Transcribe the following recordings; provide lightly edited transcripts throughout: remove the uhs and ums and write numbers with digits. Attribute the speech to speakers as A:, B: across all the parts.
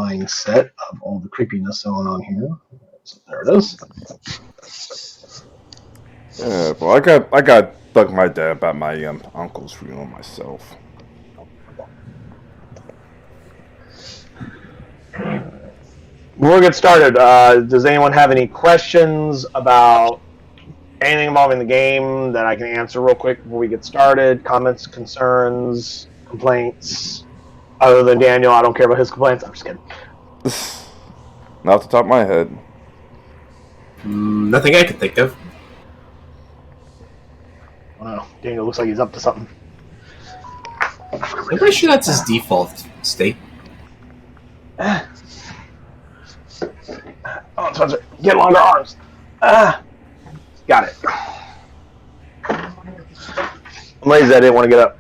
A: mindset of all the creepiness going on here. So there it is.
B: Yeah, well, I got bug my dad about my uncle's funeral myself.
A: Before we get started, does anyone have any questions about anything involving the game that I can answer real quick before we get started? Comments, concerns, complaints? Other than Daniel, I don't care about his complaints. I'm just kidding.
B: Not off the top of my head.
C: Nothing I can think of.
A: Wow, Daniel looks like he's up to something.
C: I'm pretty sure that's his default state.
A: Oh, Spencer, get longer arms. Got it. I'm lazy, I didn't want to get up.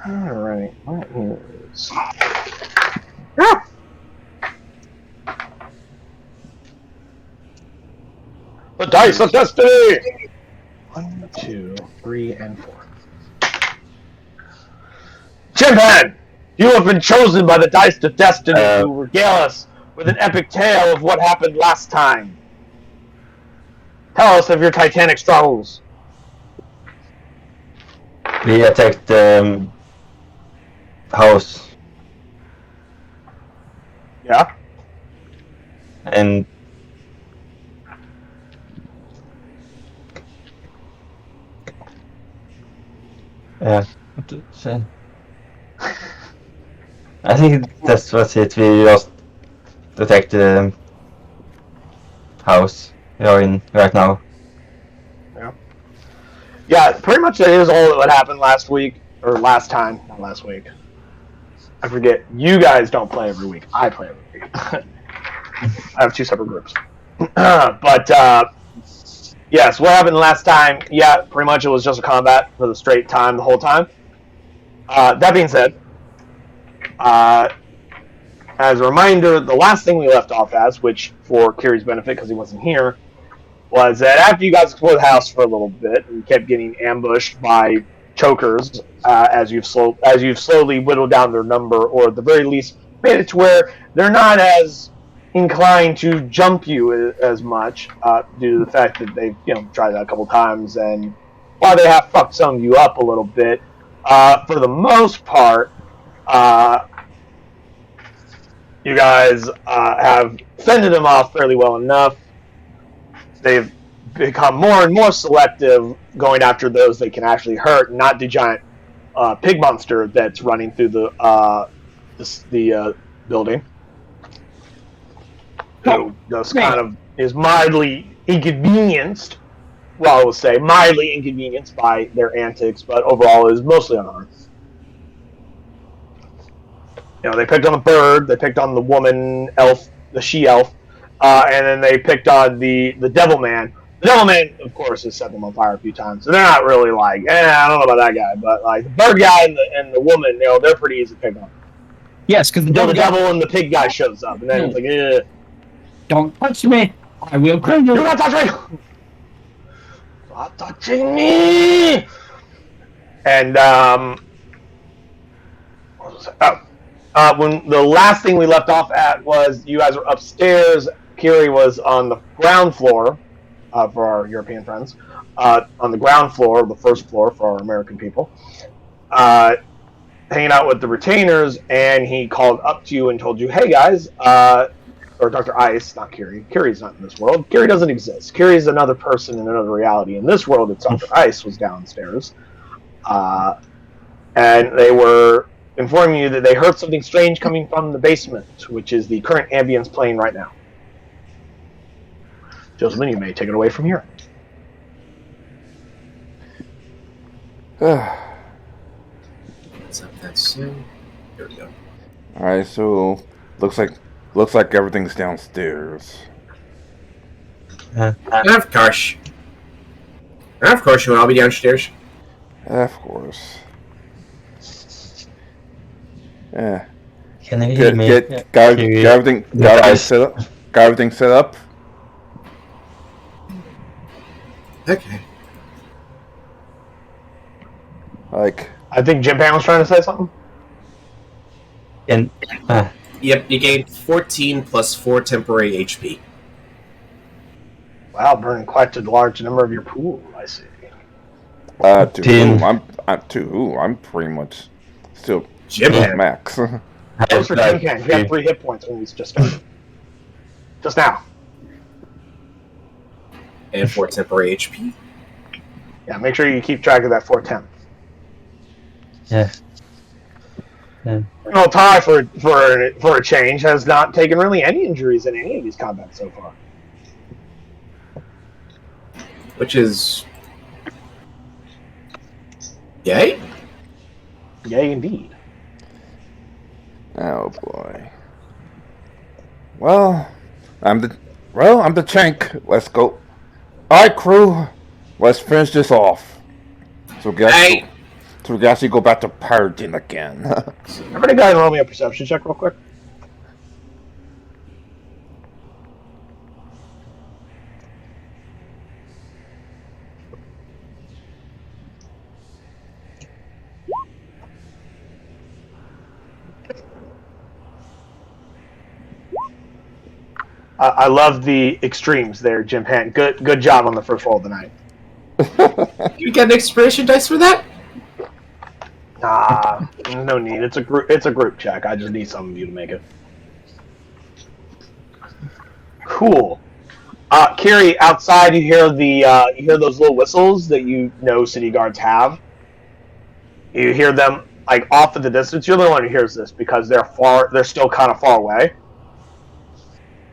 A: Alright, what is... The dice of destiny! 1, 2, 3, and 4. Chimpan! You have been chosen by the dice of destiny to regale us with an epic tale of what happened last time. Tell us of your titanic struggles.
D: We attacked the house.
A: Yeah?
D: And yeah, what to say? I think that was it. We just attacked the house we are in right now.
A: Yeah, pretty much that is all that would happen last week, or last time, not last week. I forget, you guys don't play every week, I play every week. I have 2 separate groups. But, yes, what happened last time, yeah, pretty much it was just a combat for the straight time the whole time. That being said, as a reminder, the last thing we left off as, which for Kiri's benefit, because he wasn't here, was that after you guys explored the house for a little bit and kept getting ambushed by chokers as you've slowly whittled down their number, or at the very least made it to where they're not as inclined to jump you as much due to the fact that they've tried that a couple times, and while they have fucked some of you up a little bit, for the most part, you guys have fended them off fairly well enough. They've become more and more selective, going after those they can actually hurt, not the giant pig monster that's running through the building. Who just kind of is mildly inconvenienced. Well, I will say mildly inconvenienced by their antics, but overall is mostly unharmed. They picked on the bird, they picked on the woman elf, the she-elf, and then they picked on the devil man. The devil man, of course, has set them on fire a few times, so they're not really like, I don't know about that guy, but like the bird guy and the woman, they're pretty easy to pick on.
E: Yes, because the
A: devil and the pig guy shows up, and then it's like,
E: don't touch me! I will kill you!
A: Do not touch me! Stop touching me! And what was it? When the last thing we left off at was you guys were upstairs. Kiri was on the ground floor for our European friends. On the ground floor, the first floor for our American people, hanging out with the retainers, and he called up to you and told you, "Hey guys," or Dr. Ice, not Kiri. Kiri's not in this world. Kiri doesn't exist. Kiri is another person in another reality. In this world, it's Dr. Ice was downstairs, and they were informing you that they heard something strange coming from the basement, which is the current ambience playing right now. Josephine, you may take it away from here.
C: What's up that soon? There we go.
B: Alright, so looks like everything's downstairs.
C: Of course. Of course you want. I'll be downstairs.
B: Of course. Yeah.
D: Can you hear me?
B: Got everything set up. Got everything set up.
C: Okay.
B: Like,
A: I think Jim Pan was trying to say something.
D: And
C: Yep, you gain 14 plus 4 temporary HP.
A: Wow, burning quite a large number of your pool. I see.
B: to
D: 10.
B: who? I'm pretty much still
C: Jim
B: at
C: Pan.
B: max.
A: That was for Jim Pan. He had 3 hit points when we just started. Just now.
C: And 4 temporary HP.
A: Yeah, make sure you keep track of that 410.
D: Yeah. Yeah.
A: Well, Ty, for a change, has not taken really any injuries in any of these combats so far.
C: Which is... Yay?
A: Yay, indeed.
B: Oh boy. Well, I'm the Chank. Let's go. All right, crew. Let's finish this off. So we can actually go back to pirating again.
A: Everybody go ahead and roll me a perception check real quick. I love the extremes there, Jim Pan. Good job on the first roll of the night.
C: You get an inspiration dice for that?
A: Nah, no need. It's a group check. I just need some of you to make it. Cool. Kiri, outside you hear those little whistles that you know city guards have. You hear them like off in the distance. You're the one who hears this because they're still kind of far away.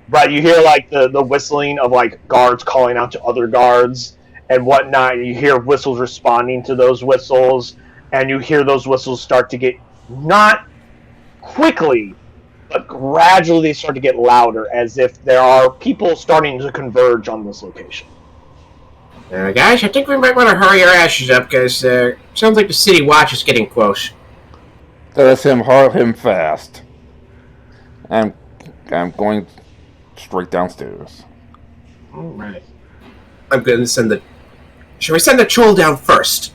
A: But you hear like the whistling of like guards calling out to other guards and whatnot. And you hear whistles responding to those whistles, and you hear those whistles start to get not quickly, but gradually they start to get louder, as if there are people starting to converge on this location.
C: Guys, I think we might want to hurry our ashes up, because sounds like the city watch is getting close.
B: Let him hurry him fast. I'm going straight downstairs.
A: All right.
C: I'm going to send the... Should we send the troll down first?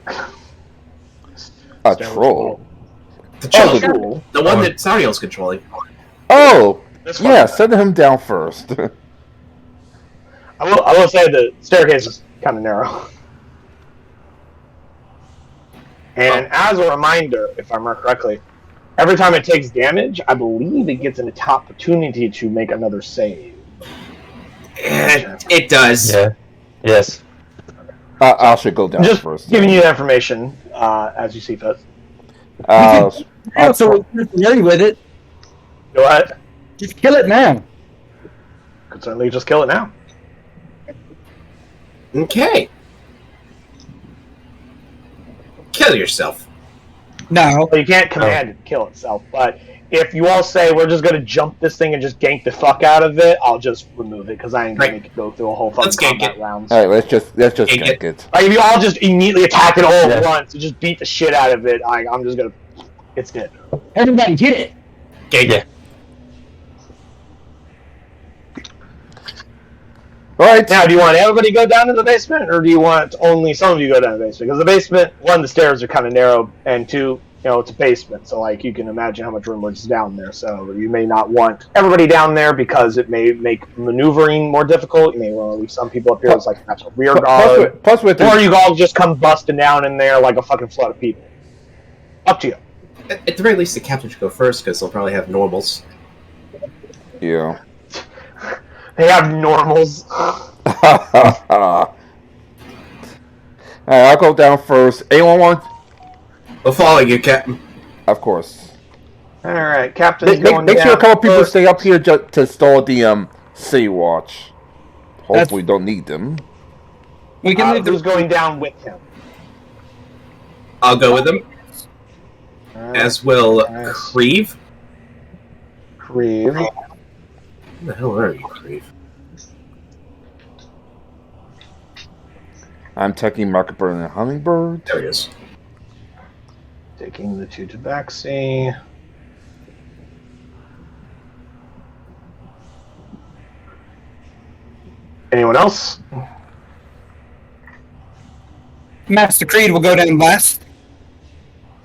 B: A troll?
C: The troll.
A: Oh, cool.
C: The one that Sariel's controlling.
B: Oh!
A: This one.
B: Yeah, send him down first.
A: I will say the staircase is kind of narrow. And as a reminder, if I remember correctly, every time it takes damage, I believe it gets an opportunity to make another save.
C: It does.
D: Yeah. Yes.
B: I should go down
A: Just
B: first.
A: giving you that information as you see fit.
E: So we're familiar with it.
A: Go ahead.
E: Just kill it now.
A: Could certainly just kill it now.
C: Okay. Kill yourself.
E: No.
A: Well, you can't command it to kill itself, but if you all say we're just gonna jump this thing and just gank the fuck out of it, I'll just remove it because I ain't gonna make it go through a whole fucking
C: Let's gank
A: combat
C: it.
A: rounds.
B: Alright, let's just
C: Gank
B: gank it.
A: Like if you all just immediately attack it all at once and just beat the shit out of it, I'm just gonna. It's dead.
E: Everybody get it.
C: Okay.
B: Alright.
A: Now, do you want everybody to go down to the basement, or do you want only some of you to go down to the basement? Because the basement, one, the stairs are kind of narrow, and two, it's a basement, so like you can imagine how much room is down there. So you may not want everybody down there because it may make maneuvering more difficult. You may want to leave some people up here as like perhaps a rear guard, or you all just come busting down in there like a fucking flood of people. Up to you.
C: At the very least, the captain should go first, because they'll probably have normals.
B: Yeah.
A: They have normals.
B: Alright, I'll go down first. Anyone want?
C: We'll follow you, Captain.
B: Of course.
A: All right, Captain's going
B: Make
A: down
B: sure a couple people
A: first.
B: stay up here to stall the city watch. Hopefully, don't need them.
E: We can leave
A: Who's going down with him?
C: I'll go with them,
A: All right.
C: as will
A: Nice.
C: Creve.
A: Creve.
C: Where the hell are you, Creve?
B: I'm taking Marketbird and Hummingbird.
C: There he is.
A: Taking the 2 tabaxi. Anyone else?
E: Master Creed will go down last.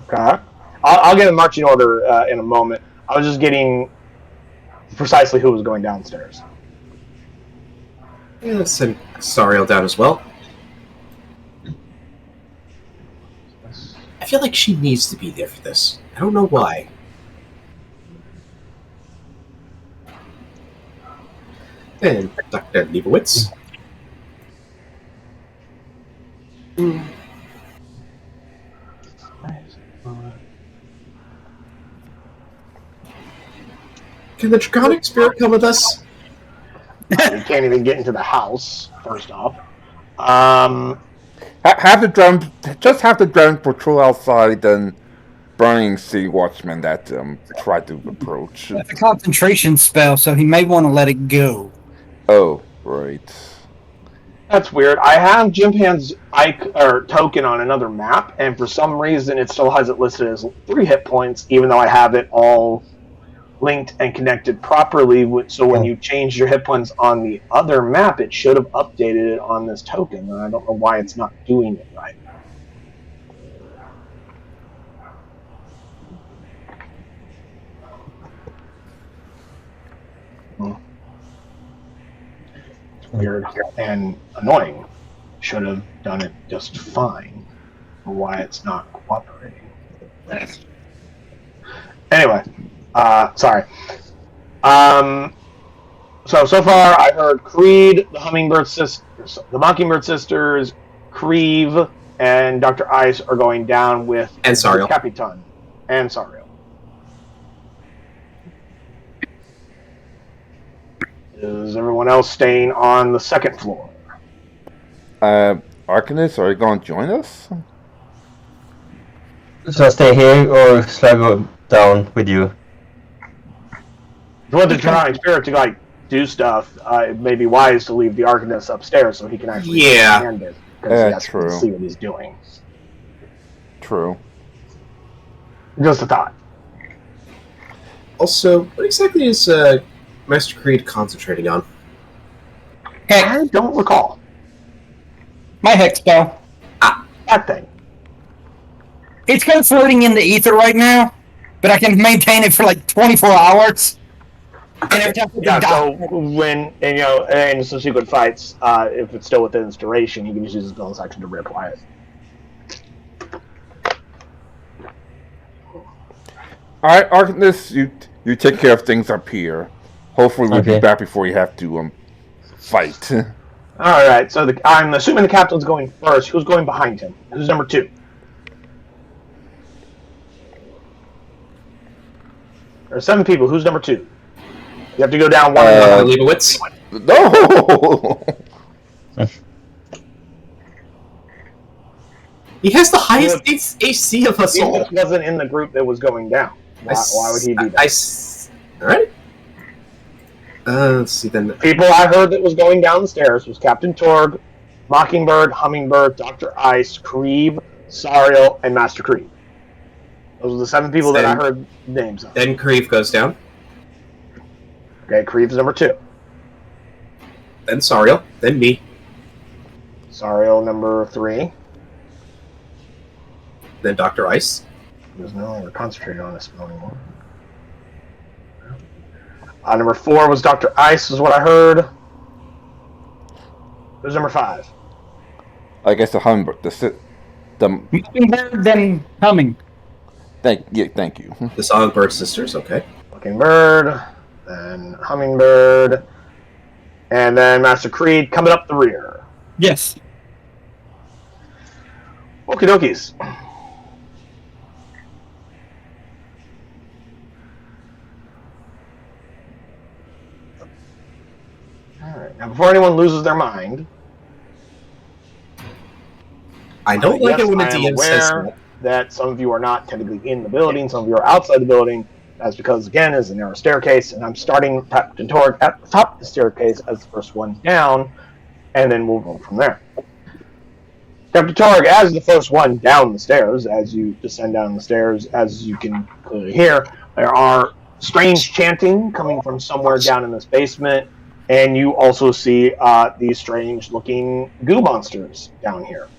A: Okay. I'll get a marching order in a moment. I was just getting precisely who was going downstairs.
C: Yeah, let's send Sariel down as well. I feel like she needs to be there for this. I don't know why. And Dr. Leibowitz. Can the Draconic Spirit come with us?
A: You can't even get into the house, first off.
B: Have the drone patrol outside, then burning Sea Watchmen that try to approach.
E: It's a concentration spell, so he may want to let it go.
B: Oh, right.
A: That's weird. I have Jimpan's token on another map, and for some reason it still has it listed as 3 hit points, even though I have it all linked and connected properly. So when you change your hit points on the other map, it should have updated it on this token, and I don't know why it's not doing it right. It's weird and annoying. Should have done it just fine. Why it's not cooperating. Anyway, sorry. So far I heard Creed, the Mockingbird Sisters, Creve, and Dr. Ice are going down with
C: And Sariel.
A: Capitan and Sariel. Is everyone else staying on the second floor?
B: Arcanist, are you going to join us?
D: Should I stay here or should I go down with you?
A: If you want the Draconic Spirit to do stuff, it may be wise to leave the Arcanist upstairs so he can actually understand it. Because he has
B: true.
A: to see what he's doing.
B: True.
A: Just a thought.
C: Also, what exactly is Master Creed concentrating on?
A: I don't recall.
E: My hex spell.
A: That thing.
E: It's kind of floating in the ether right now, but I can maintain it for like 24 hours. And every time
A: Yeah, so when, in subsequent fights, if it's still within its duration, you can just use his bonus action to reapply it.
B: Alright, Arcanist, you take care of things up here. Hopefully we'll be back before you have to fight.
A: Alright, so I'm assuming the captain's going first. Who's going behind him? Who's number 2? There are 7 people. Who's number 2? You have to go down one.
C: Leibowitz.
B: No!
C: He has the highest AC of us all.
A: He wasn't in the group that was going down. Why would he be there?
C: Alright. Let's see then.
A: The people I heard that was going down the stairs was Captain Torg, Mockingbird, Hummingbird, Dr. Ice, Creve, Sariel, and Master Creed. Those are the 7 people that I heard names of.
C: Then Creve goes down.
A: Okay, Creve's number 2.
C: Then Sariel. Then me.
A: Sariel number 3.
C: Then Dr. Ice.
A: He was no longer concentrated on this spell anymore. Number 4 was Dr. Ice, is what I heard. Who's number 5?
B: I guess the Hummingbird.
E: Mockingbird, then Humming.
B: Thank you.
C: The Songbird Sisters, okay.
A: Mockingbird, then Hummingbird, and then Master Creed coming up the rear.
E: Yes.
A: Okie dokies. Alright, now before anyone loses their mind,
C: I don't like it when the
A: I am
C: DM says
A: aware that some of you are not technically in the building, some of you are outside the building. That's because, again, it's a narrow staircase, and I'm starting Captain Torg at the top of the staircase as the first one down, and then we'll go from there. Captain Torg, as the first one down the stairs, as you descend down the stairs, as you can clearly hear, there are strange chanting coming from somewhere down in this basement, and you also see these strange-looking goo monsters down here.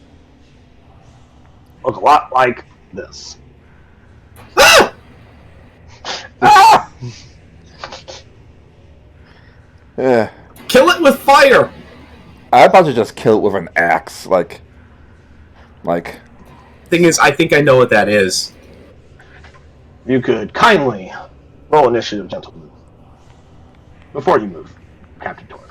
A: Look a lot like this.
B: Yeah.
C: Kill it with fire!
B: I'd about to just kill it with an axe, like.
C: Thing is, I think I know what that is.
A: You could kindly roll initiative, gentlemen, before you move, Captain Torg.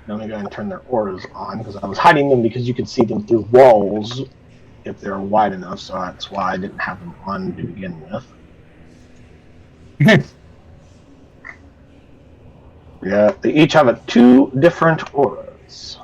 A: Now I'm going to go ahead and turn their auras on, because I was hiding them because you could see them through walls if they're wide enough, so that's why I didn't have them on to begin with. Yeah, they each have 2 different auras.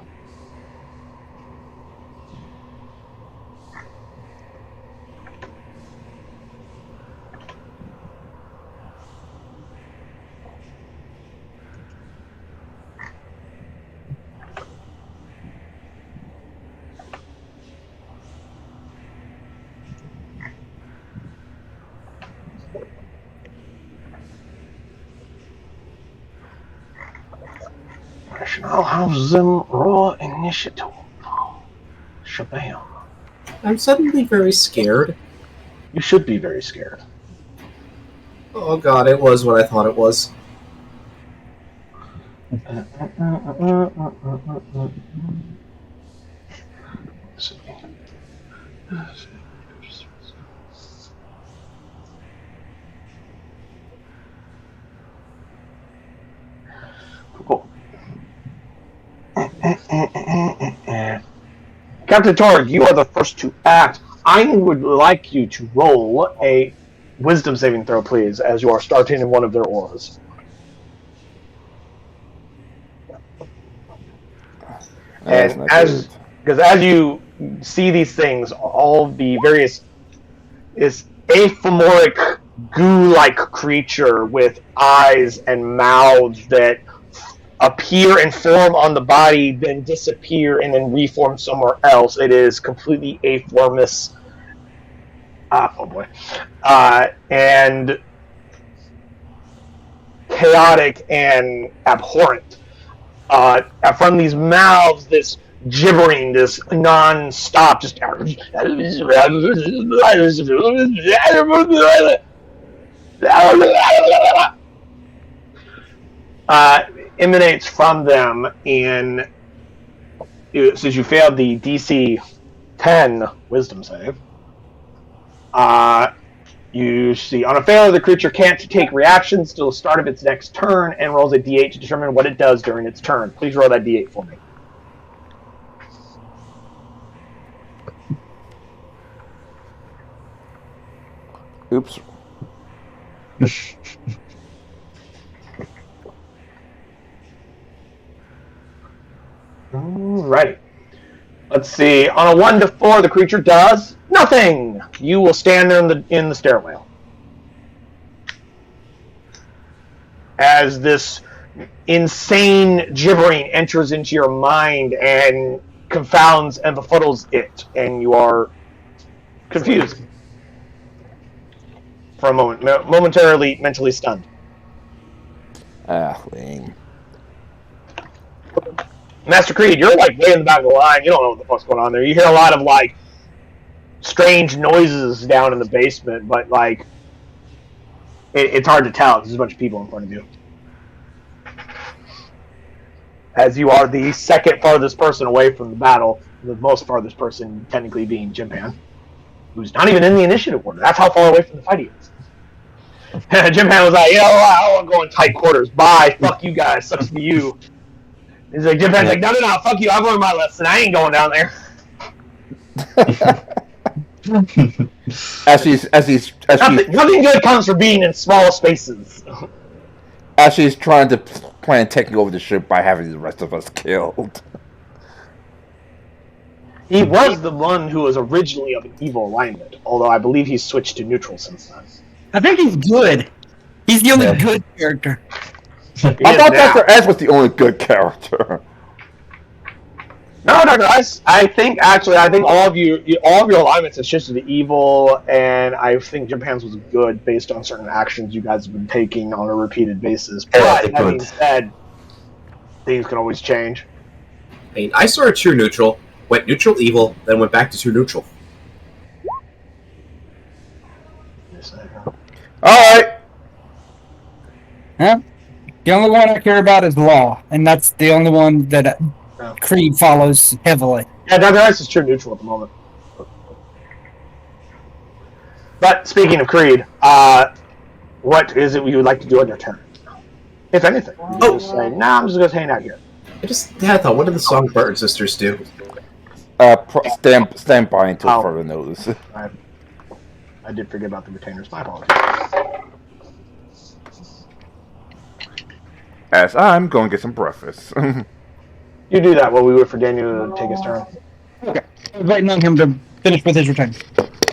A: I'll have them roll initiative. Shabam.
C: I'm suddenly very scared.
A: You should be very scared.
C: Oh god, it was what I thought it was.
A: Cool. Captain Torg, you are the first to act. I would like you to roll a wisdom saving throw, please, as you are starting in one of their auras. And as you see these things, all the various is aphomoric goo-like creature with eyes and mouths that appear and form on the body, then disappear and then reform somewhere else. It is completely aformous. And chaotic and abhorrent. From these mouths, this gibbering, this non-stop, just emanates from them. And since you failed the DC 10 wisdom save, you see, on a failure, the creature can't take reactions till the start of its next turn and rolls a d8 to determine what it does during its turn. Please roll that d8 for me.
B: Oops.
A: Alrighty. Let's see. On a 1 to 4, the creature does nothing. You will stand there in the stairwell as this insane gibbering enters into your mind and confounds and befuddles it, and you are confused for a moment, momentarily mentally stunned.
B: Lame.
A: Master Creed, you're like way in the back of the line. You don't know what the fuck's going on there. You hear a lot of like strange noises down in the basement, but like it's hard to tell because there's a bunch of people in front of you. As you are the second farthest person away from the battle, the most farthest person technically being Jimpan, who's not even in the initiative order. That's how far away from the fight he is. Jimpan was like, I want to go in tight quarters. Bye. Fuck you guys. Sucks to be you. He's like, Jimpan's like, no, fuck you. I've learned my lesson. I ain't going down there. Nothing good comes from being in small spaces.
B: As she's trying to plan taking over the ship by having the rest of us killed.
A: He was the one who was originally of an evil alignment, although I believe he's switched to neutral since then.
E: I think he's good. He's the only good character.
B: I thought Dr. S was the only good character.
A: No, Dr. Ice. I think all of all of your alignments have shifted to evil, and I think Japan's was good based on certain actions you guys have been taking on a repeated basis.
D: Yeah,
A: But that being said, things can always change.
C: I mean, I saw a true neutral, went neutral evil, then went back to true neutral.
B: Alright.
E: Huh? The only one I care about is law, and that's the only one that Creed follows heavily.
A: Yeah, Dr. Ice is true neutral at the moment. But speaking of Creed, what is it you would like to do on your turn? If anything. You just say, nah, I'm just going to hang out here.
C: I just had a thought, what did the song Burton Sisters do?
B: Stand by until further notice.
A: I did forget about the retainers. My apologies.
B: As I'm going to get some breakfast.
A: You do that while we wait for Daniel to take his turn.
E: Okay. I was waiting on him to finish with his return.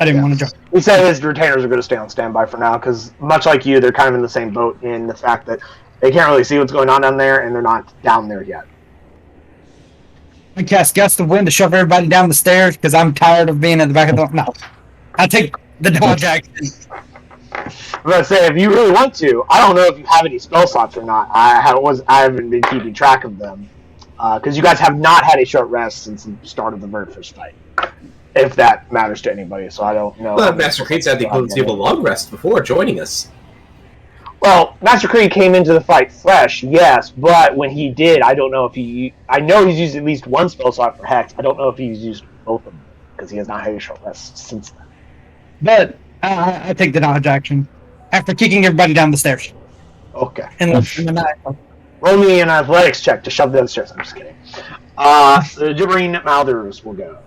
E: I didn't want to jump.
A: He said his retainers are going to stay on standby for now because, much like you, they're kind of in the same boat in the fact that they can't really see what's going on down there, and they're not down there yet.
E: I cast Gust of Wind to shove everybody down the stairs because I'm tired of being at the back of the... No. I take the dodge action.
A: I'm going to say, if you really want to, I don't know if you have any spell slots or not. I haven't been keeping track of them. Because you guys have not had a short rest since the start of the very first fight. If that matters to anybody, so I don't know.
C: Well, Master Creed's had the ability of a long rest before joining us.
A: Well, Master Creed came into the fight fresh, yes, but when he did, I don't know if he... I know he's used at least one spell slot for Hex. I don't know if he's used both of them, because he has not had a short rest since then.
E: But I take the dodge action after kicking everybody down the stairs.
A: Okay.
E: In the night.
A: Roll me an athletics check to shove them upstairs. I'm just kidding. The gibbering mouthers will go.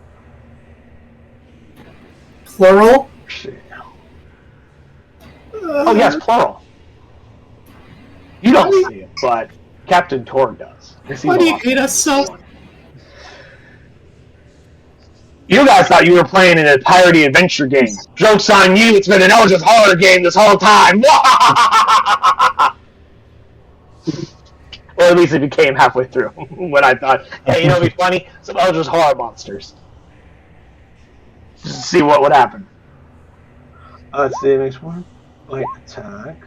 C: Plural?
A: Oh, yes, plural. You don't see it, but Captain Torg does.
C: Why do you hate us so?
A: You guys thought you were playing in a piratey adventure game. Joke's on you, it's been an Eldritch horror game this whole time. Or at least it became halfway through when I thought, hey, you know what'd be funny? Some Eldritch horror monsters. Just to see what would happen. Let's see, it makes one light attack.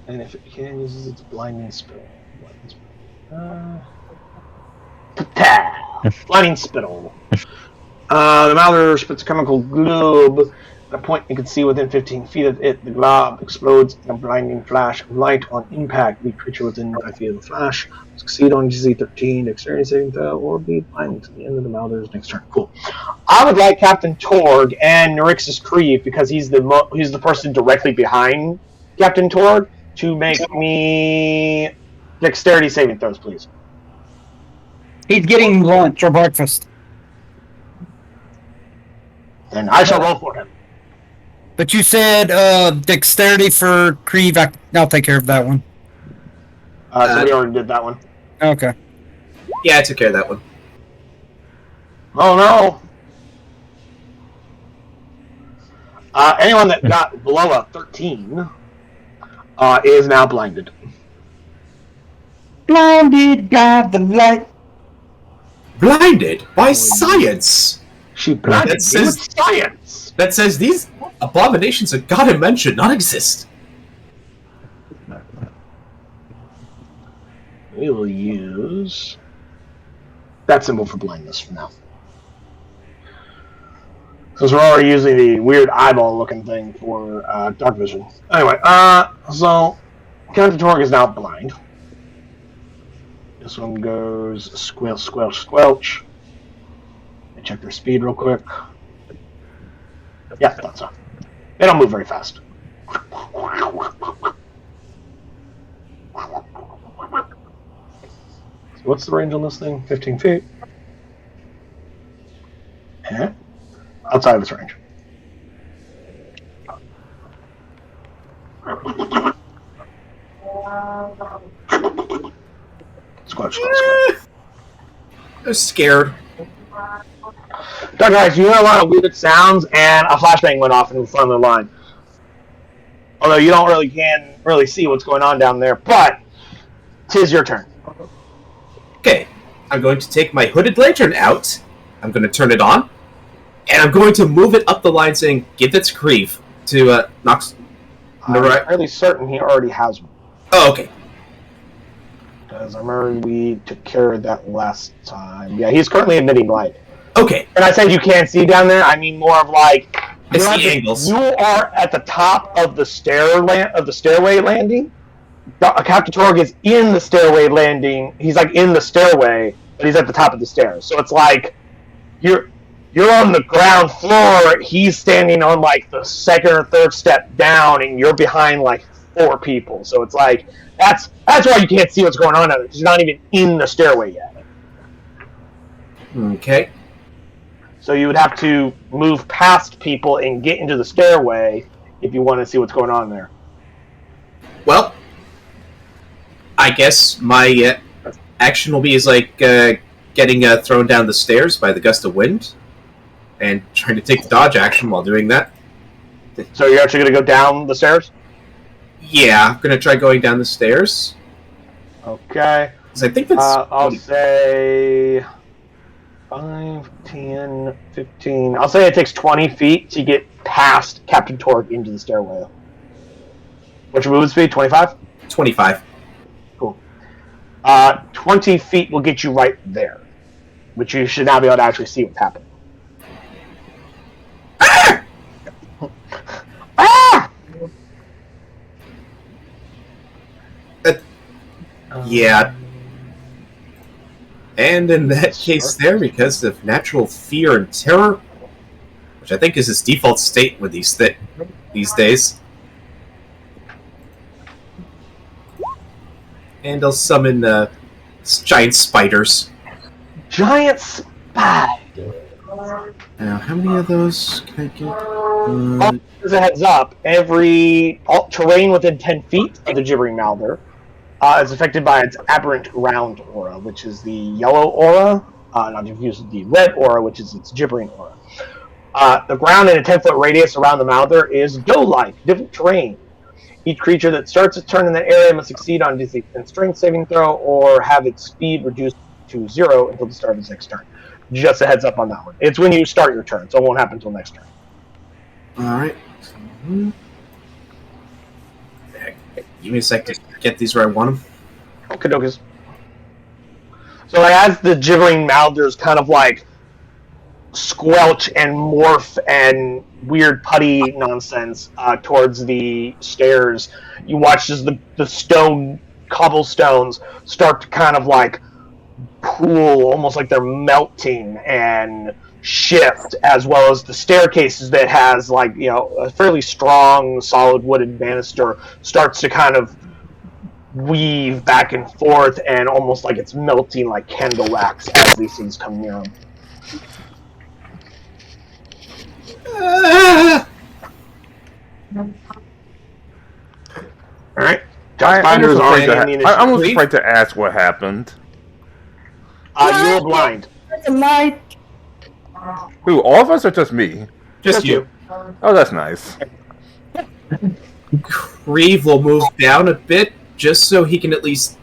A: And if it can, uses its blinding spell. Blinding spittle. The Mouser spits a chemical globe. At a point you can see within 15 feet of it, the glob explodes in a blinding flash of light on impact. The creature within 5 feet of the flash succeed on DC 13, dexterity saving throw, or be blinded to the end of the Mouser's next turn. Cool. I would like Captain Torg and Nyrix's Creve, because he's the person directly behind Captain Torg, to make me dexterity saving throws, please.
E: He's getting lunch or breakfast.
A: And I shall roll for him.
E: But you said dexterity for Creve. I'll take care of that one.
A: So we already did that one.
E: Okay.
C: Yeah, I took care of that one.
A: Oh no! Anyone that got below a 13 is now blinded.
E: Blinded by the light.
C: Blinded by science!
A: She blinded me with science!
C: That says these abominations of God and men should not exist.
A: We will use that symbol for blindness for now. Because we're already using the weird eyeball-looking thing for dark vision. Anyway, so Captain Torg is now blind. This one goes squelch, squelch, squelch. Let me check their speed real quick. Yeah, thought so. They don't move very fast. So what's the range on this thing? 15 feet. Yeah. Outside of its range. Squelch, squelch, squelch.
C: I was scared.
A: Guys, you hear a lot of weird sounds, and a flashbang went off in front of the line. Although you can't really see what's going on down there, but 'tis your turn.
C: Okay, I'm going to take my hooded lantern out. I'm going to turn it on. And I'm going to move it up the line saying, give that to Creve to Nox.
A: I'm fairly certain he already has one.
C: Oh, okay.
A: Because I remember we took care of that last time. Yeah, he's currently emitting light.
C: Okay.
A: And I said you can't see down there. I mean more of like
C: I see angles.
A: You are at the top of the stairway landing. Captain Torg is in the stairway landing. He's like in the stairway, but he's at the top of the stairs. So it's like you're on the ground floor. He's standing on like the second or third step down, and you're behind like 4 people. So it's like that's why you can't see what's going on out there. He's not even in the stairway yet.
C: Okay.
A: So you would have to move past people and get into the stairway if you want to see what's going on there.
C: Well, I guess my action will be is like getting thrown down the stairs by the gust of wind and trying to take the dodge action while doing that.
A: So you're actually going to go down the stairs?
C: Yeah, I'm going to try going down the stairs.
A: Okay.
C: Because I think that's...
A: I'll say 5, 10, 15. I'll say it takes 20 feet to get past Captain Torg into the stairway. What's your movement speed? 25?
C: 25.
A: Cool. 20 feet will get you right there, which you should now be able to actually see what's happening.
C: Ah!
A: Ah!
C: Yeah. And in that case there, because of natural fear and terror, which I think is his default state with these days, and I'll summon giant spiders.
A: Giant spider.
C: Now, how many of those can I get?
A: As a heads up, every terrain within 10 feet of the Gibbering Mouther is affected by its aberrant ground aura, which is the yellow aura, not to confuse with the red aura, which is its gibbering aura. The ground in a 10-foot radius around the Mouther is doe-like, different terrain. Each creature that starts its turn in that area must succeed on a strength saving throw or have its speed reduced to 0 until the start of its next turn. Just a heads up on that one. It's when you start your turn, so it won't happen until next turn.
C: Alright. Give me a sec to get these where I want them.
A: Okay, dokes. So as the Gibbering Mouthers kind of like squelch and morph and weird putty nonsense towards the stairs, you watch as the stone cobblestones start to kind of like pool, almost like they're melting and shift, as well as the staircases that has like, you know, a fairly strong solid wooden banister starts to kind of weave back and forth and almost like it's melting like candle wax as these things come near them. Alright.
B: I'm almost afraid to ask what happened.
A: You were blind.
B: Who, all of us or just me?
C: Just you.
B: Oh, that's nice.
C: Creve will move down a bit, just so he can at least...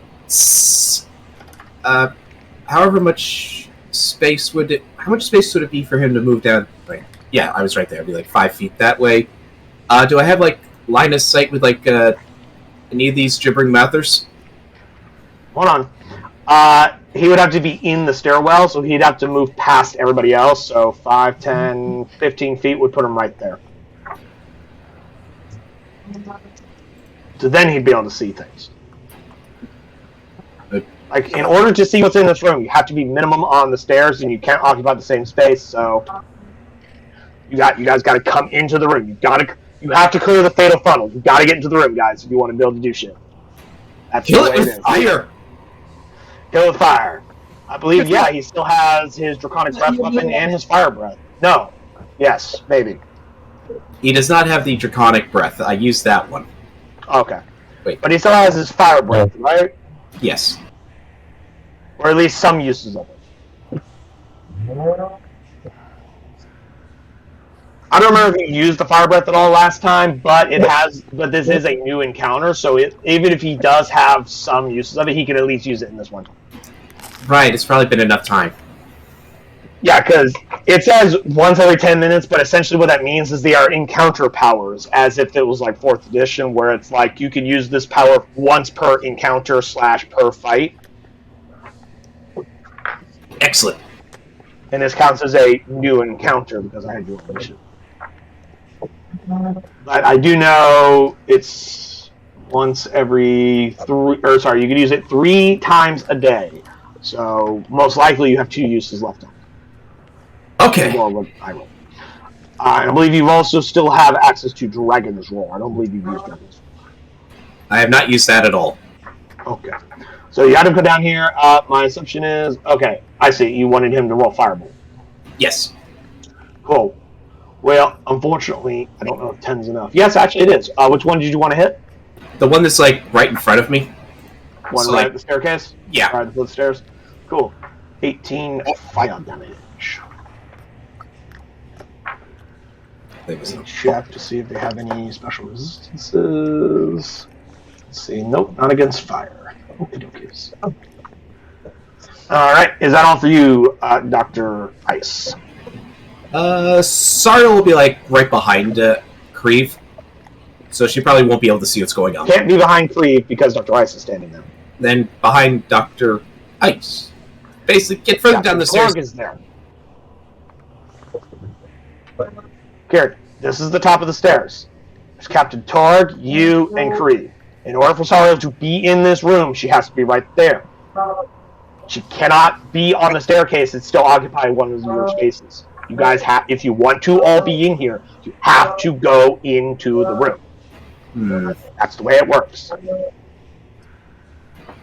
C: however much space would it... How much space would it be for him to move down? Wait, yeah, I was right there. It'd be like 5 feet that way. Do I have, like, line of sight with, like, any of these gibbering mouthers?
A: Hold on. He would have to be in the stairwell, so he'd have to move past everybody else. So 5, 10, 15 feet would put him right there. So then he'd be able to see things. Like, in order to see what's in this room, you have to be minimum on the stairs, and you can't occupy the same space. So you guys got to come into the room. You have to clear the fatal funnel. You got to get into the room, guys, if you want to be able to do shit. That's
C: Kill
A: the way
C: it
A: it
C: with
A: is.
C: fire!
A: Kill with fire. I believe, yeah, he still has his Draconic Breath weapon and his Fire Breath. No. Yes, maybe.
C: He does not have the Draconic Breath. I used that one.
A: Okay.
C: Wait.
A: But he still has his Fire Breath, right?
C: Yes.
A: Or at least some uses of it. I don't remember if he used the Fire Breath at all last time, but but this is a new encounter, so even if he does have some uses of it, he can at least use it in this one.
C: Right, it's probably been enough time.
A: Yeah, because it says once every 10 minutes, but essentially what that means is they are encounter powers, as if it was like 4th edition, where it's like you can use this power once per encounter / per fight.
C: Excellent.
A: And this counts as a new encounter because I had your mission. But I do know it's once every you can use it 3 times a day. So most likely you have 2 uses left on it.
C: Okay.
A: Well, I believe you also still have access to Dragon's Roll. I don't believe you've used Dragon's Roll.
C: I have not used that at all.
A: Okay. So you had him go down here. My assumption is... Okay, I see. You wanted him to roll Firebolt.
C: Yes.
A: Cool. Well, unfortunately, I don't know if 10's enough. Yes, actually it is. Which one did you want to hit?
C: The one that's, like, right in front of me.
A: One
C: So,
A: right
C: like,
A: at the staircase?
C: Yeah.
A: All right, the foot stairs. Cool. 18 fire damage. Check to see if they have any special resistances. Let's see. Nope, not against fire. Okey-dokies. Alright, is that all for you, Dr. Ice?
C: Saria will be, like, right behind Creve. So she probably won't be able to see what's going on.
A: Can't be behind Creve because Dr. Ice is standing there.
C: Then behind Dr. Ice. Basically, get further down the stairs.
A: Torg is there. Garrett, this is the top of the stairs. There's Captain Torg, you, and Creve. In order for Saria to be in this room, she has to be right there. She cannot be on the staircase and still occupy one of your spaces. You guys have, if you want to all be in here, you have to go into the room. That's the way it works. You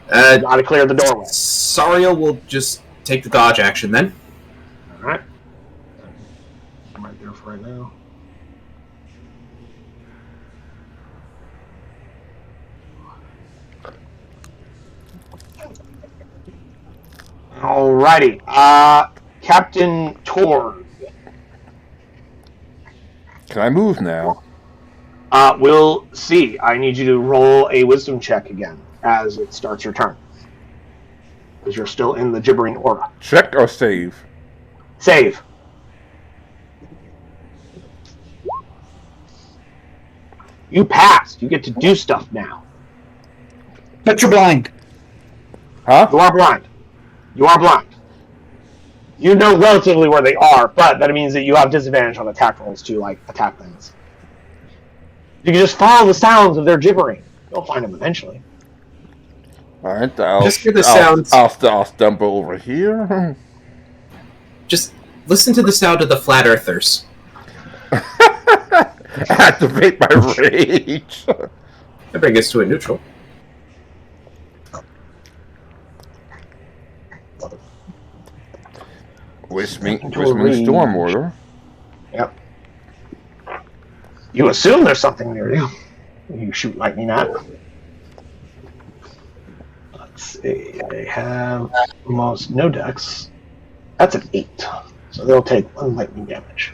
A: gotta clear the doorway.
C: Saria will just take the dodge action then.
A: Alright. I'm right there for right now. Alrighty. Captain Torg.
B: Can I move now?
A: We'll see. I need you to roll a wisdom check again as it starts your turn. Because you're still in the gibbering aura.
B: Check or save?
A: Save. You passed. You get to do stuff now.
E: But you're blind.
B: Huh?
A: You are blind. You are blind. You know relatively where they are, but that means that you have disadvantage on attack rolls to, like, attack things. You can just follow the sounds of their gibbering. You'll find them eventually.
B: Alright,
C: Just hear the sounds.
B: I'll stumble over here.
C: Just listen to the sound of the flat earthers.
B: Activate my rage.
C: That brings us to a neutral.
B: Wishman Storm Order.
A: Yep. You assume there's something near you. You shoot lightning at. Let's see. They have almost no dex. That's an 8. So they'll take 1 lightning damage.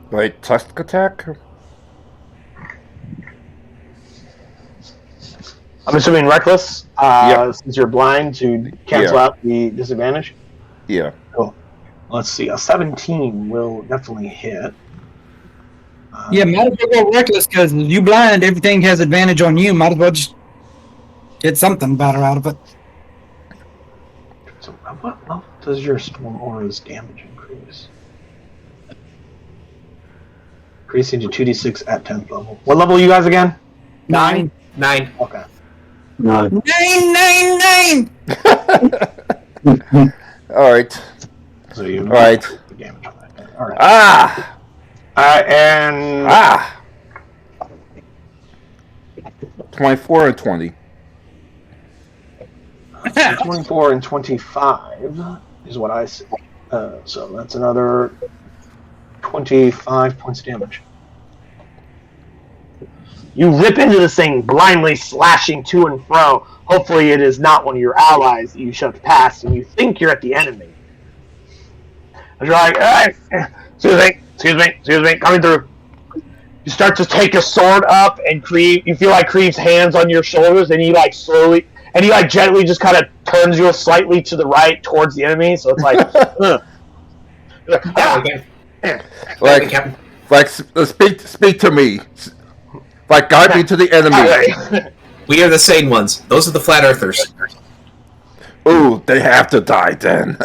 B: Like tusk attack?
A: I'm assuming reckless, since you're blind, to cancel out the disadvantage.
B: Yeah.
A: Cool. Let's see. A 17 will definitely hit.
E: Yeah, might as well go reckless because you blind. Everything has advantage on you. Might as well just get something better out of it.
A: So, what level does your Storm Aura's damage increase? Increasing to 2d6 at 10th level. What level are you guys again?
E: 9.
C: 9.
A: Okay.
D: No.
E: 9.
B: Alright.
A: So you
B: Alright.
A: damage on that. Alright.
B: Ah!
A: And...
B: Ah! 24 and 20.
A: 24 and 25 is what I see. So that's another 25 points of damage. You rip into this thing, blindly slashing to and fro. Hopefully it is not one of your allies that you shoved past, and you think you're at the enemy. And you're like, excuse me, coming through. You start to take a sword up, and you feel like Creeve's hands on your shoulders, and he like slowly, and he like gently just kind of turns you slightly to the right towards the enemy. So it's like,
B: speak to me, like guide me to the enemy.
C: We are the sane ones. Those are the flat earthers.
B: Ooh, they have to die then.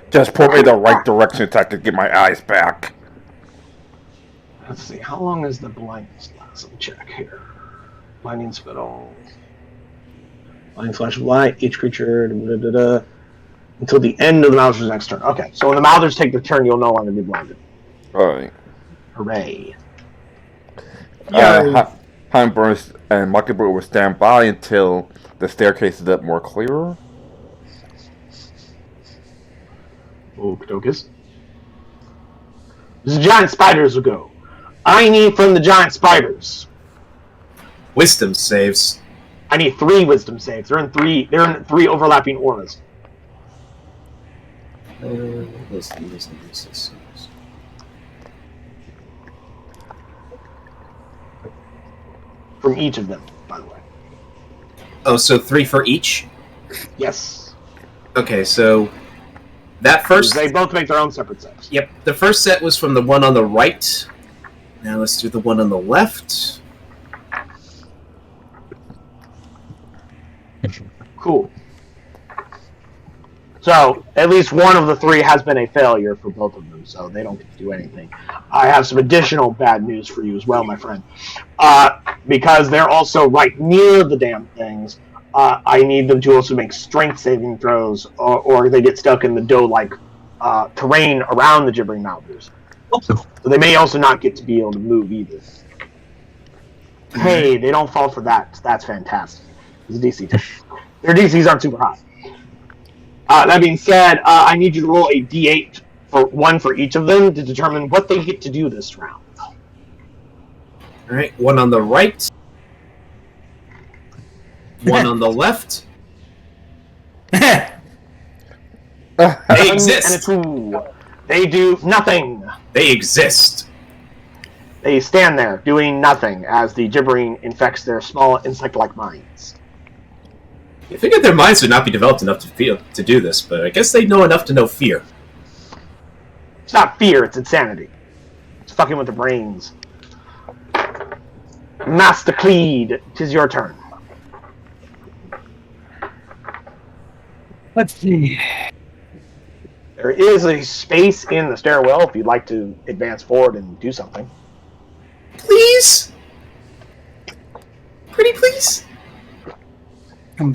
B: Just point me in the right direction so I can get my eyes back.
A: Let's see, how long is the blindness last? Let me check here. Blinding spittle. Blinding flash of light. Each creature. Until the end of the Mouser's next turn. Okay, so when the Mousers take their turn, you'll no longer be blinded.
B: Alright.
A: Hooray.
B: Heimburst and Mockingbird will stand by until the staircase is up more clearer.
A: Okey-dokes. The giant spiders will go. I need from the giant spiders.
C: Wisdom saves.
A: I need 3 wisdom saves. They're in three overlapping auras. From each of them, by the way.
C: Oh, so 3 for each?
A: Yes.
C: Okay, so that first...
A: They both make their own separate sets.
C: Yep, the first set was from the one on the right. Now let's do the one on the left.
A: Cool. So, at least one of the 3 has been a failure for both of them, so they don't get to do anything. I have some additional bad news for you as well, my friend. Because they're also right near the damn things, I need them to also make strength saving throws, or they get stuck in the dough-like terrain around the Gibbering Mouters. So they may also not get to be able to move either. Hey, they don't fall for that. That's fantastic. It's DC 10. Their DCs aren't super high. That being said, I need you to roll a D8 one for each of them to determine what they get to do this round.
C: Alright, one on the right. One on the left. They exist.
A: And a 2. They do nothing.
C: They exist.
A: They stand there doing nothing as the gibbering infects their small insect-like minds.
C: I figured their minds would not be developed enough to do this, but I guess they know enough to know fear.
A: It's not fear, it's insanity. It's fucking with the brains. Master Cleed, 'tis your turn.
E: Let's see.
A: There is a space in the stairwell if you'd like to advance forward and do something.
C: Please? Pretty please?
E: I'm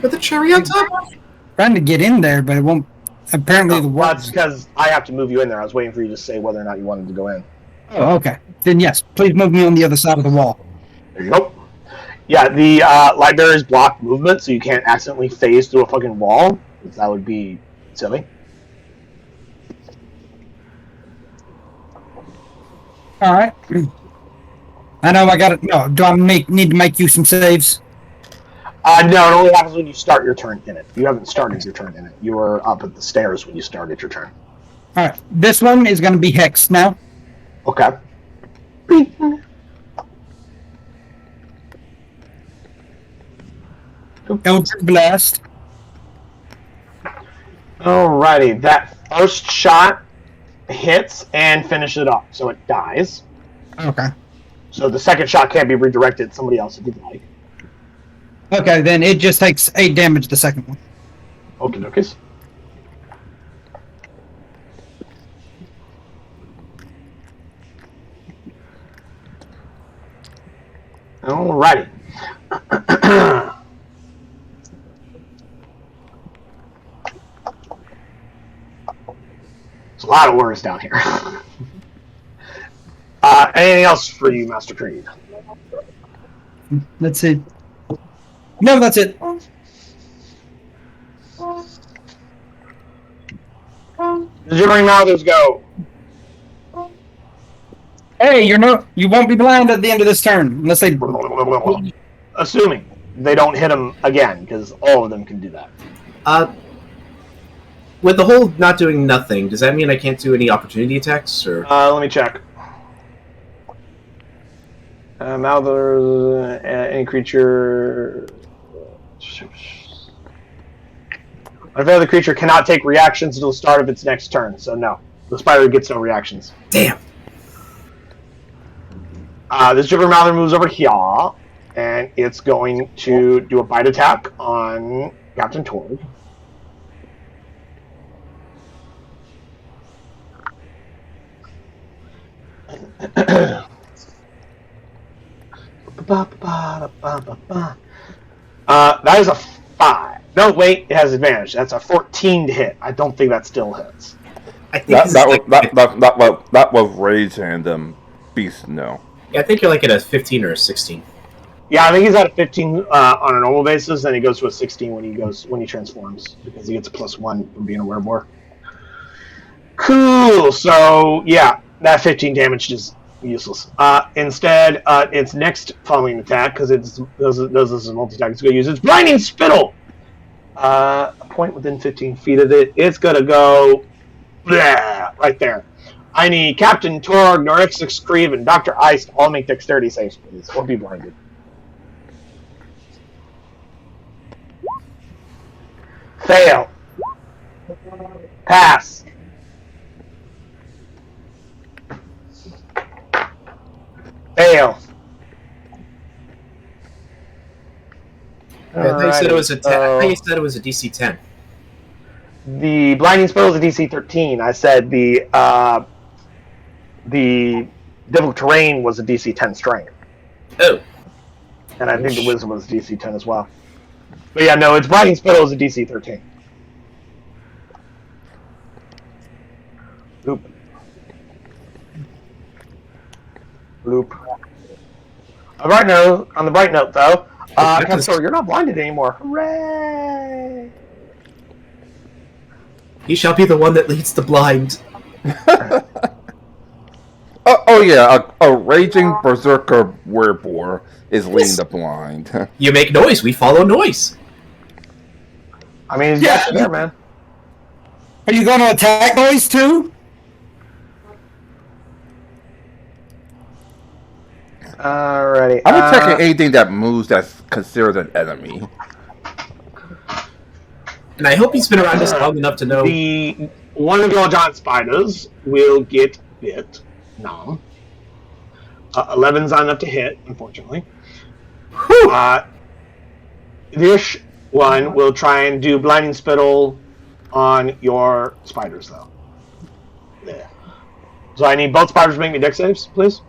C: With the cherry on top?
E: trying to get in there, but it won't. Apparently, the
A: Well,
E: wall.
A: that's because I have to move you in there. I was waiting for you to say whether or not you wanted to go in.
E: Oh, okay. Then yes, please move me on the other side of the wall.
A: There you go. Yeah, the libraries block movement, so you can't accidentally phase through a fucking wall. That would be silly.
E: All right. I know I got it. No, do I need to make you some saves?
A: No, it only happens when you start your turn in it. You haven't started your turn in it. You were up at the stairs when you started your turn.
E: All right. This one is going to be hexed now.
A: Okay.
E: Eldritch Blast.
A: Alrighty, that first shot hits and finishes it off, so it dies.
E: Okay.
A: So the second shot can't be redirected at somebody else if you'd like.
E: Okay, then it just takes 8 damage the second one.
A: Okie dokies. Alrighty. There's a lot of words down here. Anything else for you, Master Creed?
E: Let's see. No, that's it.
A: The Gibbering Mouthers go.
E: Hey, you won't be blind at the end of this turn unless they.
A: Assuming they don't hit them again, because all of them can do that.
C: with the whole not doing nothing, does that mean I can't do any opportunity attacks? Or
A: Let me check. Mouther, any creature. If other creature cannot take reactions until the start of its next turn, so no. The spider gets no reactions.
C: damn.
A: This Gibber Mouther moves over here, and it's going to do a bite attack on Captain Torg. That is a 5. No, wait, it has advantage. That's a 14 to hit. I don't think that still hits.
C: I think
B: That was Rage and Beast. No.
C: Yeah, I think you're like at a 15 or a 16.
A: Yeah, I think he's at a 15 on a normal basis, and he goes to a 16 when he transforms because he gets a +1 from being a werewolf. Cool. So yeah, that 15 damage is useless. Instead, its next following attack, because it does this as a multi-attack, it's going to use its Blinding Spittle. A point within 15 feet of it. It's going to go right there. I need Captain Torg, Norixix Creve, and Dr. Ice to all make dexterity saves, please, or be blinded. Fail. Pass. Fail.
C: I thought you said it was a 10. I thought you said it was a DC 10.
A: The Blinding Spell is a DC 13. I said the Difficult Terrain was a DC 10 Strength.
C: Oh.
A: And I think the Wisdom was DC 10 as well. But yeah, no, its Blinding Spell is a DC 13. Loop. On the bright note, though, Castor, you're not blinded anymore. Hooray!
C: He shall be the one that leads the blind.
B: Oh yeah, a raging berserker werewolf is leading the blind.
C: You make noise, we follow noise.
A: I mean, yeah, there, man.
E: Are you going to attack noise too?
A: Alrighty.
B: I'm attacking anything that moves that's considered an enemy.
C: And I hope he's been around us long enough to know.
A: The one of your giant spiders will get bit. No. 11's not enough to hit, unfortunately. This one will try and do Blinding Spittle on your spiders, though. There. So I need both spiders to make me dex saves, please.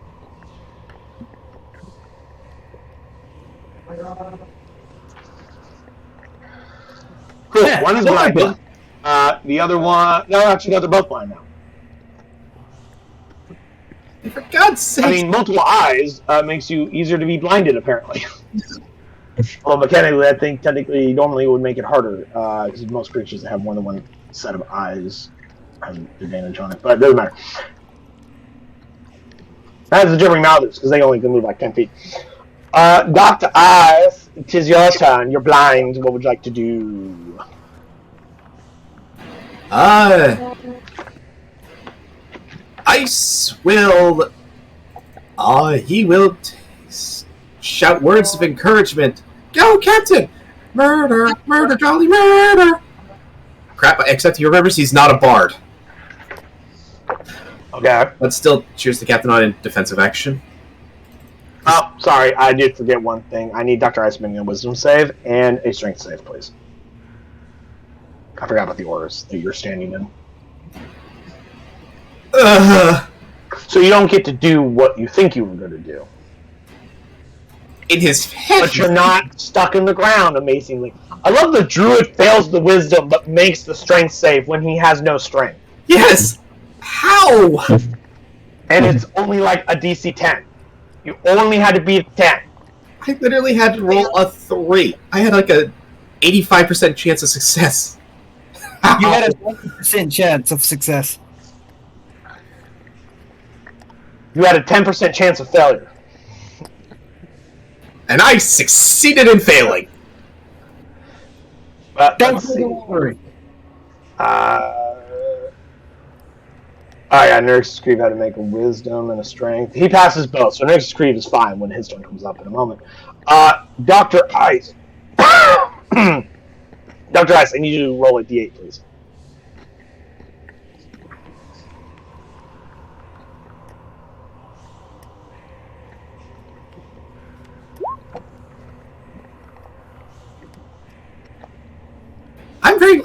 A: Cool.
C: Yeah,
A: one is blinded. The other one... No, actually, no, they're both blind now.
C: For God's sake.
A: I mean, multiple eyes makes you easier to be blinded, apparently. Well, mechanically, I think technically, normally it would make it harder, because most creatures that have more than one set of eyes have an advantage on it, but it doesn't matter. That's the gibbering mouthers, because they only can move like 10 feet. Dr. Eyes, it is your turn. You're blind. What would you like to do?
C: Ice will... he will shout words of encouragement. Go, Captain! Murder! Murder, jolly murder! Crap, except he remembers he's not a bard.
A: Okay.
C: But still cheers the Captain on in defensive action.
A: Oh, sorry. I did forget one thing. I need Dr. Ice to make a wisdom save and a strength save, please. I forgot about the orders that you're standing in. So you don't get to do what you think you were going to do.
C: In his head.
A: But you're not stuck in the ground, amazingly. I love the druid fails the wisdom but makes the strength save when he has no strength.
C: Yes! How?
A: And it's only like a DC 10. You only had to beat 10.
C: I literally had to roll a 3. I had like a 85% chance of success.
E: You had a 20% chance of success.
A: You had a 10% chance of failure.
C: And I succeeded in failing.
A: But
E: Don't
A: let's see.
E: worry.
A: Oh yeah, Nurse's Creep had to make a wisdom and a strength. He passes both, so Nurse's Creep is fine when his turn comes up in a moment. Dr. Ice. Dr. Ice, I need you to roll a d8, please.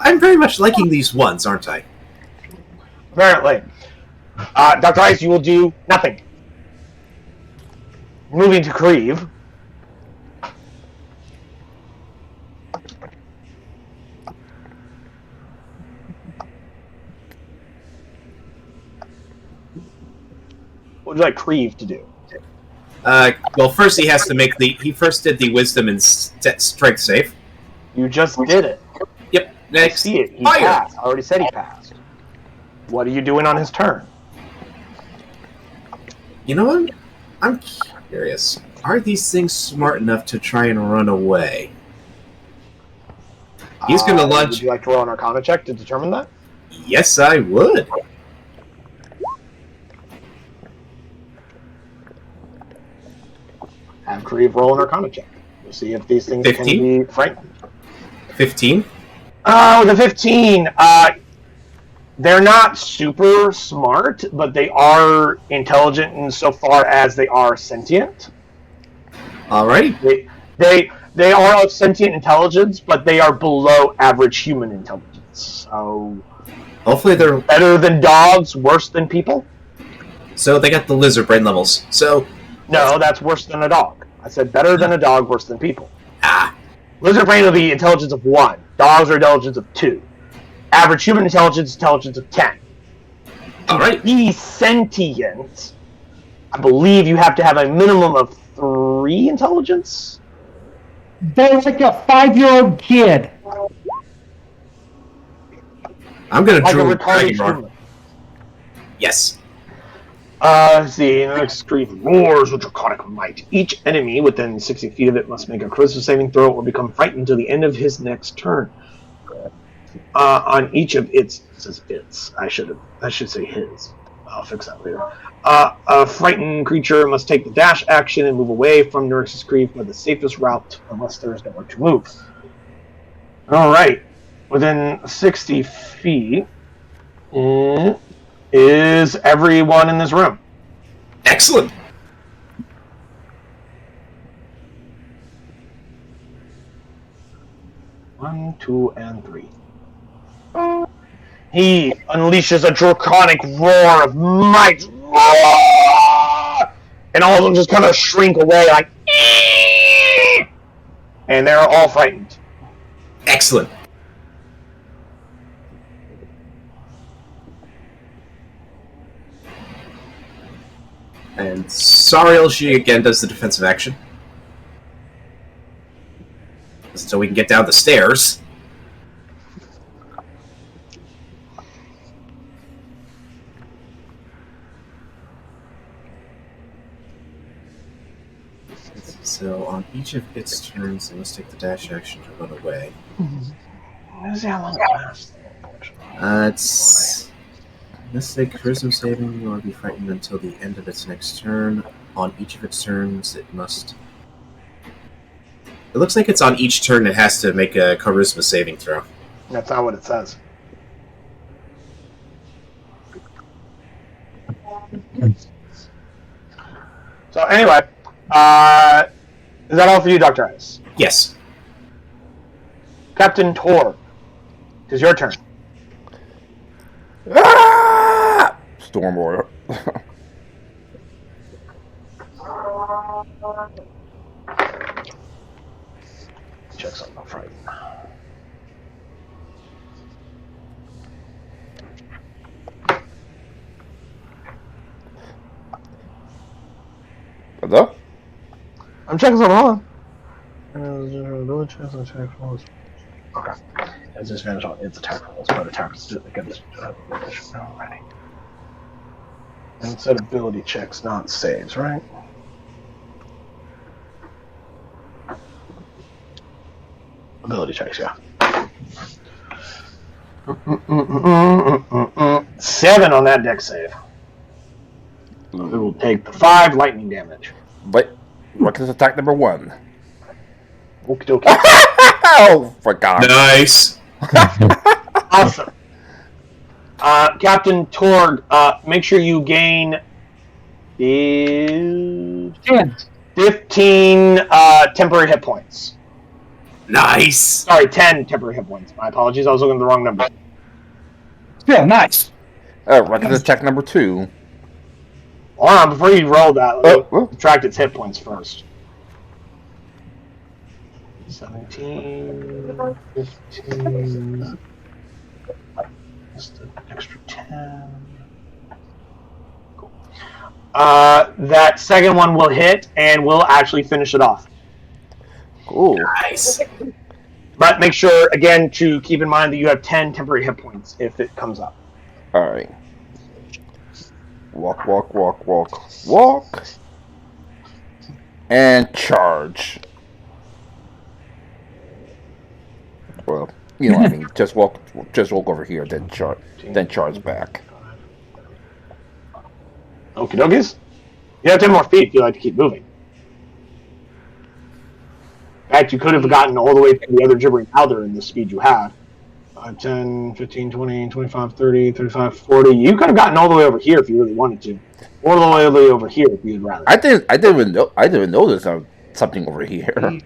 C: I'm very much liking these ones, aren't I?
A: Apparently. Dr. Ice, you will do nothing. Moving to Creve. What would you like Creve to do?
C: Well, first he has to make he first did the wisdom and strength save.
A: You just did it.
C: Yep. Next.
A: I see it. He
C: Fire.
A: passed. I already said he passed. What are you doing on his turn?
C: You know what? I'm curious. Are these things smart enough to try and run away? He's going to launch.
A: Would you like to roll an Arcana check to determine that?
C: Yes, I would.
A: Have Creve roll an Arcana check. We'll see if these things
C: 15?
A: can be frightened.
C: 15.
A: Oh, the 15. They're not super smart, but they are intelligent insofar as they are sentient.
C: Alrighty.
A: They are of sentient intelligence, but they are below average human intelligence. So
C: Hopefully they're
A: better than dogs, worse than people.
C: So they got the lizard brain levels. So
A: No, that's worse than a dog. I said better than a dog, worse than people.
C: ah,
A: Lizard brain will be intelligence of 1. Dogs are intelligence of 2. Average human intelligence of 10.
C: alright.
A: Be sentient. I believe you have to have a minimum of 3 intelligence.
E: They're like a 5-year-old kid.
C: I'm gonna
A: Like a
C: drew
A: retarded
C: dragon roar.
A: human.
C: Yes.
A: Let's see. The next creep roars with draconic might. Each enemy within 60 feet of it must make a charisma saving throw or become frightened until the end of his next turn. On each of its, it says its. I should say his. I'll fix that later. A frightened creature must take the dash action and move away from Nurse's Creep by the safest route, unless there is nowhere to move. All right, within 60 feet is everyone in this room.
C: Excellent.
A: One, 2, and 3. He unleashes a draconic roar of might. And all of them just kind of shrink away like. And they're all frightened.
C: Excellent. And Sariel, she again does the defensive action. So we can get down the stairs. So on each of its turns, it must take the dash action to run away.
A: Let's see how long it lasts.
C: It's must take charisma saving or be frightened until the end of its next turn. On each of its turns, it must. It looks like it's on each turn it has to make a charisma saving throw.
A: That's not what it says. So anyway, is that all for you, Dr. Ice?
C: Yes.
A: Captain Tor, it is your turn.
B: Ah! Storm Warrior.
A: Check something out right.
B: Hello?
A: I'm checking something on. Okay. It's disadvantage on its attack rolls, but attack is against already. And it said ability checks, not saves, right? Ability checks, yeah. 7 on that deck save. It will take the 5 lightning damage.
B: But reckless attack number 1.
A: Okie dokie.
B: Oh, for God.
C: Nice.
A: Awesome. Captain Torg, make sure you gain 15 temporary hit points.
C: Nice.
A: Sorry, 10 temporary hit points. My apologies, I was looking at the wrong number.
E: Yeah, nice.
B: Reckless attack number 2.
A: Hold on, before you roll that, let me subtract its hit points first. 17, 15, just an extra 10. Cool. That second one will hit, and we'll actually finish it off.
B: Cool.
C: Nice.
A: But make sure, again, to keep in mind that you have 10 temporary hit points if it comes up.
B: Alright. Walk, walk, walk, walk, walk. And charge. Well, you know what I mean. Just walk over here, then charge back.
A: Okie dokies. You have 10 more feet if you like to keep moving. In fact, you could have gotten all the way to the other gibbering powder in the speed you have. 5, 10, 15, 20, 25, 30, 35, 40. You could have gotten all the way over here if you really wanted to. Or all the way over here if you'd rather.
B: I didn't even know there's something over here.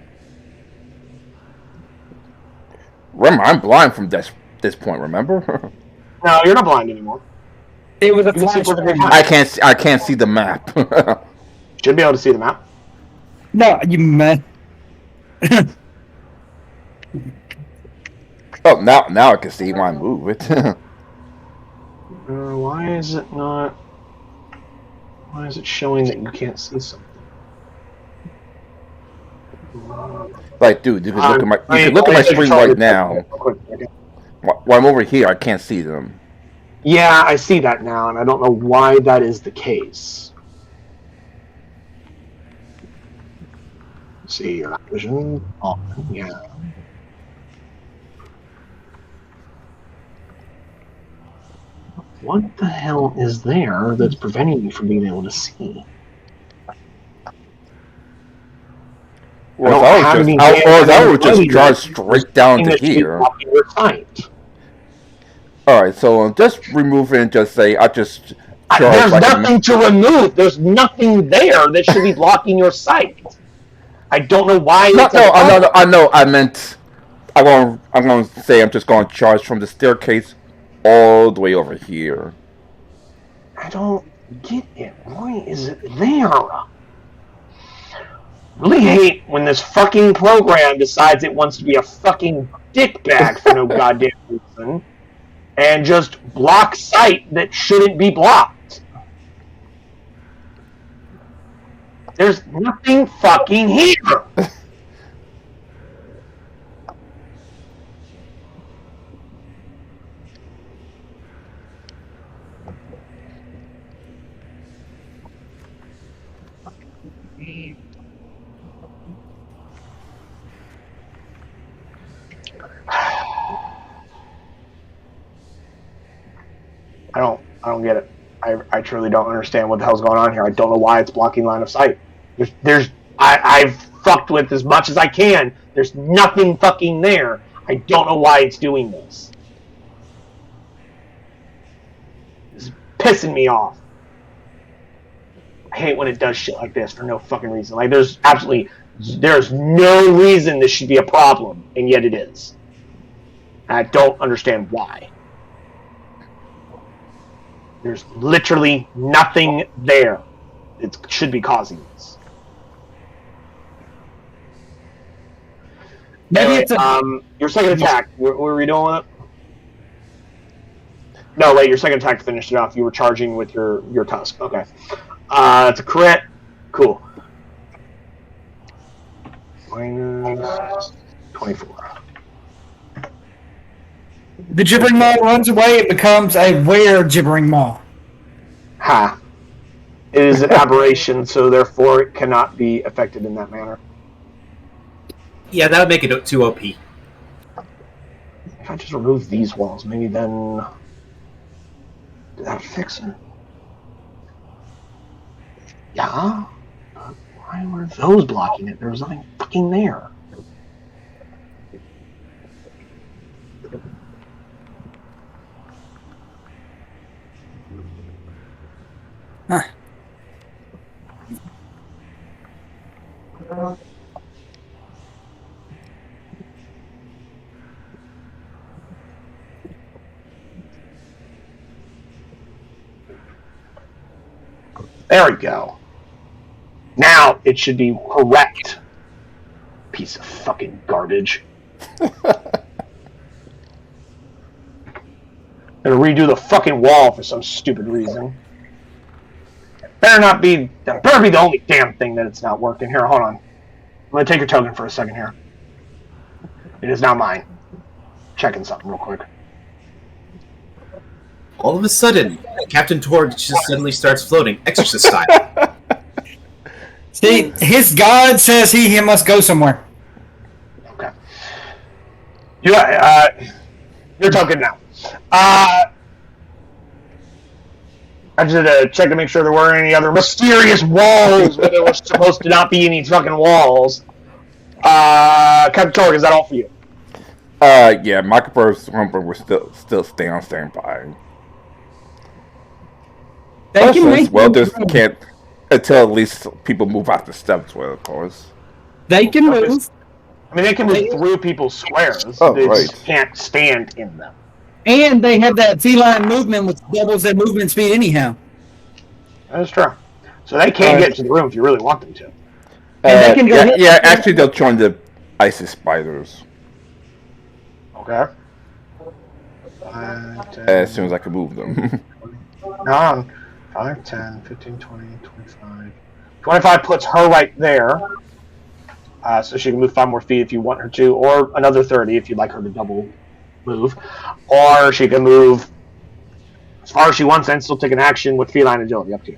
B: Remember, I'm blind from this point. Remember?
A: No, you're not blind anymore.
E: It was a
A: You can see
E: flash.
A: perfectly
B: I can't see the map.
A: Should be able to see the map.
E: No, you man.
B: Oh, now I can see when I move it.
A: Why is it not? Why is it showing that you can't see something?
B: Like, dude, you can look at my screen right now. While I'm over here, I can't see them.
A: Yeah, I see that now, and I don't know why that is the case. Let's see, your vision on, yeah. What the hell is there that's preventing you from being able to see?
B: Well, that would just drive straight down to here. Alright, so just remove it and just say, there's
A: nothing to remove. There's nothing there that should be blocking your sight. I don't know why.
B: I know. I meant, I'm going to say I'm just going to charge from the staircase all the way over here.
A: I don't get it. Why is it there? Really hate when this fucking program decides it wants to be a fucking dickbag for no goddamn reason and just block sight that shouldn't be blocked. There's nothing fucking here. I don't get it. I truly don't understand what the hell's going on here. I don't know why it's blocking line of sight. I've fucked with as much as I can. There's nothing fucking there. I don't know why it's doing this. It's pissing me off. I hate when it does shit like this for no fucking reason. Like, there's no reason this should be a problem, and yet it is. And I don't understand why. There's literally nothing there that should be causing this.
E: Maybe
A: anyway,
E: it's a...
A: your second attack, what were we doing with it? No, wait, your second attack finished it off. You were charging with your tusk. Okay. It's a crit. Cool. Minus 24.
E: The gibbering maw runs away and becomes a rare gibbering maw.
A: Ha. It is an aberration, so therefore it cannot be affected in that manner.
C: Yeah, that would make it too OP.
A: If I just remove these walls, maybe then... Did that fix it? Yeah? But why were those blocking it? There was nothing fucking there.
E: Huh.
A: There we go. Now it should be correct. Piece of fucking garbage. Gonna redo the fucking wall for some stupid reason. That better be the only damn thing that it's not working. Here, hold on. I'm gonna take your token for a second here. It is now mine. Checking something real quick.
C: All of a sudden, Captain Torg just suddenly starts floating, Exorcist style.
E: See, his god says he must go somewhere.
A: Okay. Your token now. I just had to check to make sure there weren't any other mysterious walls where there were supposed to not be any fucking walls. Captain Torg, is that all for you?
B: Yeah, Microburst Rumper will still stay on standby.
E: They can make
B: Just can't until at least people move out the steps. Well, of course.
E: They can move.
A: I mean, they can move through people's squares.
B: Oh,
A: they
B: right.
A: just can't stand in them.
E: And they have that feline movement which doubles their movement speed anyhow.
A: That's true. So they can get to the room if you really want them to.
E: And they can go
B: actually they'll join the ISIS spiders.
A: Okay.
B: As soon as I can move them.
A: 5, 10, 15, 20, 25. 25 puts her right there. So she can move 5 more feet if you want her to, or another 30 if you'd like her to double move. Or she can move as far as she wants and still take an action with feline agility. Up to you.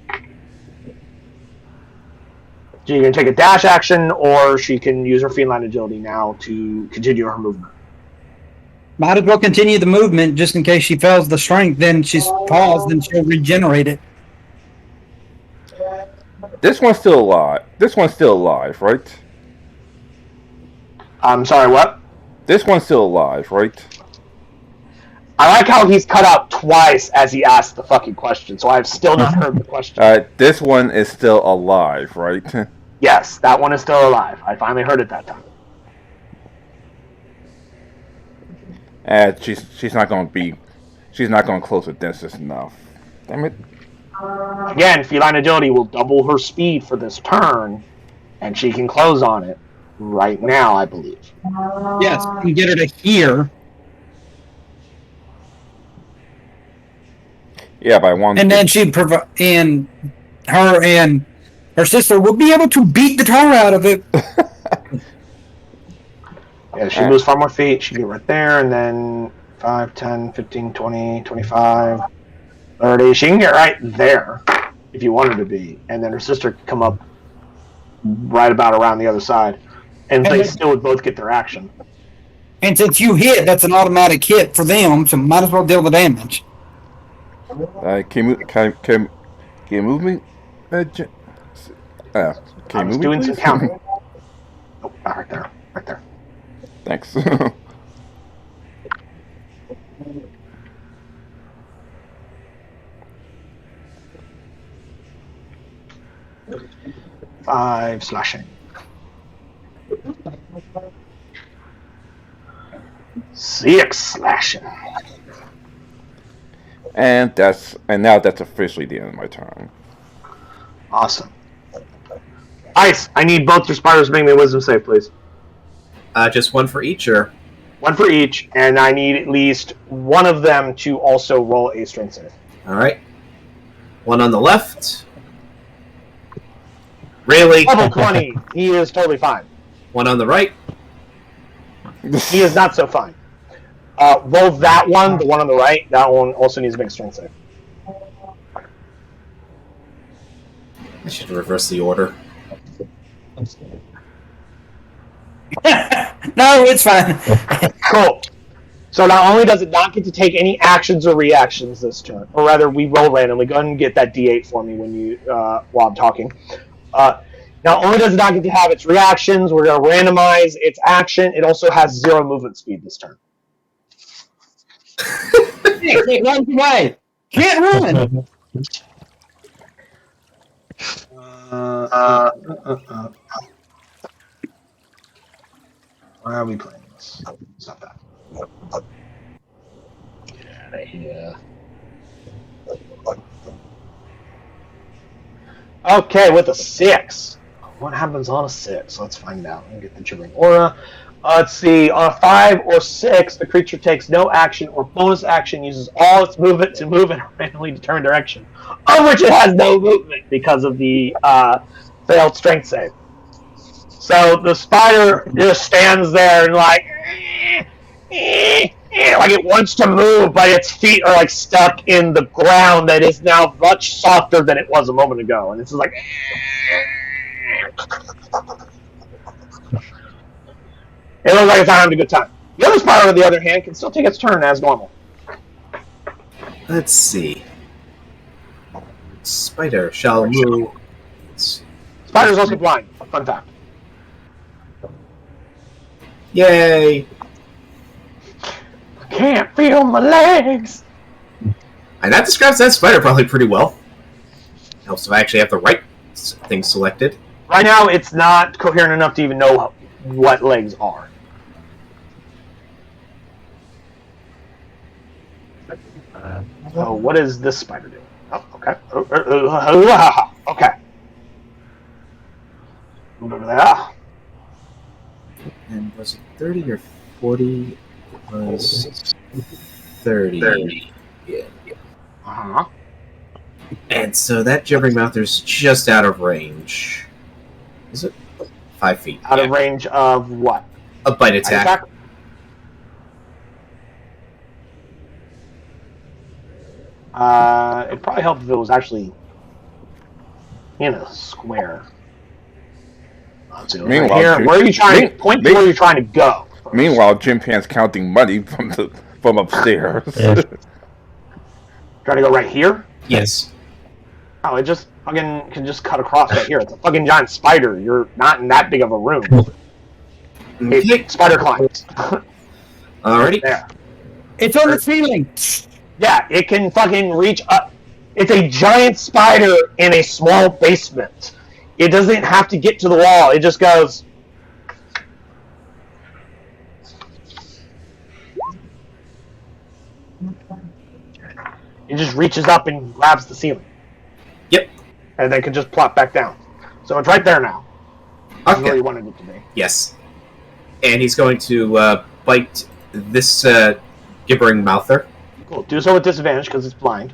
A: She can take a dash action, or she can use her feline agility now to continue her movement.
E: Might as well continue the movement just in case she fails the strength. Then she's paused and she'll regenerate it.
B: This one's still alive, right?
A: I'm sorry, what?
B: This one's still alive, right?
A: I like how he's cut out twice as he asked the fucking question, so I've still not heard the question.
B: This one is still alive, right?
A: Yes, that one is still alive. I finally heard it that time.
B: She's not going to close the distance enough. Damn it.
A: Again, feline agility will double her speed for this turn, and she can close on it right now, I believe.
E: Yes, you can get her to here.
B: Yeah, but I want.
E: And then she'd provide, and her sister will be able to beat the tar out of it.
A: Yeah, she moves 5 more feet. She can get right there, and then 5, 10, 15, 20, 25, 30. She can get right there if you want her to be. And then her sister can come up right about around the other side. And they still would both get their action.
E: And since you hit, that's an automatic hit for them, so might as well deal the damage.
B: Can you move me? Can you move me,
A: doing
B: please?
A: some counting. Oh, right there. Right there.
B: Thanks.
A: Five slashing. 6 slashing.
B: And now that's officially the end of my turn.
A: Awesome. Ice, I need both your spiders to make me a wisdom save, please.
C: Just one for each, or?
A: 1 for each, and I need at least one of them to also roll a strength save.
C: Alright. One on the left. Really?
A: Level 20. He is totally fine.
C: One on the right.
A: He is not so fine. Roll that one, the one on the right. That one also needs to make a strength save.
C: I should reverse the order.
E: No, it's fine.
A: Cool. So not only does it not get to take any actions or reactions this turn, or rather, we roll randomly. Go ahead and get that D8 for me when you while I'm talking. Not only does it not get to have its reactions, we're going to randomize its action. It also has 0 movement speed this turn.
E: It runs away. Can't run.
A: Why are we playing this? It's not that. Get out of here. Okay, with a 6. What happens on a 6? Let's find out. Let me get the gibbering aura. Let's see. On a 5 or 6, the creature takes no action or bonus action, uses all its movement to move in a randomly determined direction, of which it has no movement because of the failed strength save. So the spider just stands there and like it wants to move, but its feet are like stuck in the ground that is now much softer than it was a moment ago, and it's just like. It looks like it's not having a good time. The other spider, on the other hand, can still take its turn as normal.
C: Let's see. Spider shall move.
A: Spider's also blind. Fun fact.
C: Yay!
A: Can't feel my legs.
C: And that describes that spider probably pretty well. Helps if I actually have the right thing selected.
A: Right now, it's not coherent enough to even know what legs are. So what is this spider doing? Oh, okay. Okay. Move over there.
C: And was it 30 or 40? It was 30. Yeah.
A: Uh-huh.
C: And so that gibbering mouther's just out of range. Is it? 5 feet.
A: Out of range of what?
C: A bite attack.
A: It'd probably help if it was actually in a square.
B: Meanwhile,
A: right here. Where are you trying to point to? Where you're trying to go?
B: Meanwhile, Jim Pan's counting money from upstairs.
D: Yeah.
A: Trying to go right here?
C: Yes.
A: Oh, it just fucking can just cut across right here. It's a fucking giant spider. You're not in that big of a room.
C: Okay.
A: Spider climbs.
C: Alrighty.
A: There.
E: It's on the ceiling.
A: Yeah, it can fucking reach up. It's a giant spider in a small basement. It doesn't have to get to the wall. It just goes. It just reaches up and grabs the ceiling.
C: Yep.
A: And then can just plop back down. So it's right there now. That's where you wanted it to be.
C: Yes. And he's going to bite this gibbering mouther.
A: Cool. Do so with disadvantage because it's blind.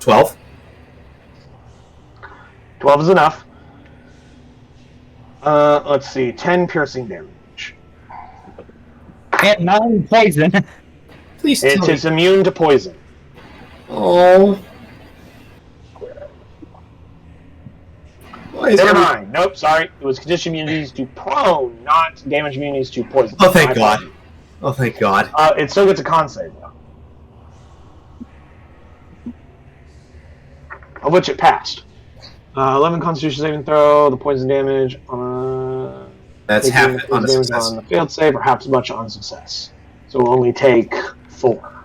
C: 12.
A: 12 is enough. Let's see. 10 piercing damage.
E: And 9 poison.
C: Please
A: It
C: tell me.
A: is immune to poison.
C: Oh. Why is
A: Never
C: every-
A: mind. Nope, sorry. It was condition immunities to prone, not damage immunities to poison.
C: Oh, thank
A: My
C: God.
A: apologies.
C: Oh, thank God.
A: It still gets a con save, though. Of which it passed. 11 Constitution saving throw, the poison damage on
C: That's
A: taking
C: half
A: the
C: it on a
A: poison damage
C: success.
A: on the failed save, or half as much on success. So we'll only take 4.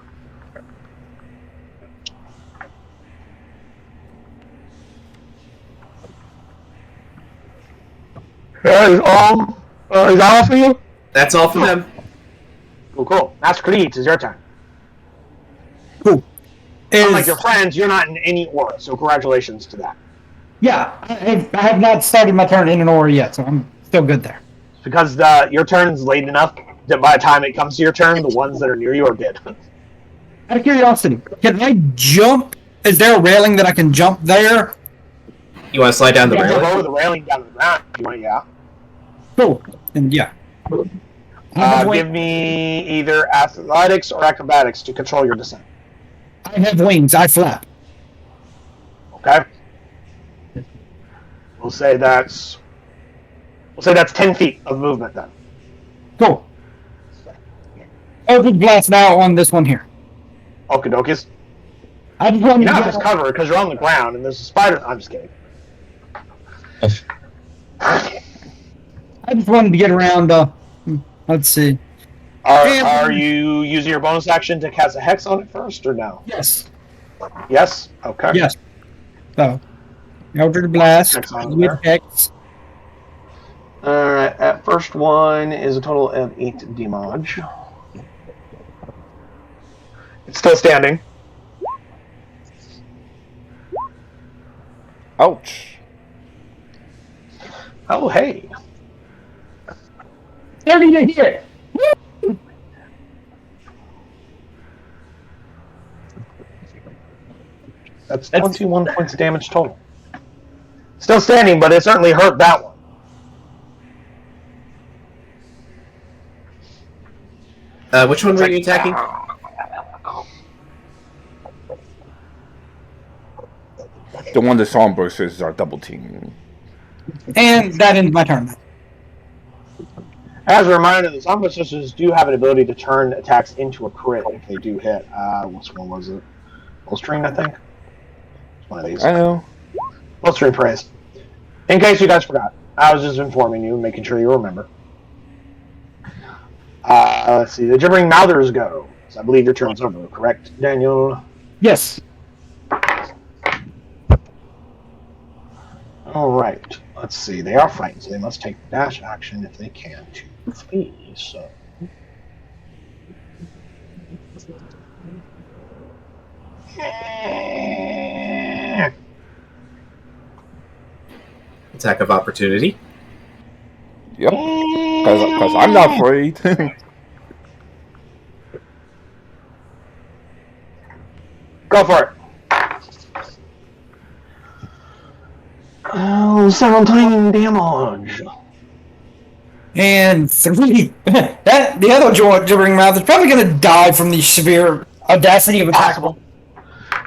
A: That is all. Is that all for you?
C: That's all for them.
A: Cool. Master Creed, it's your turn.
E: Cool.
A: Unlike your friends, you're not in any aura, so congratulations to that.
E: Yeah, I have not started my turn in an aura yet, so I'm still good there.
A: Because your turn's late enough that by the time it comes to your turn, the ones that are near you are dead.
E: Out of curiosity, can I jump? Is there a railing that I can jump there?
C: You want to slide down the
A: You can
C: railing?
A: lower the railing down to the ground if you want, yeah.
E: Cool. And yeah.
A: Give me either athletics or acrobatics to control your descent.
E: I have wings. I flap.
A: Okay? We'll say that's 10 feet of movement then.
E: Cool. Eldritch Blast now on this one here.
A: Okie dokies.
E: I just wanted
A: You
E: to
A: now
E: get
A: just cover because you're on the ground and there's a spider. I'm just kidding.
E: I just wanted to get around. Let's see.
A: Are you using your bonus action to cast a hex on it first or no?
E: Yes.
A: Yes. Okay.
E: Yes. So, Eldritch Blast
A: Hex on it
E: with
A: there.
E: Hex.
A: Alright, that first one is a total of 8 damage. It's still standing.
B: Ouch.
A: Oh, hey.
E: 30 to hit.
A: That's 21 points of damage total. Still standing, but it certainly hurt that one.
C: Which one were you attacking?
B: The one that Stormbreaker are double teaming.
E: And that ends my turn.
A: As a reminder, the Zombie Sisters do have an ability to turn attacks into a crit if they do hit. Which one was it? Bolstering, I think? It's one of these.
B: I know.
A: Bolstering praise. In case you guys forgot, I was just informing you, making sure you remember. Let's see, the Gibbering Mouthers go. So I believe your turn's over, correct, Daniel?
E: Yes.
A: Alright, let's see, they are frightened, so they must take dash action if they can to flee, so...
C: Attack of opportunity.
B: Yep. Because I'm not afraid.
A: Go for it! Oh, 17 damage!
E: And 3. That the other Gibbering Mouth is probably going to die from the severe audacity of attack.
A: Possible.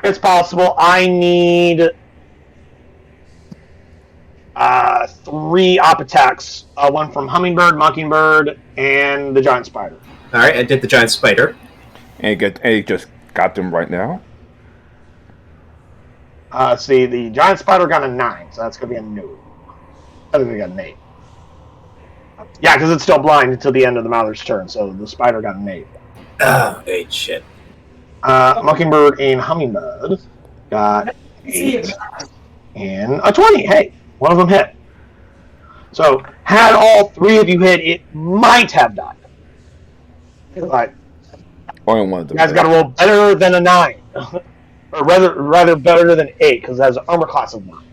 A: It's possible. I need 3 op attacks. One from Hummingbird, Mockingbird, and the Giant Spider.
C: Alright, I did the giant spider.
B: and he just got them right now.
A: See, the Giant Spider got a 9, so that's going to be a no. I think we got an 8. Yeah, because it's still blind until the end of the Mother's turn, so the Spider got an 8.
C: Oh, 8, shit.
A: Mockingbird and Hummingbird got 8 and a 20. Hey, one of them hit. So, had all 3 of you hit, it might have died. But
B: Only one of them.
A: you guys got to roll better than a 9. Or rather better than 8, because it has an armor class of 9.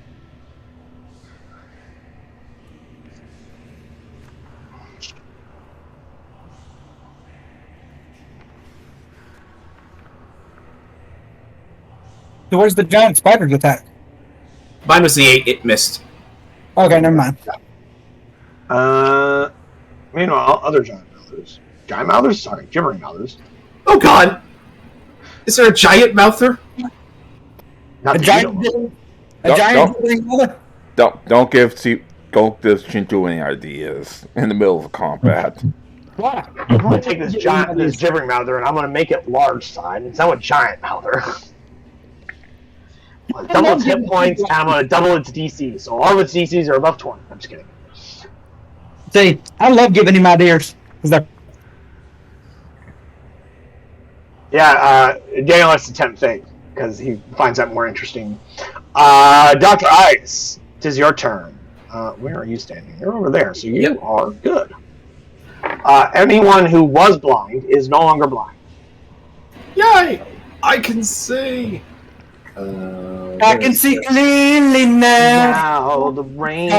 E: So where's the giant spider's attack?
C: Mine was the 8, it missed.
E: Okay, never mind.
A: Meanwhile, other giant mouthers. Giant mouthers? Sorry, gibbering mouthers.
C: Oh god! Is there a giant mouther?
A: Not
E: A
A: the
E: giant,
A: needle.
B: Don't give Chintu any ideas in the middle of combat.
E: Why?
A: I'm going to take this gibbering mouther and I'm going to make it large side. It's now a giant mouther. I'm gonna double its hit points and I'm going to double its DC. So all of its DCs are above 20. I'm just kidding.
E: See, I love giving him ideas.
A: Yeah, Daniel likes to tempt fate because he finds that more interesting. Dr. Ice, 'tis your turn. Where are you standing? You're over there, so you are good. Anyone who was blind is no longer blind.
C: Yay! I can see!
E: I can see clearly now.
A: Now the rain.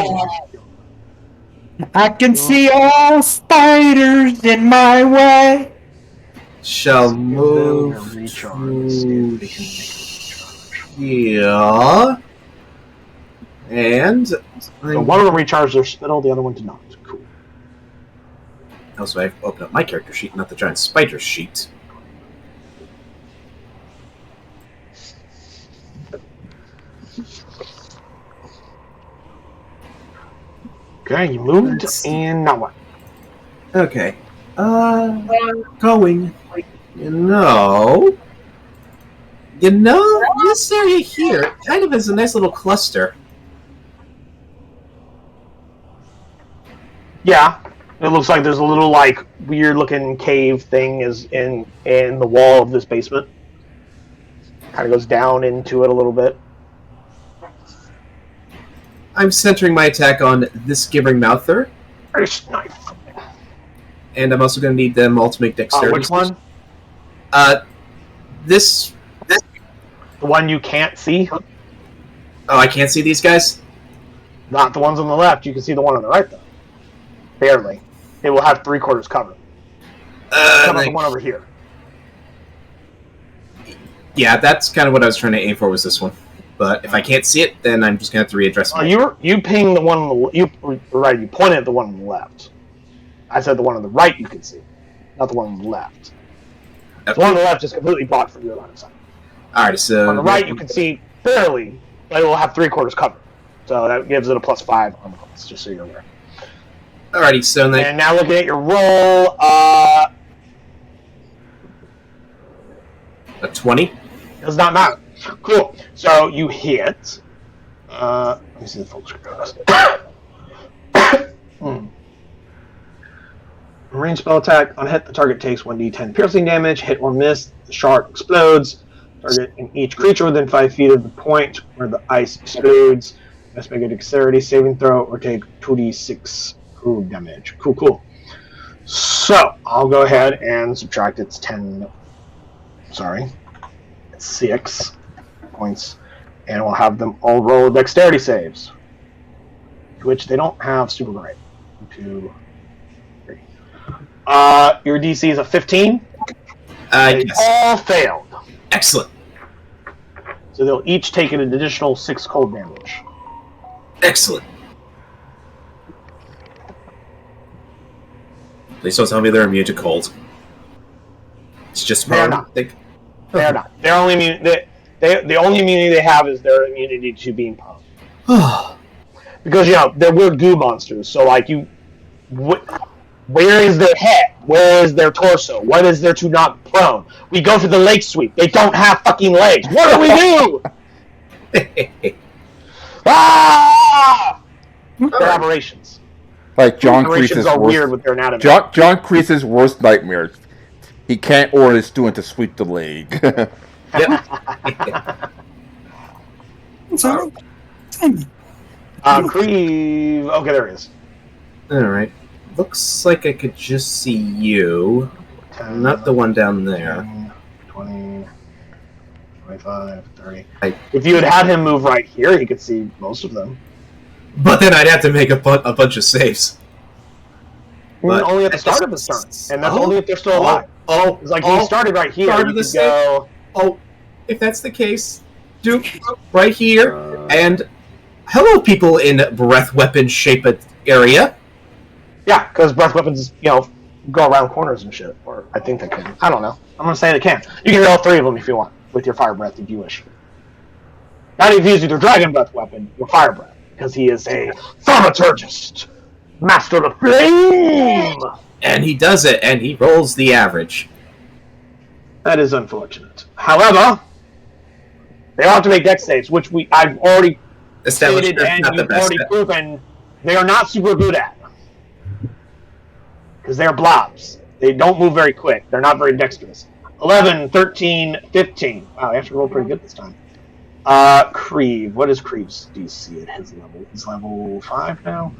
E: I can see all spiders in my way.
C: Shall move to here. And
A: So one of them recharged their spittle, the other one did not. Cool.
C: also I've opened up my character sheet, not the giant spider sheet.
A: Okay, you moved, and now what?
C: Okay. Going. This area here kind of is a nice little cluster.
A: Yeah, it looks like there's a little like weird looking cave thing is in the wall of this basement. Kind of goes down into it a little bit.
C: I'm centering my attack on this Givering Mouther,
A: Nice.
C: and I'm also going to need them all to make dexterity.
A: Which one?
C: This.
A: The one you can't see?
C: Oh, I can't see these guys?
A: Not the ones on the left. You can see the one on the right, though. Barely. It will have 3/4 cover. How about the one over here?
C: Yeah, that's kind of what I was trying to aim for, was this one. But if I can't see it, then I'm just going to have to readdress my...
A: You pinged the one on the... You pointed at the one on the left. I said the one on the right you can see. Not the one on the left. Okay. The one on the left is completely blocked from your line of sight.
C: Alright, so...
A: On the right you can see barely, but it will have 3/4 cover. So that gives it a +5 on the bonus, just so you're aware.
C: Alrighty, so...
A: And now looking at your roll,
C: a 20?
A: Does not matter. Cool. So you hit. Let me see the full screen. Range spell attack. On hit, the target takes 1d10 piercing damage. Hit or miss, the shark explodes. Target in each creature within 5 feet of the point where the ice explodes must make a dexterity saving throw or take 2d6 damage. Cool. So I'll go ahead and subtract its 10. Sorry, it's 6 points, and we'll have them all roll dexterity saves, which they don't have super great. 1, 2, 3. Your DC is a 15. They
C: yes.
A: all failed.
C: Excellent.
A: So they'll each take an additional 6 cold damage.
C: Excellent. Please don't tell me they're immune to cold. It's just
A: They're not. They're not. They're only immune. The only immunity they have is their immunity to being prone. Because they're weird goo monsters. So like where is their head? Where is their torso? What is there to not prone? We go for the leg sweep. They don't have fucking legs. What do we do? They're aberrations.
B: Like John
A: Aberrations
B: Kreese's
A: are
B: worst.
A: weird with their anatomy.
B: John Kreese's worst nightmare. He can't order his student to sweep the leg.
E: Sorry.
A: Creve. Okay, there it is.
C: Alright. Looks like I could just see you.
A: 10,
C: Not the one down there.
A: 10, 20, 25, 30. If you had had him move right here, he could see most of them.
C: But then I'd have to make a bunch of saves. But
A: only at the start of his turn, and that's only if they're still alive. It's like he started right here.
C: Start of the go. Oh, if that's the case, do right here. And hello, people in breath weapon shaped area.
A: Yeah, because breath weapons, go around corners and shit. Or I think they can. I don't know. I'm gonna say they can. You can hit all 3 of them if you want with your fire breath, if you wish. Not if you use your dragon breath weapon, your fire breath, because he is a thaumaturgist. Master of Flame!
C: And he does it, and he rolls the average.
A: That is unfortunate. However, they all have to make dex saves, which I've already stated and you've already proven they are not super good at. Because they're blobs. They don't move very quick. They're not very dexterous. 11, 13, 15. Wow, I actually rolled pretty good this time. Creve. What is Creve's DC at his level? He's level 5 now.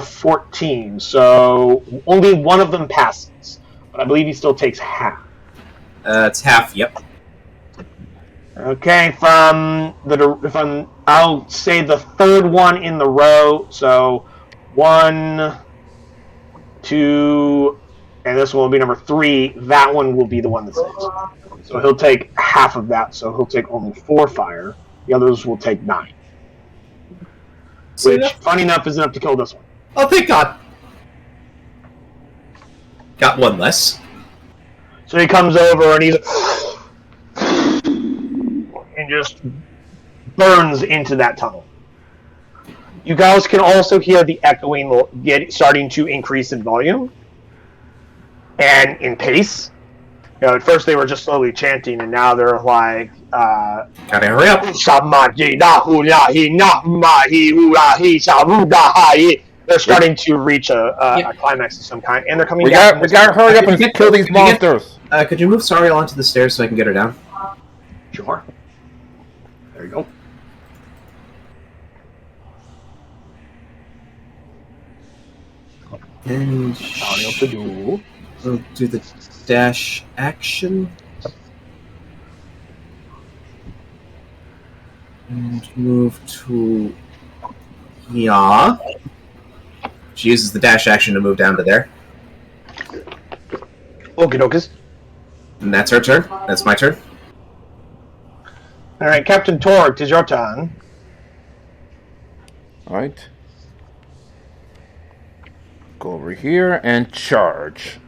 A: 14. So only one of them passes, but I believe he still takes half.
C: It's half. Yep.
A: Okay, I'll say the third one in the row. So 1, 2, and this one will be number 3. That one will be the one that saves. So he'll take half of that. So he'll take only 4 fire. The others will take 9. Which, funny enough, is enough to kill this one.
C: Oh, thank God. Got one less.
A: So he comes over and and just burns into that tunnel. You guys can also hear the echoing starting to increase in volume and in pace. At first they were just slowly chanting, and now they're like,
C: Gotta hurry up.
A: They're starting to reach a climax of some kind, and they're coming
B: We
A: down.
B: gotta hurry up and kill these monsters.
C: Could you move Sariel onto the stairs so I can get her down?
A: Sure. There you go.
C: And we'll do the dash action. And move to... Yeah. She uses the dash action to move down to there.
A: Okie dokies.
C: And that's her turn. That's my turn.
A: Alright, Captain Torg, 'tis your turn.
B: Alright. Go over here and charge.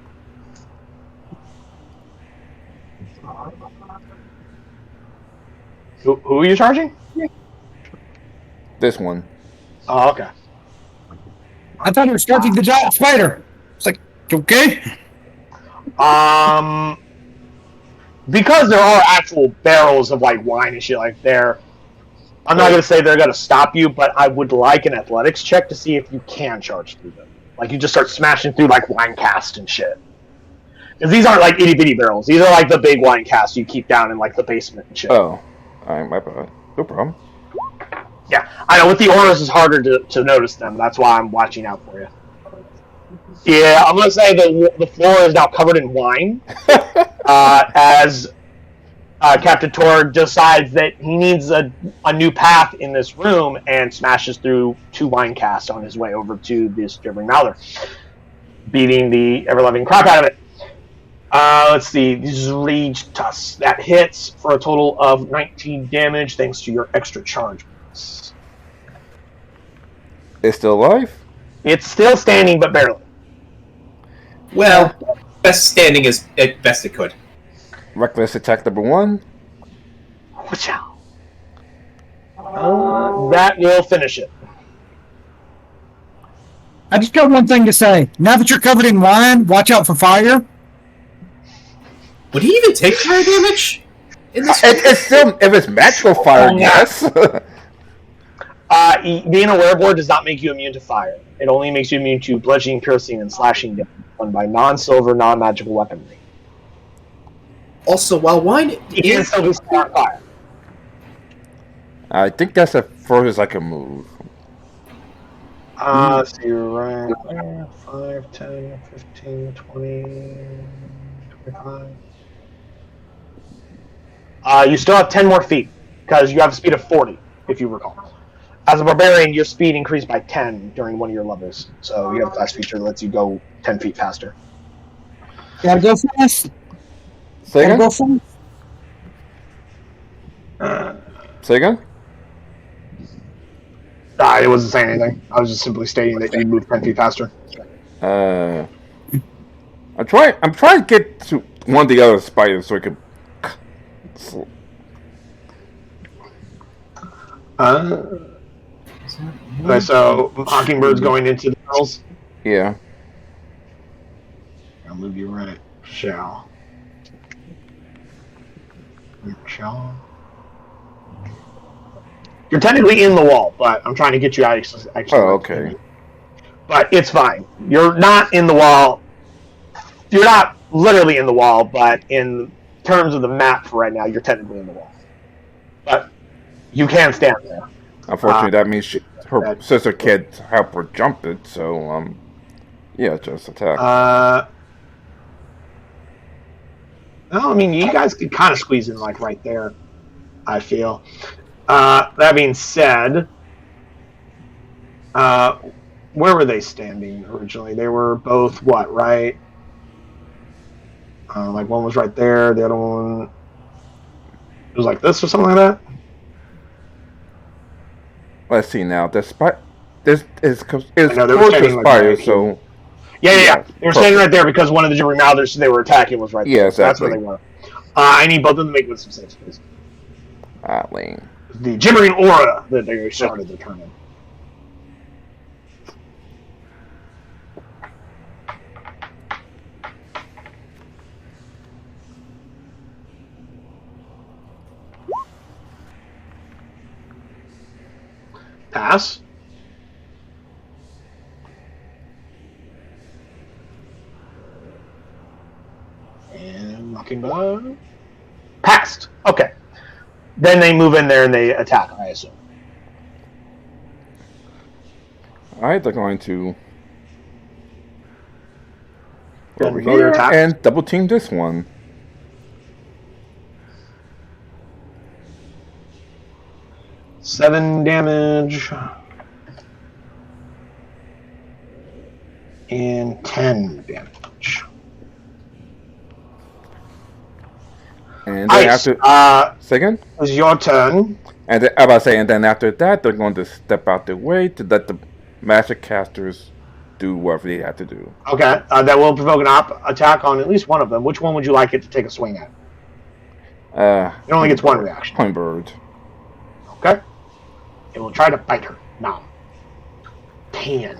A: Who are you charging?
B: This one.
A: Oh, okay.
E: I thought you were starting the giant spider. It's like, okay.
A: Because there are actual barrels of like wine and shit like there, I'm not gonna say they're gonna stop you, but I would like an athletics check to see if you can charge through them. Like you just start smashing through like wine casts and shit. Because these aren't like itty bitty barrels. These are like the big wine casts you keep down in like the basement and shit.
B: Oh. Alright, my bad. No problem.
A: Yeah, I know. With the auras, it's harder to notice them. That's why I'm watching out for you. Yeah, I'm gonna say the floor is now covered in wine. As Captain Torg decides that he needs a new path in this room and smashes through 2 wine casks on his way over to this gibbering mouther, beating the ever-loving crap out of it. Let's see. This is Rage Tusk. That hits for a total of 19 damage thanks to your extra charge.
B: It's still alive?
A: It's still standing, but barely.
C: Well, best standing as best it could.
B: Reckless attack number 1.
A: Watch out. That will finish it.
E: I just got one thing to say. Now that you're covered in wine, watch out for fire.
C: Would he even take fire damage? In this
B: It's still, if it's magical fire, yes.
A: Being a werewolf does not make you immune to fire. It only makes you immune to bludgeoning, piercing, and slashing damage done by non-silver, non-magical weaponry.
C: Also, while wine
A: You can still be smart fire.
B: I think that's the furthest I can move.
A: Let's see, right there. 5, 10, 15, 20, 25. You still have 10 more feet, because you have a speed of 40, if you recall. As a barbarian, your speed increased by 10 during one of your levels, so you have a flash feature that lets you go 10 feet faster.
E: Gotta go fast.
B: Say
E: Gotta
B: again?
E: go fast.
B: Say again?
A: I wasn't saying anything. I was just simply stating that you move 10 feet faster.
B: I'm trying to get to one of the other spiders so I can...
A: Okay, so Mockingbird's going into the barrels.
B: Yeah.
A: I'll move you right. Shall. You're technically in the wall, but I'm trying to get you out. Actually,
B: Oh, okay.
A: But it's fine. You're not in the wall. You're not literally in the wall, but in terms of the map for right now, you're technically in the wall. But you can stand there.
B: Unfortunately, that means her sister can't help her jump it, so, yeah, just attack.
A: Well, I mean, you guys could kind of squeeze in, like, right there, I feel. That being said, where were they standing originally? They were both, what, right? Like, one was right there, the other one... It was like this or something like that?
B: Let's see now. This is close
A: I know, they were
B: to
A: standing like
B: spider,
A: that.
B: so...
A: Yeah. They were standing right there because one of the gibbering mouthers they were attacking was right there.
B: Yeah,
A: So that's where they
B: exactly.
A: were. I need both of them to make wisdom saves, please.
B: Lane.
A: The gibbering aura that they started their turn in. Pass. And Mockingbird. Passed. Okay. Then they move in there and they attack, I assume.
B: Alright, they're going to over
A: Another
B: here
A: attack.
B: and double team this one.
A: Seven damage. And 10 damage.
B: And then
A: Ice.
B: after second?
A: It was your turn.
B: And then, I was about to say, and then after that, they're going to step out their way to let the magic casters do whatever they have to do.
A: Okay. That will provoke an attack on at least one of them. Which one would you like it to take a swing at? It only gets one reaction.
B: Hummingbird.
A: Okay. It will try to bite her. Now. 10.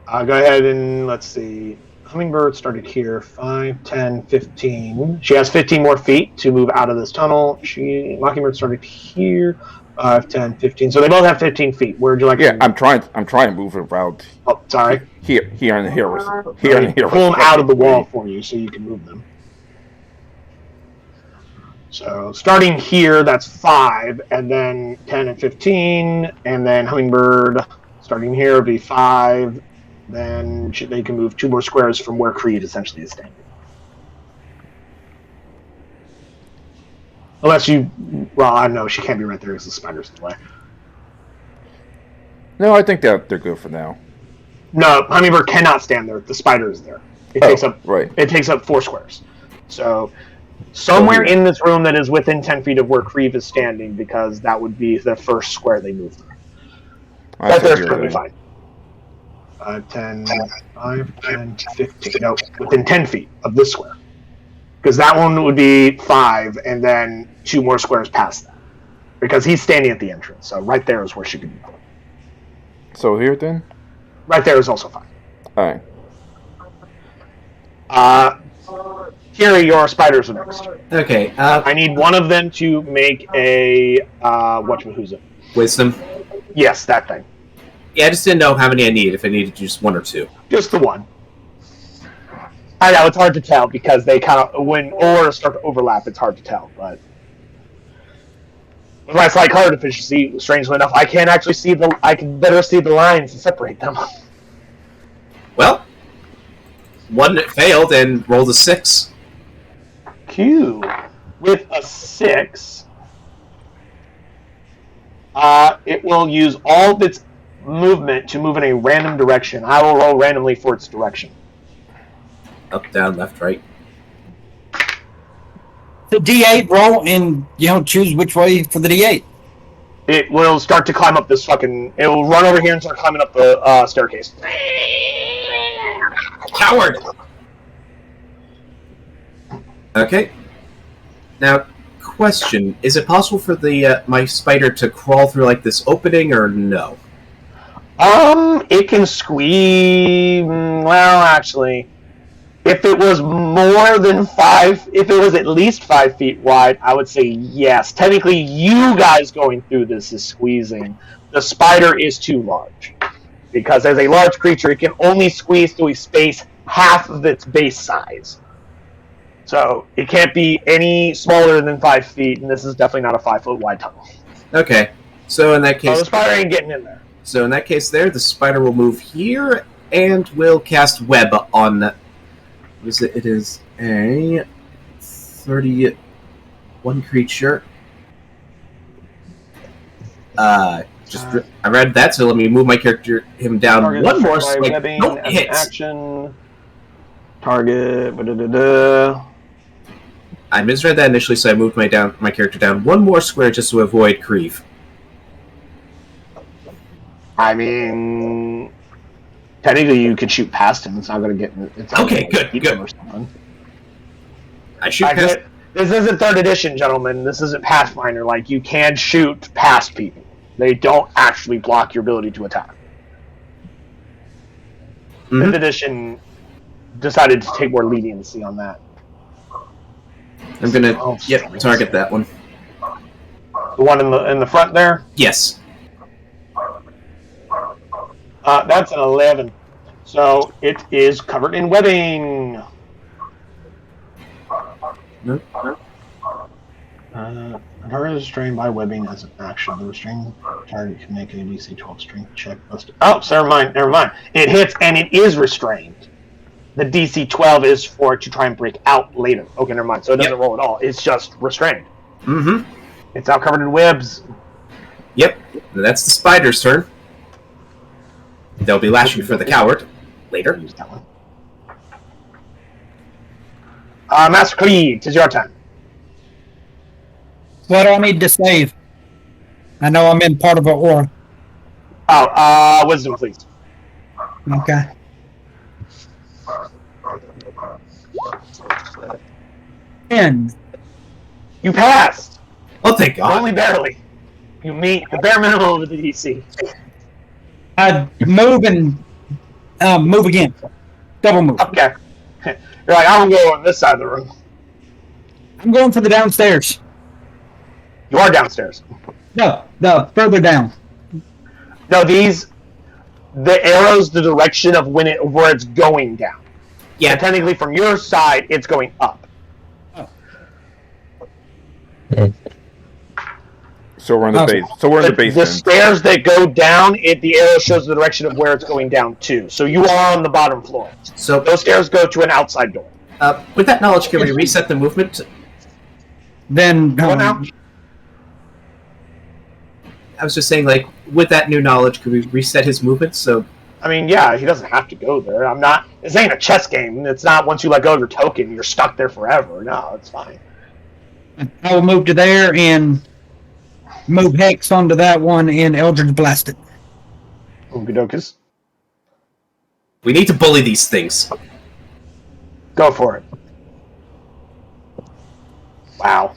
A: Go ahead and let's see. Hummingbird started here. 5, 10, 15. She has 15 more feet to move out of this tunnel. Mockingbird started here. 5, 10, 15. So they both have 15 feet. Where would you like to move?
B: I'm trying to move it around.
A: Oh, sorry.
B: Here and here. Here and here.
A: Pull them out of the wall for you so you can move them. So starting here, that's 5, and then 10 and 15, and then Hummingbird starting here would be 5. Then they can move 2 more squares from where Creed essentially is standing. Unless you, well, I don't know, she can't be right there because the spider's in the way.
B: No, I think they're good for now.
A: No, Hummingbird cannot stand there. The spider is there. It takes up
B: right.
A: It takes up 4 squares. So somewhere in this room that is within 10 feet of where Creve is standing, because that would be the first square they move through. Right there's going to be fine. 10, 5, 10, 15. No, within 10 feet of this square. Because that one would be 5, and then 2 more squares past that. Because he's standing at the entrance. So right there is where she could be.
B: So here then?
A: Right there is also 5.
B: Alright.
A: Kiri, your spiders are next.
C: Okay.
A: I need one of them to make a who's it?
C: Wisdom.
A: Yes, that thing.
C: Yeah, I just didn't know how many I need. If I needed just 1 or 2.
A: Just the one. I know it's hard to tell because they kind of when ores start to overlap, it's hard to tell. But with my slight color deficiency, strangely enough, I can't actually see I can better see the lines and separate them.
C: Well, one failed and rolled a 6.
A: Q with a 6. It will use all of its movement to move in a random direction. I will roll randomly for its direction.
C: Up, down, left, right.
E: The D8 roll and choose which way for the D8.
A: It will start to climb up this fucking. It will run over here and start climbing up the staircase.
C: Coward! Okay. Now, question: is it possible for the my spider to crawl through like this opening, or no?
A: It can squeeze. Well, actually, if it was more than 5, if it was at least 5 feet wide, I would say yes. Technically, you guys going through this is squeezing. The spider is too large. Because as a large creature, it can only squeeze through a space half of its base size. So, it can't be any smaller than 5 feet, and this is definitely not a 5-foot wide tunnel.
C: Okay. So in that case...
A: the spider ain't getting in there.
C: So in that case there, the spider will move here, and will cast web on... What is it? It is a 31 creature. I read that, so let me move my character him down
A: Target
C: one more.
A: webbing
C: Don't
A: as
C: hit.
A: an action. Target.
C: I misread that initially, so I moved my character down one more square just to avoid Creve.
A: I mean, technically, you could shoot past him. It's not going to get. It's not
C: Okay,
A: gonna
C: good.
A: Or something.
C: I shoot past.
A: This isn't 3rd edition, gentlemen. This isn't Pathfinder. Like, you can shoot past people. They don't actually block your ability to attack. 5th edition decided to take more leniency on that.
C: I'm gonna target that one.
A: The one in the front there?
C: Yes.
A: That's an 11. So it is covered in webbing. Target is restrained by webbing as an action. The restrained target can make a DC 12 strength check. Oh, so never mind. It hits and it is restrained. The DC 12 is for it to try and break out later. Okay, never mind. So it doesn't roll at all. It's just restrained.
C: Mm-hmm.
A: It's now covered in webs.
C: Yep. That's the spider's turn. They'll be lashing for the coward later.
A: Use that one. Master Creed, 'tis your turn.
E: What do I need to save? I know I'm in part of an aura.
A: Oh, wisdom, please.
E: Okay. And
A: You passed.
C: Oh, thank God.
A: Only barely. You meet the bare minimum of the DC.
E: I move and move again. Double move.
A: Okay. You're like, I'm going to go on this side of the room.
E: I'm going for the downstairs.
A: You are downstairs.
E: No, further down.
A: No, the arrow's the direction of where it's going down.
C: Yeah.
A: So technically, from your side, it's going up.
B: So we're in the base. So we're in the
A: The
B: basement.
A: stairs that go down, the arrow shows the direction of where it's going down to. So you are on the bottom floor.
C: So
A: Those stairs go to an outside door.
C: with that knowledge, can we reset the movement?
E: Then
A: What now?
C: I was just saying, like, with that new knowledge, could we reset his movement? So,
A: I mean, yeah, he doesn't have to go there. This ain't a chess game. It's not once you let go of your token, you're stuck there forever. No, it's fine.
E: I will move to there and move Hex onto that one and Eldritch Blast it.
A: Okie
C: we need to bully these things.
A: Go for it. Wow.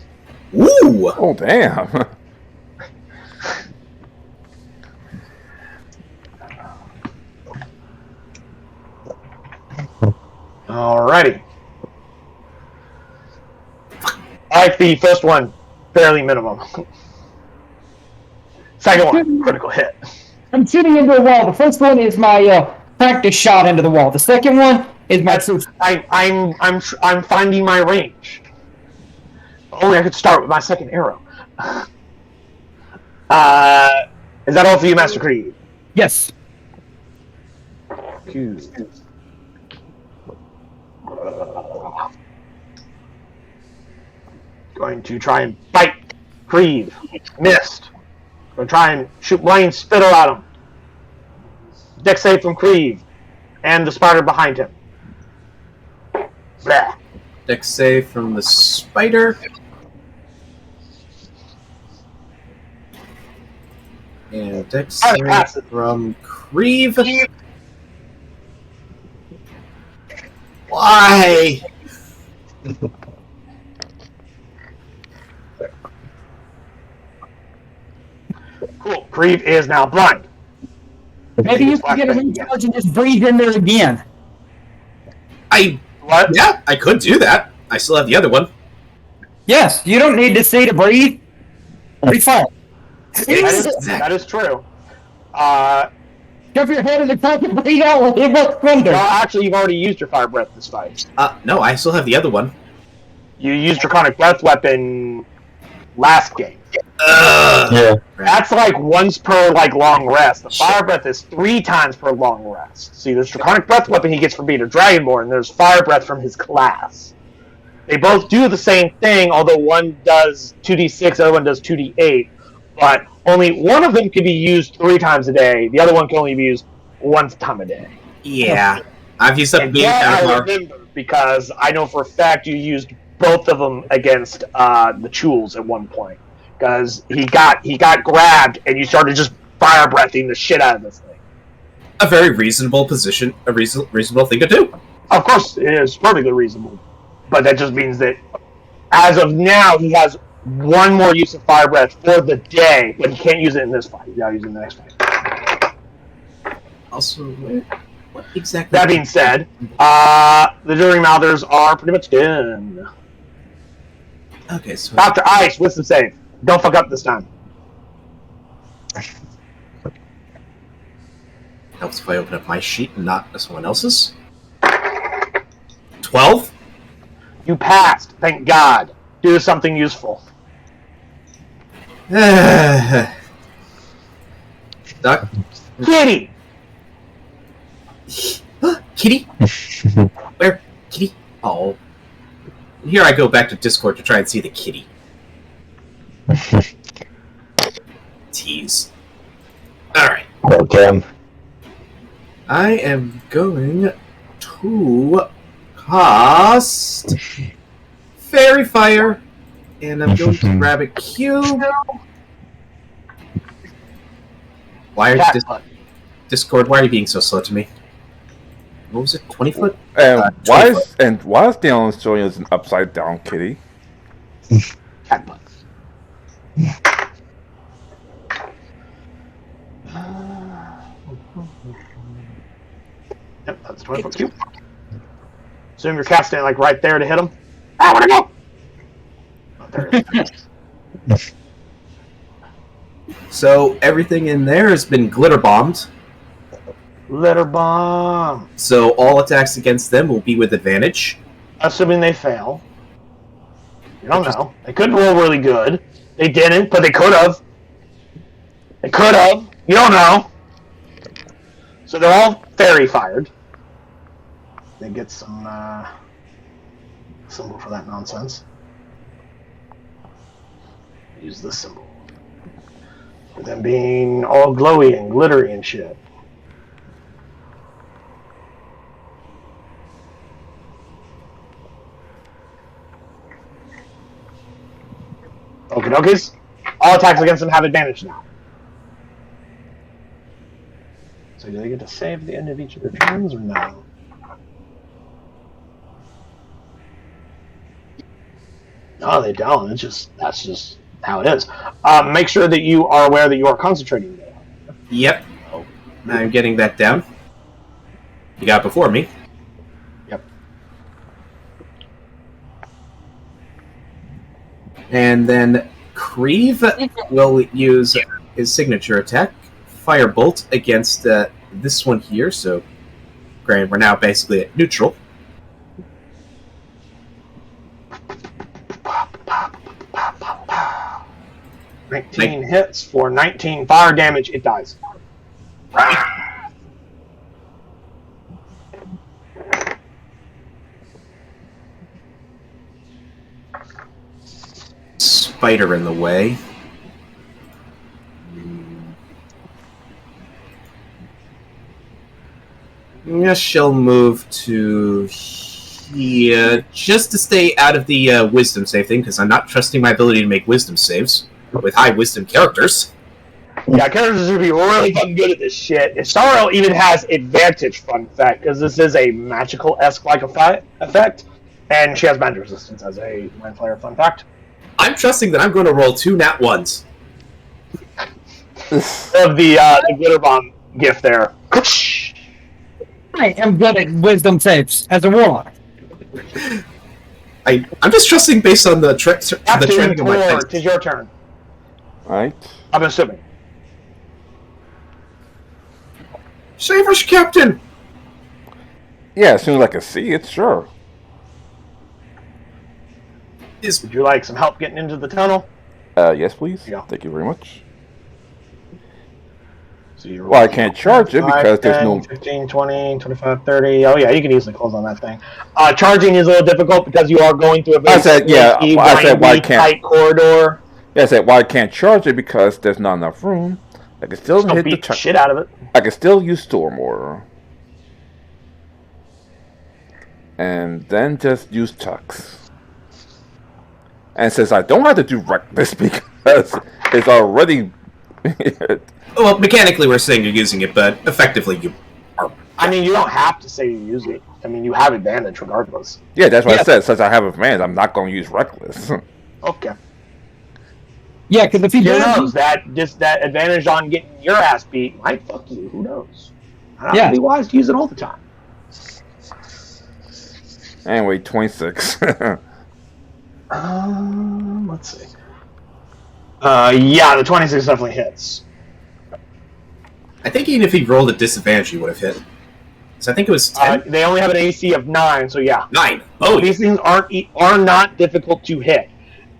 C: Ooh!
B: Oh damn!
A: Alrighty. I like the first one, fairly minimum. Second one, critical hit.
E: I'm shooting into the wall. The first one is my practice shot into the wall. The second one is my true.
A: I'm finding my range. Only I could start with my second arrow. Is that all for you, Master Creed?
E: Yes.
A: Going to try and bite Creed. Missed. Going to try and shoot blind spittle at him. Dex save from Creed. And the spider behind him. Blah.
C: Dex save from the spider. And Dex save from Creve. Why?
A: Cool. Creed is now blind.
E: Maybe you can get a recharge and just breathe in there again.
A: What?
C: Yeah, I could do that. I still have the other one.
E: Yes, you don't need to stay to breathe. Breathe fire.
A: That is true.
E: Cover your head in the crack and breathe out with it will thunder.
A: Well, actually, you've already used your fire breath this fight.
C: No, I still have the other one.
A: You used Draconic Breath weapon last game.
D: Yeah.
A: That's like once per long rest. The fire breath is 3 times per long rest. See, there's Draconic Breath weapon he gets from being a Dragonborn, and there's fire breath from his class. They both do the same thing, although one does 2d6, the other one does 2d8. But only one of them can be used 3 times a day. The other one can only be used 1 time a day.
C: Yeah. I've used up
A: And
C: being
A: that I
C: counterpart.
A: remember because I know for a fact you used both of them against the Chules at one point. Because he got grabbed and you started just fire breathing the shit out of this thing.
C: A very reasonable position, a reasonable thing to do.
A: Of course, it is perfectly reasonable. But that just means that as of now, he has 1 more use of fire breath for the day, but he can't use it in this fight. He's got to use it in the next fight.
C: Also, what exactly?
A: That being said, the During Mouthers are pretty much done.
C: Okay, so
A: Dr. Ice, wisdom save. Don't fuck up this time.
C: Helps if I open up my sheet and not someone else's. 12?
A: You passed. Thank God. Do something useful.
C: Duck.
A: Kitty!
C: Kitty? Where? Kitty? Oh. And here I go back to Discord to try and see the kitty. Tease. Alright.
D: Okay.
C: I am going to cast Fairy Fire, and I'm going to grab a cube. Why are Discord? Why are you being so slow to me? What was it? 20 foot?
B: And
C: 20
B: why
C: foot.
B: is Daniel showing us an upside down kitty?
A: Cat butt. Yep, that's 20 foot cube. Assume you're casting like right there to hit him. Ah, where'd it go? Oh, there it is.
C: So everything in there has been glitter bombed.
A: Litter bomb.
C: So all attacks against them will be with advantage.
A: Assuming they fail. You don't know. They could roll really good. They didn't, but they could have. They could have. You don't know. So they're all fairy fired. They get some symbol for that nonsense. Use this symbol. For them being all glowy and glittery and shit. Okie dokies. All attacks against them have advantage now. So do they get to save at the end of each of their turns or no? No, they don't. That's just how it is. Make sure that you are aware that you are concentrating there.
C: Yep. I'm getting that down. You got it before me.
A: Yep.
C: And then Creve will use his signature attack, Firebolt, against this one here. So, granted, we're now basically at neutral.
A: 19 hits for 19 fire damage. It dies.
C: Spider in the way. Yeah, she'll move to here just to stay out of the wisdom save thing, because I'm not trusting my ability to make wisdom saves with high wisdom characters.
A: Yeah, characters are going to be really fucking good at this shit. Sorrow even has advantage, fun fact, because this is a magical-esque like effect, and she has magic resistance as a mind flayer, fun fact.
C: I'm trusting that I'm going to roll 2 nat 1s.
A: Of the glitter bomb gift there.
E: I am good at wisdom saves as a warlock.
C: I'm just trusting based on the training of my friends.
A: It is your turn.
B: Right?
A: I'm assuming.
C: Save us, Captain!
B: Yeah, as soon as I can see it, sure.
A: Would you like some help getting into the tunnel?
B: Yes, please.
A: Yeah.
B: Thank you very much.
A: So you're
B: Well, I can't charge it because
A: 10,
B: there's no...
A: 15, 20, 25, 30. Oh, yeah, you can easily close on that thing. Charging is a little difficult because you are going through a very
B: why can't...
A: tight corridor.
B: Yeah, I said, why I can't charge it because there's not enough room. I can still hit
A: beat
B: the
A: shit out of it.
B: I can still use Storm Order. And then just use Tux. And since I don't have to do Reckless because it's already...
C: Well, mechanically we're saying you're using it, but effectively you are...
A: I mean, you don't have to say you use it. I mean, you have advantage regardless.
B: Yeah, that's what I said. Since I have advantage, I'm not going to use Reckless.
A: Okay.
E: Yeah, because if he
A: Who
E: does,
A: knows? That advantage on getting your ass beat might fuck you. Who knows? I'd
E: Yeah.
A: be wise to use it all the time.
B: Anyway, 26.
A: Let's see. Yeah, the 26 definitely hits.
C: I think even if he rolled a disadvantage, he would have hit. So I think it was 10?
A: They only have an AC of 9, so yeah.
C: 9. Oh,
A: these things are not difficult to hit.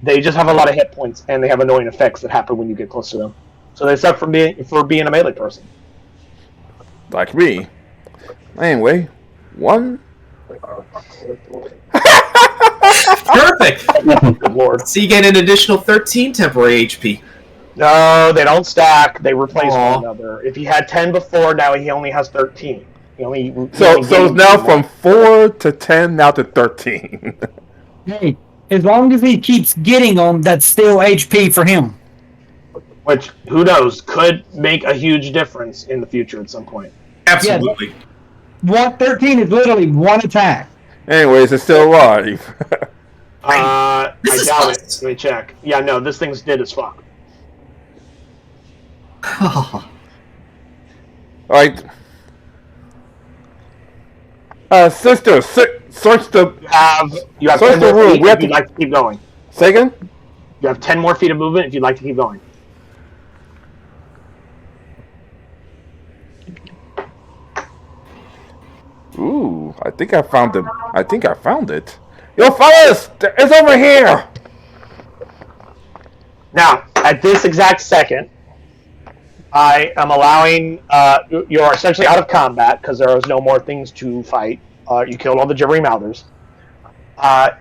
A: They just have a lot of hit points, and they have annoying effects that happen when you get close to them. So they suck for being a melee person.
B: Like me. Anyway, 1.
C: Perfect!
A: Good lord.
C: So you get an additional 13 temporary HP.
A: No, they don't stack. They replace one another. If he had 10 before, now he only has 13. So
B: it's now from 4 to 10, now to 13.
E: Hey, as long as he keeps getting them, that's still HP for him.
A: Which, who knows, could make a huge difference in the future at some point.
C: Absolutely.
E: Yeah, 13 is literally one attack.
B: Anyways, it's still alive.
A: I doubt it. Let me check. Yeah, no, this thing's dead as fuck.
B: Alright. Sister, search the...
A: You have
B: search
A: 10
B: the
A: more
B: room.
A: feet if you'd like to keep going.
B: Say again?
A: You have 10 more feet of movement if you'd like to keep going.
B: Ooh, I think I found it. Yo, fellas! It's over here!
A: Now, at this exact second, I am allowing... you are essentially out of combat, because there is no more things to fight. You killed all the gibbering mouthers. I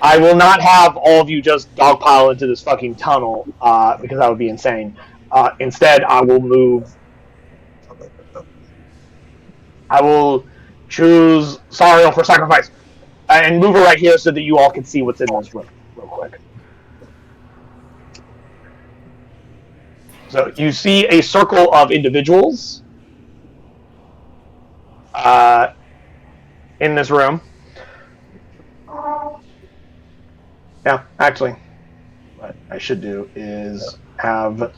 A: will not have all of you just dogpile into this fucking tunnel, because that would be insane. Instead, I will move... I will choose Sariel for sacrifice. And move her right here so that you all can see what's in this room real quick. So you see a circle of individuals in this room. Yeah, actually, what I should do is have...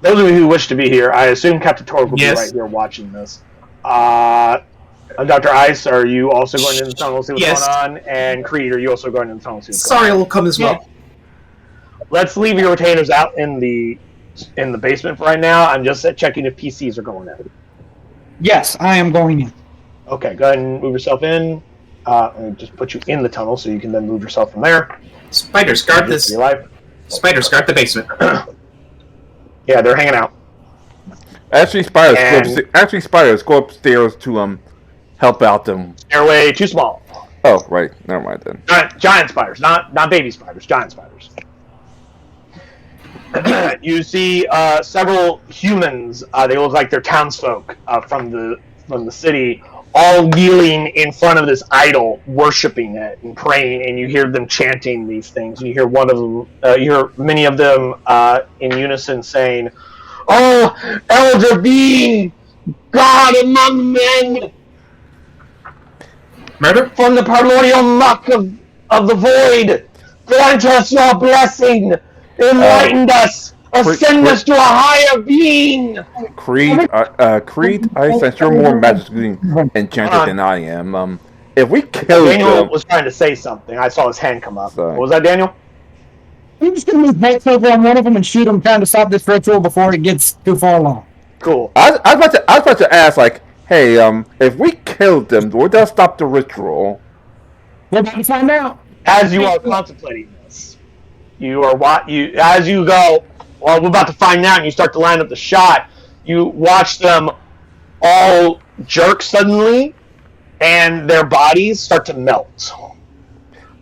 A: Those of you who wish to be here, I assume Captain Torg will be right here watching this. Dr. Ice, are you also going into the tunnel to see what's going on? And Creed, are you also going into the tunnel to see what's going on?
C: Sorry, will come as well.
A: Let's leave your retainers out in the basement for right now. I'm just checking if PCs are going in.
E: Yes, I am going in.
A: Okay, go ahead and move yourself in. And just put you in the tunnel so you can then move yourself from there.
C: Spiders, guard this. Spiders, guard the basement.
A: Yeah, they're hanging out.
B: Actually, spiders go upstairs to help out them.
A: Stairway too small.
B: Oh, right. Never mind then.
A: Giant spiders, not baby spiders. Giant spiders. You see several humans. They look like they're townsfolk from the city, all kneeling in front of this idol, worshiping it and praying. And you hear them chanting these things. You hear one of them. You hear many of them in unison saying, "Oh, elder being, God among men,
C: Murder
A: from the primordial muck of the void, grant us your blessing, enlighten us, ascend us to a higher being."
B: Creed, I sense you're more magically enchanted than I am. If we kill
A: Daniel
B: them...
A: was trying to say something. I saw his hand come up.
B: Sorry.
A: What was that, Daniel?
E: I'm just going to move Max over on one of them and shoot him, trying to stop this ritual before it gets too far along.
A: Cool.
B: I was about to ask, like, hey, if we killed them, would that stop the ritual?
E: We're about to find out.
A: As you are contemplating this, as you go, well, we're about to find out, and you start to line up the shot. You watch them all jerk suddenly, and their bodies start to melt.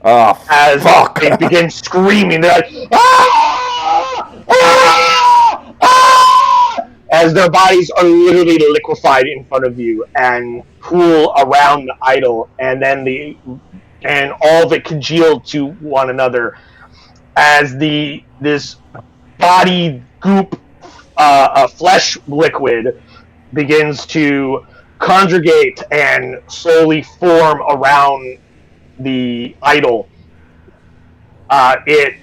A: As they begin screaming, they're like, "Ah! Ah! Ah!" As their bodies are literally liquefied in front of you and cool around the idol, and then all of it congealed to one another as this body goop, flesh liquid begins to conjugate and slowly form around the idol. It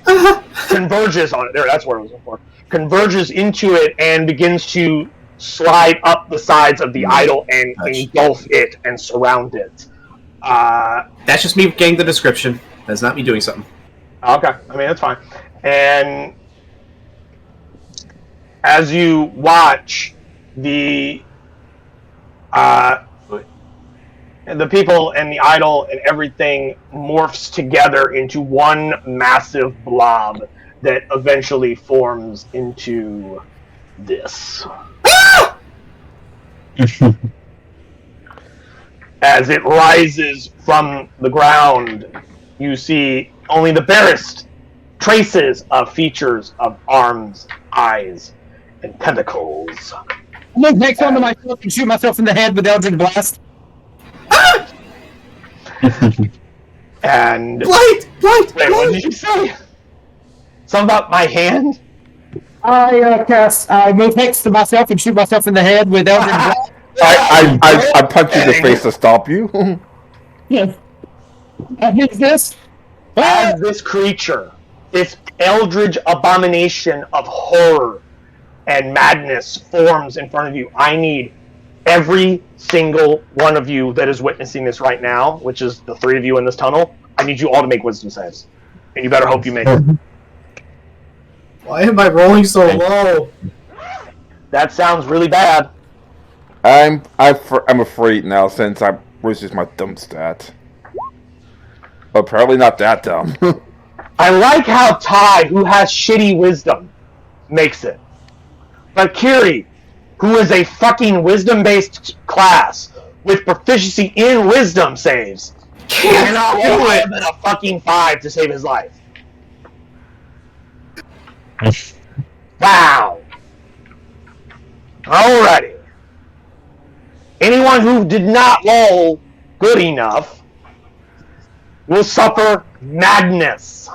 A: converges on it. There, that's what I was looking for. Converges into it and begins to slide up the sides of the idol and engulf it and surround it.
C: That's just me getting the description. That's not me doing something.
A: Okay, I mean, that's fine. And as you watch the people and the idol and everything morphs together into one massive blob that eventually forms into this. As it rises from the ground, you see only the barest traces of features of arms, eyes, and tentacles.
E: I'm gonna take one to myself and shoot myself in the head with Eldritch Blast.
A: And
C: Blight!
A: wait, what did you say? Something about my hand?
E: I move next to myself and shoot myself in the head with Eldritch Blast.
B: I punch you in the face to stop you.
E: Yeah. Who's this?
A: As this creature, this eldritch abomination of horror and madness forms in front of you, I need every single one of you that is witnessing this right now, which is the three of you in this tunnel, I need you all to make wisdom saves. And you better hope you make it.
C: Why am I rolling so low?
A: That sounds really bad.
B: I'm afraid now since I was just my dumb stat. Apparently not that dumb.
A: I like how Ty, who has shitty wisdom, makes it. But Kiri, who is a fucking wisdom-based class with proficiency in wisdom saves, cannot roll higher than a fucking 5 to save his life. Wow. Alrighty. Anyone who did not roll good enough will suffer madness,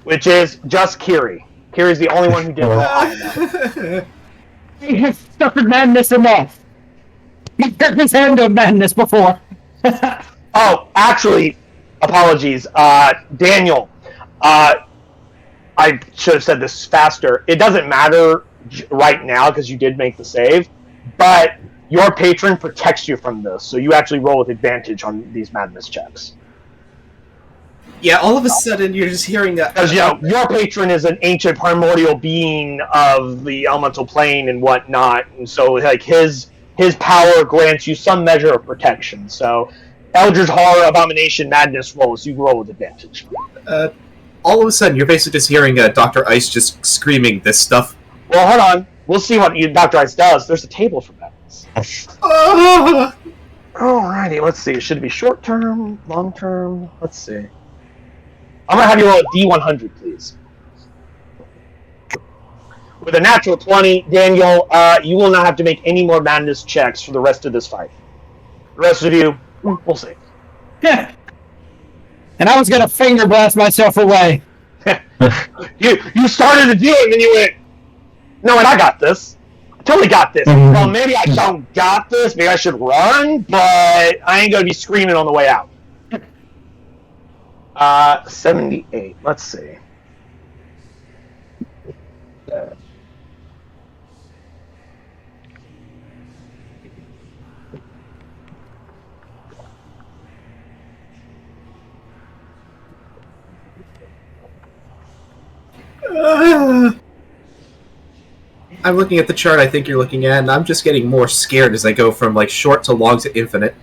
A: which is just Kiri. Kiri's the only one who didn't roll high enough.
E: He has suffered madness enough. He has handled madness before.
A: Oh, actually, apologies. Daniel, I should have said this faster. It doesn't matter right now because you did make the save, but your patron protects you from this, so you actually roll with advantage on these madness checks.
C: Yeah, all of a sudden you're just hearing that.
A: Because, your patron is an ancient primordial being of the elemental plane and whatnot, and so, like, his power grants you some measure of protection. So, Eldritch Horror, Abomination, Madness rolls, you roll with advantage.
C: All of a sudden you're basically just hearing Dr. Ice just screaming this stuff.
A: Well, hold on. We'll see what Dr. Ice does. There's a table for madness. Alrighty, let's see. Should it be short term, long term? Let's see. I'm going to have you roll a D100, please. With a natural 20, Daniel, you will not have to make any more madness checks for the rest of this fight. The rest of you, we'll see.
E: Yeah. And I was gonna finger blast myself away.
A: You started to do it, and then you went, no, and I got this. I totally got this. Well, maybe I don't got this. Maybe I should run, but I ain't going to be screaming on the way out. 78. Let's see.
C: I'm looking at the chart I think you're looking at, and I'm just getting more scared as I go from like short to long to infinite.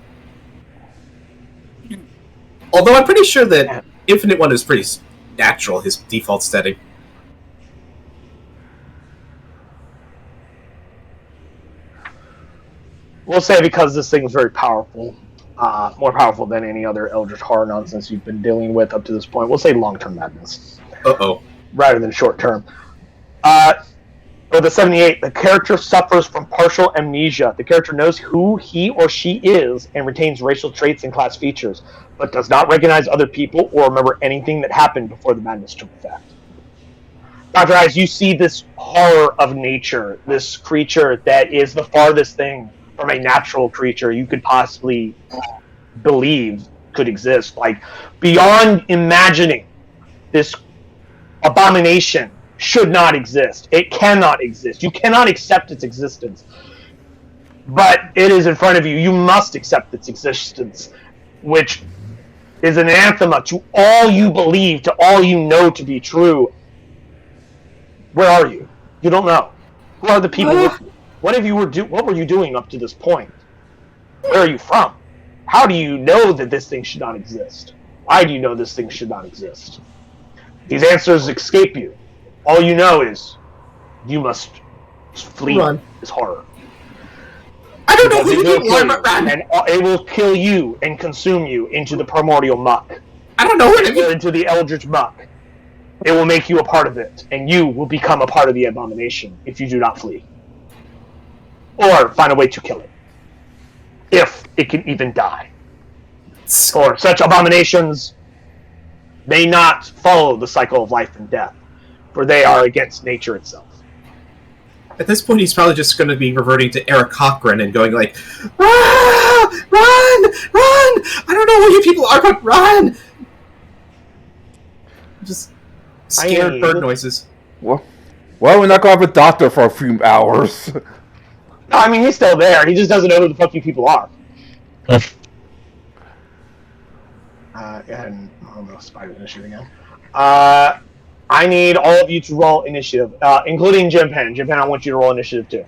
C: Although I'm pretty sure that infinite one is pretty natural, his default setting.
A: We'll say because this thing is very powerful, more powerful than any other Eldritch Horror nonsense you've been dealing with up to this point. We'll say long-term madness.
C: Uh-oh.
A: Rather than short-term. For the 78, the character suffers from partial amnesia. The character knows who he or she is and retains racial traits and class features, but does not recognize other people or remember anything that happened before the madness took effect. Dr. Eyes, you see this horror of nature, this creature that is the farthest thing from a natural creature you could possibly believe could exist. Like, beyond imagining, this abomination should not exist. It cannot exist. You cannot accept its existence. But it is in front of you. You must accept its existence, which is an anathema to all you believe, to all you know to be true. Where are you? You don't know. Who are the people with you? What were you doing up to this point? Where are you from? How do you know that this thing should not exist? Why do you know this thing should not exist? These answers escape you. All you know is you must flee this horror.
C: I don't know who you people are, but run!
A: And it will kill you and consume you into the primordial muck.
C: I don't know who it is.
A: Into the eldritch muck. It will make you a part of it, and you will become a part of the abomination if you do not flee. Or find a way to kill it. If it can even die. For such abominations may not follow the cycle of life and death, for they are against nature itself.
C: At this point, he's probably just going to be reverting to Eric Cochran and going like, "Ah, run! Run! I don't know who you people are, but run!" Just scared bird noises.
B: Well, we're not going to have a doctor for a few hours.
A: No, I mean, he's still there. He just doesn't know who the fuck you people are. And I'm going to spider initiative again. I need all of you to roll initiative, including Jim Penn. Jim Penn, I want you to roll initiative too.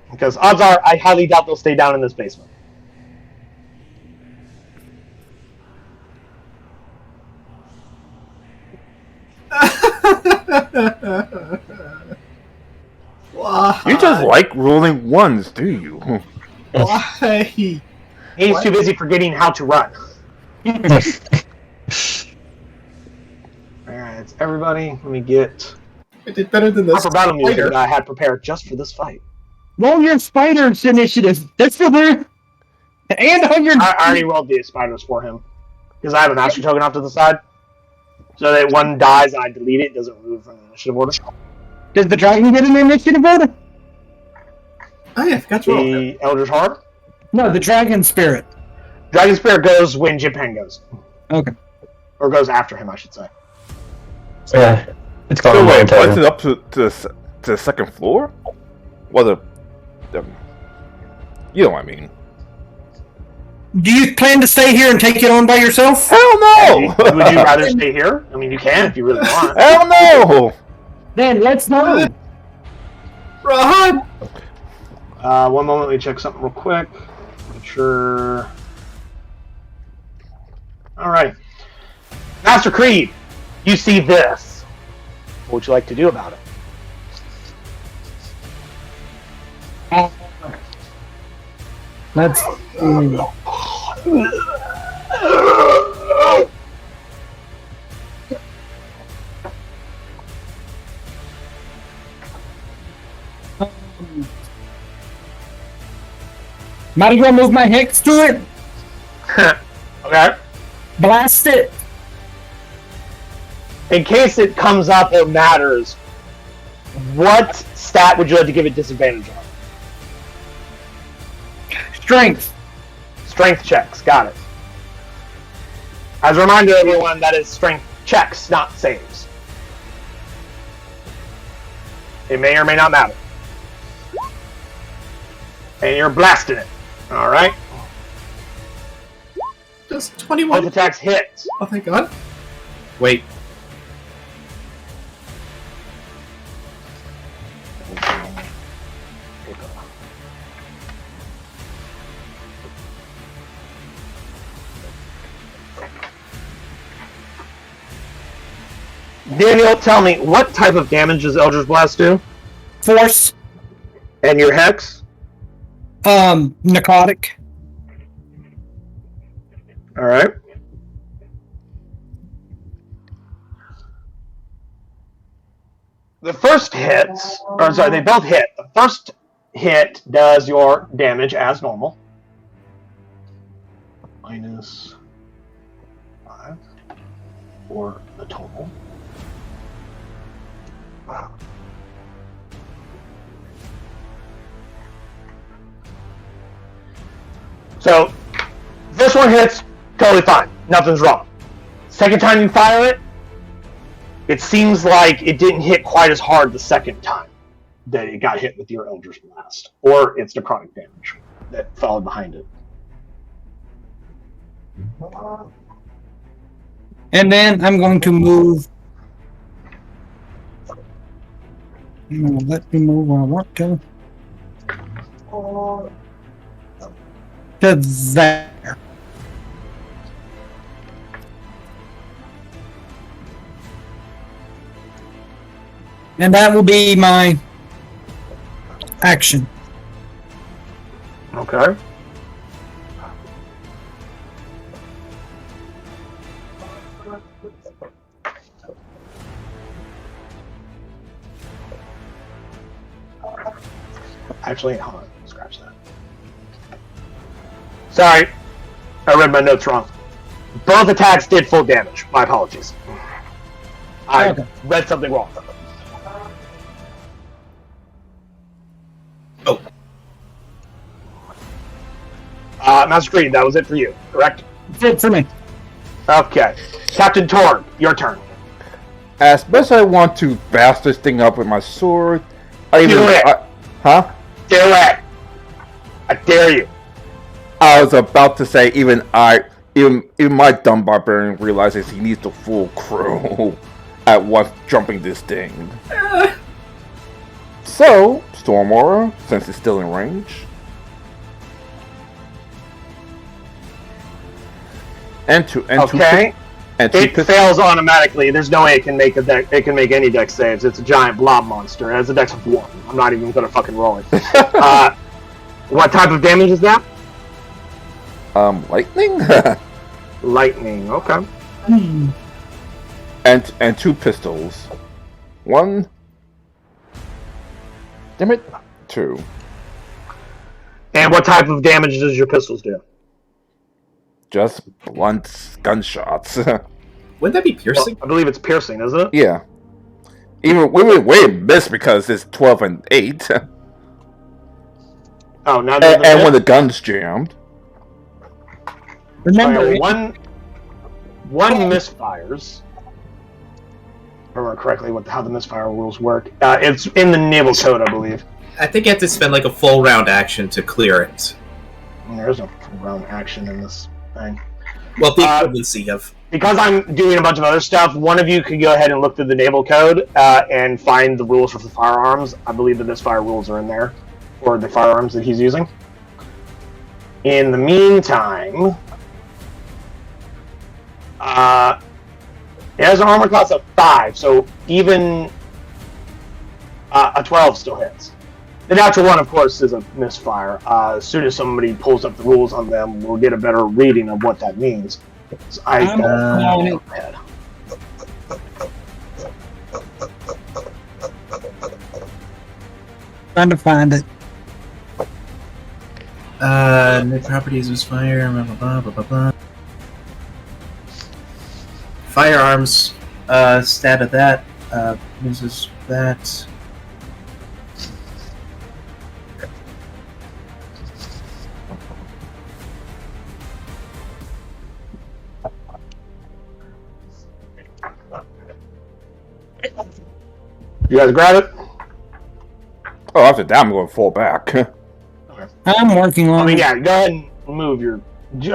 A: Because odds are, I highly doubt they'll stay down in this basement.
C: Why?
B: You just like rolling ones, do you?
C: Why?
A: He's too busy forgetting how to run. Alright, it's everybody. Let me get...
C: I did better than this.
A: Proper battle music that I had prepared just for this fight.
E: Roll your spiders initiative. That's for there. And on your...
A: I already rolled the spiders for him. Because I have a master token off to the side. So that one dies and I delete it, doesn't move from the initiative order.
E: Does the dragon get an initiative order?
C: Oh yeah, I forgot to roll.
A: The Eldritch Horror?
E: No, the dragon spirit.
A: Dragon Spirit goes when Japan goes.
E: Okay.
A: Or goes after him, I should say.
D: Yeah, it's called
B: So
D: a
B: wait,
D: token.
B: puts it up to the second floor? Well, you know what I mean.
E: Do you plan to stay here and take it on by yourself?
B: Hell no!
A: Would you rather stay here? I mean, you can if you really want.
B: Hell no!
E: Then let's go.
C: Run!
A: 1 moment, let me check something real quick. Make sure. Alright. Master Creed, you see this. What would you like to do about it?
E: Let's. Might as well move my hex to it.
A: Okay.
E: Blast it.
A: In case it comes up or matters, what stat would you like to give it disadvantage on?
E: Strength.
A: Strength checks, got it. As a reminder, everyone, that is strength checks, not saves. It may or may not matter. And you're blasting it. Alright.
C: Does 21...
A: Both attacks hit.
C: Oh, thank God. Wait.
A: Daniel, tell me, what type of damage does Eldritch Blast do?
E: Force.
A: And your Hex?
E: Narcotic.
A: Alright. The first hits, or sorry, they both hit. The first hit does your damage as normal. -5 for the total. Wow. So, first one hits, totally fine. Nothing's wrong. Second time you fire it, it seems like it didn't hit quite as hard the second time that it got hit with your Eldritch Blast. Or it's necrotic damage that followed behind it.
E: And then I'm going to move. Let me move where I want to. To there. And that will be my action.
A: Okay. Actually, hold on. Scratch that. Sorry. I read my notes wrong. Both attacks did full damage. My apologies. I read something wrong.
C: Oh.
A: Master Creed, that was it for you, correct?
E: That's it for me.
A: Okay. Captain Torg, your turn.
B: As best I want to bash this thing up with my sword,
A: Do it.
B: Huh?
A: Do it. I dare you.
B: I was about to say, even my dumb barbarian realizes he needs the full crew at once jumping this thing. So, Storm Aura, since it's still in range.
A: It fails automatically. There's no way it can make it can make any dex saves. It's a giant blob monster. It has a dex of 1. I'm not even gonna fucking roll it. What type of damage is that?
B: Lightning?
A: Lightning, okay.
B: And 2 pistols. 1. Damn it. 2.
A: And what type of damage does your pistols do?
B: Just blunt gunshots.
C: Wouldn't that be piercing?
A: Well, I believe it's piercing, isn't it?
B: Yeah. Even we miss because it's 12 and 8.
A: Oh, now
B: and when the gun's jammed.
E: Remember,
A: one misfires. If I remember correctly how the misfire rules work. It's in the naval code, I believe.
C: I think you have to spend like a full round action to clear it.
A: There's no round action in this thing.
C: Well, the equivalency of.
A: Because I'm doing a bunch of other stuff, one of you could go ahead and look through the naval code and find the rules for the firearms. I believe the misfire rules are in there for the firearms that he's using. In the meantime, it has an armor class of 5, so even a 12 still hits. The natural one, of course, is a misfire. As soon as somebody pulls up the rules on them, we'll get a better reading of what that means. So I don't know.
E: Trying to find it.
C: New properties was fire, blah blah blah blah blah. Firearms, stat of that, uses that.
A: You guys grab it?
B: Oh, after that, I'm going to fall back.
E: I'm working on it.
A: Yeah, go ahead and move your,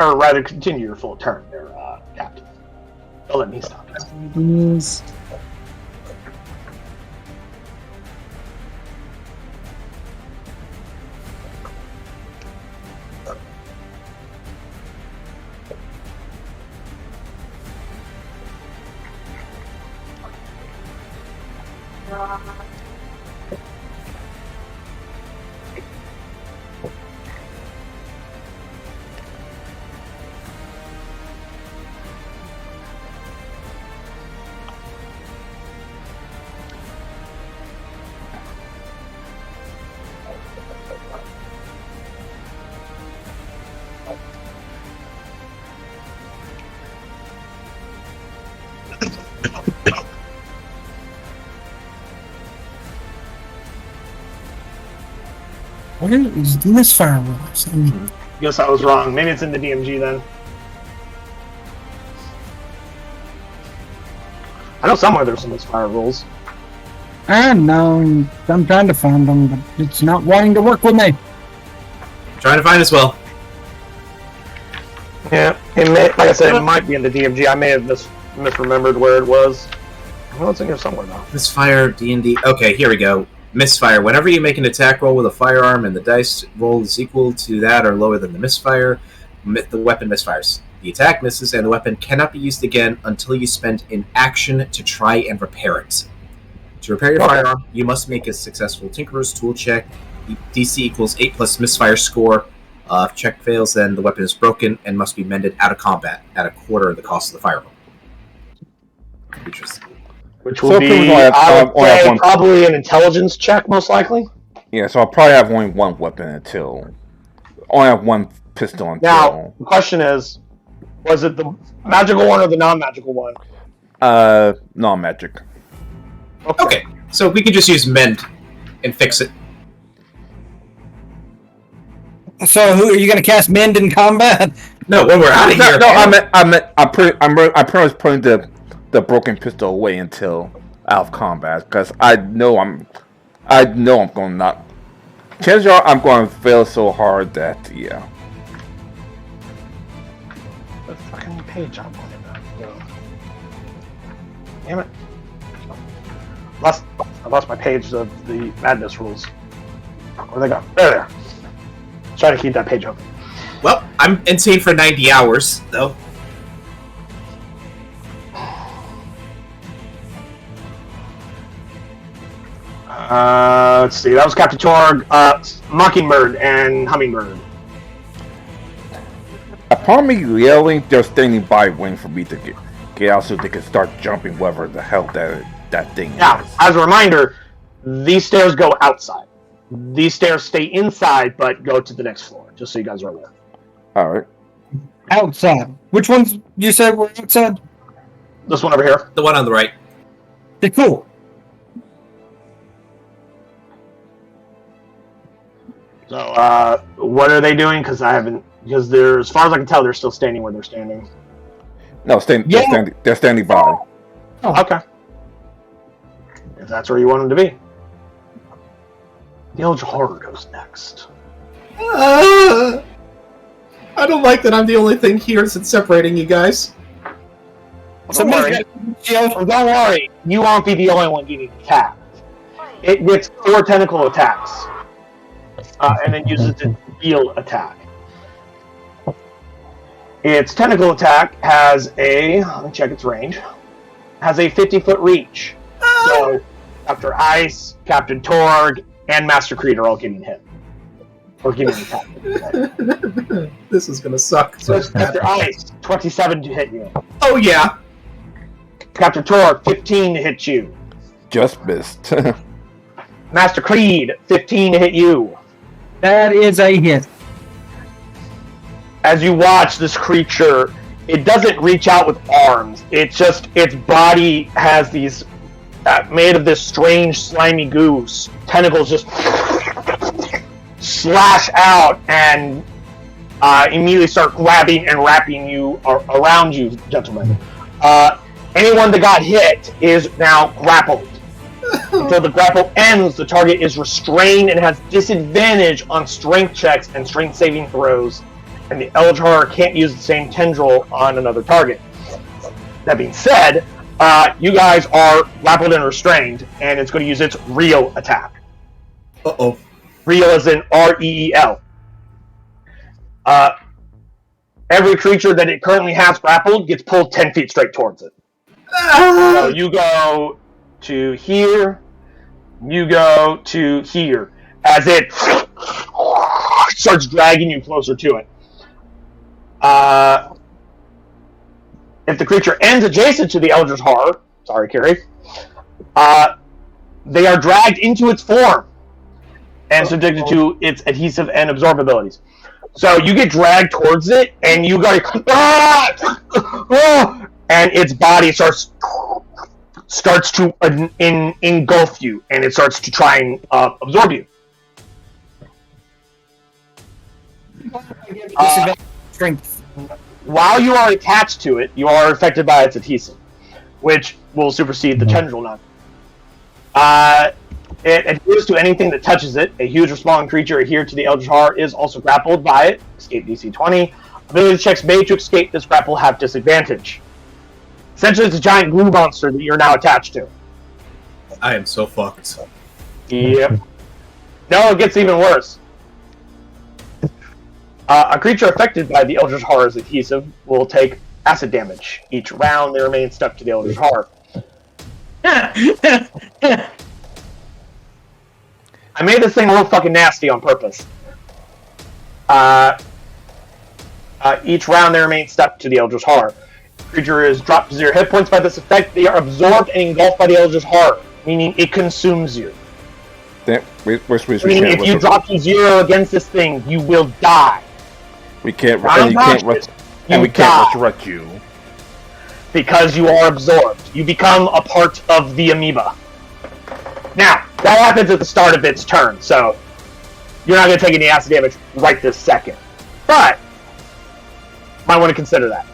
A: or rather continue your full turn there, Captain. Don't let me stop you.
E: Where is this fireworks?
A: Guess I was wrong. Maybe it's in the DMG then. I know somewhere there's some misfire rules.
E: I know. I'm trying to find them, but it's not wanting to work with me.
C: Trying to find as well.
A: Yeah, like I said, it might be in the DMG. I may have misremembered where it was. Well, it's in here somewhere now.
C: Misfire, D&D. Okay, here we go. Misfire. Whenever you make an attack roll with a firearm and the dice roll is equal to that or lower than the misfire, the weapon misfires. The attack misses and the weapon cannot be used again until you spend an action to try and repair it. To repair your firearm, you must make a successful Tinkerer's Tool check. DC equals 8 plus misfire score. If check fails, then the weapon is broken and must be mended out of combat at a quarter of the cost of the firearm. Interesting.
A: Which will be, I would say, probably an intelligence check, most likely.
B: Yeah, so I'll probably have only one weapon until... Only have one pistol until...
A: Now, the question is, was it the magical one or the non-magical one?
B: Non-magic.
C: Okay, so we could just use mend and fix it.
E: So, who are you going to cast mend in combat?
C: No, when we're out of here.
B: No, I'm pretty much putting the broken pistol away until out of combat because I know I'm going to not. Chances are I'm going to fail so hard that
A: The fucking page I'm on about. Damn it! I lost my page of the madness rules. Where'd they go? There they are. Try to keep that page open.
C: Well, I'm insane for 90 hours, though.
A: Let's see. That was Captain Torg, Mockingbird, and Hummingbird.
B: Upon me yelling, they're standing by waiting for me to get out so they can start jumping whatever the hell that thing
A: Now,
B: is.
A: as a reminder, these stairs go outside. These stairs stay inside, but go to the next floor, just so you guys are aware.
B: Alright.
E: Outside. Which ones you said were outside?
A: This one over here.
C: The one on the right.
E: They're cool.
A: So, what are they doing? Because they're, as far as I can tell, they're still standing where they're standing.
B: No, they're standing by.
A: Oh. Okay. If that's where you want them to be. The Eldritch Horror goes next.
C: I don't like that I'm the only thing here that's separating you guys.
A: Don't worry. You won't be the only one getting attacked. It gets 4 tentacle attacks. And then uses its heal attack. Its tentacle attack has let me check its range, has a 50-foot reach. So, Dr. Ice, Captain Torg, and Master Creed are all getting hit. Or getting attacked. Right?
C: This is gonna suck.
A: So, Dr. Ice, 27 to hit you.
C: Oh, yeah.
A: Captain Torg, 15 to hit you.
B: Just missed.
A: Master Creed, 15 to hit you.
E: That is a hit.
A: As you watch this creature, it doesn't reach out with arms. It's just, its body has these, made of this strange slimy goo. Tentacles just slash out and immediately start grabbing and wrapping you around you, gentlemen. Anyone that got hit is now grappled. Until the grapple ends, the target is restrained and has disadvantage on strength checks and strength saving throws, and the Eldritch Horror can't use the same tendril on another target. That being said, you guys are grappled and restrained, and it's going to use its real attack.
C: Uh-oh.
A: Real as in R-E-E-L. Every creature that it currently has grappled gets pulled 10 feet straight towards it. So you go to here, you go to here, as it starts dragging you closer to it. If the creature ends adjacent to the Eldritch Horror, sorry, Carrie, they are dragged into its form and subjected to its adhesive and absorb abilities. So you get dragged towards it, and you go, and its body starts to engulf you, and it starts to try and absorb you.
E: Strength.
A: While you are attached to it, you are affected by its adhesive, which will supersede the tendril now. It adheres to anything that touches it. A huge responding creature adhered to the Eldritch Horror is also grappled by it. Escape DC 20. Ability checks made to escape this grapple have disadvantage. Essentially, it's a giant glue monster that you're now attached to.
C: I am so fucked.
A: Yep. No, it gets even worse. A creature affected by the Eldritch Horror's adhesive will take acid damage. Each round, they remain stuck to the Eldritch Horror. I made this thing a little fucking nasty on purpose. Each round, they remain stuck to the Eldritch Horror. The creature is dropped to 0 hit points by this effect. They are absorbed and engulfed by the Eldritch Horror, meaning it consumes you.
B: Meaning
A: if you drop to 0 against this thing, you will die.
B: We can't,
A: and
B: we can't resurrect you.
A: Because you are absorbed. You become a part of the amoeba. Now, that happens at the start of its turn, so you're not going to take any acid damage right this second. But, might want to consider that.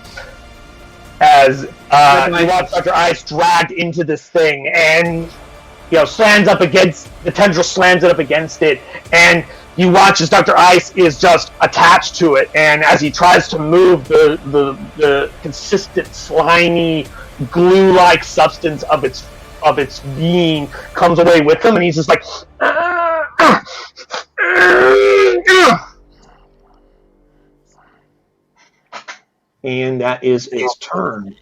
A: As you watch Dr. Ice dragged into this thing, and slams up against the tendril, slams it up against it, and you watch as Dr. Ice is just attached to it, and as he tries to move, the consistent, slimy, glue-like substance of its being comes away with him, and he's just like, and that is his turn.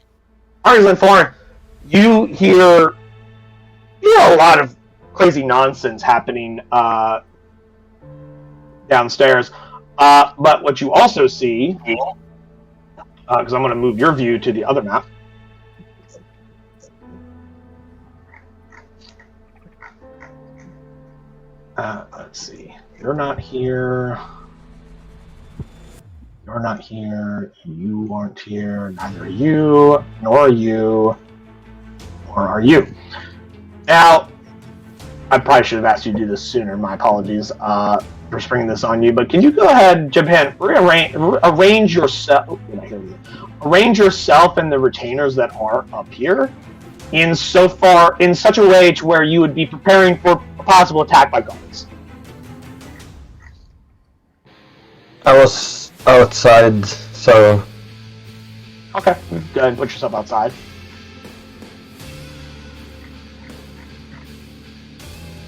A: Artisan Thorn, you hear a lot of crazy nonsense happening downstairs. But what you also see, because I'm going to move your view to the other map. Let's see. You're not here. You're not here. You aren't here. Neither are you. Nor are you. Or are you. Now, I probably should have asked you to do this sooner. My apologies for springing this on you. But can you go ahead, Japan, arrange yourself and the retainers that are up here in such a way to where you would be preparing for a possible attack by guards.
D: I was outside, so...
A: Okay, go ahead and put yourself outside.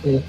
D: Yeah.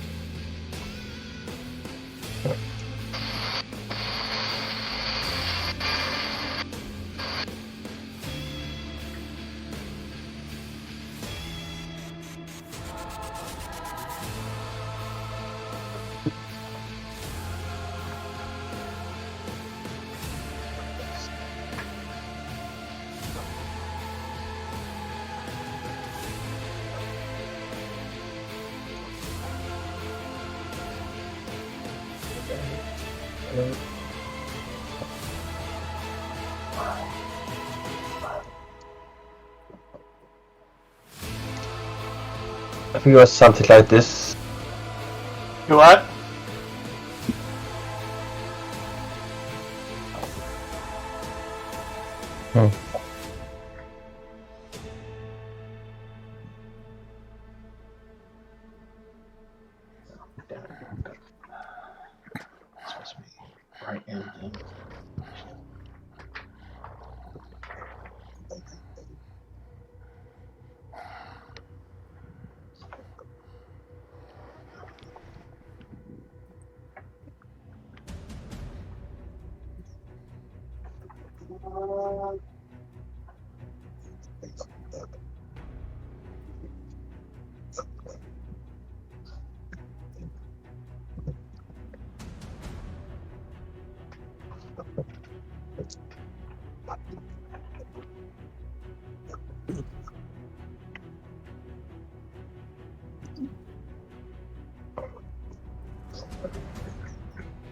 D: I think it was something like this.
A: You what? Right in.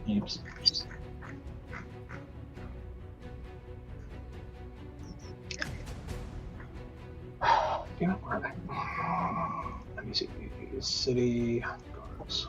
A: Oops. Let me see. City guards.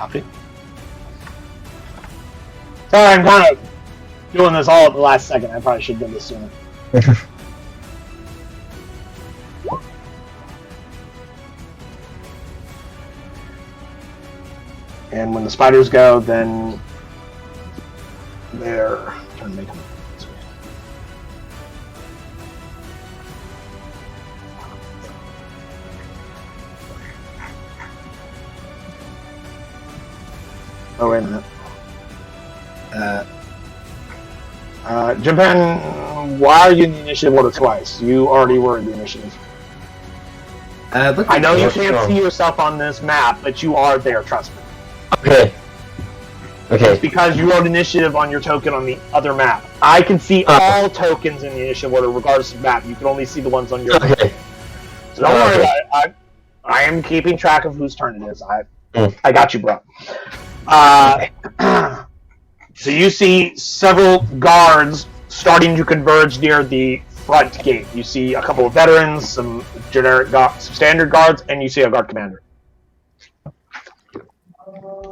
B: Copy.
A: Sorry, I'm kind of doing this all at the last second. I probably should have done this sooner. And when the spiders go, then they're trying to make them. Oh, wait a minute. Japan, why are you in the initiative order twice? You already were in the initiative. I know you can't see yourself on this map, but you are there, trust me.
D: Okay. Okay.
A: It's because you wrote initiative on your token on the other map. I can see all tokens in the initiative order, regardless of map. You can only see the ones on your
D: Okay.
A: So don't worry about it. I am keeping track of whose turn it is. I got you, bro. So you see several guards starting to converge near the front gate. You see a couple of veterans, some generic, some standard guards, and you see a guard commander.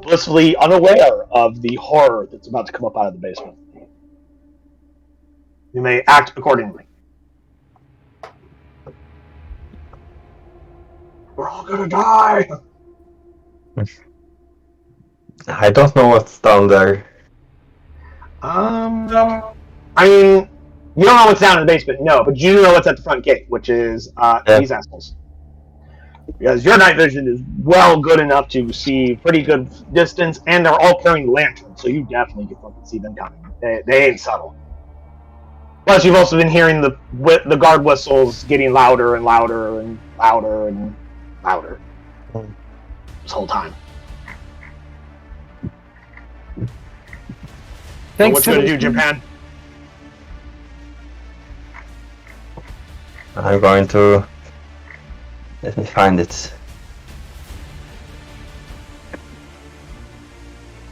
A: Blissfully unaware of the horror that's about to come up out of the basement. You may act accordingly. We're all gonna die!
D: I don't know what's down there.
A: I mean, you don't know what's down in the basement, no, but you know what's at the front gate, which is these assholes. Because your night vision is well good enough to see pretty good distance, and they're all carrying lanterns, so you definitely can fucking see them coming. They ain't subtle. Plus, you've also been hearing the guard whistles getting louder and louder and louder and louder this whole time. So what you gonna do, Japan?
D: I'm going to... Let me find it.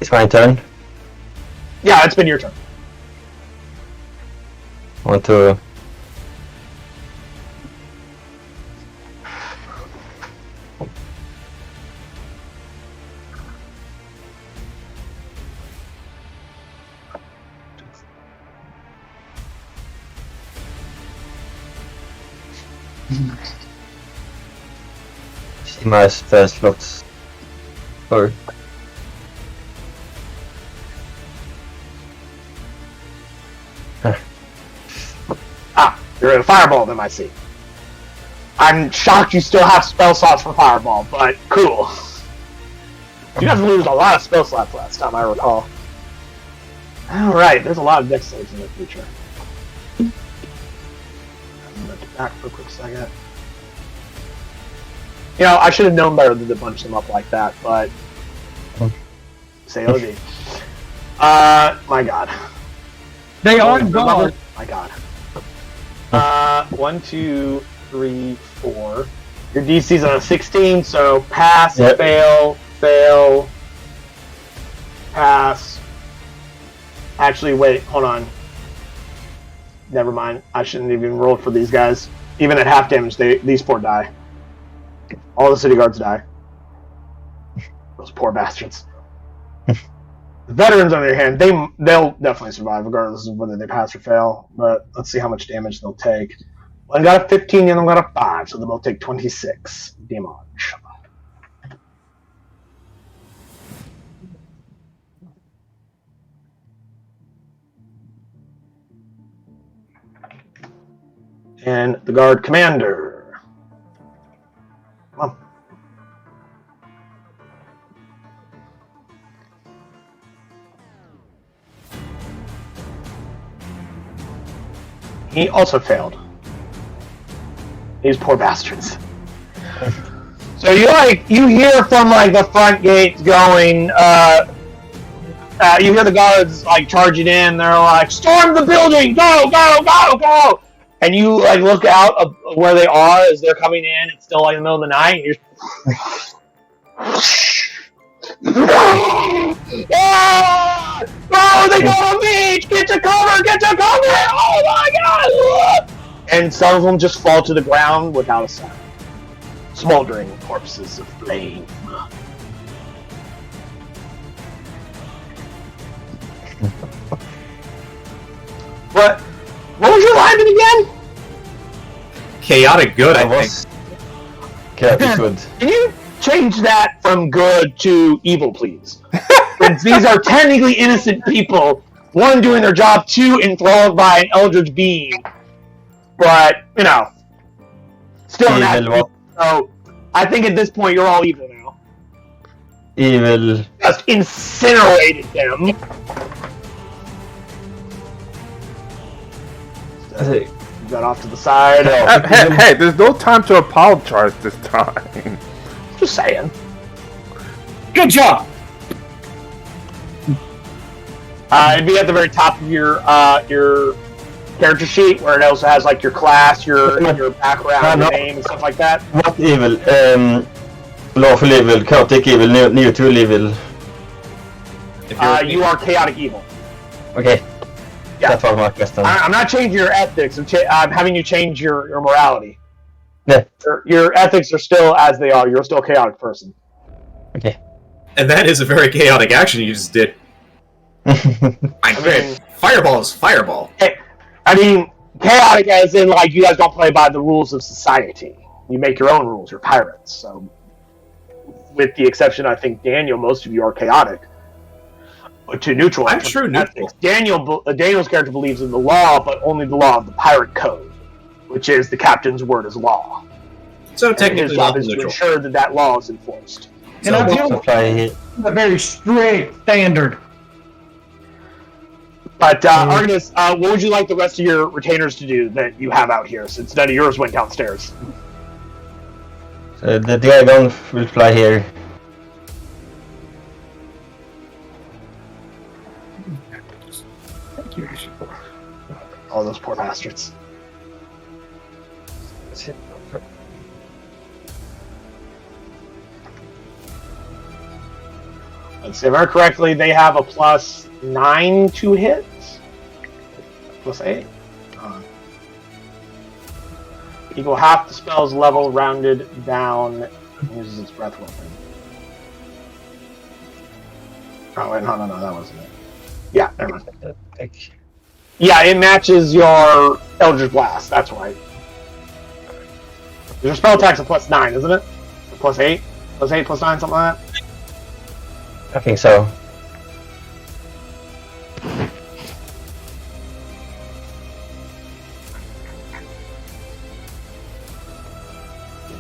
D: It's my turn.
A: Yeah, it's been your turn.
D: I want to... see my spell slots. Or...
A: You're in a fireball, then I see. I'm shocked you still have spell slots for fireball, but cool. You guys lose a lot of spell slots last time, I recall. Alright, there's a lot of deck saves in the future. I'm gonna get back for a quick second. You know, I should have known better than to bunch them up like that, but... Say OD. My god.
E: They are gone.
A: My god. 1, 2, 3, 4. Your DC's on a 16, so pass,
D: yep.
A: fail, pass. Actually, wait, hold on. Never mind. I shouldn't even roll for these guys. Even at half damage, these four die. All the city guards die. Those poor bastards. The veterans, on the other hand, they'll definitely survive regardless of whether they pass or fail. But let's see how much damage they'll take. One got a 15, the other one got a 5, so they'll both take 26 damage. And the guard commander. Come on. He also failed. These poor bastards. So you hear from the front gates going, you hear the guards charging in, they're like, storm the building, go, go, go, go! And you look out of where they are as they're coming in, it's still in the middle of the night, and you're oh, they got a beach! Get to cover! Get to cover! Oh my god! And some of them just fall to the ground without a sound. Smoldering corpses of flame. What was your alignment again?
C: Chaotic good, I think.
D: Chaotic good.
A: Can you change that from good to evil, please? Since these are technically innocent people, one doing their job, two enthralled by an eldritch being, but still an
D: Evil what?
A: So I think at this point you're all evil now.
D: Evil.
A: Just incinerated them. Got off to the side.
B: Hey, there's no time to apologize this time.
A: Just saying.
E: Good job.
A: It'd be at the very top of your character sheet, where it also has like your class, your background, your name, and stuff like that.
D: What evil? Lawful evil, chaotic evil, neutral evil.
A: You are chaotic evil.
D: Okay.
A: Yeah.
D: That was my question.
A: I'm not changing your ethics. I'm having you change your morality.
D: Yeah.
A: Your ethics are still as they are. You're still a chaotic person.
D: Okay.
C: And that is a very chaotic action you just did. Fireball is fireball.
A: I mean, chaotic as in, like, you guys don't play by the rules of society. You make your own rules. You're pirates. So, with the exception, I think, Daniel, most of you are chaotic. To neutral.
C: I'm true neutral.
A: Daniel's character believes in the law, but only the law of the pirate code, which is the captain's word is law.
C: So
A: And
C: technically,
A: his job is
C: neutral.
A: to ensure that law is enforced.
E: And I deal
D: Apply here.
E: with a very strict standard.
A: But Argus, what would you like the rest of your retainers to do that you have out here, since none of yours went downstairs?
D: So the dragon will fly here.
A: Oh, those poor bastards. Let's see, if I remember correctly, they have a +9 to hit. +8. Equal half the spell's level rounded down. Uses its breath weapon. Oh wait, no, that wasn't it. Yeah, never mind. Yeah, it matches your Eldritch Blast. That's right. Your spell attack's a +9, isn't it? Or +8? +8, +9, something like that?
D: I think so.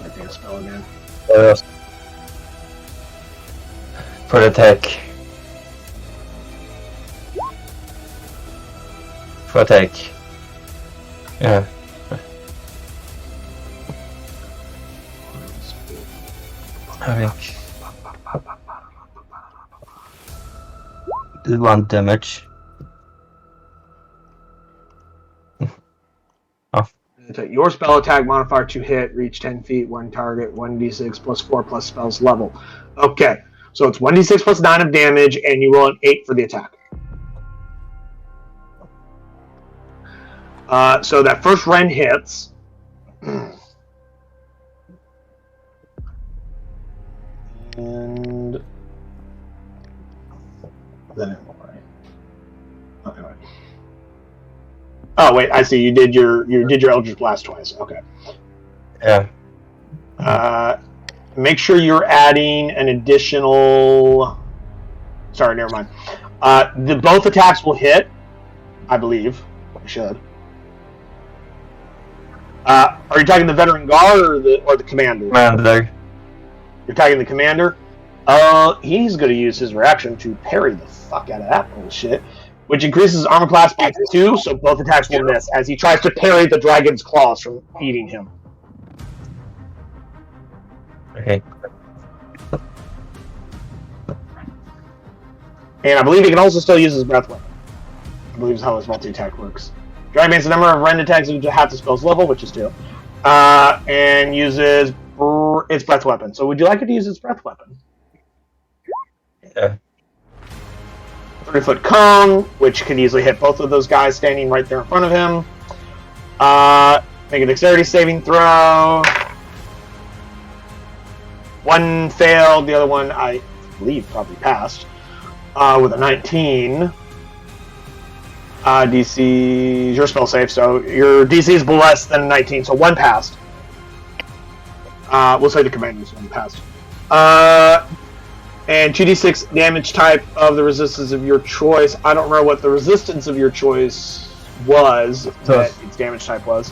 A: Might be a spell again.
D: For the attack. For attack. Yeah. I think. Do 1 damage.
A: Your spell attack modifier to hit, reach 10 feet, 1 target, 1d6 +4 plus spell's level. Okay, so it's 1d6 +9 of damage, and you roll an 8 for the attack. So that first rend hits. And then it will, right? Okay, wait. Oh wait, I see. You did your Eldritch Blast twice. Okay.
D: Yeah.
A: Make sure you're adding an additional. Sorry, never mind. Both attacks will hit, I believe. I should. Are you talking the veteran guard or the commander?
D: Commander.
A: You're talking the commander. He's going to use his reaction to parry the fuck out of that bullshit, which increases armor class by 2, so both attacks will miss as he tries to parry the dragon's claws from eating him.
D: Okay.
A: And I believe he can also still use his breath weapon. I believe is how his multi-attack works. Dragon makes the number of rend attacks to half the spell's level, which is 2, and uses its breath weapon. So would you like it to use its breath weapon?
D: Yeah.
A: 30-foot cone, which can easily hit both of those guys standing right there in front of him. Make a dexterity saving throw. One failed, the other one, I believe, probably passed. With a 19. DC, your spell safe, so your DC is less than 19, so one passed. We'll say the commander's one passed. And 2d6 damage type of the resistance of your choice. I don't remember what the resistance of your choice was, that its damage type was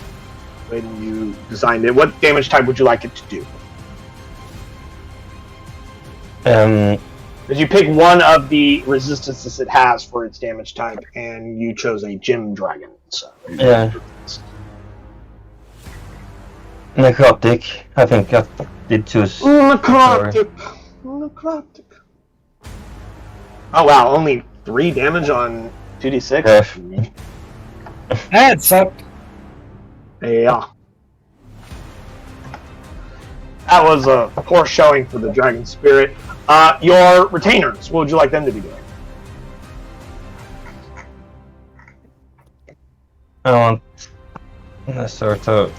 A: when you designed it. What damage type would you like it to do? Because you pick one of the resistances it has for its damage type, and you chose a gym dragon. So.
D: Yeah. Necrotic. I think I did choose.
A: Necrotic. Oh wow, only 3 damage on 2d6?
D: Yeah.
E: That sucked.
A: Yeah. That was a poor showing for the dragon spirit. Your retainers, what would you like them to be doing?
D: I want a sort of.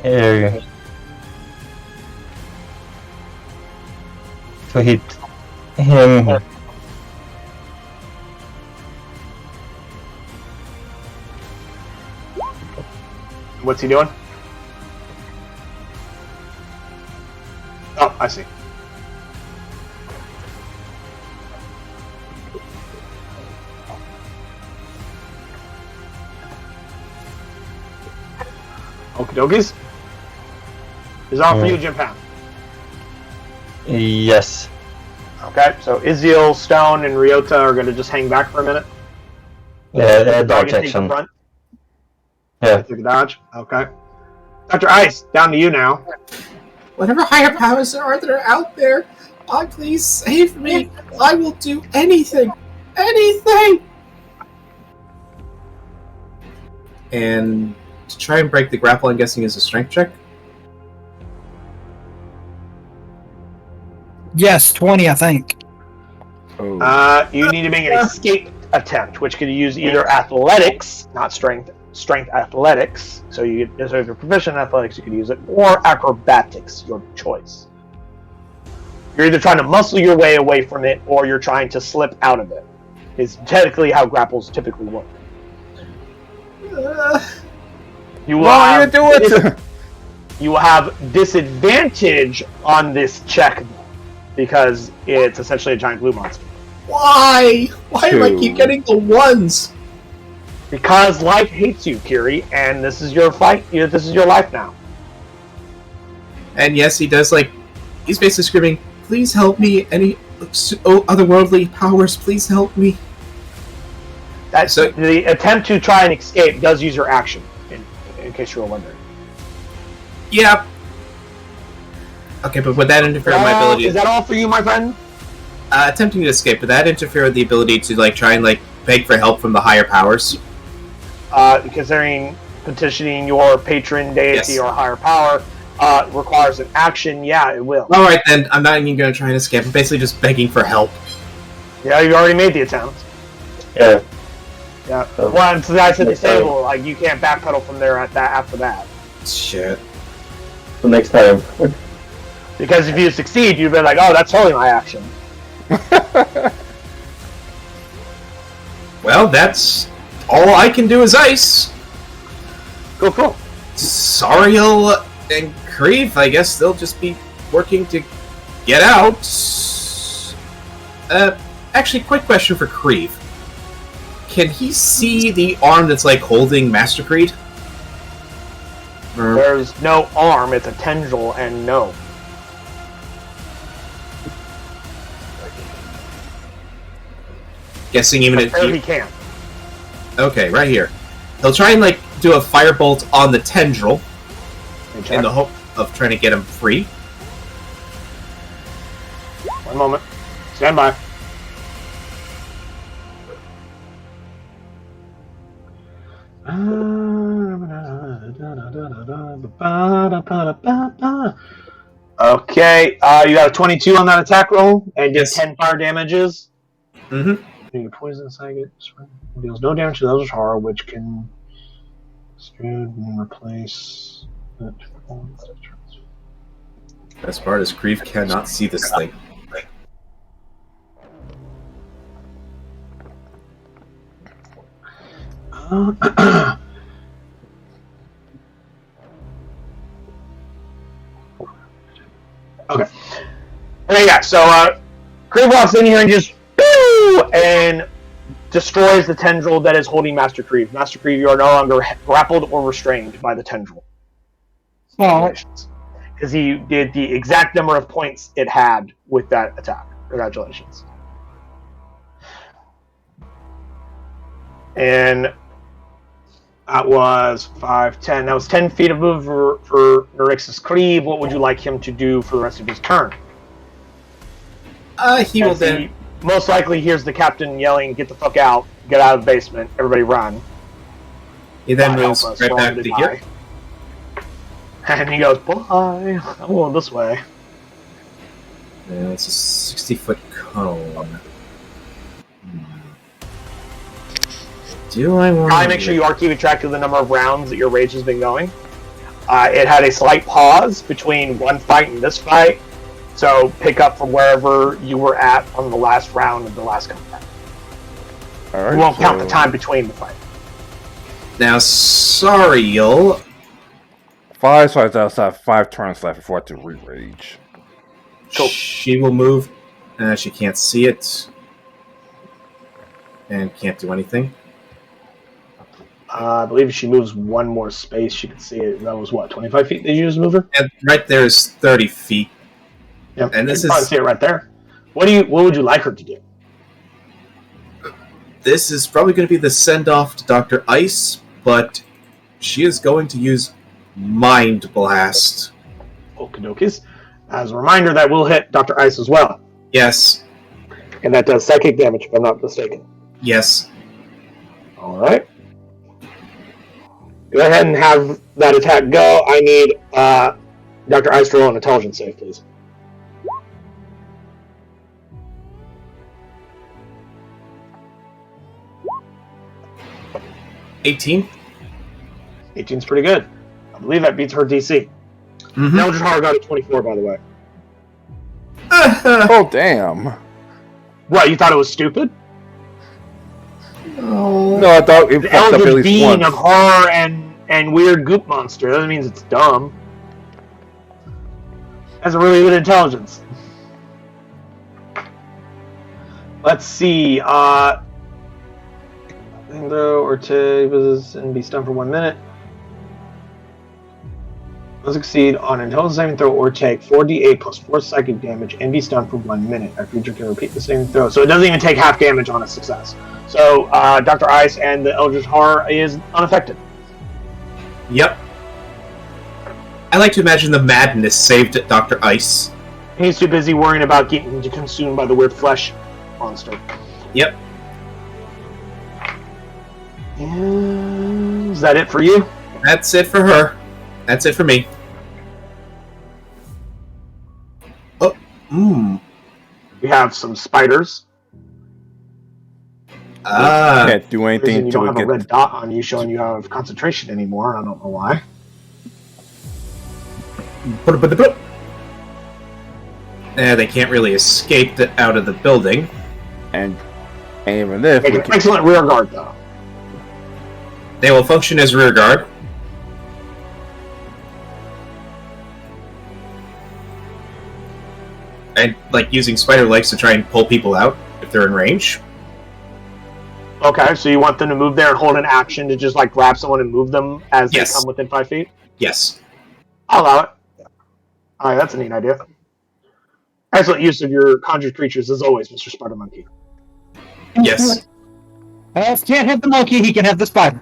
D: Area to hit him.
A: What's he doing? Oh, I see. Okie dokies. Is on for you, Jim Pound.
D: Yes.
A: Okay, so Iziel, Stone, and Ryota are going to just hang back for a minute.
D: Yeah, dodge
A: Take the
D: action.
A: front.
D: Yeah.
A: Take a dodge. Okay. Dr. Ice, down to you now.
C: Whatever higher powers there are that are out there, please save me. I will do anything. Anything! And to try and break the grapple, I'm guessing is a strength check?
E: Yes, 20, I think.
B: Oh.
A: You need to make an escape attempt, which could use either athletics, not strength athletics. So if you're proficient in athletics, you could use it, or acrobatics, your choice. You're either trying to muscle your way away from it, or you're trying to slip out of it. Is technically how grapples typically work. You will have disadvantage on this check because it's essentially a giant blue monster.
C: Why? Why do I keep getting the ones?
A: Because life hates you, Kiri, and this is your fight. This is your life now.
C: And yes, he does, he's basically screaming, please help me, any otherworldly powers, please help me.
A: So the attempt to try and escape does use your action, in case you were wondering.
C: Yeah. Okay, but would that interfere with my ability?
A: Is that all for you, my friend?
C: Attempting to escape, would that interfere with the ability to try and beg for help from the higher powers?
A: Considering petitioning your patron deity or higher power requires an action, yeah, it will.
C: Alright then, I'm not even going to try and escape. I'm basically just begging for help.
A: Yeah, you already made the attempt.
D: Yeah.
A: Yeah. Once the guy's at the table, you can't backpedal from there after that.
C: Shit.
D: So next time.
A: Because if you succeed, you'd be like, oh, that's totally my action.
C: Well, that's all I can do is ice.
A: Cool.
C: Sariel and Creve, I guess they'll just be working to get out. Actually, quick question for Creve. Can he see the arm that's holding Master Creed?
A: There's no arm, it's a tendril, and no.
C: Guessing even if
A: he can.
C: Okay, right here. He'll try and do a firebolt on the tendril in the hope of trying to get him free.
A: One moment. Stand by. Okay, you got a 22 on that attack roll, and did 10 fire damages.
C: Mm-hmm.
A: Your poison saget deals no damage to the other's horror, which can replace
C: Best part is Creve cannot see this thing.
A: Okay. Okay, yeah, so Crave walks in here and just and destroys the tendril that is holding Master Creve. Master Creve, you are no longer grappled or restrained by the tendril. Congratulations. Because he did the exact number of points it had with that attack. Congratulations. And that was 5, 10. That was 10 feet of move for Nerix's Creve. What would you like him to do for the rest of his turn?
C: He will then...
A: most likely hears the captain yelling, "Get the fuck out. Get out of the basement. Everybody run."
C: He then moves right back to here.
A: And he goes, "Bye. I'm going this way."
C: It's a 60-foot cone. Do I want
A: to make sure you are keeping track of the number of rounds that your rage has been going. It had a slight pause between one fight and this fight, so pick up from wherever you were at on the last round of the last combat.
B: All right,
A: we won't count the time between the fight.
C: Now, Sariel...
B: 5, so I still have 5 turns left before I have to re-rage.
C: Cool. She will move. She can't see it. And can't do anything.
A: I believe if she moves one more space, she can see it. That was what, 25 feet did you just move her?
C: And right there is 30 feet.
A: Yep.
C: And this
A: you can
C: is...
A: see it right there. What would you like her to do?
C: This is probably going to be the send-off to Dr. Ice, but she is going to use Mind Blast.
A: Okey-dokies. As a reminder, that will hit Dr. Ice as well.
C: Yes.
A: And that does psychic damage, if I'm not mistaken.
C: Yes.
A: Alright. Go ahead and have that attack go. I need Dr. Ice to roll an intelligence save, please.
C: $18.
A: 18's pretty good. I believe that beats her DC.
C: Mm-hmm.
A: Eldritch Horror got a 24, by the way.
B: Oh, damn.
A: What, you thought it was stupid?
B: No, I thought it
A: The
B: fucked up at
A: eldritch
B: least
A: being
B: once.
A: of horror and weird goop monster. That means it's dumb. Has a really good intelligence. Let's see. Or to and be stunned for 1 minute. Will succeed on an intelligence saving throw or take 4d8 plus 4 psychic damage and be stunned for 1 minute. A creature can repeat the saving throw. So it doesn't even take half damage on a success. So Dr. Ice and the Eldritch Horror is unaffected.
C: Yep. I like to imagine the madness saved Dr. Ice.
A: He's too busy worrying about getting consumed by the weird flesh monster.
C: Yep.
A: Is that it for you?
C: That's it for her. That's it for me. Oh,
A: We have some spiders.
B: Can't do anything
A: You
B: until
A: don't
B: we
A: have a
B: get...
A: red dot on you showing you have concentration anymore. I don't know why.
C: They can't really escape out of the building.
B: And even if...
A: Make an excellent rear guard, though.
C: They will function as rear guard. And, like, using spider legs to try and pull people out if they're in range.
A: Okay, so you want them to move there and hold an action to just, like, grab someone and move them as
C: Yes.
A: they come within 5 feet?
C: Yes.
A: I'll allow it. Alright, that's a neat idea. Excellent use of your conjured creatures, as always, Mr. Spider Monkey.
C: Yes.
E: If he can't have the monkey, he can have the spider.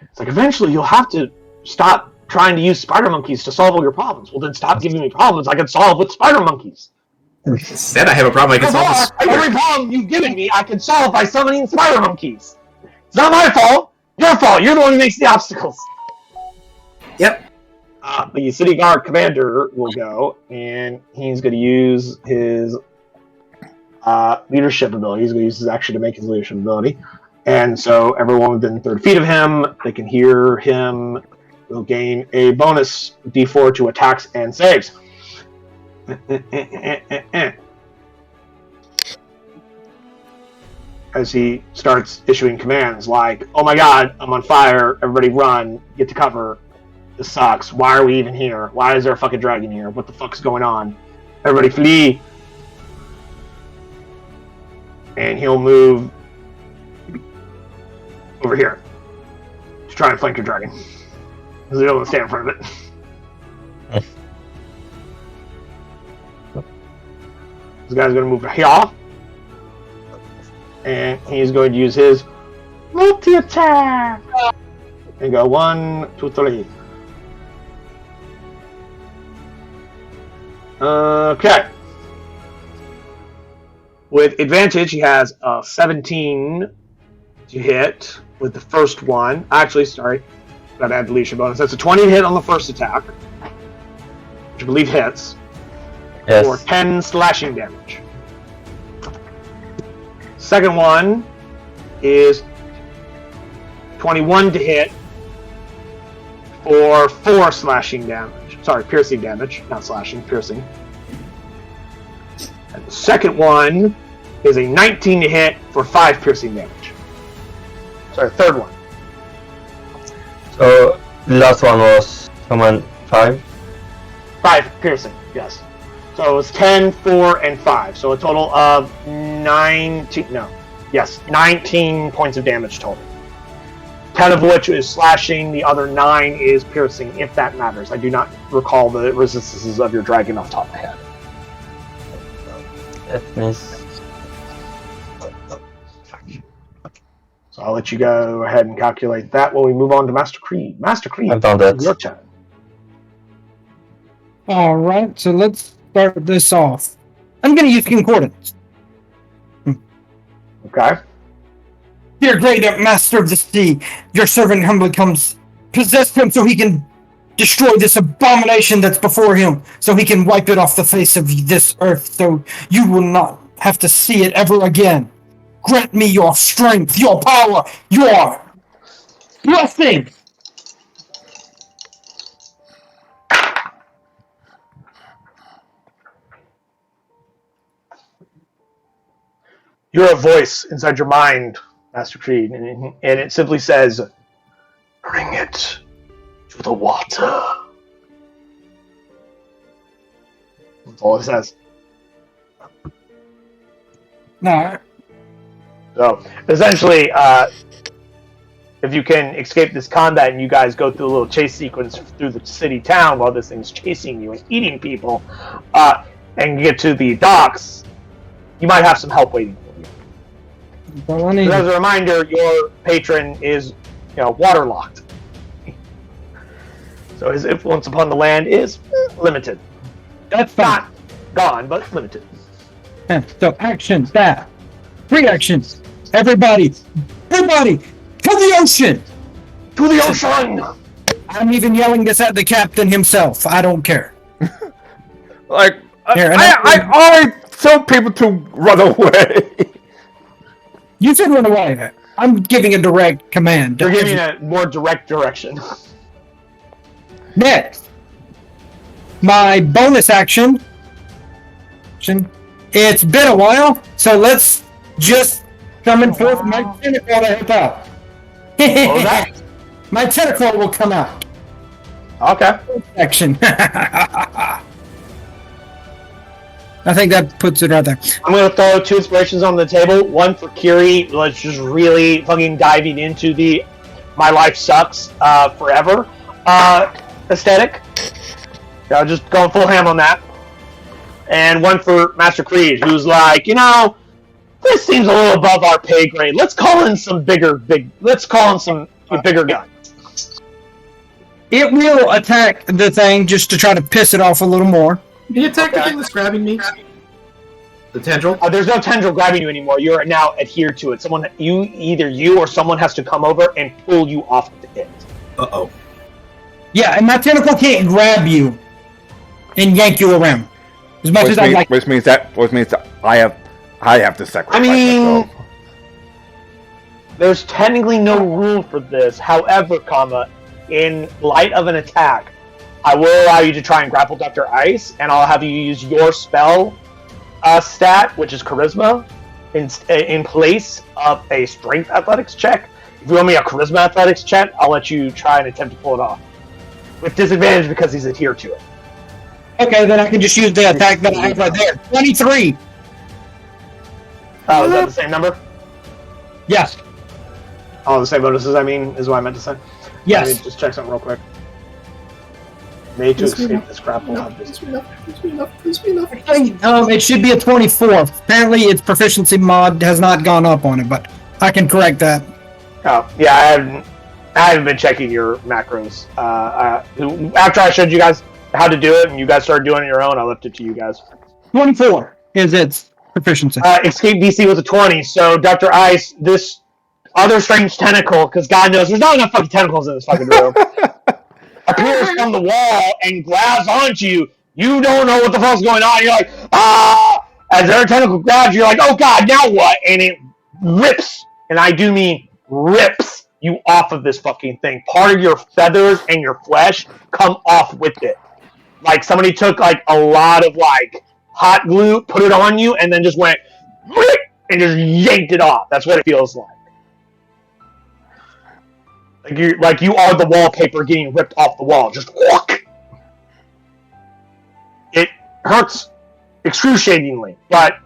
A: It's like, eventually you'll have to stop trying to use spider monkeys to solve all your problems. Well, then stop giving me problems I can solve with spider monkeys.
C: Instead, I have a problem I can solve with spider.
A: Every problem you've given me, I can solve by summoning spider monkeys. It's not my fault. Your fault. You're the one who makes the obstacles.
C: Yep.
A: The city guard commander will go, and he's going to use his leadership ability. He's going to use his action to make his leadership ability. And so everyone within 30 feet of him, they can hear him, will gain a bonus d4 to attacks and saves. as he starts issuing commands like, "Oh my God, I'm on fire! Everybody run! Get to cover! This sucks! Why are we even here? Why is there a fucking dragon here? What the fuck's going on? Everybody flee!" And he'll move over here to try and flank your dragon, because he don't want to stand in front of it. This guy's going to move here, and he's going to use his multi-attack and go 1, 2, 3. Okay. With advantage, he has a 17 to hit with the first one. Actually, sorry, got to add deletion bonus. That's a 20 to hit on the first attack, which I believe hits.
D: Yes.
A: For 10 slashing damage. Second one is 21 to hit for 4 slashing damage. Sorry, piercing damage, not slashing, piercing. And the second one is a 19 to hit for 5 piercing damage. Sorry, third one.
D: So the last one was 5.
A: 5 piercing, yes. So it's 10, 4, and 5. So a total of 19 points of damage total. 10 of which is slashing, the other 9 is piercing, if that matters. I do not recall the resistances of your dragon off the top of my head.
D: That means...
A: So I'll let you go ahead and calculate that while we move on to Master Creed. Master Creed,
D: I've done that.
A: your turn.
E: All right, so let's start this off. I'm going to use concordance.
A: Okay.
E: Dear great master of the sea, your servant humbly comes. Possess him so he can destroy this abomination that's before him, so he can wipe it off the face of this earth, so you will not have to see it ever again. Grant me your strength, your power, your blessing.
A: You're a voice inside your mind, Master Creed, and it simply says, "Bring it to the water." That's all it says.
E: No.
A: So, essentially, if you can escape this combat and you guys go through a little chase sequence through the city town while this thing's chasing you and eating people, and get to the docks, you might have some help waiting for you.
E: Well, I need
A: But as a reminder, your patron is, waterlocked. So his influence upon the land is limited.
E: that's fine.
A: Not gone, but limited.
E: So action, that. 3 actions. Everybody, to the ocean.
A: To the ocean!
E: I'm even yelling this at the captain himself. I don't care.
B: Like,
E: Here, and
B: I always tell people to run away.
E: You said run away. I'm giving a direct command.
A: You're giving a more direct direction.
E: Next, my bonus action. It's been a while, so let's just summon forth my tentacle to help out.
A: What was that?
E: My tentacle will come out.
A: Okay.
E: Action. I think that puts it right there.
A: I'm going to throw 2 inspirations on the table. One for Kiri, let's just really fucking diving into the my life sucks forever aesthetic. Just going full ham on that. And one for Master Creed, who's like, this seems a little above our pay grade. Let's call in some bigger guns.
E: It will attack the thing just to try to piss it off a little more.
C: Can you attack the thing that's grabbing me? The tendril?
A: There's no tendril grabbing you anymore. You're now adhered to it. Either you or someone has to come over and pull you off of it.
C: Uh-oh.
E: Yeah, and my tentacle can't grab you and yank you around. As much as I like.
B: Which means that I have to sacrifice myself.
A: There's technically no rule for this. However, in light of an attack, I will allow you to try and grapple Dr. Ice, and I'll have you use your spell stat, which is Charisma, in place of a strength athletics check. If you want me a charisma athletics check, I'll let you try and attempt to pull it off. With disadvantage because he's adhered to it.
E: Okay, then I can just use the attack that I have right there. 23.
A: Oh, is that the same number?
E: Yes.
A: Oh, the same bonuses, I mean, is what I meant to say.
E: Yes.
A: Let me just check something real quick. Made to escape this grapple.
C: Please be enough.
E: It should be a 24. Apparently, its proficiency mod has not gone up on it, but I can correct that.
A: Oh, yeah, I haven't been checking your macros. After I showed you guys how to do it, and you guys started doing it on your own, I left it to you guys.
E: 24 is its proficiency.
A: Escape DC was a 20, so Dr. Ice, this other strange tentacle, because God knows there's not enough fucking tentacles in this fucking room, appears from the wall and grabs onto you. You don't know what the fuck's going on. You're like, ah! As their tentacle grabs you, you're like, oh God, now what? And it rips, and I do mean rips you off of this fucking thing. Part of your feathers and your flesh come off with it. Like somebody took like a lot of like hot glue, put it on you, and then just went and just yanked it off. That's what it feels like. Like you are the wallpaper getting ripped off the wall. Just walk. It hurts excruciatingly, but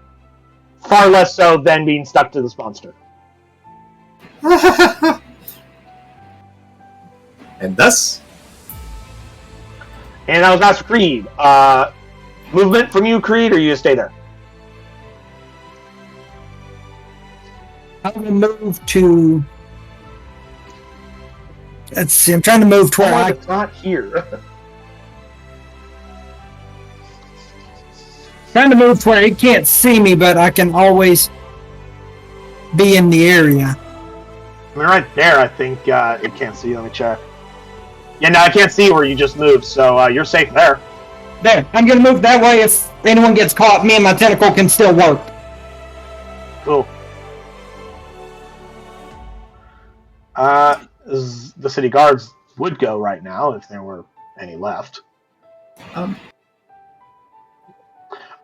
A: far less so than being stuck to this monster.
C: And thus,
A: and that was Master Creed. Movement from you, Creed, or you just stay there?
E: I'm going to move to... Let's see, I'm trying to move to where
A: It's not here.
E: Trying to move to where it can't see me, but I can always be in the area.
A: I mean, right there, I think it can't see. Let me check. Yeah, no, I can't see where you just moved, so you're safe there.
E: There, I'm going to move that way. If anyone gets caught, me and my tentacle can still work.
A: Cool. The city guards would go right now if there were any left.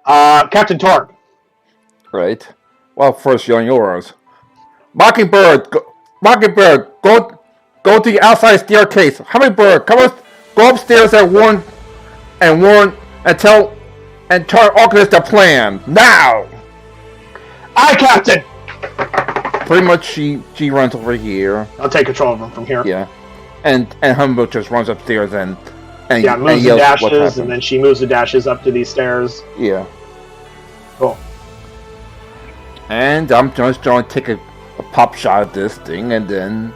A: Captain Torg.
B: Right. Well, first, you're on yours. Mockingbird, go to the outside staircase. Hummingbird, go upstairs and warn, and tell Arcanist the plan now.
A: Aye, Captain.
B: Pretty much, she runs over here.
A: I'll take control of them from here.
B: Yeah, and Hummingbird just runs upstairs and
A: moves the
B: yells
A: dashes, and then she moves the dashes up to these stairs.
B: Yeah.
A: Cool.
B: And I'm just going to take a pop shot at this thing, and then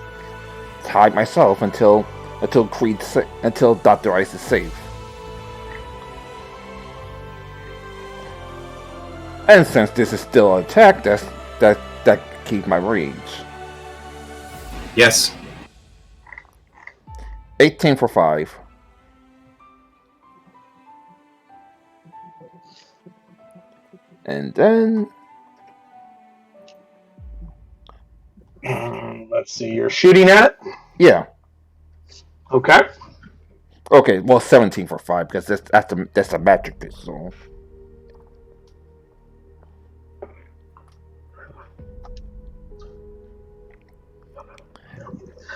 B: hide myself until Dr. Ice is safe. And since this is still an attack, that keeps my rage.
C: yes.
B: 18 for 5. And then
A: Let's see, you're shooting at it?
B: yeah.
A: Okay.
B: Okay, well 17 for 5 because that's a magic pistol.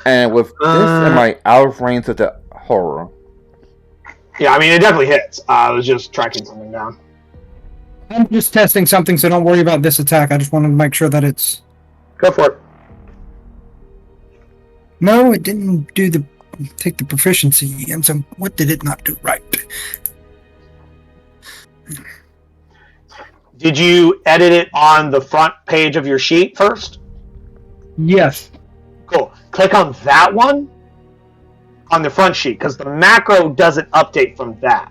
B: And with this, am I out of range of the horror?
A: Yeah, I mean, it definitely hits. I was just tracking something down.
E: I'm just testing something, so don't worry about this attack. I just wanted to make sure that it's...
A: Go for it.
E: No, it didn't take the proficiency. And so what did it not do right?
A: Did you edit it on the front page of your sheet first?
E: Yes.
A: Cool. Click on that one on the front sheet, because the macro doesn't update from that.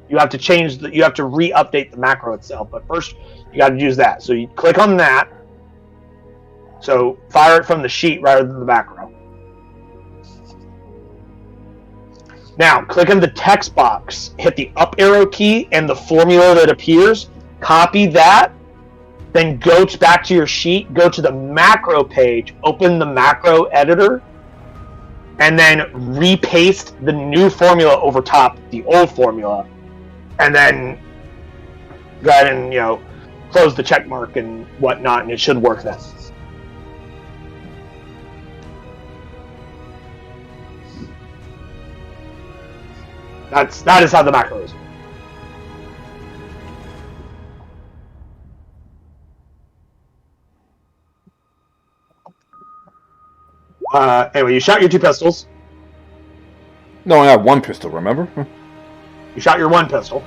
A: You have to you have to re-update the macro itself, but first you got to use that. So you click on that. So fire it from the sheet rather than the macro. Now click on the text box, hit the up arrow key and the formula that appears, copy that, then go back to your sheet, go to the macro page, open the macro editor, and then repaste the new formula over top the old formula. And then go ahead and, close the check mark and whatnot, and it should work then. That is how the macro is. Anyway, you shot your 2 pistols.
B: No, I have 1 pistol. Remember?
A: You shot your 1 pistol.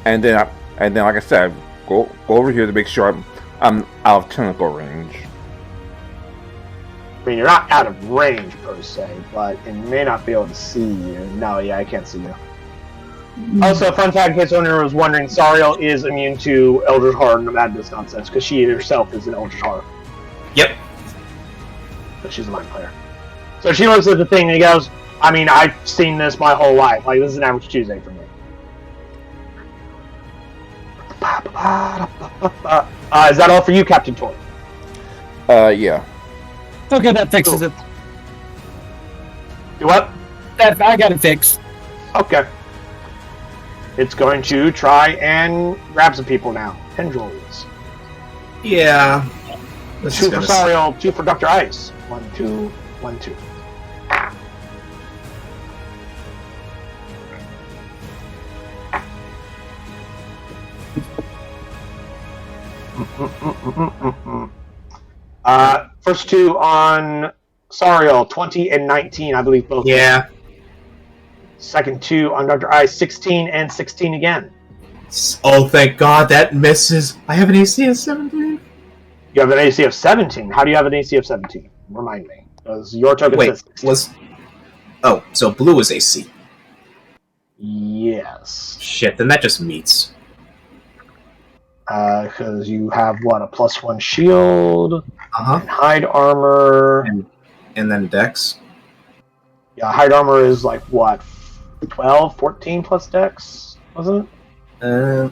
B: And then, like I said, go over here to make sure I'm out of tentacle range.
A: I mean, you're not out of range per se, but it may not be able to see you. No, yeah, I can't see you. Also, fun fact, in case owner was wondering, Sariel is immune to Eldritch Horror and Madness nonsense because she herself is an Eldritch Horror.
C: Yep.
A: But she's a mind player. So she looks at the thing and he goes, I mean, I've seen this my whole life. Like, this is an average Tuesday for me. Is that all for you, Captain Tor?
B: Yeah.
E: Okay, that fixes it.
A: Do what?
E: I got it fixed.
A: Okay. It's going to try and grab some people now. Tendrils.
C: Yeah.
A: 2 for Sariel, 2 for Dr. Ice. 1, 2, 1, 2. First 2 on Sariel, 20 and 19, I believe both.
C: Yeah.
A: Second 2 on Dr. Ice, 16 and 16 again.
C: Oh, thank God, that misses. I have an AC of 17.
A: You have an AC of 17. How do you have an AC of 17? Remind me. Because your token says 16.
C: Oh, so blue is AC.
A: Yes.
C: Shit, then that just meets.
A: Because you have, what, a +1 shield,
C: Uh-huh.
A: and hide armor.
C: And then Dex.
A: Yeah, hide armor is like, what, 12, 14 plus Dex, wasn't it?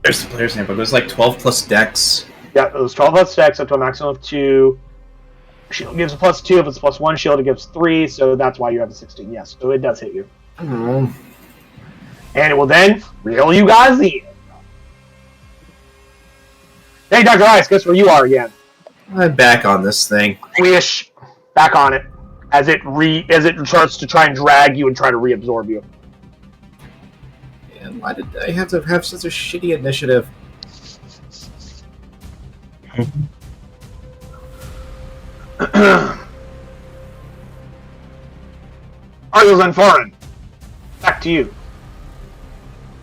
C: There's the player's name, but it was like 12 plus Dex.
A: Yeah, it was 12 plus Dex up to a maximum of 2. Shield gives a +2. If it's +1 shield, it gives 3, so that's why you have a 16. Yes, so it does hit you.
C: Oh.
A: And it will then reel you guys in. Hey, Dr. Ice, guess where you are again?
C: I'm back on this thing.
A: Wish. Back on it. As it starts to try and drag you and try to reabsorb you.
C: And why did I have to have such a shitty initiative?
A: Argos and Foreign. Back to you.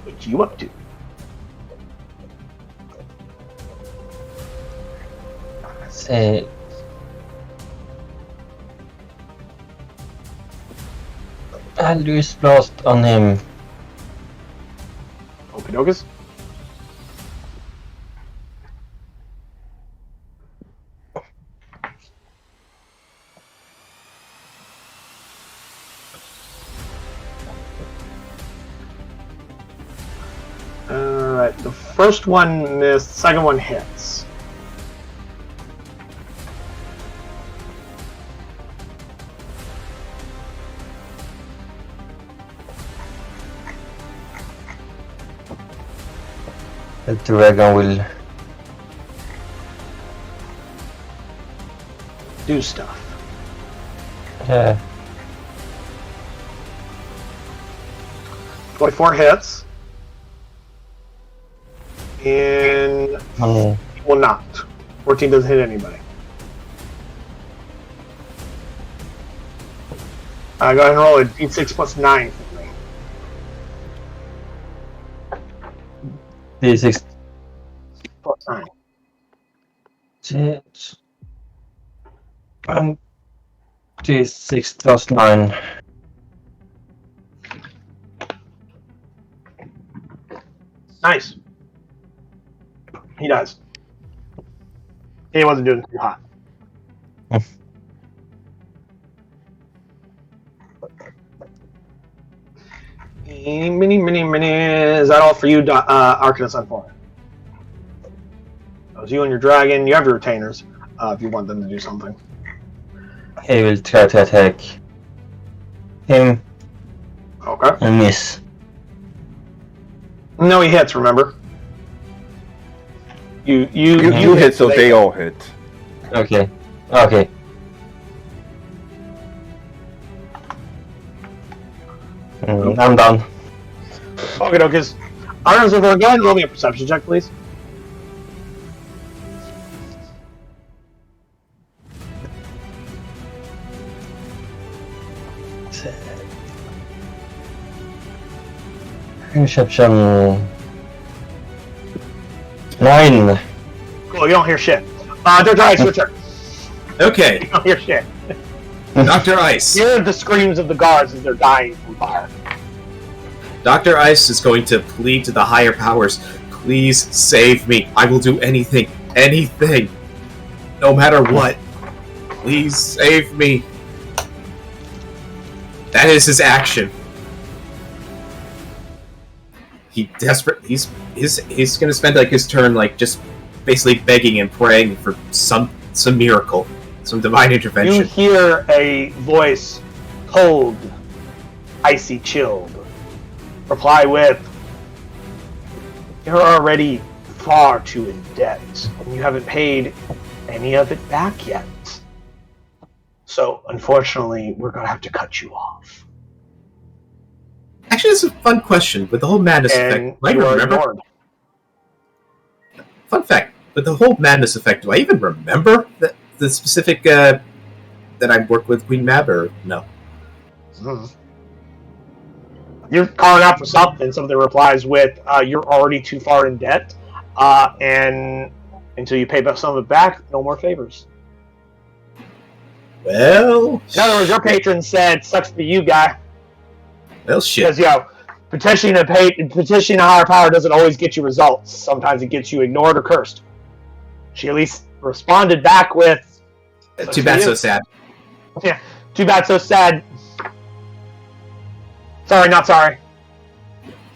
A: What you up to?
F: Say, I'll use blast on him.
A: Okie dokies. Alright, the first one missed, second one hits.
F: The dragon will
A: Do stuff. 24 hits. And will not. 14 doesn't hit anybody. Go ahead and roll a d6 plus 9 for me.
F: D6
A: Plus 9.
F: shit. D6 plus 9.
A: Nice. He does. He wasn't doing too hot. Mini. Is that all for you, Arcanus Unformed? That was you and your dragon. You have your retainers, if you want them to do something.
F: He will try to attack him
A: Okay.
F: and miss.
A: No, he hits, remember?
B: You hit, so they all hit.
F: Okay. Okay. I'm done.
A: Okay, no, because Arms, go ahead and roll me a perception check, please.
F: Perception 9.
A: Cool, you don't hear shit. Dr. Ice, your turn.
C: Okay,
A: You don't hear shit.
C: Dr. Ice.
A: You hear the screams of the guards as they're dying from fire.
C: Dr. Ice is going to plead to the higher powers. Please save me. I will do anything. Anything. No matter what. Please save me. That is his action. He's gonna spend like his turn like just basically begging and praying for some miracle. Some divine intervention.
A: You hear a voice, cold, icy chilled, reply with, "You're already far too in debt, and you haven't paid any of it back yet. So, unfortunately, we're going to have to cut you off."
C: Actually, that's a fun question. With the whole madness
A: And
C: effect, do I
A: you are
C: remember?
A: ignored.
C: Fun fact: with the whole madness effect, do I even remember the specific that I worked with Queen Mab, or no?
A: You're calling out for something. Something replies with, "You're already too far in debt, and until you pay some of it back, no more favors."
C: Well,
A: In other words, your patron said, "Sucks to you, guy."
C: well, shit.
A: Because, petitioning a higher power doesn't always get you results. Sometimes it gets you ignored or cursed. She at least responded back with,
C: Too bad, so sad.
A: "Yeah, too bad, so sad. Sorry, not sorry."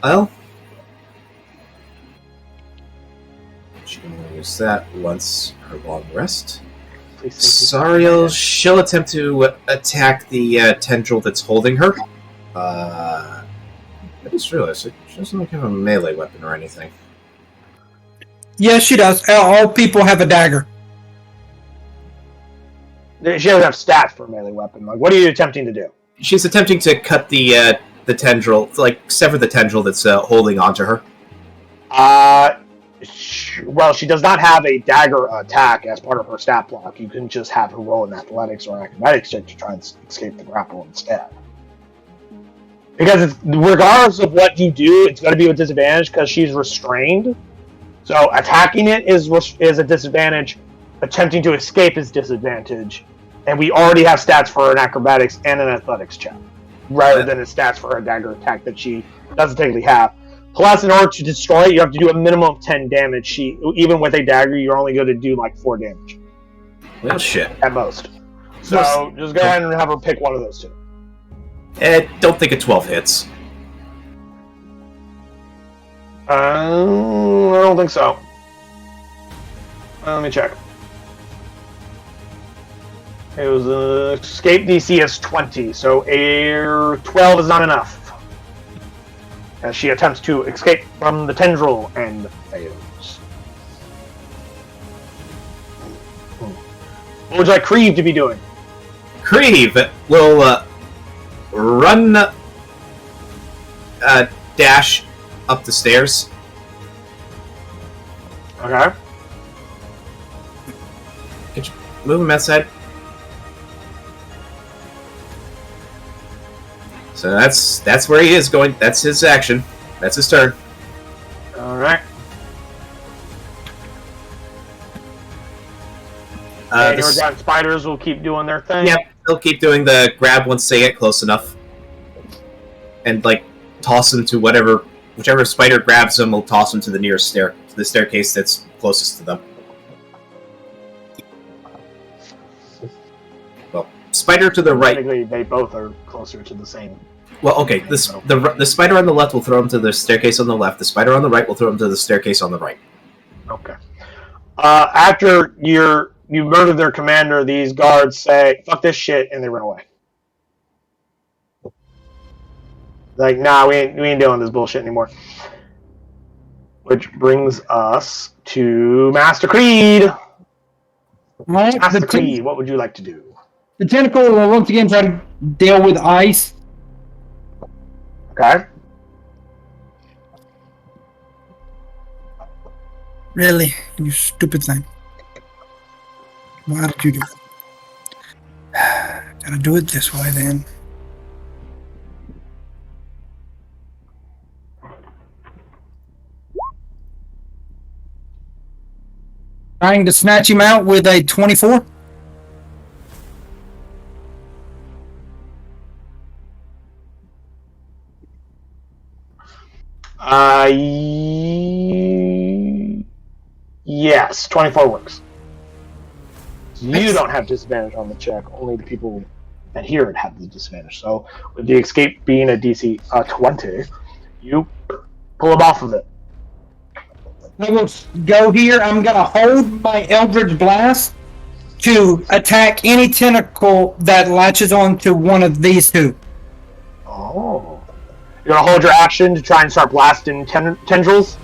C: Well, she can only use that once her long rest.
A: Please say
C: Sariel, she'll attempt to attack the tendril that's holding her. I just realized she doesn't have a melee weapon or anything.
E: Yes, she does. All people have a dagger.
A: She doesn't have stats for a melee weapon. Like, what are you attempting to do?
C: She's attempting to cut the tendril, like sever the tendril that's holding onto her.
A: Well, she does not have a dagger attack as part of her stat block. You can just have her roll an athletics or an acrobatics check to try and escape the grapple instead. Because regardless of what you do, it's going to be a disadvantage because she's restrained. So attacking it is a disadvantage. Attempting to escape is disadvantage. And we already have stats for an acrobatics and an athletics check, rather than a stats for her dagger attack that she doesn't technically have. Plus, in order to destroy it, you have to do a minimum of 10 damage. Even with a dagger, you're only going to do like 4 damage.
C: Well, shit.
A: At most. So just go ahead and have her pick one of those two.
C: Don't think a 12 hits.
A: I don't think so. Let me check. It was escape DC is 20, so a 12 is not enough. As she attempts to escape from the tendril and fails. What would you like Creve to be doing?
C: Creve will run, dash up the stairs.
A: Okay.
C: Could you move him outside? So that's where he is going. That's his action. That's his turn.
A: Alright. And your giant spiders will keep doing their thing.
C: Yep, they'll keep doing the grab once they get close enough. And like toss them to whichever spider grabs them will toss them to the nearest the staircase that's closest to them. Well, spider to the right.
A: Technically, they both are closer to the same.
C: Well, okay. The spider on the left will throw him to the staircase on the left. The spider on the right will throw him to the staircase on the right.
A: Okay. After you murder their commander, these guards say, "Fuck this shit," and they run away. Like, nah, we ain't doing this bullshit anymore. Which brings us to Master Creed.
E: Right?
A: Master Creed, what would you like to do?
E: The tentacle will once again try to deal with ice.
A: Okay.
E: Really? You stupid thing. Why did you do it? Gotta do it this way then. Trying to snatch him out with a 24.
A: Yes, 24 works. You don't have disadvantage on the check. Only the people that hear it have the disadvantage. So, with the escape being a DC 20, you pull him off of it.
E: I will go here. I'm gonna hold my Eldritch Blast to attack any tentacle that latches onto one of these two.
A: Oh. You're going to hold your action to try and start blasting tendrils?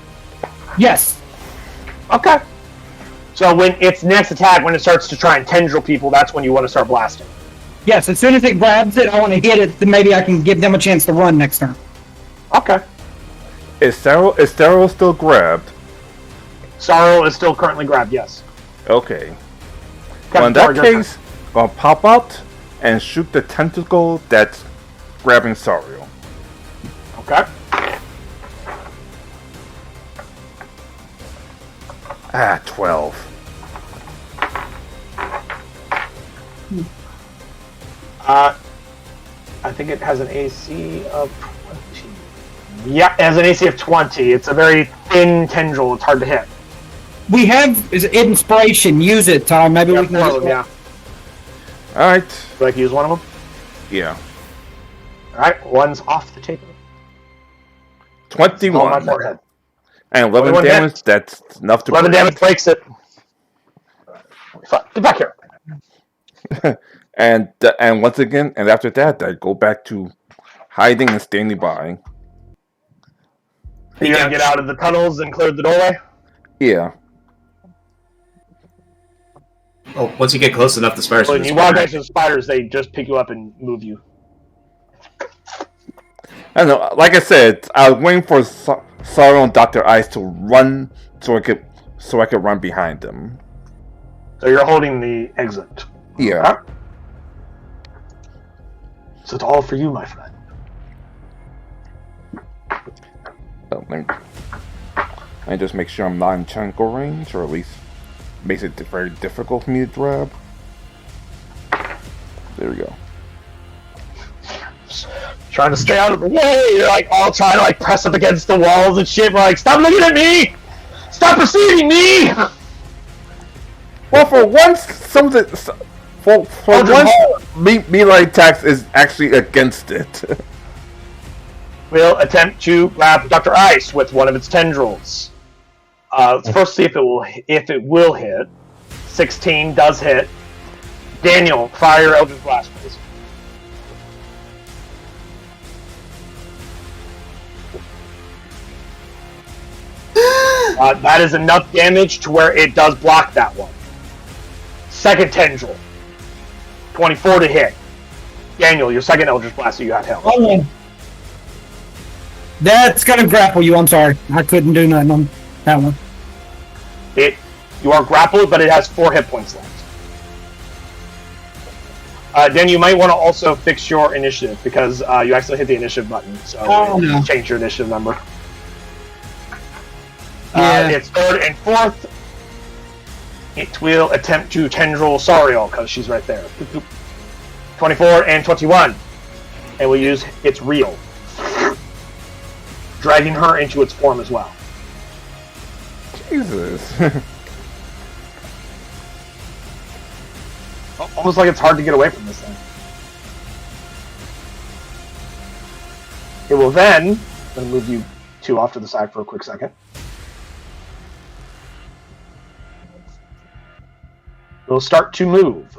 E: Yes.
A: Okay. So when its next attack, when it starts to try and tendril people, that's when you want to start blasting.
E: Yes, as soon as it grabs it, I want to hit it, then maybe I can give them a chance to run next turn.
A: Okay.
B: Is Sarah still grabbed?
A: Sorrow is still currently grabbed, yes.
B: Okay. Well, in that case, I'll pop out and shoot the tentacle that's grabbing Sario.
A: Okay.
B: 12.
A: I think it has an AC of 20. Yeah, it has an AC of 20. It's a very thin tendril. It's hard to hit.
E: We have inspiration. Use it, Tom. Maybe we can.
A: Four of them, yeah.
B: Alright.
A: Would you like to use one of them?
B: Yeah.
A: Alright, one's off the table.
B: 21.
A: On my forehead.
B: And 11 damage, hits. That's enough to
A: 11 damage breaks it. Get back here.
B: and once again, and after that, I go back to hiding and standing by.
A: You're going to get out of the tunnels and clear the doorway?
B: Yeah.
C: Oh, once you get close enough, the spiders.
A: When you walk next to the spiders, they just pick you up and move you.
B: I don't know. Like I said, I was waiting for Sorrow and Dr. Ice to run so I could run behind them.
A: So you're holding the exit.
B: Yeah.
A: Huh? So it's all for you, my friend.
B: Oh, let me just make sure I'm not in tentacle range, or at least makes it very difficult for me to grab. There we go.
A: Trying to stay out of the way. You're like all trying to like press up against the walls and shit. We're like, stop looking at me! Stop perceiving me!
B: Well, for once, melee attacks is actually against it.
A: We'll attempt to grab Dr. Ice with one of its tendrils. Let's first see if it will hit. 16 does hit. Daniel, fire your Eldritch Blast, please. That is enough damage to where it does block that one. Second tendril. 24 to hit. Daniel, your second Eldritch Blast that you have held.
E: Oh, that's gonna grapple you. I'm sorry. I couldn't do nothing on that one.
A: You are grappled, but it has 4 hit points left. Dan, you might want to also fix your initiative because you actually hit the initiative button, so change your initiative number. It's third and fourth. It will attempt to tendril Sariel because she's right there. 24 and 21, and we'll use its reel, dragging her into its form as well.
B: Jesus.
A: Almost like it's hard to get away from this thing. It will then, I'm going to move you two off to the side for a quick second. We'll start to move.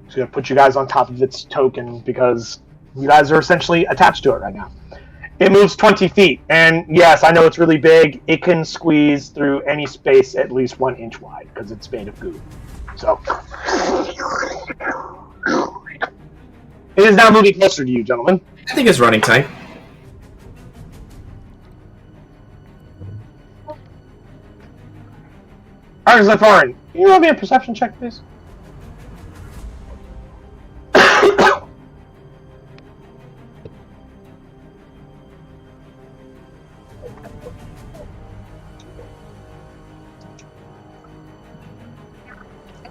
A: It's going to put you guys on top of its token because you guys are essentially attached to it right now. It moves 20 feet, and yes, I know it's really big. It can squeeze through any space at least 1 inch wide because it's made of goo. So, it is now moving closer to you, gentlemen.
C: I think it's running time.
A: Alright, Foreign, can you roll me a perception check, please?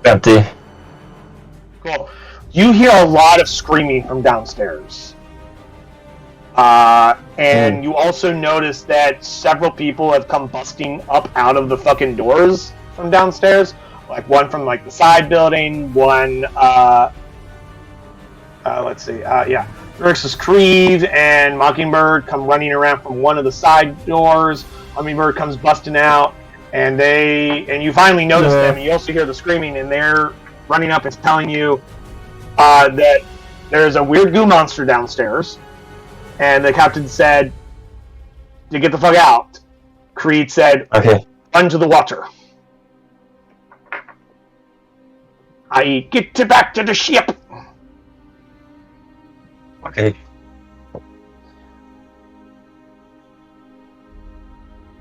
F: Empty.
A: Cool. You hear a lot of screaming from downstairs. And you also notice that several people have come busting up out of the fucking doors from downstairs. Like one from like the side building, one let's see, Versus Creed and Mockingbird come running around from one of the side doors. Hummingbird comes busting out, and you finally notice them, and you also hear the screaming, and they're running up and telling you that there's a weird goo monster downstairs, and the captain said to get the fuck out. Creed said,
F: Okay.
A: run to the water. I get you back to the ship.
F: Okay.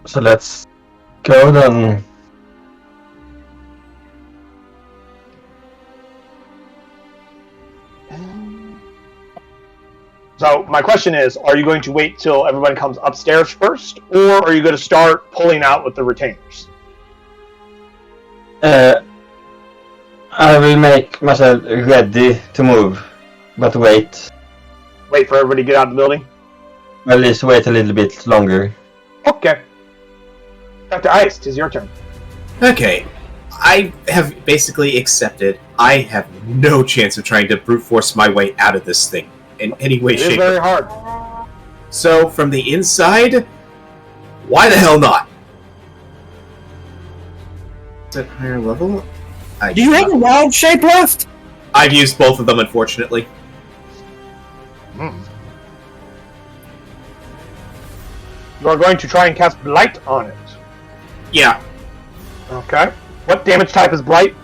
F: So let's go then.
A: So my question is, are you going to wait till everyone comes upstairs first, or are you going to start pulling out with the retainers?
F: I will make myself ready to move, but wait.
A: Wait for everybody to get out of the building?
F: At least wait a little bit longer.
A: Okay. Dr. Ice, 'tis your turn.
C: Okay. I have basically accepted I have no chance of trying to brute force my way out of this thing in any way,
A: It is
C: shape,
A: very hard.
C: So, from the inside, why the hell not? Is that higher level?
E: Do you have a wild shape left?
C: I've used both of them, unfortunately.
A: You are going to try and cast Blight on it.
C: Yeah.
A: Okay. What damage type is Blight?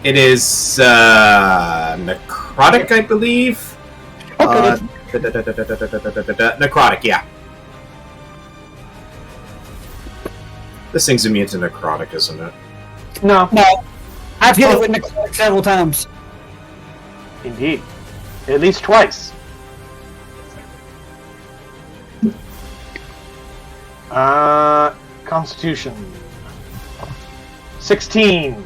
C: It is, necrotic, I believe?
A: Okay.
C: Necrotic, yeah. This thing's immune to necrotic, isn't it?
A: No.
E: No. I've hit it with necrotic several times.
A: Indeed. At least twice. Constitution. 16.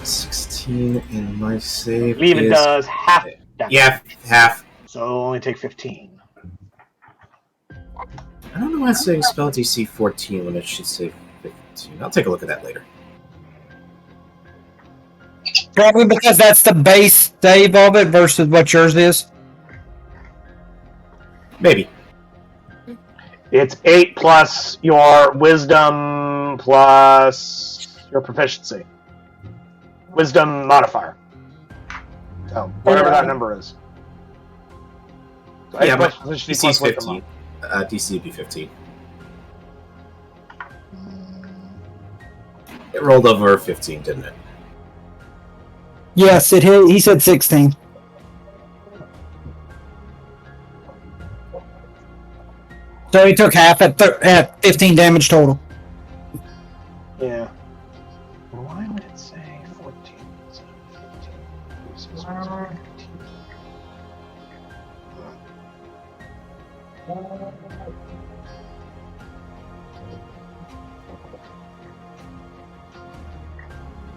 C: 16 and my save
A: I believe it does half damage.
C: Yeah, half.
A: So it'll only take 15.
C: I don't know why it's saying spell DC 14 when it should say 15. I'll take a look at that later.
E: Probably because that's the base save of it versus what yours is.
C: Maybe.
A: It's 8 plus your wisdom plus your proficiency. Wisdom modifier. So, whatever that number is. So
C: Yeah, but
A: proficiency
C: DC
A: plus
C: is
A: wisdom
C: 15. DC would be 15. It rolled over 15, didn't it?
E: Yes, it hit. He said 16. So he took half at 15 damage total.
A: Yeah. Why would it say 14 instead of 15?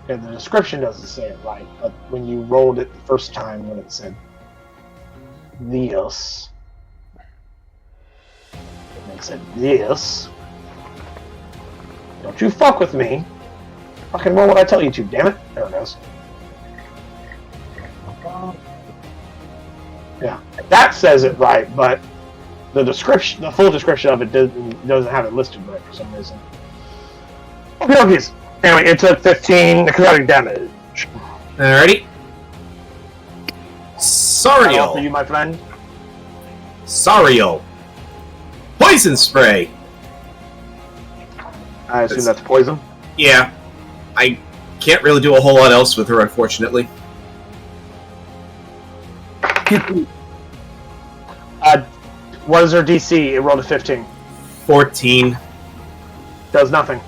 A: Yeah, the description doesn't say it right, but when you rolled it the first time when it said this, and it said this, don't you fuck with me. Fucking roll what I tell you to, damn it. There it goes. Yeah, that says it right, but the description, the full description of it doesn't have it listed right for some reason. Okay. Anyway, it took 15 necrotic damage.
C: Alrighty.
A: All for
C: Sariel.
A: you, my friend.
C: Sariel. Poison spray.
A: I assume that's poison.
C: Yeah. I can't really do a whole lot else with her, unfortunately.
A: What is her DC? It rolled a 15.
C: 14.
A: Does nothing.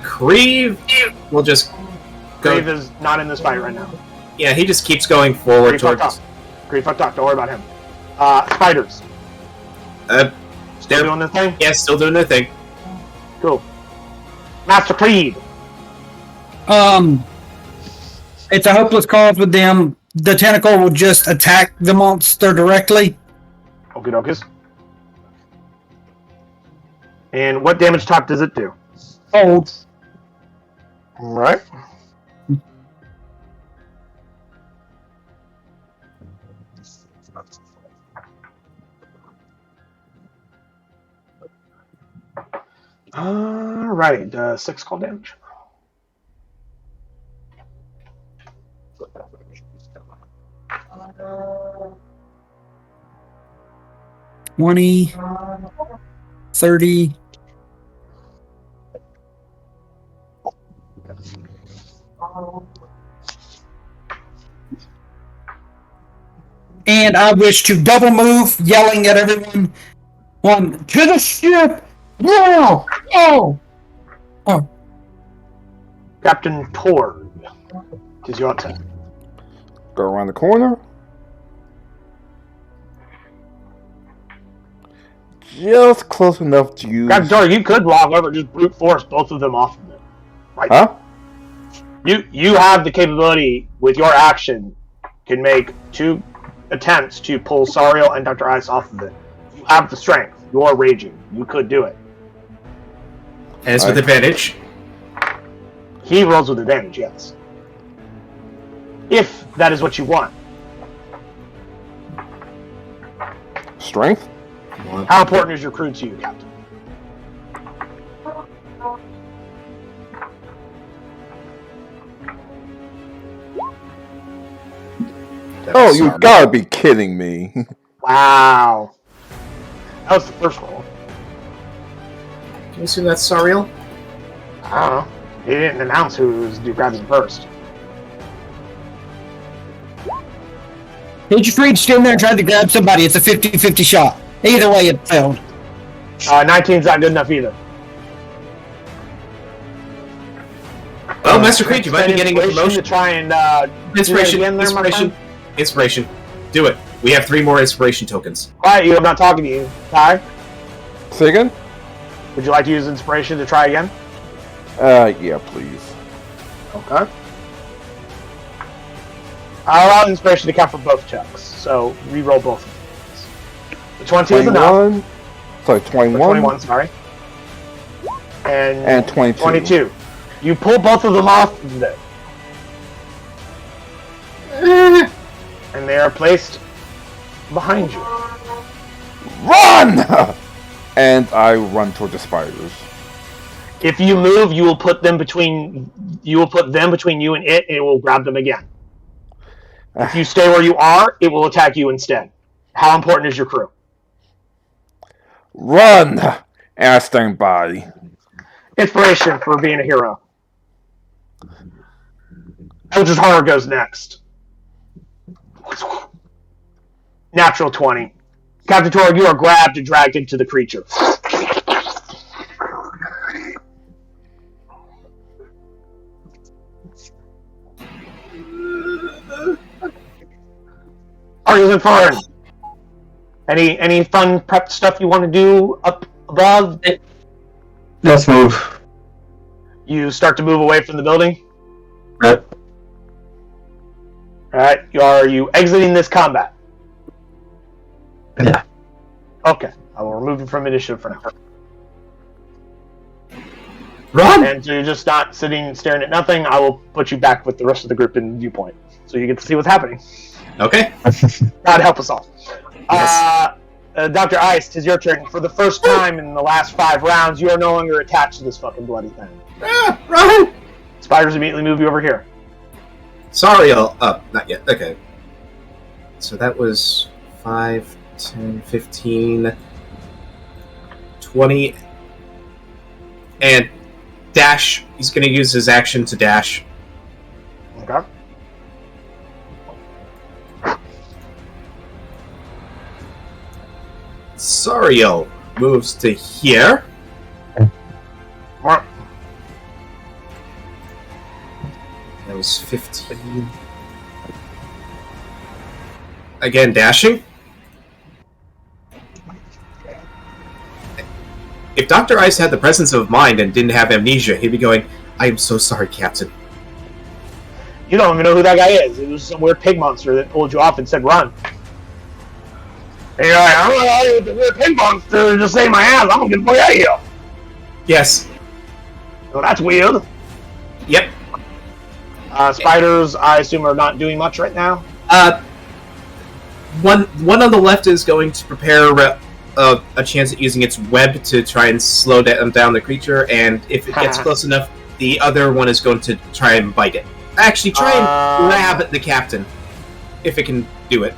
C: Creve will just go.
A: Grave is not in this fight right now.
C: Yeah, he just keeps going forward
A: Grave fucked
C: towards.
A: up. Grave fucked up. Don't worry about him. Spiders. Still
C: They're,
A: doing this thing?
C: yeah, still doing their thing.
A: Cool. Master Creed.
E: It's a hopeless cause with them. The tentacle will just attack the monster directly.
A: Okie dokies. And what damage type does it do?
E: Hold.
A: Alright. Alright, 6 cold damage.
E: $20, $30. And I wish to double move, yelling at everyone. One, to the ship! Now! Oh!
A: Captain Torg. It is your turn.
B: Go around the corner. Just close enough to use.
A: Captain Torg, you could walk over and just brute force both of them off of it. Right.
B: Huh?
A: You have the capability with your action can make 2 attempts to pull Sariel and Dr. Ice off of it. You have the strength. You're raging. You could do it.
C: And it's with advantage.
A: He rolls with advantage, yes. If that is what you want.
B: Strength?
A: How important is your crew to you, Captain?
B: Oh, you gotta be kidding me.
A: Wow. That was the first roll.
C: Can you assume that's Sariel?
A: I don't know. He didn't announce who was grabbing first.
E: Did you reached in there and tried to grab somebody? It's a 50-50 shot. Either way, it failed.
A: 19's not good enough either.
C: Well, Master Creed, you might be getting a promotion.
A: to try and
C: Inspiration,
A: do that again there, my
C: inspiration,
A: friend?
C: inspiration. Do it. We have 3 more inspiration tokens.
A: Quiet you, I'm not talking to you. Ty,
B: Say again?
A: would you like to use inspiration to try again?
B: Yeah, please.
A: Okay. I'll allow inspiration to count for both checks, so re-roll both of them. The 20 is enough.
B: 21. Sorry, 21.
A: 21, sorry.
B: And 22.
A: 22. You pull both of them off of it. And they are placed behind you.
B: Run! And I run toward the spiders.
A: If you move, you will put them between you and it, and it will grab them again. If you stay where you are, it will attack you instead. How important is your crew?
B: Run! And I stand by.
A: Inspiration for being a hero. Eldritch Horror goes next. Natural 20. Captain Torg, you are grabbed and dragged into the creature. Argus and Fern. Any fun prep stuff you want to do up above?
F: Let's move.
A: You start to move away from the building.
F: Right.
A: Alright, are you exiting this combat?
F: Yeah.
A: Okay, I will remove you from initiative for now.
C: Run!
A: And you're just not sitting staring at nothing, I will put you back with the rest of the group in viewpoint. So you get to see what's happening.
C: Okay.
A: God help us all.
C: Yes.
A: Dr. Ice, 'tis your turn. For the first time in the last 5 rounds, you are no longer attached to this fucking bloody thing.
C: Right!
A: Spiders immediately move you over here.
C: Sorry, not yet. Okay. So that was 5, 10, 15, 20, and dash. He's going to use his action to dash.
A: Okay.
C: Sario moves to here.
A: Alright.
C: That was 15. Again, dashing. If Dr. Ice had the presence of mind and didn't have amnesia, he'd be going, I am so sorry, Captain.
A: You don't even know who that guy is. It was some weird pig monster that pulled you off and said, run. And you're like, I don't know, the weird pig monster just saved my ass. I'm going to get the fuck out of here.
C: Yes.
A: So that's weird.
C: Yep.
A: Spiders, I assume, are not doing much right now.
C: One on the left is going to prepare a chance at using its web to try and slow down the creature, and if it gets close enough, the other one is going to try and bite it. Actually, try and grab the captain, if it can do it.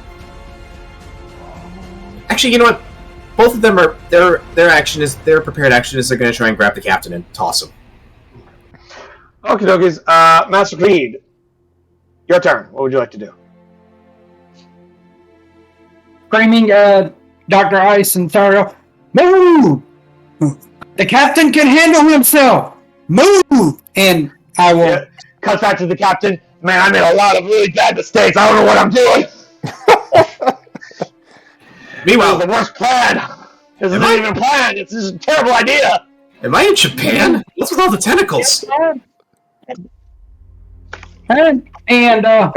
C: Actually, you know what? Both of them are their prepared action is they're going to try and grab the captain and toss him.
A: Okie dokies. Master Creed, your turn. What would you like to do?
E: Screaming Dr. Ice and Sario, move! The captain can handle himself! Move! And I will...
A: Yeah. Cut back to the captain. Man, I made a lot of really bad mistakes. I don't know what I'm doing.
C: Meanwhile,
A: the worst plan. This is not even planned. It's just a terrible idea.
C: Am I in Japan? What's with all the tentacles?
E: And
B: I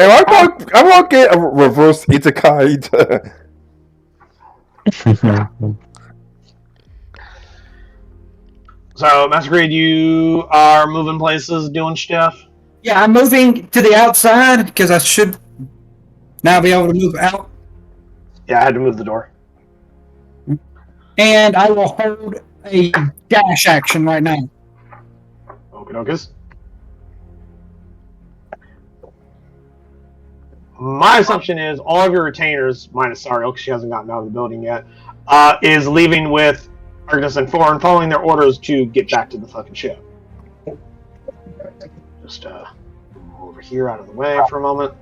B: want to get a reverse Isekai.
A: So, Master Creed, you are moving places, doing stuff?
E: yeah, I'm moving to the outside because I should now be able to move out.
A: Yeah, I had to move the door.
E: And I will hold a dash action right now.
A: Okie dokies. My assumption is all of your retainers, minus Sariel, because she hasn't gotten out of the building yet, is leaving with Argus and 4 and following their orders to get back to the fucking ship. Just move over here out of the way for a moment.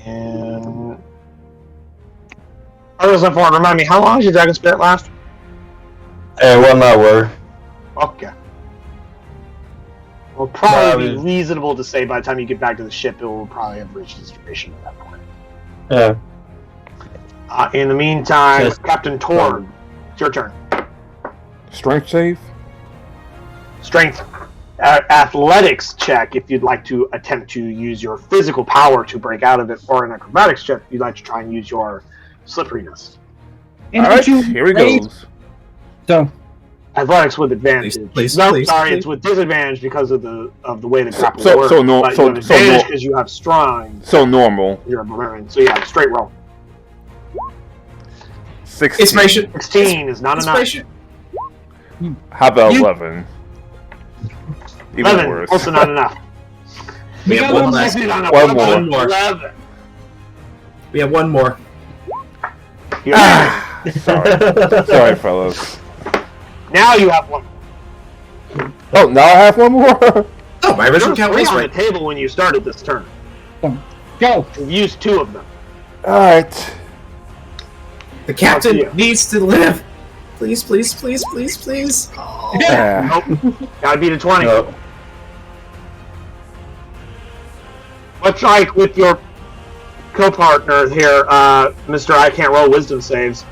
A: And Argus and 4, remind me, how long does your Dragon Spirit last?
F: 1 hour.
A: Okay. Well, probably be reasonable to say by the time you get back to the ship, it will probably have reached its duration at that point.
F: Yeah.
A: In the meantime,
F: Yes.
A: Captain Torn, it's your turn.
B: Strength save?
A: Strength. Athletics check if you'd like to attempt to use your physical power to break out of it, or an acrobatics check if you'd like to try and use your slipperiness.
B: Alright, here he goes.
E: So,
A: Athletics with advantage.
C: Please,
A: it's with disadvantage because of the way the grapple
B: So-
A: works.
B: so no-
A: but
B: so-
A: you have
B: so
A: advantage
B: no-
A: because you have strong.
B: So normal.
A: You're a barbarian, so yeah, straight roll.
B: 16.
C: Inspiration.
A: 16 is not enough.
C: Inspiration.
B: How about 11? Even
A: 11,
B: worse.
A: also not enough.
C: We have one last.
A: Definitely not enough.
B: One more.
C: One more.
A: 11.
C: We have one more.
A: You have
B: Sorry, fellas.
A: now you have one.
B: Oh, now I have one more?
C: Oh, my original
A: There
C: count
A: was
C: was
A: 3 on
C: right.
A: the table when you started this turn.
E: go!
A: You've used 2 of them.
B: Alright.
C: The captain
A: Up to you.
C: needs to live. Please, please, please, please, please. Oh.
A: Nope. Gotta beat a 20.
F: No.
A: Much like with your co-partner here, Mr. I can't roll wisdom saves,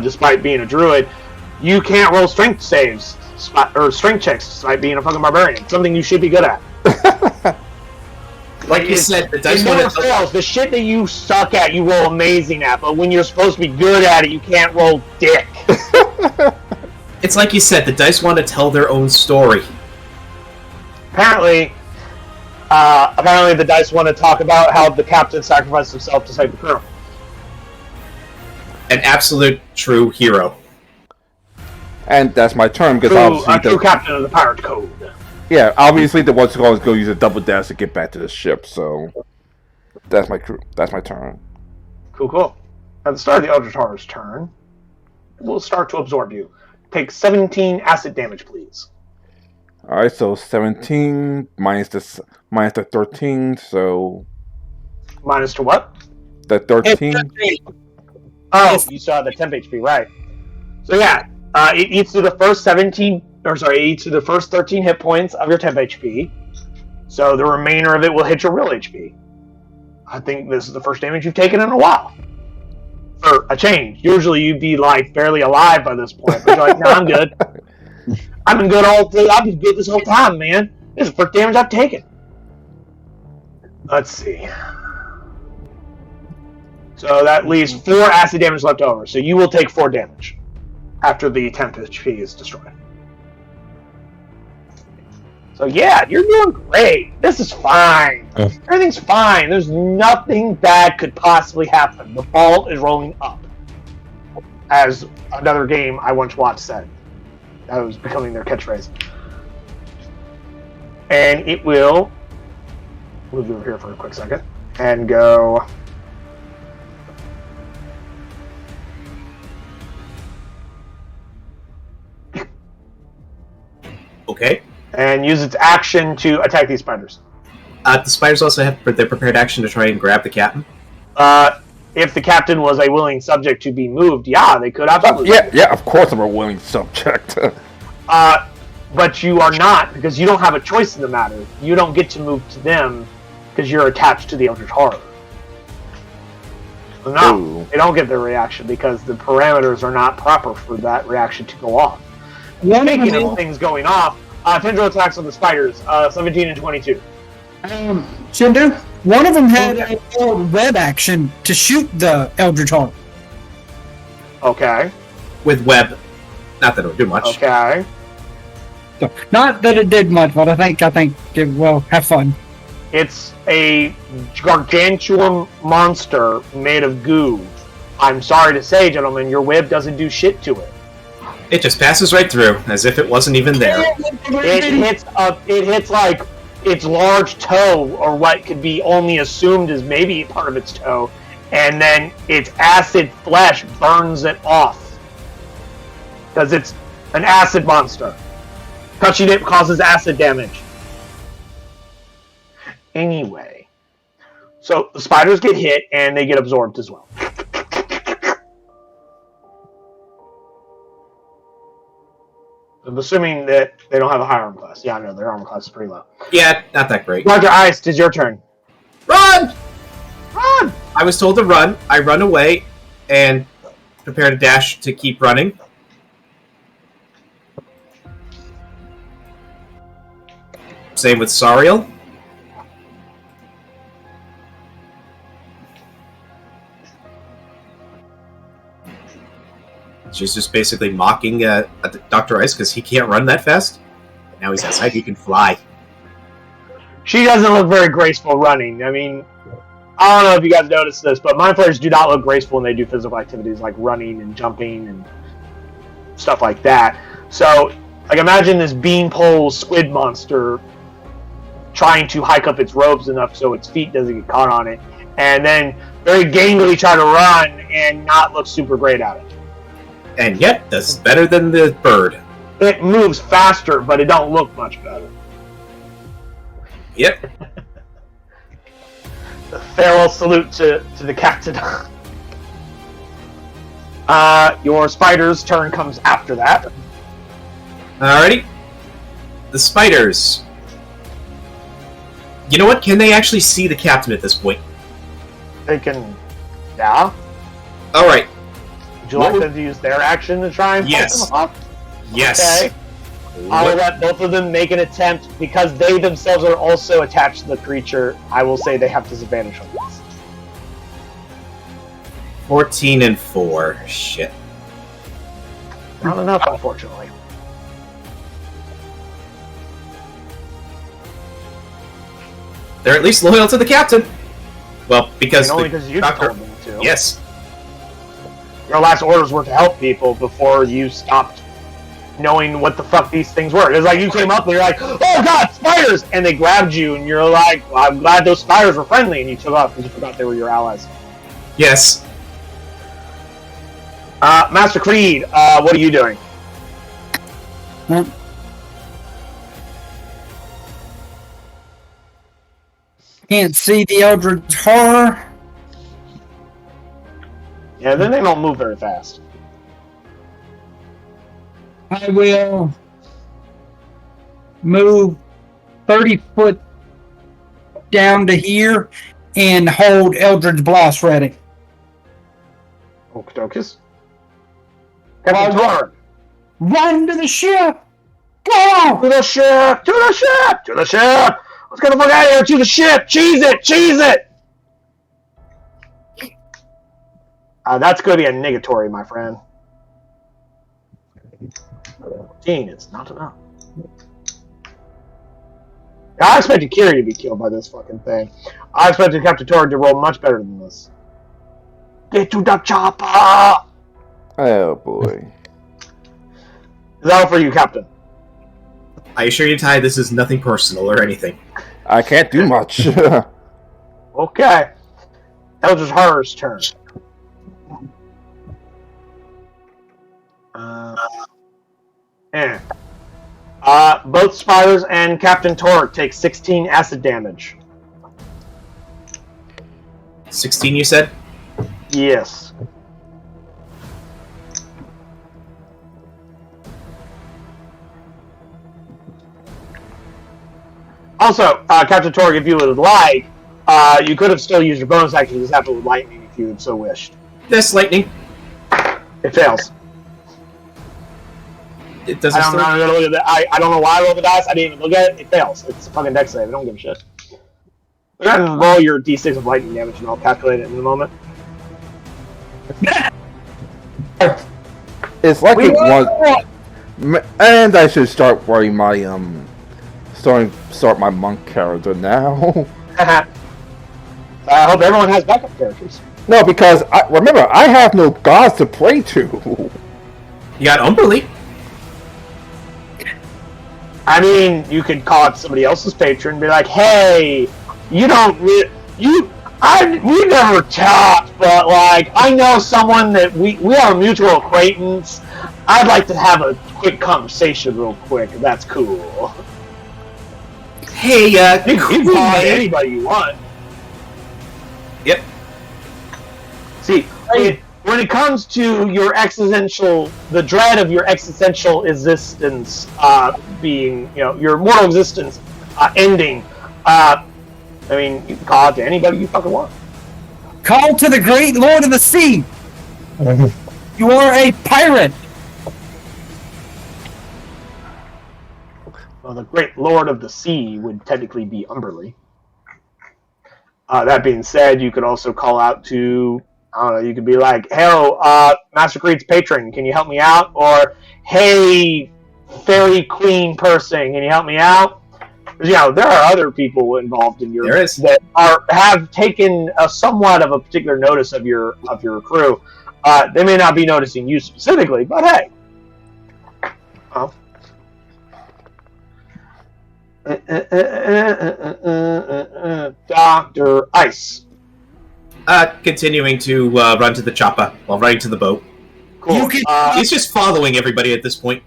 A: despite being a druid. You can't roll strength saves, or strength checks, despite being a fucking barbarian. Something you should be good at.
C: Like you said, the dice
A: It never
C: want to.
A: fails. The shit that you suck at, you roll amazing at, but when you're supposed to be good at it, you can't roll dick.
C: It's like you said, the dice want to tell their own story.
A: Apparently, Apparently the dice want to talk about how the captain sacrificed himself to save the crew.
C: An absolute true hero.
B: And that's my turn because
A: A
B: obviously
A: true captain of the pirate code.
B: yeah, obviously the one's going to go use a double dash to get back to the ship. So that's my crew. That's my turn.
A: Cool. At the start of the Eldritch Horror's turn, we'll start to absorb you. Take 17 acid damage, please.
B: All right, so 17 minus the 13, so
A: Minus to what?
B: the 13.
A: Oh, you saw the temp HP, right? So yeah, it eats through the first 17, it eats through the first 13 hit points of your temp HP. So the remainder of it will hit your real HP. I think this is the first damage you've taken in a while. For a change. Usually you'd be like barely alive by this point, but you're like, no, I'm good. I've been good I've been good this whole time, man. This is the first damage I've taken. Let's see. So that leaves 4 acid damage left over. So you will take 4 damage after the temp HP is destroyed. So yeah, you're doing great. This is fine. Everything's fine. There's nothing bad could possibly happen. The ball is rolling up. As another game I once watched said. That was becoming their catchphrase. And it will move over here for a quick second and go.
C: Okay.
A: And use its action to attack these spiders.
C: The spiders also have their prepared action to try and grab the captain.
A: If the captain was a willing subject to be moved, yeah, they could absolutely.
B: Yeah, of course I'm a willing subject.
A: But you are not, because you don't have a choice in the matter. You don't get to move to them because you're attached to the Eldritch Horror. So no,
B: Ooh.
A: they don't get their reaction because the parameters are not proper for that reaction to go off. Speaking of things going off, tendril attacks on the spiders, 17 and 22.
E: Shindu, one of them had a web action to shoot the Eldritch Horror.
A: Okay.
C: With web. Not that it would do much.
A: Okay.
E: So, not that it did much, but I think it will have fun.
A: It's a gargantuan monster made of goo. I'm sorry to say, gentlemen, your web doesn't do shit to it.
C: It just passes right through, as if it wasn't even there.
A: It hits like its large toe, or what could be only assumed as maybe part of its toe, and then its acid flesh burns it off. Because it's an acid monster. Touching it causes acid damage. Anyway. So the spiders get hit, and they get absorbed as well. I'm assuming that they don't have a high armor class. Yeah, I know, their armor class is pretty low.
C: Yeah, not that great.
A: Roger Ice, it's your turn.
C: Run!
A: Run!
C: I was told to run. I run away and prepare to dash to keep running. Same with Sariel. She's just basically mocking Dr. Ice because he can't run that fast. But now he's outside, he can fly.
A: She doesn't look very graceful running. I mean, I don't know if you guys noticed this, but mind players do not look graceful when they do physical activities like running and jumping and stuff like that. So, like, imagine this beanpole squid monster trying to hike up its robes enough so its feet doesn't get caught on it, and then very gangly try to run and not look super great at it.
C: And yet, that's better than the bird.
A: It moves faster, but it don't look much better.
C: Yep.
A: The farewell salute to the captain. Your spider's turn comes after that.
C: Alrighty. The spiders. You know what? Can they actually see the captain at this point?
A: They can... Yeah?
C: Alright.
A: Would you like them to use their action to try and fight them off?
C: Yes.
A: Okay. I'll let both of them make an attempt. Because they themselves are also attached to the creature, I will say they have disadvantage on this.
C: 14 and 4. Shit.
A: Not enough, unfortunately.
C: They're at least loyal to the captain. Well, because
A: only because you
C: doctor.
A: told them to.
C: Yes.
A: Your last orders were to help people before you stopped knowing what the fuck these things were. It's like you came up and you're like, oh god, spiders! And they grabbed you and you're like, well, I'm glad those spiders were friendly, and you took off because you forgot they were your allies.
C: Yes.
A: Master Creed, what are you doing?
E: Can't see the Eldritch Horror.
A: Yeah, then they don't move very fast.
E: I will move 30 foot down to here and hold Eldritch Blast ready.
A: Okie-dokies. Captain Torg!
E: Run to the ship! Go!
A: To the ship! To the ship! To the ship! Let's get the fuck out of here! To the ship! Cheese it! Cheese it! That's going to be a negatory, my friend. 14 is not enough. I expected Kiri to be killed by this fucking thing. I expected Captain Torg to roll much better than this. Get to the chopper!
B: Oh boy.
A: Is that all for you, Captain?
C: I assure you, Ty, this is nothing personal or anything.
B: I can't do much.
A: Okay. Eldritch Horror's turn. Both spiders and Captain Torg take 16 acid damage.
C: 16, you said?
A: Yes. Also, Captain Torg, if you would like, you could have still used your bonus action to zap it with lightning if you had so wished.
C: Yes, lightning.
A: It fails.
C: It doesn't.
A: I'm not gonna look at that. I don't know why I rolled the dice. I didn't even look at it. It fails. It's a fucking dex save. I don't give a shit. Go ahead and roll your d6 of lightning damage, and I'll calculate it in a moment.
B: It's like it was. And I should start wearing my start my monk character now.
A: I hope everyone has backup characters.
B: No, because remember I have no gods to pray to.
C: You got Umberly.
A: I mean, you could call up somebody else's patron and be like, "Hey, we never talked, but like I know someone that we are a mutual acquaintance. I'd like to have a quick conversation real quick. If that's cool."
C: Hey,
A: You can call it anybody you want.
C: Yep.
A: See, when it comes to your existential, the dread of your existential existence being, your mortal existence ending, I mean, you can call it to anybody you fucking want.
E: Call to the great Lord of the Sea! You are a pirate!
A: Well, the great Lord of the Sea would technically be Umberly. That being said, you could also call out to, I don't know, you could be like, "Hey, Master Creed's patron, can you help me out?" Or, "Hey, fairy queen person, can you help me out?" There are other people involved in that have taken a somewhat of a particular notice of your crew. They may not be noticing you specifically, but hey. Oh. Dr. Ice.
C: Continuing to run to the chopper while running to the boat.
A: Cool.
C: He's just following everybody at this point.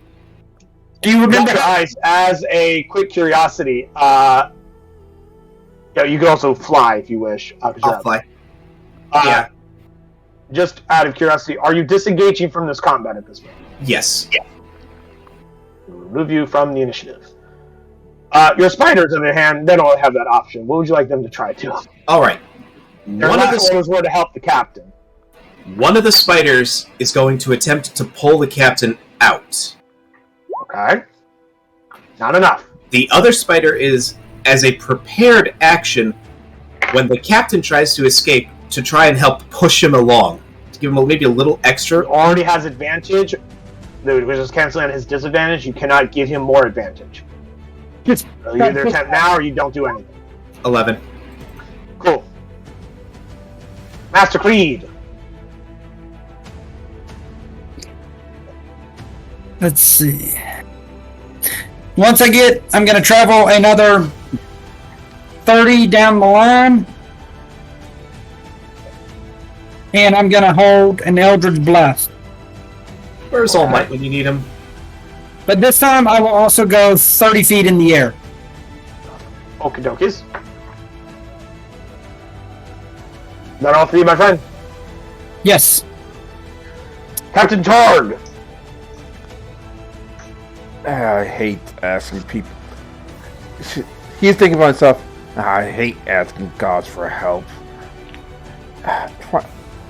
E: Do you remember?
A: Dr. Ice, as a quick curiosity, you could also fly if you wish.
C: I'll fly. Yeah.
A: Just out of curiosity, are you disengaging from this combat at this point?
C: Yes. Yeah.
A: Remove you from the initiative. Your spiders, on the other hand, they don't have that option. What would you like them to try to?
C: All right.
A: Their last orders were to help the captain.
C: One of the spiders is going to attempt to pull the captain out.
A: Okay. Not enough.
C: The other spider is, as a prepared action, when the captain tries to escape, to try and help push him along. To give him maybe a little extra.
A: He already has advantage, which is canceling his disadvantage. You cannot give him more advantage. You either attempt now or you don't do anything.
C: 11.
A: Cool. Master Creed.
E: Let's see. Once I'm going to travel another 30 down the line. And I'm going to hold an Eldritch Blast.
C: Where's All Might when you need him?
E: But this time I will also go 30 feet in the air.
A: Okie dokies. That all for you, my friend?
E: Yes.
A: Captain Targ.
B: I hate asking people. He's thinking to himself, I hate asking gods for help.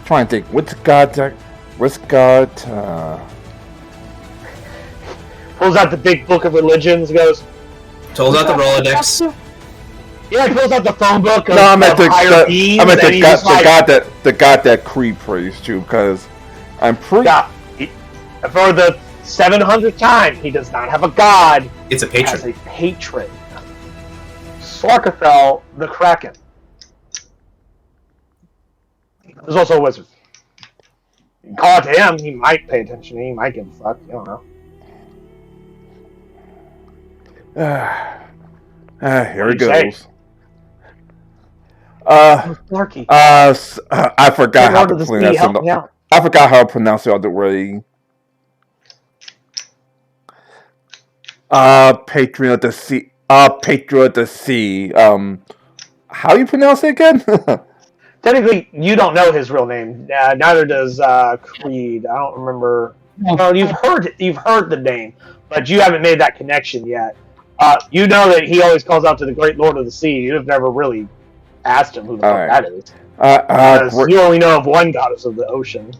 B: Try and think, what's God?
A: Pulls out the big book of religions, goes...
C: Pulls out the Rolodex.
A: Yeah, he pulls out the phone book of,
B: No, I meant the god that Creed prays to, because I'm pretty...
A: Yeah, for the 700th time, he does not have a god.
C: It's a
A: He has
C: patron.
A: a patron. Slarkathel the Kraken. There's also a wizard. You can call it to him, he might pay attention, he might give a fuck, I don't know.
B: Here it
A: do you
B: goes.
A: say?
B: I forgot how to pronounce it. I forgot how to pronounce it already. Patron of the Sea. Patron of the Sea. How you pronounce it again?
A: Technically, you don't know his real name. Neither does Creed. I don't remember. Well, you've heard the name, but you haven't made that connection yet. You know that he always calls out to the Great Lord of the Sea. You've never really asked him who the fuck that is. Because you only know of one goddess of the ocean.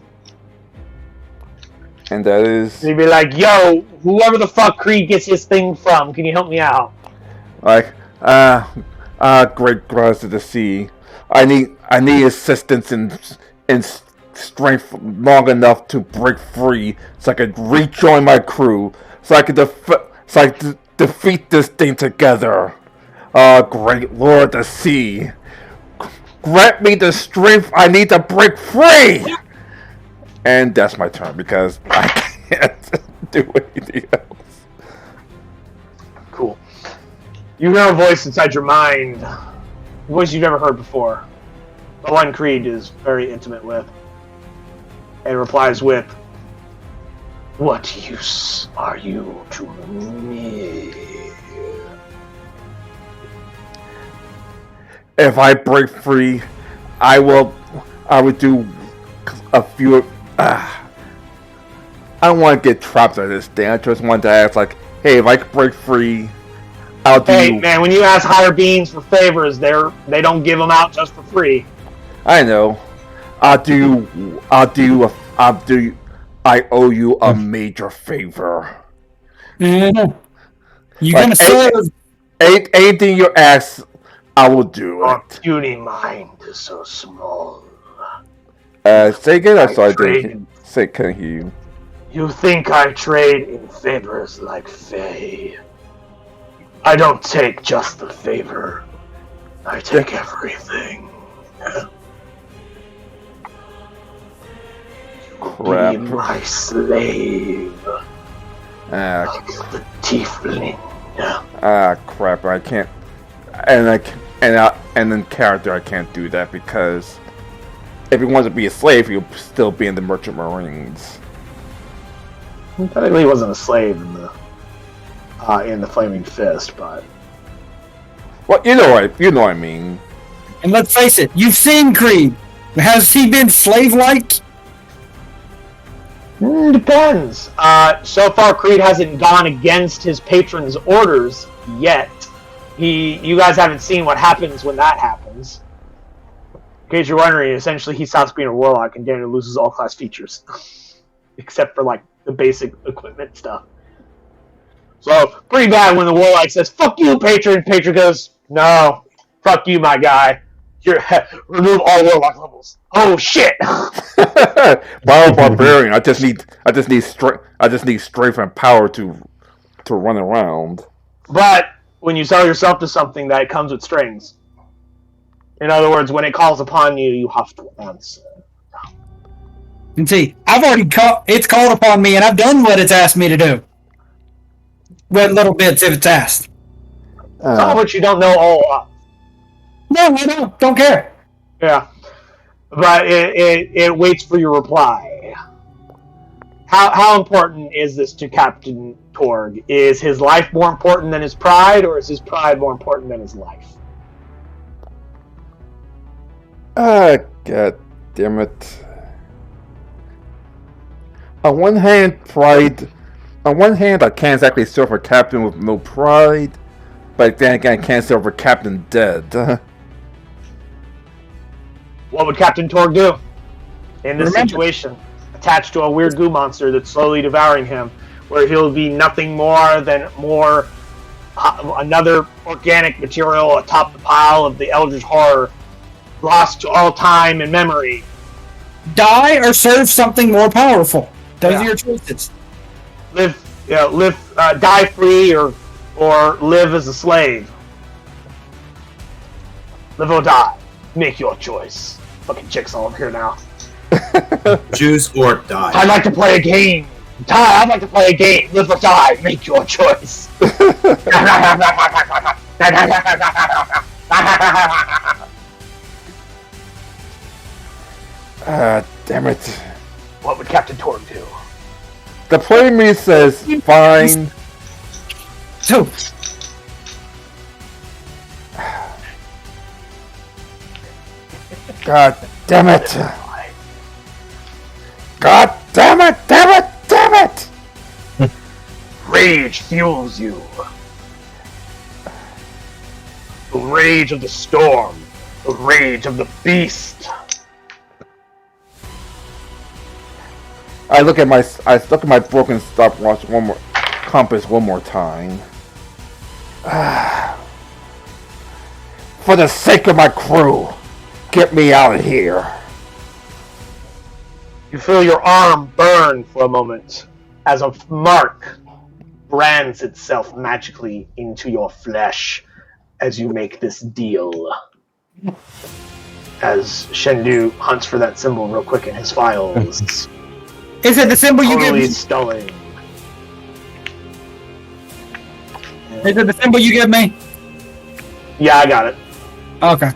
B: And that is...
A: And he'd be like, yo, whoever the fuck Creed gets his thing from, can you help me out?
B: Like, Great Goddess of the Sea. I need assistance in strength long enough to break free, so I could rejoin my crew, so I could defeat this thing together. Great Lord of the Sea, grant me the strength I need to break free. And that's my turn because I can't do anything else.
A: Cool. You hear a voice inside your mind. A voice you've never heard before. The one Creed is very intimate with. And replies with, what use are you to me?
B: If I break free, I would do a few... I don't want to get trapped in this thing. I just want to ask, like, hey, if I could break free, I'll do...
A: Hey, man, when you ask higher beings for favors, they don't give them out just for free.
B: I know. I owe you a major favor.
E: Mm-hmm. You
B: Like,
E: gonna serve?
B: Anything you ask, I will do
A: Your
B: it.
A: puny mind is so small.
B: Say again. I'm sorry.
A: Trade.
B: Can't hear you.
A: You think I trade in favors like Faye? I don't take just the favor. I take everything.
B: Crap.
A: Be my slave.
B: Ah,
A: Like the tiefling.
B: crap! I can't. And in character, I can't do that because if he wants to be a slave, he'll still be in the Merchant Marines.
A: Technically, he wasn't a slave in the Flaming Fist, but
B: Well, you know what I mean.
E: And let's face it, you've seen Creed. Has he been slave-like?
A: Depends. So far, Creed hasn't gone against his patron's orders yet. You guys haven't seen what happens when that happens. In case you're wondering, essentially he stops being a warlock and Daniel loses all class features. Except for, like, the basic equipment stuff. So, pretty bad when the warlock says, fuck you, patron. Patron goes, no, fuck you, my guy. Remove all warlock levels. Oh, shit!
B: Bio barbarian. I just need strength and power to run around.
A: But when you sell yourself to something, that comes with strings. In other words, when it calls upon you, you have to answer.
E: And see, I've already it's called upon me, and I've done what it's asked me to do. What little bits if it's asked.
A: Some of which you don't know all of.
E: No, I don't care.
A: Yeah. But it waits for your reply. How important is this to Captain Torg? Is his life more important than his pride, or is his pride more important than his life?
B: God damn it. On one hand, pride. On one hand, I can't exactly serve a captain with no pride, but then again, I can't serve a captain dead.
A: What would Captain Torg do in this situation? Attached to a weird goo monster that's slowly devouring him, where he'll be nothing more than another organic material atop the pile of the Eldritch Horror, lost to all time and memory.
E: Die or serve something more powerful. Those are your choices.
A: Die free or live as a slave. Live or die. Make your choice. Fucking chicks all up here now.
C: Choose or die.
A: I'd like to play a game. I'd like to play a game. Live or die. Make your choice.
B: Damn it.
A: What would Captain Torg do?
B: The play me says fine.
E: So,
B: God damn it. God damn it, damn it, damn it!
A: Rage fuels you. The rage of the storm. The rage of the beast.
B: I look at my broken stopwatch compass one more time. For the sake of my crew, get me out of here.
A: You feel your arm burn for a moment as a mark brands itself magically into your flesh as you make this deal. As Shendu hunts for that symbol real quick in his files.
E: is it the symbol you give
A: Totally
E: me?
A: stunning.
E: Is it the symbol you give me?
A: Yeah, I got it.
E: Okay.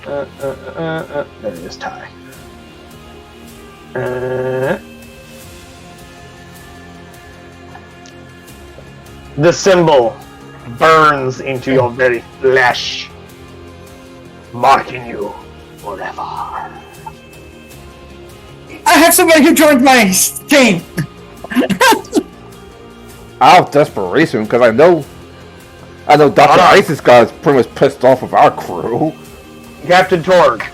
A: There it is, Ty. The symbol burns into your very flesh, marking you forever.
E: I have somebody who joined my team.
B: Out of desperation, because I know Dr. Isis got pretty much pissed off of our crew.
A: Captain Torg.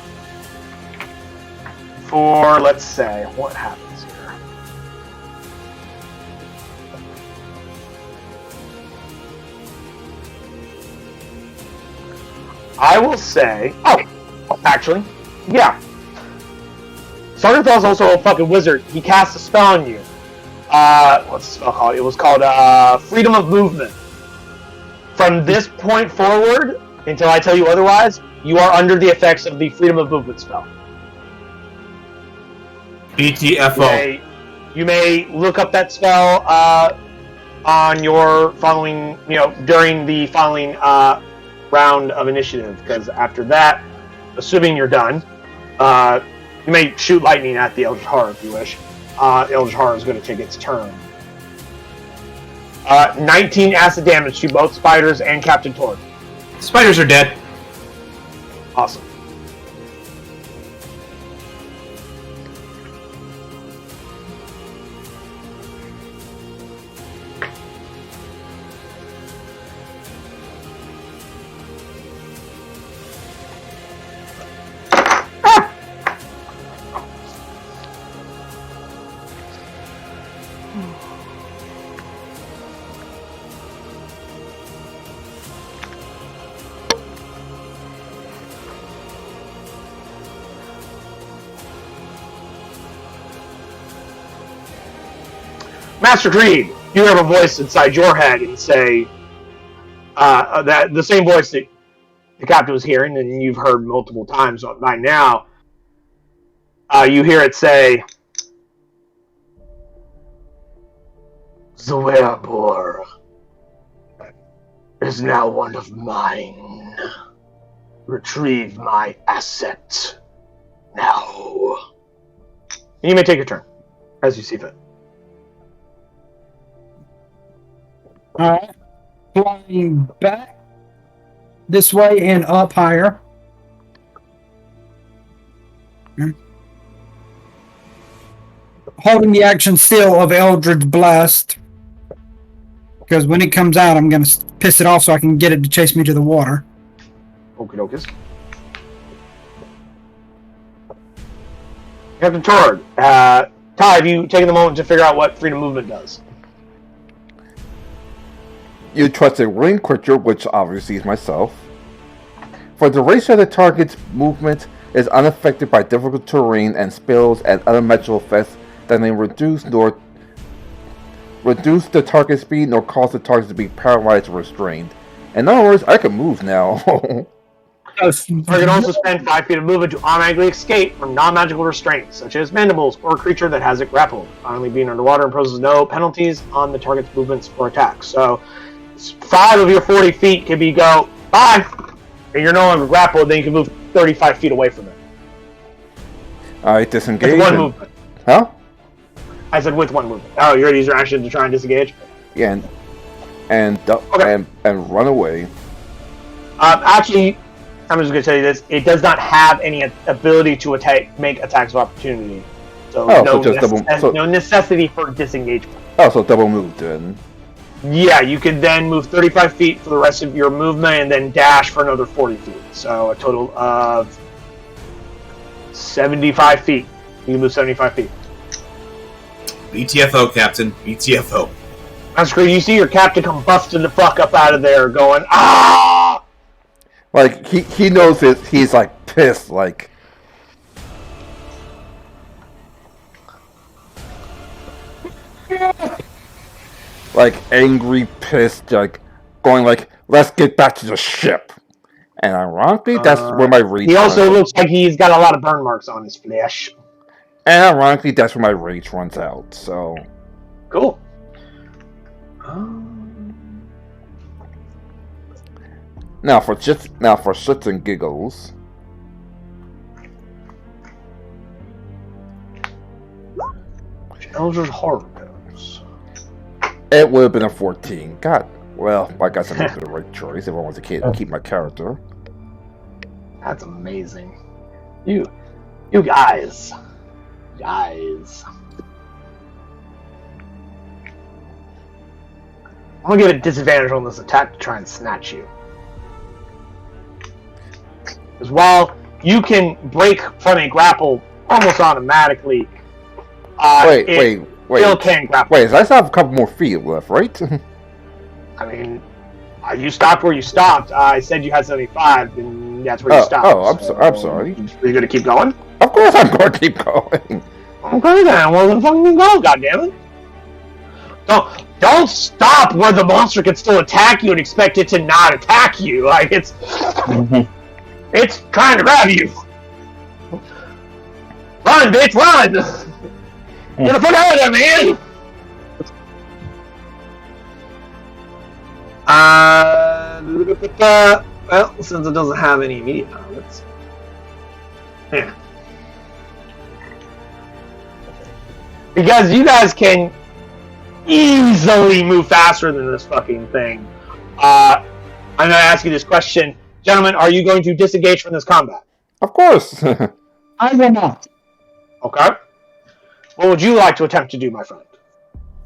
A: For, let's say, what happens here? I will say... Oh! Actually, yeah. Sarnathal's also a fucking wizard. He cast a spell on you. What's the spell called? It was called, Freedom of Movement. From this point forward, until I tell you otherwise, you are under the effects of the Freedom of Movement spell.
C: BTFO.
A: You may look up that spell on your following, during the following round of initiative, because after that, assuming you're done, you may shoot lightning at the Eldritch Horror if you wish. Eldritch Horror is going to take its turn. 19 acid damage to both spiders and Captain Torg.
C: Spiders are dead.
A: Awesome. Master Creed, you have a voice inside your head and say, that the same voice that the captain was hearing, and you've heard multiple times by now. You hear it say, "The werebore is now one of mine. Retrieve my asset now." You may take your turn, as you see fit.
E: Alright. Flying back this way and up higher. Holding the action still of Eldritch Blast. Because when it comes out, I'm going to piss it off so I can get it to chase me to the water.
A: Okie dokies. Captain Tord, Ty, have you taken the moment to figure out what freedom movement does?
B: You trust a winged creature, which obviously is myself. For the duration of the target's movement is unaffected by difficult terrain and spells and other magical effects that may reduce the target's speed nor cause the target to be paralyzed or restrained. In other words, I can move now.
A: Target can also spend 5 feet of movement to automatically escape from non-magical restraints, such as mandibles or a creature that has it grappled. Finally, being underwater imposes no penalties on the target's movements or attacks. So, 5 of your 40 feet can be go, bye, and you're no longer grappled, then you can move 35 feet away from it.
B: I disengage.
A: With one movement.
B: Huh?
A: I said with one movement. Oh, you're going to use your action to try and disengage?
B: Yeah, and run away.
A: Actually, I'm just going to tell you this. It does not have any ability to make attacks of opportunity. So, no necessity for disengagement.
B: Oh, so double move then.
A: Yeah, you could then move 35 feet for the rest of your movement and then dash for another 40 feet. So a total of 75 feet. You can move 75 feet.
C: BTFO, Captain. BTFO.
A: That's great. You see your captain come busting the fuck up out of there going, ah!
B: Like, he knows it. He's, like, pissed, like... Like, angry, pissed, like, going like, let's get back to the ship. And ironically, that's where my rage
A: He also looks like he's got a lot of burn marks on his flesh.
B: And ironically, that's where my rage runs out, so...
A: Cool.
B: Now for shits and giggles...
A: Eldritch Horror goes.
B: It would have been a 14. God, well, I guess I made the right choice if I want to keep my character.
A: That's amazing. You guys. I'm gonna give it disadvantage on this attack to try and snatch you. Because while you can break from a grapple almost automatically,
B: wait.
A: Still can grapple.
B: Wait, I still have a couple more feet left, right?
A: I mean, you stopped where you stopped. I said you had 75, and that's where you stopped.
B: I'm sorry.
A: Are you gonna keep going?
B: Of course I'm going to keep going.
A: Okay then, well then fucking go, goddammit. Don't stop where the monster can still attack you and expect it to not attack you. Like, it's trying to grab you. Run, bitch, run! Get the fuck out of there, man! Well, since it doesn't have any immediate targets. Yeah. Because you guys can easily move faster than this fucking thing. I'm going to ask you this question. Gentlemen, are you going to disengage from this combat?
B: Of course.
E: I will not.
A: Okay. What would you like to attempt to do, my friend?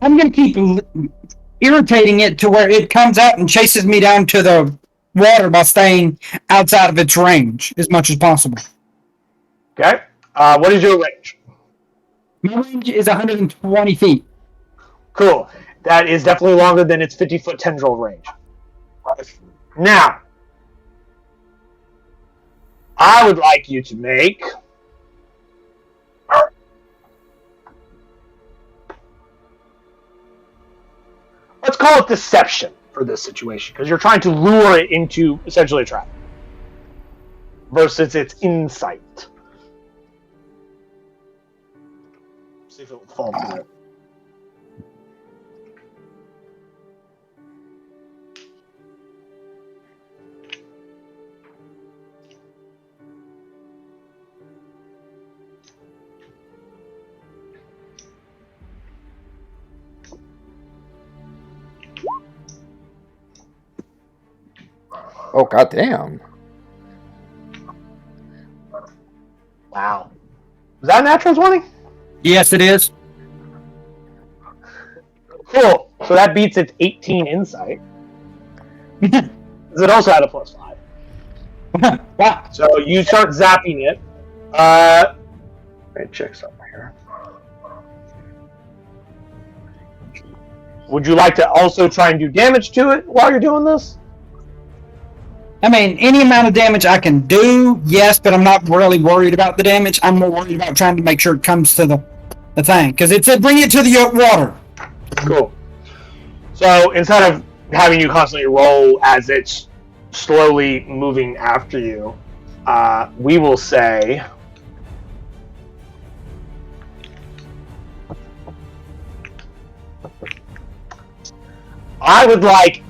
E: I'm going to keep irritating it to where it comes out and chases me down to the water by staying outside of its range as much as possible.
A: Okay. What is your range?
E: My range is 120 feet.
A: Cool. That is definitely longer than its 50-foot tendril range. Now, I would like you to make... Let's call it deception. for this situation because you're trying to lure it into essentially a trap versus its insight. See if it will fall for it.
B: Oh, goddamn.
A: Wow. Was that a natural 20?
E: Yes, it is.
A: Cool. So that beats its 18 insight. It also had a +5.
E: Wow.
A: So you start zapping it. Let me check something here. Would you like to also try and do damage to it while you're doing this?
E: I mean, any amount of damage I can do, yes, but I'm not really worried about the damage. I'm more worried about trying to make sure it comes to the thing. Because it said bring it to the water.
A: Cool. So instead of having you constantly roll as it's slowly moving after you, we will say... I would like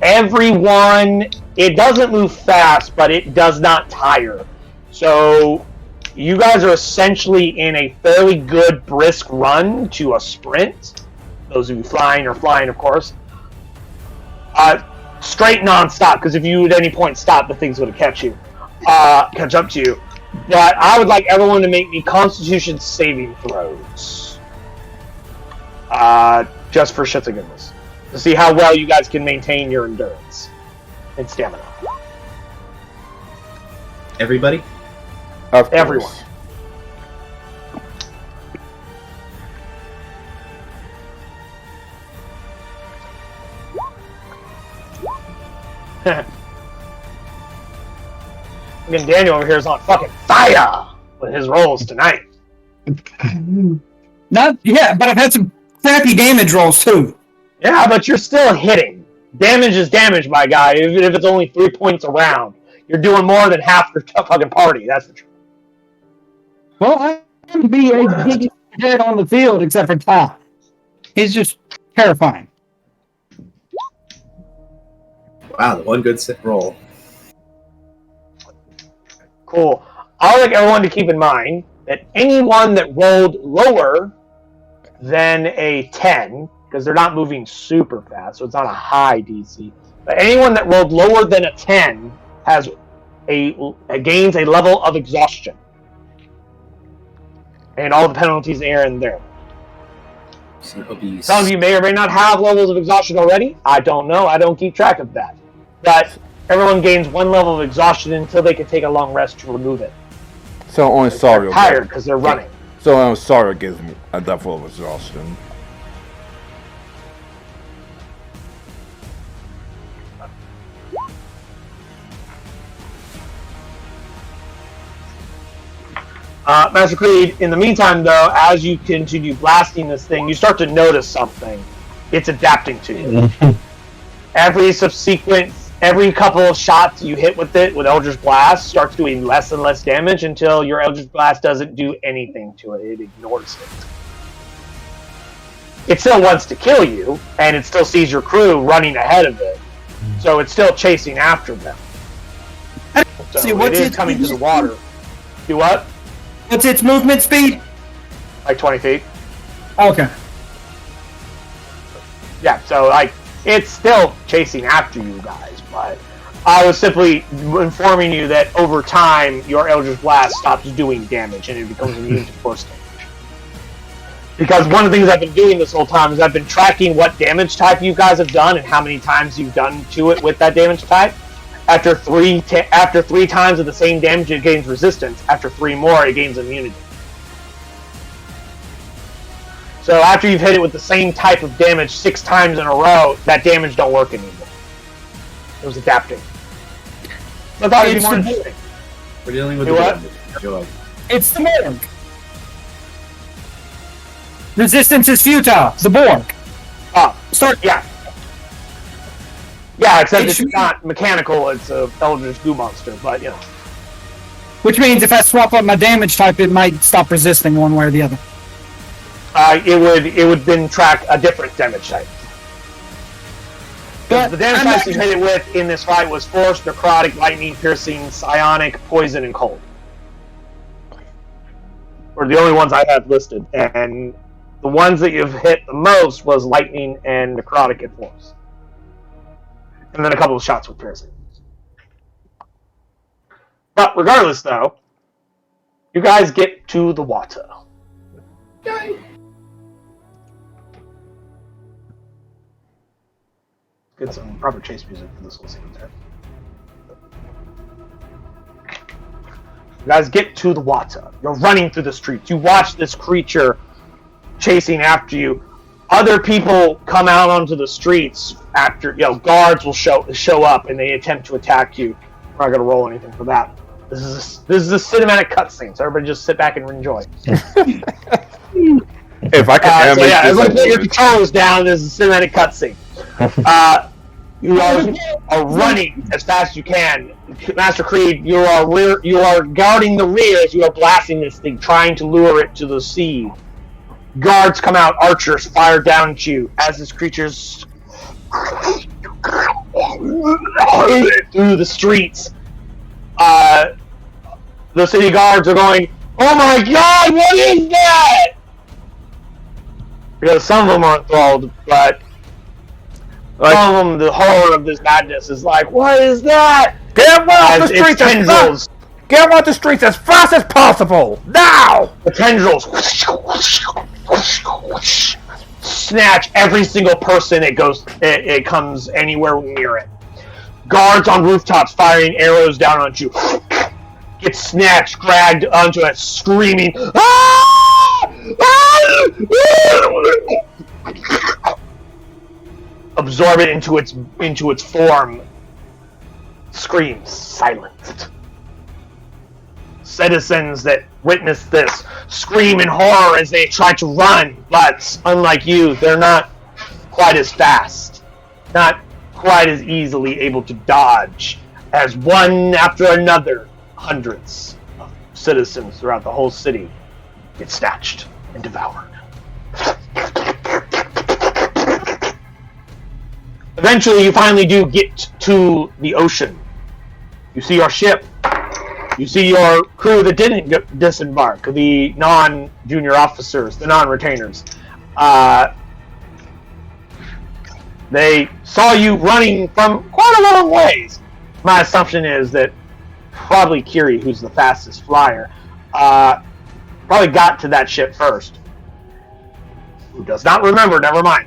A: everyone... It doesn't move fast, but it does not tire. So you guys are essentially in a fairly good brisk run to a sprint. Those of you flying are flying, of course. Straight non-stop, because if you at any point stop, the thing's going to catch up to you. But I would like everyone to make me Constitution saving throws. Just for shits and giggles. To see how well you guys can maintain your endurance and stamina.
C: Everybody?
B: Of course.
A: Everyone. Again, Daniel over here is on fucking fire with his rolls tonight.
E: But I've had some crappy damage rolls too.
A: Yeah, but you're still hitting. Damage is damage, my guy, even if it's only 3 points a round. You're doing more than half your fucking party, that's the truth.
E: Well, I can be a biggest head on the field except for Ty. He's just terrifying.
C: Wow, the one good roll.
A: Cool. I would like everyone to keep in mind that anyone that rolled lower than a 10, because they're not moving super fast, so it's not a high DC, but anyone that rolled lower than a 10 has gains a level of exhaustion. And all the penalties are in there. Some of you may or may not have levels of exhaustion already. I don't know. I don't keep track of that. But everyone gains 1 level of exhaustion until they can take a long rest to remove it.
B: So only Sario.
A: They're tired because they're running.
B: So only Sario gives me a level of exhaustion.
A: Master Creed, in the meantime, though, as you continue blasting this thing, you start to notice something. It's adapting to you. Every couple of shots you hit with it with Eldritch Blast starts doing less and less damage until your Eldritch Blast doesn't do anything to it. It ignores it. It still wants to kill you, and it still sees your crew running ahead of it. So it's still chasing after them. So
E: See, what's
A: it is coming to the water. Do what?
E: What's its movement speed?
A: Like 20 feet.
E: Okay.
A: Yeah, so like it's still chasing after you guys, but I was simply informing you that over time your Eldritch Blast stops doing damage and it becomes immune to force damage. Because one of the things I've been doing this whole time is I've been tracking what damage type you guys have done and how many times you've done to it with that damage type. After three times of the same damage, it gains resistance. After 3 more, it gains immunity. So after you've hit it with the same type of damage 6 times in a row, that damage don't work anymore. It was adapting. So I thought it'd be more interesting.
C: We're dealing with
A: Do
C: the
A: what?
C: damage. Go ahead.
E: It's the Borg. Resistance is futile. The Borg.
A: Oh,
E: Start.
A: yeah. Yeah, except it's not mechanical, it's a Eldritch Goo monster, but, you know.
E: Which means if I swap up my damage type, it might stop resisting one way or the other.
A: It would then track a different damage type. The damage types you hit it with in this fight was Force, Necrotic, Lightning, Piercing, Psionic, Poison, and Cold. Were the only ones I have listed, and the ones that you've hit the most was Lightning and Necrotic and Force. And then a couple of shots with Piercing. But regardless, though, you guys get to the water.
C: Yay!
A: Get some proper chase music for this whole scene there. You guys get to the water. You're running through the streets. You watch this creature chasing after you. Other people come out onto the streets after, guards will show up and they attempt to attack you. I'm not going to roll anything for that. This is a cinematic cutscene, so everybody just sit back and enjoy.
B: If I can animate this,
A: everyone put your controllers down. There's a cinematic cutscene. You are running as fast as you can. Master Creed, you are guarding the rear as you are blasting this thing, trying to lure it to the sea. Guards come out, archers fire down at you as this creature's through the streets. The city guards are going, "Oh my God, what is that?" Because some of them are enthralled, but some of them, the horror of this madness is like, "What is that?"
B: Get him off the streets as fast! Get him off the streets as fast as possible! Now!
A: The tendrils snatch every single person it comes anywhere near it. Guards on rooftops firing arrows down onto you. Get snatched, dragged onto it, screaming. Ah! Ah! Absorb it into its form. Screams silenced. Citizens that witness this scream in horror as they try to run, but unlike you, they're not quite as fast, not quite as easily able to dodge as one after another, hundreds of citizens throughout the whole city get snatched and devoured. Eventually, you finally do get to the ocean. You see your ship. You see your crew that didn't disembark, the non-junior officers, the non-retainers. They saw you running from quite a long ways. My assumption is that probably Kiri, who's the fastest flyer, probably got to that ship first. Who does not remember, never mind.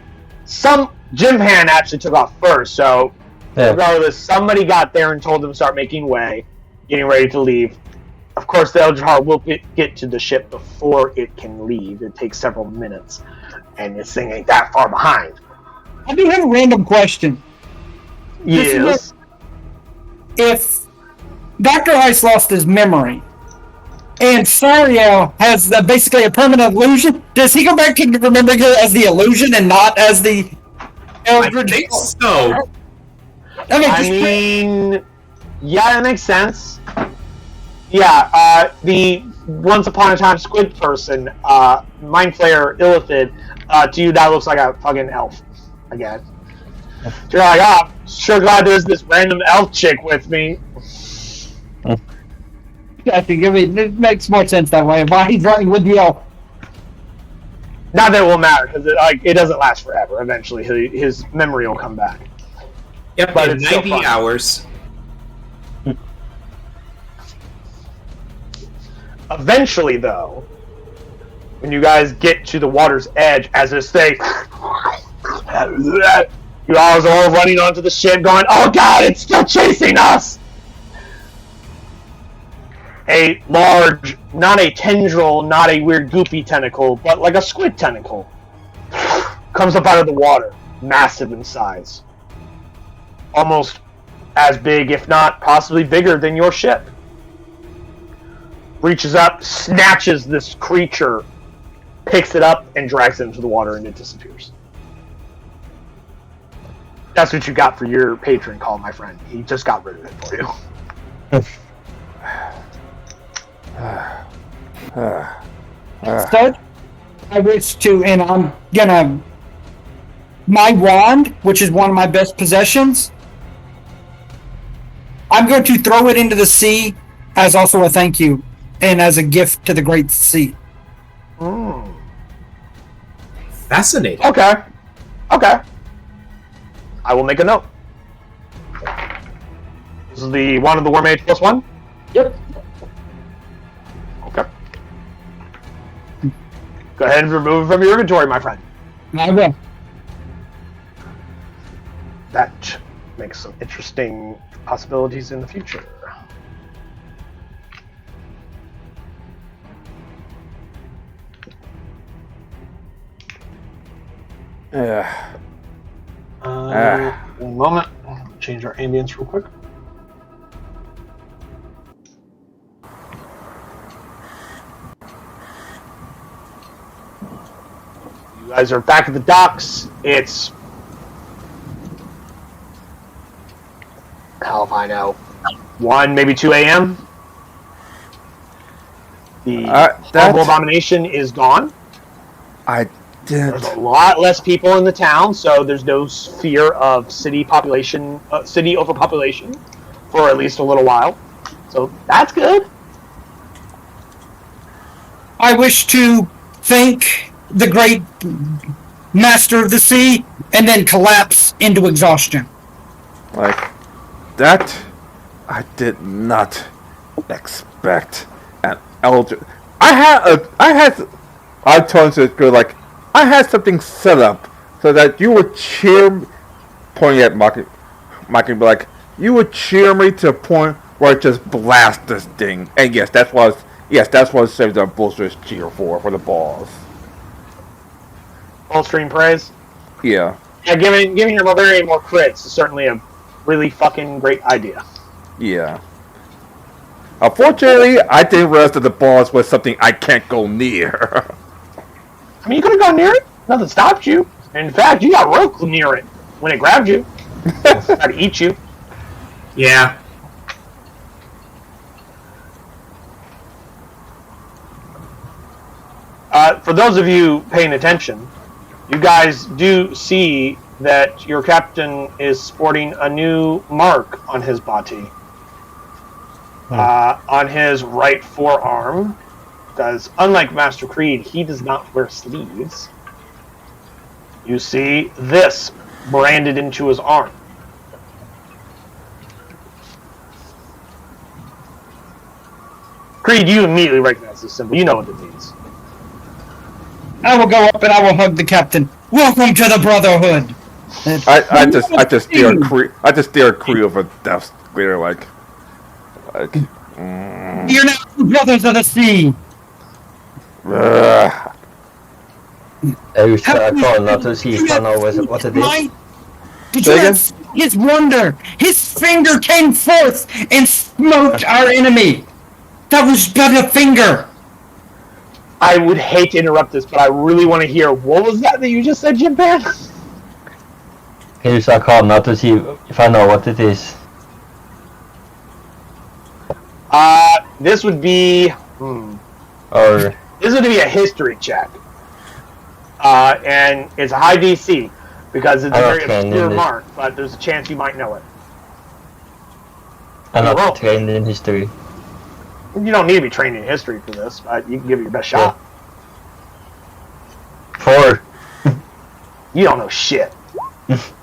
A: Jim Pan actually took off first, so regardless, somebody got there and told them to start making way, getting ready to leave. Of course, the Eldritch Heart will get to the ship before it can leave. It takes several minutes, and this thing ain't that far behind.
E: I do have a random question.
A: Yes.
E: If Dr. Ice lost his memory, and Sariel has basically a permanent illusion, does he go back to remembering it as the illusion and not as the Eldritch?
C: I think so.
A: I mean, yeah, that makes sense. Yeah, the Once Upon a Time squid person, Mind Flayer Illithid, to you that looks like a fucking elf again. You're like, oh, sure glad there's this random elf chick with me.
E: I think, it makes more sense that way. Why he's running with the elf.
A: Not that it will matter, because it doesn't last forever. Eventually, his memory will come back.
C: Yep,
A: But
C: in
A: it's still
C: 90
A: fun.
C: hours.
A: Eventually, though, when you guys get to the water's edge, as this thing, you all are running onto the ship going, "Oh God, it's still chasing us!" A large, not a tendril, not a weird goopy tentacle, but like a squid tentacle, comes up out of the water, massive in size. Almost as big, if not possibly bigger than your ship. Reaches up, snatches this creature, picks it up, and drags it into the water, and it disappears. That's what you got for your patron call, my friend. He just got rid of it for you.
E: Instead, I wish to, and I'm gonna, my wand, which is one of my best possessions, I'm going to throw it into the sea as also a thank you and as a gift to the great sea.
C: Fascinating.
A: Okay. I will make a note. This is the one of the War Mage +1?
E: Yep.
A: Okay. Go ahead and remove it from your inventory, my friend.
E: I will.
A: That makes some interesting possibilities in the future. One moment. Change our ambience real quick. You guys are back at the docks. It's... hell if I know. 1, maybe 2 a.m. The horrible abomination is gone. There's a lot less people in the town, so there's no fear of city overpopulation for at least a little while. So that's good.
E: I wish to thank the great master of the sea and then collapse into exhaustion.
B: Like, that, I did not expect an elder. I told this girl, like, I had something set up so that you would cheer, pointing at Mike and be like, you would cheer me to a point where I just blast this thing. And yes, that's what Saved Our Bolsters cheer for the balls.
A: Full stream praise.
B: Yeah.
A: Yeah, giving your Barbarian more crits is certainly a really fucking great idea.
B: Yeah. Unfortunately, I didn't realize that the balls was something I can't go near.
A: I mean, you could have gone near it. Nothing stopped you. In fact, you got real near it when it grabbed you. It tried to eat you.
C: Yeah.
A: For those of you paying attention, you guys do see that your captain is sporting a new mark on his body. On his right forearm. Because unlike Master Creed, he does not wear sleeves. You see this branded into his arm. Creed, you immediately recognize this symbol. You know what it means.
E: I will go up and I will hug the captain. Welcome to the Brotherhood.
B: I just stare at Creed over death glare like
E: You're now two brothers of the sea.
F: Jag just kolla to see if I know what it is.
E: Did you not see his wonder? His finger came forth and smote our enemy. That was but a finger.
A: I would hate to interrupt this, but I really want to hear, what was that you just said, Jim Pan?
F: Can you start calling now to see if I know what it is?
A: This would be...
F: Or...
A: This would be a history check. And it's a high DC, because it's a very obscure mark, but there's a chance you might know it.
F: I'm not trained in history.
A: You don't need to be trained in history for this, but you can give it your best shot.
F: 4.
A: You don't know shit.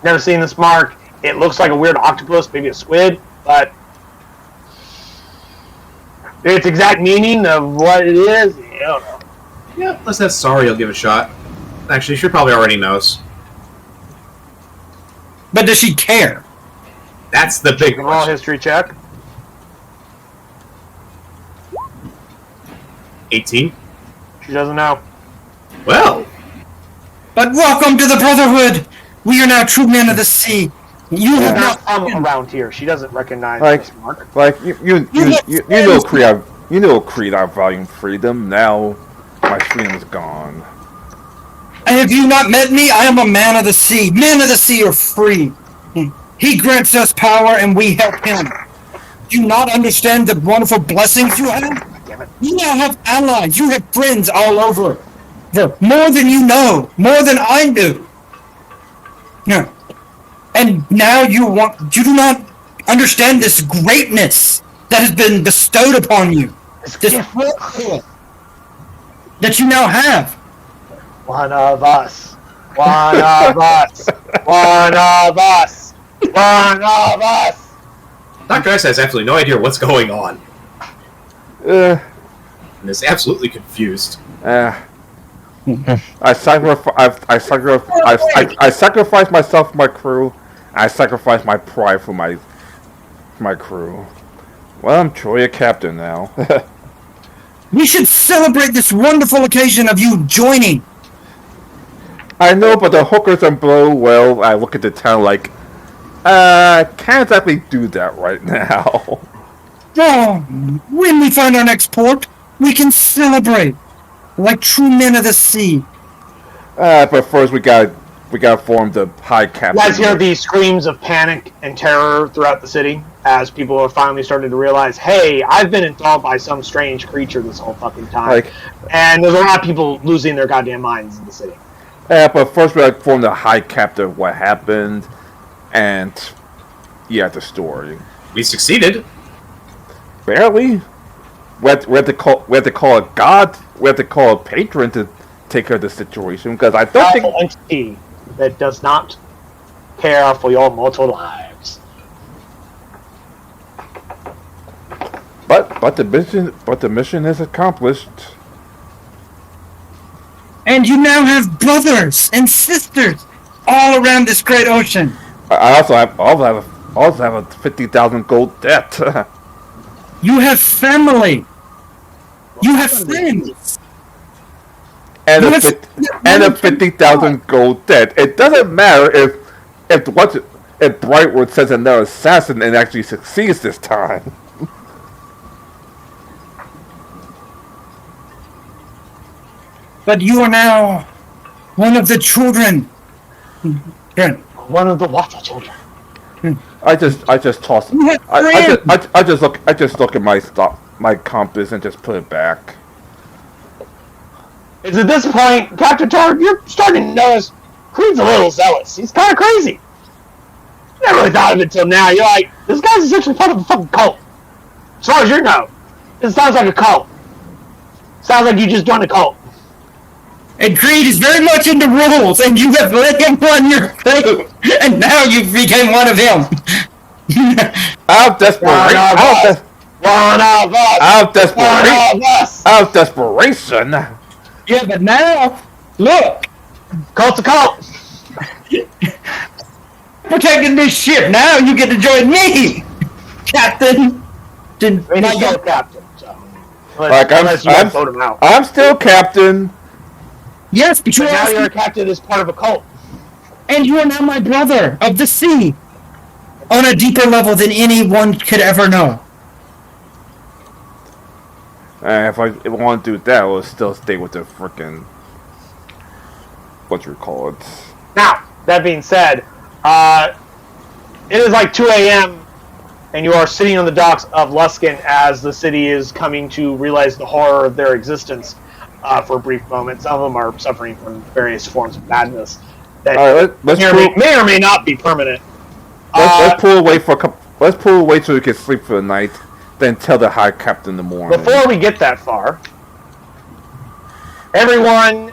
A: Never seen this mark. It looks like a weird octopus, maybe a squid, but its exact meaning of what it is, I don't know.
C: Yeah, let's have sorry, I'll give it a shot. Actually, she probably already knows.
E: But does she care?
C: That's the big
A: Roll history check.
C: 18.
A: She doesn't know.
C: Well.
E: But welcome to the Brotherhood. We are now true men of the sea. You have
A: not
E: now
A: around here. She doesn't recognize this mark.
B: Like you know Creed. You know Creed. I value freedom. Now my freedom is gone.
E: Have you not met me? I am a man of the sea. Men of the sea are free. He grants us power and we help him. Do you not understand the wonderful blessings you have?
A: Damn it.
E: You now have allies. You have friends all over. More than you know. More than I do. Yeah. And now you do not understand this greatness that has been bestowed upon you. This privilege that you now have.
A: One of us. One of us. One of us. One of us.
C: Dr. X has absolutely no idea what's going on.
B: Uh,
C: And is absolutely confused.
B: I sacrificed myself for my crew. I sacrificed my pride for my crew. Well, I'm truly a captain now.
E: We should celebrate this wonderful occasion of you joining.
B: I know, but the hookers and blow, well, I look at the town like, can't exactly do that right now.
E: Oh, when we find our next port, we can celebrate like true men of the sea.
B: But first we gotta form the high captain.
A: You guys hear the screams of panic and terror throughout the city as people are finally starting to realize, hey, I've been enthralled by some strange creature this whole fucking time. And there's a lot of people losing their goddamn minds in the city.
B: But first we gotta form the high captain of what happened, and the story.
C: We succeeded.
B: Barely. We had to call a god. We had to call a patron to take care of the situation because I don't think
A: entity that does not care for your mortal lives.
B: But the mission is accomplished.
E: And you now have brothers and sisters all around this great ocean.
B: I also have a 50,000 gold debt.
E: You have family. You have friends.
B: and a 50,000 gold debt. It doesn't matter if Brightwood sends another assassin and actually succeeds this time.
E: But you are now one of the children.
A: One of the Watcher children.
B: I just toss. I just look at my compass and just put it back.
A: It's at this point, Captain Targ, you're starting to notice Creed's a little zealous. He's kind of crazy. Never really thought of it till now. You're like, this guy's essentially part of a fucking cult. As far as you know, it sounds like a cult. Sounds like you just joined a cult.
E: And Creed is very much into rules, and you have let him run your thing, and now you became one of them.
B: Out of desperation. Out of desperation.
E: Yeah, but now, look.
A: Cult's a cult.
E: Protecting this ship. Now you get to join me, Captain.
A: He's still captain, so.
B: Unless you vote him out. I'm still captain.
E: Yes, but
A: now you're a captain as part of a cult.
E: And you are now my brother of the sea. On a deeper level than anyone could ever know.
B: If I want to do that, I'll still stay with the frickin' it.
A: Now, that being said, it is like 2 a.m. and you are sitting on the docks of Luskin as the city is coming to realize the horror of their existence for a brief moment. Some of them are suffering from various forms of madness that may or may not be permanent.
B: Let's pull away for a couple. Let's pull away so we can sleep for the night. Then tell the High Captain in the morning.
A: Before we get that far, everyone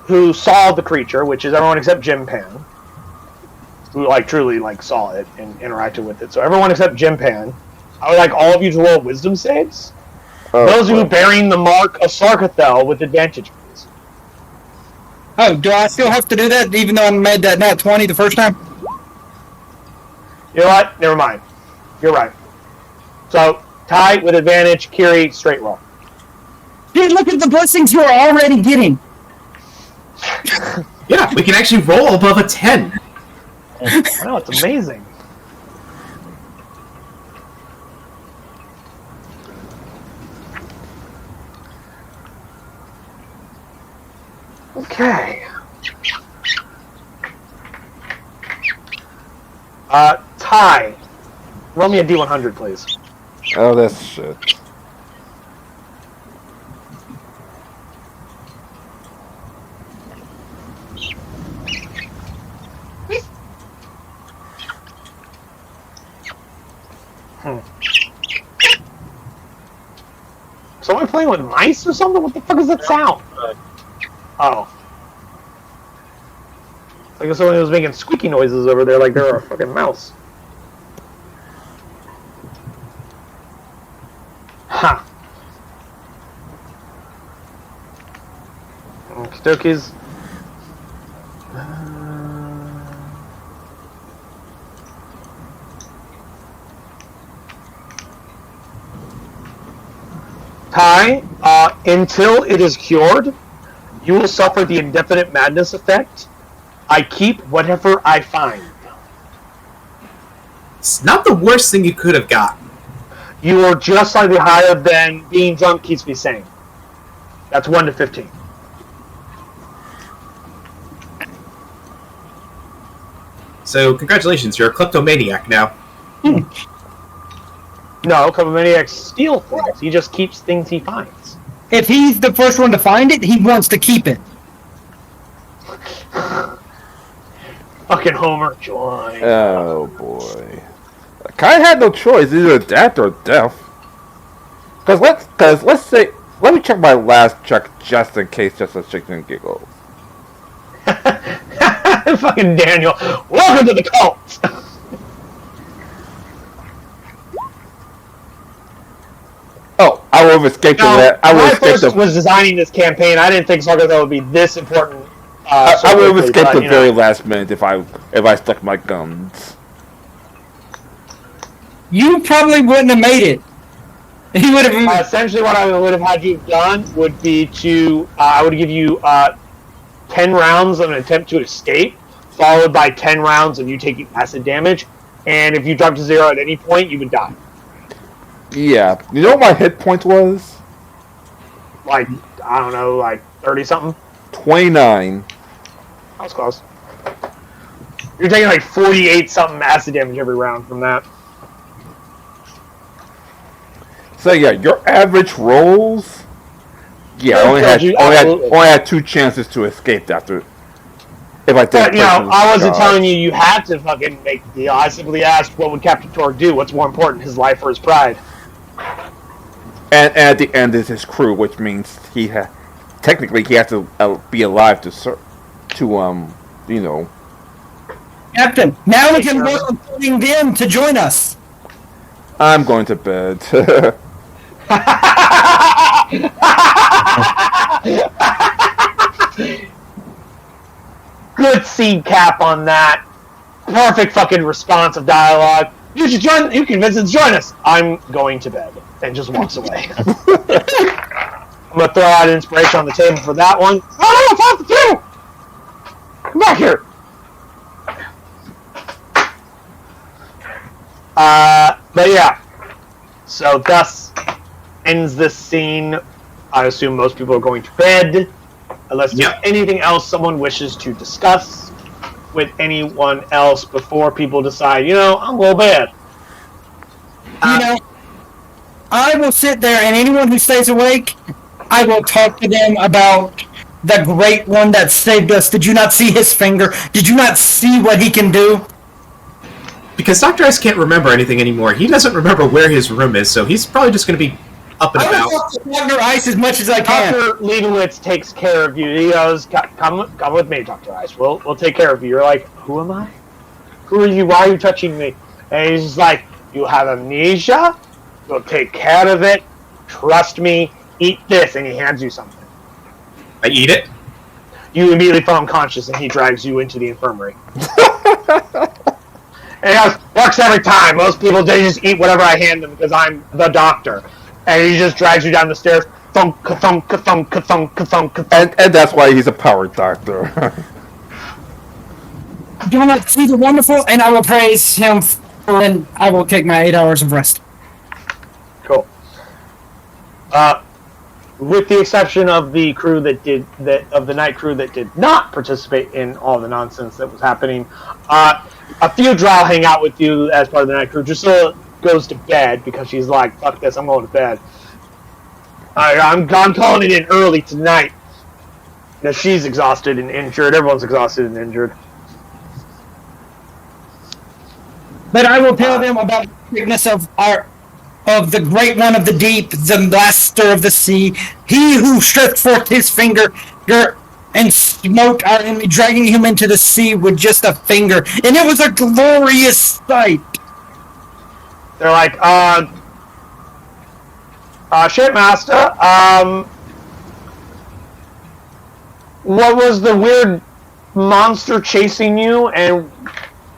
A: who saw the creature, which is everyone except Jim Pan, who truly saw it and interacted with it. So everyone except Jim Pan, I would like all of you to roll wisdom saves. Those of you bearing the mark of Sarkathel with advantage, please.
E: Oh, do I still have to do that even though I made that nat 20 the first time?
A: You know what? Never mind. You're right. So, Ty with advantage, Kiri, straight roll.
E: Dude, look at the blessings you are already getting.
C: Yeah, we can actually roll above a 10.
A: I know, it's amazing. Okay. Ty, roll me a D100, please.
B: Oh, that's shit.
A: So am I playing with mice or something? What the fuck is that sound? Oh. I guess someone was making squeaky noises over there like they're a fucking mouse. Ha. Okie dokies. Ty, until it is cured, you will suffer the indefinite madness effect. I keep whatever I find.
C: It's not the worst thing you could have gotten.
A: You are just slightly higher than being drunk keeps me sane. That's 1 to 15.
C: So, congratulations, you're a kleptomaniac now.
A: No, Kleptomaniacs steal things. He just keeps things he finds.
E: If he's the first one to find it, he wants to keep it.
A: Fucking Homer, joy.
B: Oh boy. I had no choice, either that or death. Cause let's say, let me check my last check just in case, just a chicken giggle.
A: Fucking Daniel, welcome to the cult.
B: Oh, I would have escaped
A: Now,
B: I would
A: when I
B: have escaped
A: first was designing this campaign, I didn't think Sargasso would be this important.
B: I would have escaped the
A: you know.
B: very last minute if I stuck my guns.
E: You probably wouldn't have made it. He would have.
A: Essentially, what I would have had you have done would be to I would give you 10 rounds of an attempt to escape, followed by 10 rounds of you taking acid damage, and if you dropped to 0 at any point, you would die.
B: Yeah, you know what my hit point was?
A: Like, I don't know, like 30 something.
B: 29.
A: That was close. You're taking like 48 something acid damage every round from that.
B: So yeah, your average rolls. Yeah, only had 2 chances to escape after. If I
A: But, you know, I wasn't telling you you had to fucking make the deal. I simply asked, what would Captain Torg do? What's more important, his life or his pride?
B: And at the end is his crew, which means technically he has to be alive to you know.
E: Captain, now we can work on putting them to join us.
B: I'm going to bed.
A: Good seed cap on that. Perfect fucking response of dialogue. You should join. You can Vincent join us. I'm going to bed, and just walks away. I'm gonna throw out an inspiration on the table for that one. Oh no, fuck you! Come back here. But yeah. So thus ends this scene. I assume most people are going to bed, unless there's anything else someone wishes to discuss with anyone else before people decide, you know, I'm going to bed.
E: You know, I will sit there, and anyone who stays awake, I will talk to them about the great one that saved us. Did you not see his finger? Did you not see what he can do?
C: Because Dr. Ice can't remember anything anymore. He doesn't remember where his room is, so he's probably just going to be up and
E: I
C: about.
E: will talk to Dr. Ice as much as I can.
A: Dr. Leibowitz takes care of you. He goes, come with me, Dr. Ice. We'll take care of you. You're like, who am I? Who are you? Why are you touching me? And he's just like, you have amnesia? We'll take care of it. Trust me. Eat this. And he hands you something.
C: I eat it?
A: You immediately fall unconscious, and he drags you into the infirmary. And he goes, works every time. Most people, they just eat whatever I hand them because I'm the doctor. And he just drags you down the stairs. Thunk, thunk, thunk, thunk, thunk, thunk.
B: And that's why he's a power doctor.
E: Do not see the wonderful, and I will praise him, and I will take my 8 hours of rest.
A: Cool. with the exception of the crew of the night crew that did not participate in all the nonsense that was happening. A few drow hang out with you as part of the night crew. Drusilla goes to bed because she's like, "Fuck this, I'm going to bed." I'm calling it in early tonight. Now she's exhausted and injured. Everyone's exhausted and injured.
E: But I will tell them about the greatness of the great one of the deep, the master of the sea, he who stretched forth his finger and smote our enemy, dragging him into the sea with just a finger, and it was a glorious sight.
A: They're like, Shipmaster, what was the weird monster chasing you, and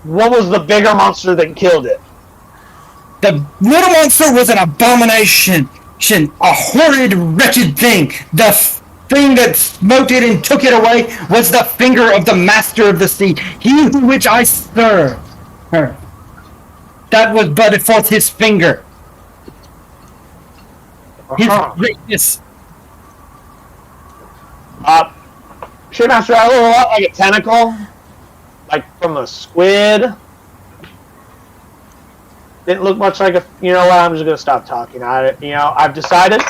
A: what was the bigger monster that killed it?
E: The little monster was an abomination, a horrid, wretched thing. The thing that smote it and took it away was the finger of the master of the sea, he who which I serve. Her. That was but forth his finger. His greatness.
A: Shipmaster, I look a lot like a tentacle, like from a squid. Didn't look much like a. You know what? I'm just gonna stop talking. I've decided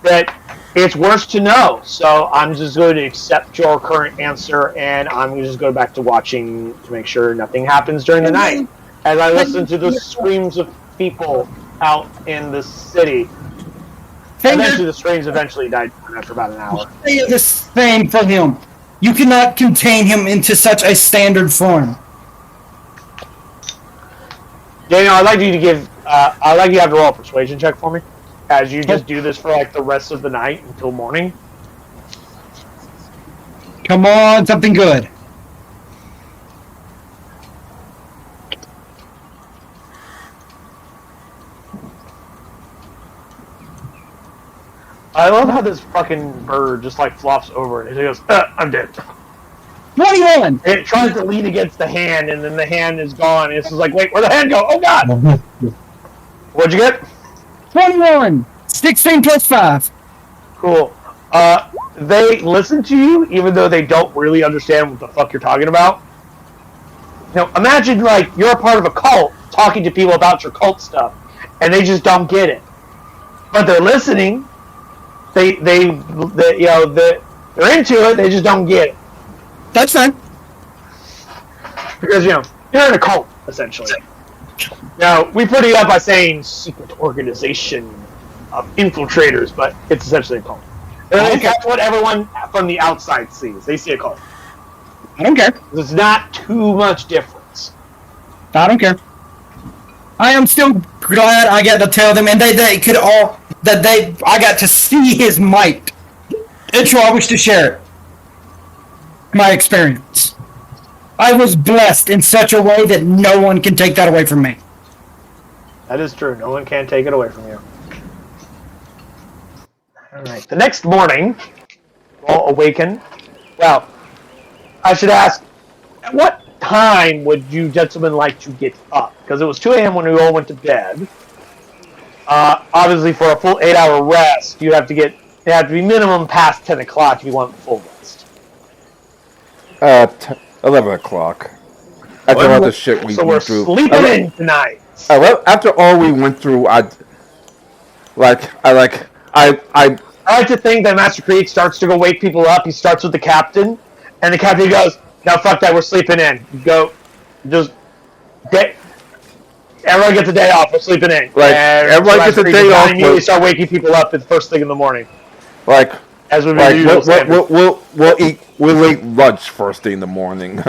A: that it's worse to know. So I'm just going to accept your current answer, and I'm going to just go back to watching to make sure nothing happens during the night as I listen to the screams of people out in the city. Eventually, the screams eventually died after about an hour.
E: Say the same for him. You cannot contain him into such a standard form.
A: Daniel, I'd like you to have to roll a persuasion check for me, as you just do this for like the rest of the night until morning.
E: Come on, something good.
A: I love how this fucking bird just like flops over and he goes, "I'm dead."
E: 21!
A: It tries to lean against the hand, and then the hand is gone. And it's just like, wait, where'd the hand go? Oh, God! What'd you get?
E: 21! 16 plus 5.
A: Cool. They listen to you, even though they don't really understand what the fuck you're talking about. Now, imagine, like, you're a part of a cult, talking to people about your cult stuff, and they just don't get it. But they're listening. They're into it, they just don't get it.
E: That's fine.
A: Because, you're in a cult, essentially. Now, we put it up by saying secret organization of infiltrators, but it's essentially a cult. That's what everyone from the outside sees. They see a cult.
E: I don't care.
A: There's not too much difference.
E: I don't care. I am still glad I got to tell them, and they could all, I got to see his might. And so I wish to share it. My experience. I was blessed in such a way that no one can take that away from me.
A: That is true. No one can take it away from you. Alright. The next morning, you all awaken. Well, I should ask, at what time would you gentlemen like to get up? Because it was 2 a.m. when we all went to bed. Obviously, for a full 8-hour rest, you have to be minimum past 10 o'clock if you want full rest.
B: 11 o'clock. After all the shit we went through.
A: So we're sleeping in tonight.
B: After all we went through, I like to Like, everyone gets a day off.
A: And you start waking people up at the first thing in the morning.
B: Like,
A: as we
B: we'll eat lunch first thing in the morning.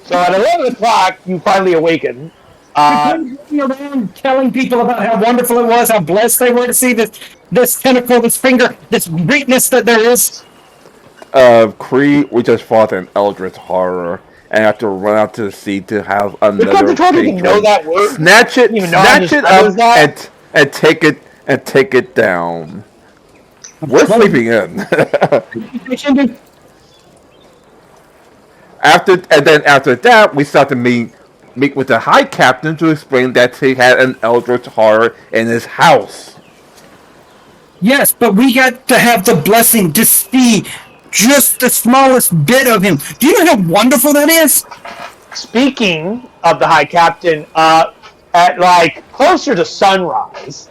A: So at 11 o'clock, you finally awaken.
E: Around telling people about how wonderful it was, how blessed they were to see this tentacle, this finger, this greatness that there is.
B: Creed, we just fought an eldritch horror and have to run out to the sea to have another
A: patron know that word.
B: Snatch it up and take it down. We're sleeping in. After that, we start to meet meet with the High Captain to explain that he had an Eldritch Horror in his house.
E: Yes, but we got to have the blessing to see just the smallest bit of him. Do you know how wonderful that is?
A: Speaking of the High Captain, at like closer to sunrise,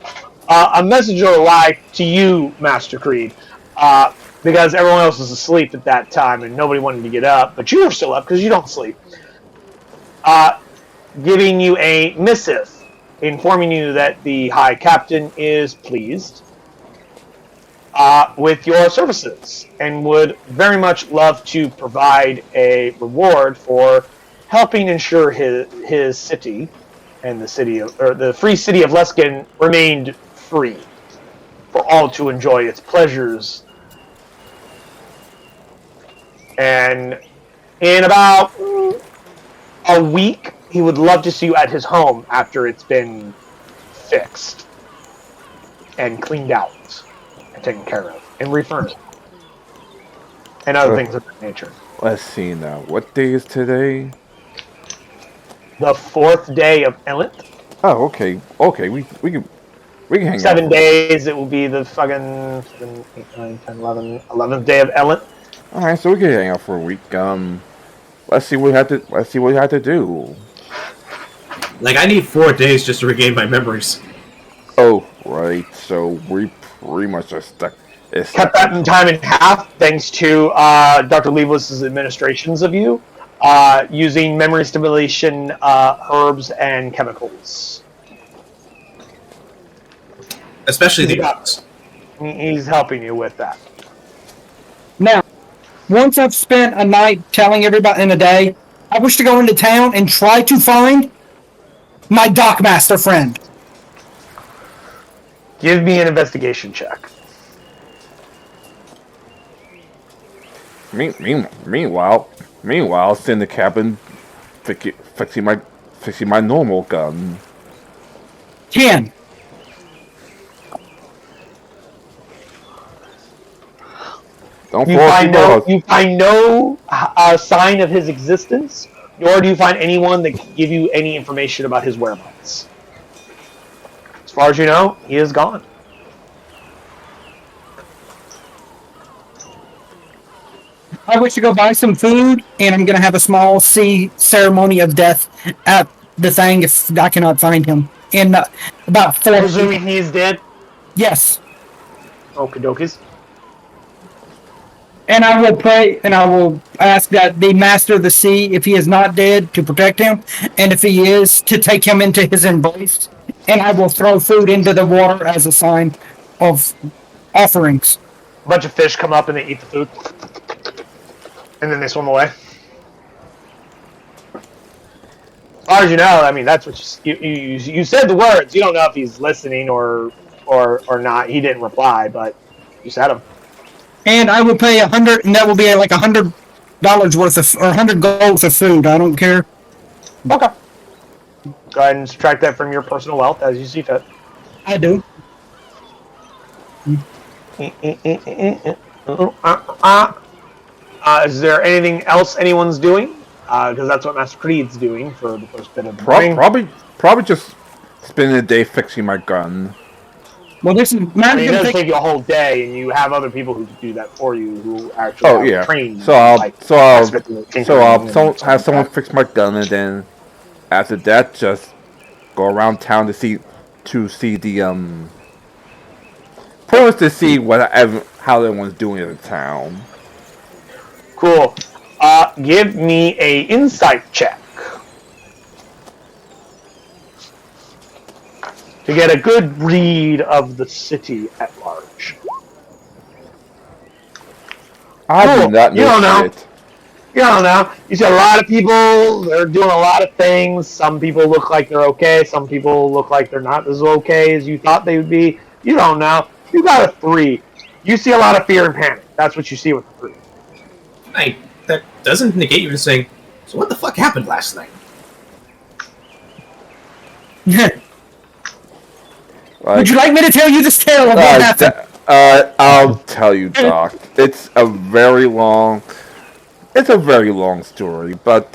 A: a message will arrive to you, Master Creed, because everyone else was asleep at that time and nobody wanted to get up, but you were still up because you don't sleep. Giving you a missive informing you that the High Captain is pleased with your services and would very much love to provide a reward for helping ensure his city and the free city of Leskin remained free for all to enjoy its pleasures. And in about a week, he would love to see you at his home after it's been fixed and cleaned out and taken care of and refurnished and other things of that nature.
B: Let's see now. What day is today?
A: The 4th day of Ellent.
B: Oh, okay. Okay, we can hang
A: 7
B: out.
A: days, it will be the fucking 7, 8, 9, 10, 11, 11th day of Ellent.
B: Alright, so we can hang out for a week. Let's see what we have to do.
C: Like, I need 4 days just to regain my memories.
B: Oh, right. So we pretty much are stuck.
A: Cut that in time in half thanks to Dr. Leibowitz' administrations of you using memory stimulation herbs and chemicals.
C: Especially the dogs.
A: He's helping you with that.
E: Now, once I've spent a night telling everybody in a day, I wish to go into town and try to find my Dockmaster friend.
A: Give me an investigation check.
B: Meanwhile, it's in the cabin fixing my normal gun.
E: 10.
B: Don't
A: You
B: fall
A: find
B: asleep.
A: you find no sign of his existence, nor do you find anyone that can give you any information about his whereabouts. As far as you know, he is gone.
E: I wish to go buy some food, and I'm going to have a small ceremony of death at the thing if I cannot find him. In about 4
A: Presuming he's dead.
E: Yes.
A: Okie dokies.
E: And I will pray, and I will ask that the Master of the Sea, if he is not dead, to protect him, and if he is, to take him into his embrace. And I will throw food into the water as a sign of offerings.
A: A bunch of fish come up and they eat the food. And then they swim away. As far as you know, I mean, that's what you said the words. You don't know if he's listening or not. He didn't reply, but you said them.
E: And I will pay 100, and that will be like $100 worth of, or 100 gold worth of food. I don't care.
A: Okay. Go ahead and subtract that from your personal wealth as you see fit.
E: I do.
A: Is there anything else anyone's doing? Because that's what Master Creed's doing for the first bit of the morning.
B: Probably just spending the day fixing my gun.
E: Well, this is
A: I mean, it does take you a whole day, and you have other people who do that for you who actually train.
B: So I'll have someone fix my gun, and then after that, just go around town to see the first to see how everyone's doing in the town.
A: Cool. Give me a insight check to get a good read of the city at large.
B: I do not know.
A: You don't know.
B: Shit.
A: You don't know. You see a lot of people. They're doing a lot of things. Some people look like they're okay. Some people look like they're not as okay as you thought they would be. You don't know. You got a 3. You see a lot of fear and panic. That's what you see with the 3.
C: Hey, that doesn't negate you just saying, so what the fuck happened last night?
E: Would you like me to tell you this tale of what happened?
B: I'll tell you, Doc. It's a very long story, but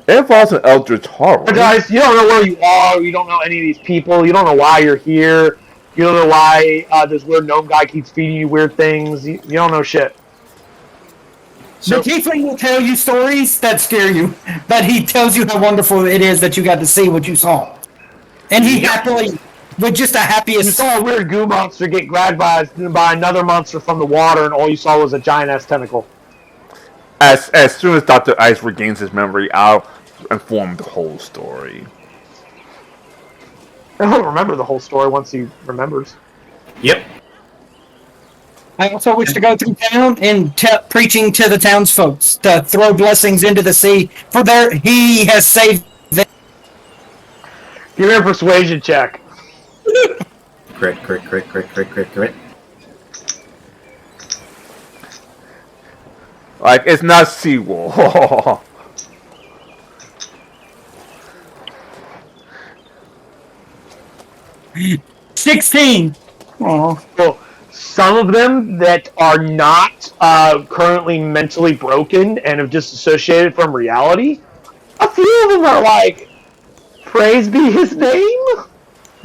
B: It involves an eldritch horror.
A: But guys, you don't know where you are. You don't know any of these people. You don't know why you're here. You don't know why this weird gnome guy keeps feeding you weird things. You don't know shit.
E: The tiefling will tell you stories that scare you, but he tells you how wonderful it is that you got to see what you saw. And he happily, with just the happiest...
A: You saw a weird goo monster get grabbed by another monster from the water, and all you saw was a giant-ass tentacle.
B: As soon as Dr. Ice regains his memory, I'll inform the whole story.
A: He'll remember the whole story once he remembers.
C: Yep.
E: I also wish to go through town and preaching to the townsfolk to throw blessings into the sea, for there he has saved them.
A: Give me a persuasion check.
C: Crit.
B: Like, it's not Seawall.
E: 16. Oh,
A: Well, some of them that are not currently mentally broken and have disassociated from reality, a few of them are like, praise be his name.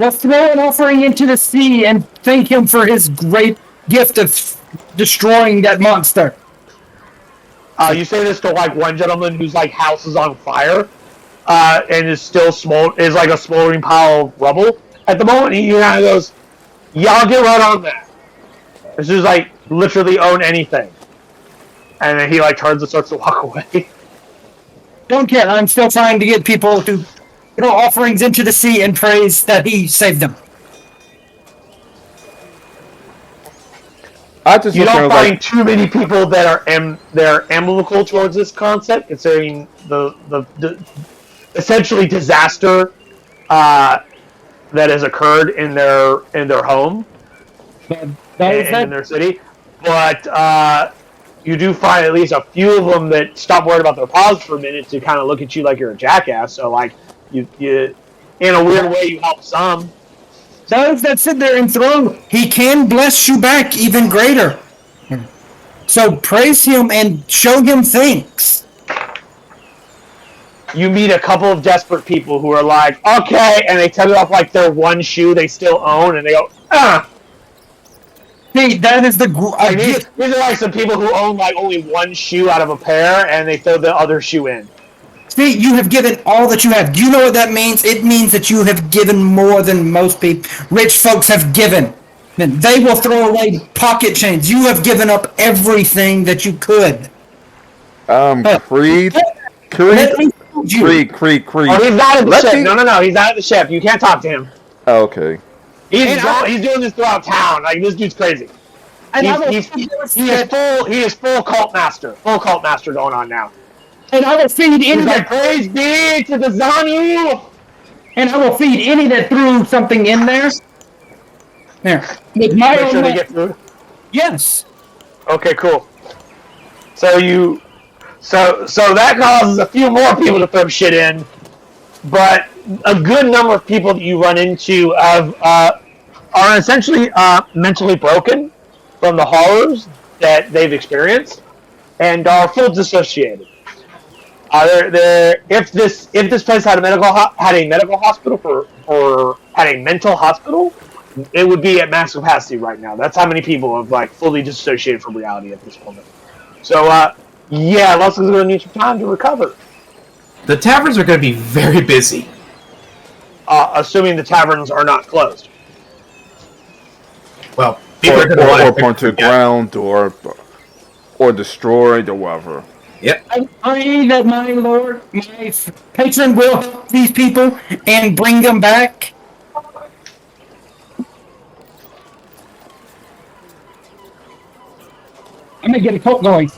E: let's throw an offering into the sea and thank him for his great gift of destroying that monster.
A: You say this to like one gentleman whose like house is on fire, and is still is like a smoldering pile of rubble. At the moment, he kind of goes, "Yeah, I'll get right on that." This is like literally own anything, and then he like turns and starts to walk away.
E: Don't care. I'm still trying to get people to throw offerings into the sea and praise that he saved them.
A: You don't find too many people that are amicable towards this concept, considering the essentially disaster that has occurred in their home in their city. But you do find at least a few of them that stop worrying about their paws for a minute to kind of look at you like you're a jackass. So like you in a weird way you help some.
E: Those that sit there and throw, he can bless you back even greater. So praise him and show him thanks.
A: You meet a couple of desperate people who are like, okay, and they take off like their one shoe they still own, and they go, ah.
E: See, that is the...
A: These are like some people who own like only one shoe out of a pair, and they throw the other shoe in.
E: See, you have given all that you have. Do you know what that means? It means that you have given more than most people, rich folks have given. And they will throw away pocket change. You have given up everything that you could.
B: Creed.
E: Creed.
A: Oh, he's not at the ship. No, he's not at the ship. You can't talk to him.
B: Oh, okay.
A: He's doing this throughout town. Like, this dude's crazy. He is full cult master. Full cult master going on now.
E: And I will feed any that
A: praise be to the Zanu.
E: And I will feed any that threw something in there. There. With my
A: Make sure they get food.
E: Yes.
A: Okay, cool. So that causes a few more people to throw shit in, but a good number of people that you run into are essentially mentally broken from the horrors that they've experienced and are full dissociated. If this place had a medical hospital or had a mental hospital, it would be at max capacity right now. That's how many people have like fully dissociated from reality at this moment. So yeah, Leslie's going to need some time to recover.
C: The taverns are going to be very busy.
A: Assuming the taverns are not closed.
C: Well, people are going to want
B: to burn to the ground or destroyed or whatever.
E: Yep. I pray that my lord, my patron will help these people and bring them back. I'm going to get a cult going.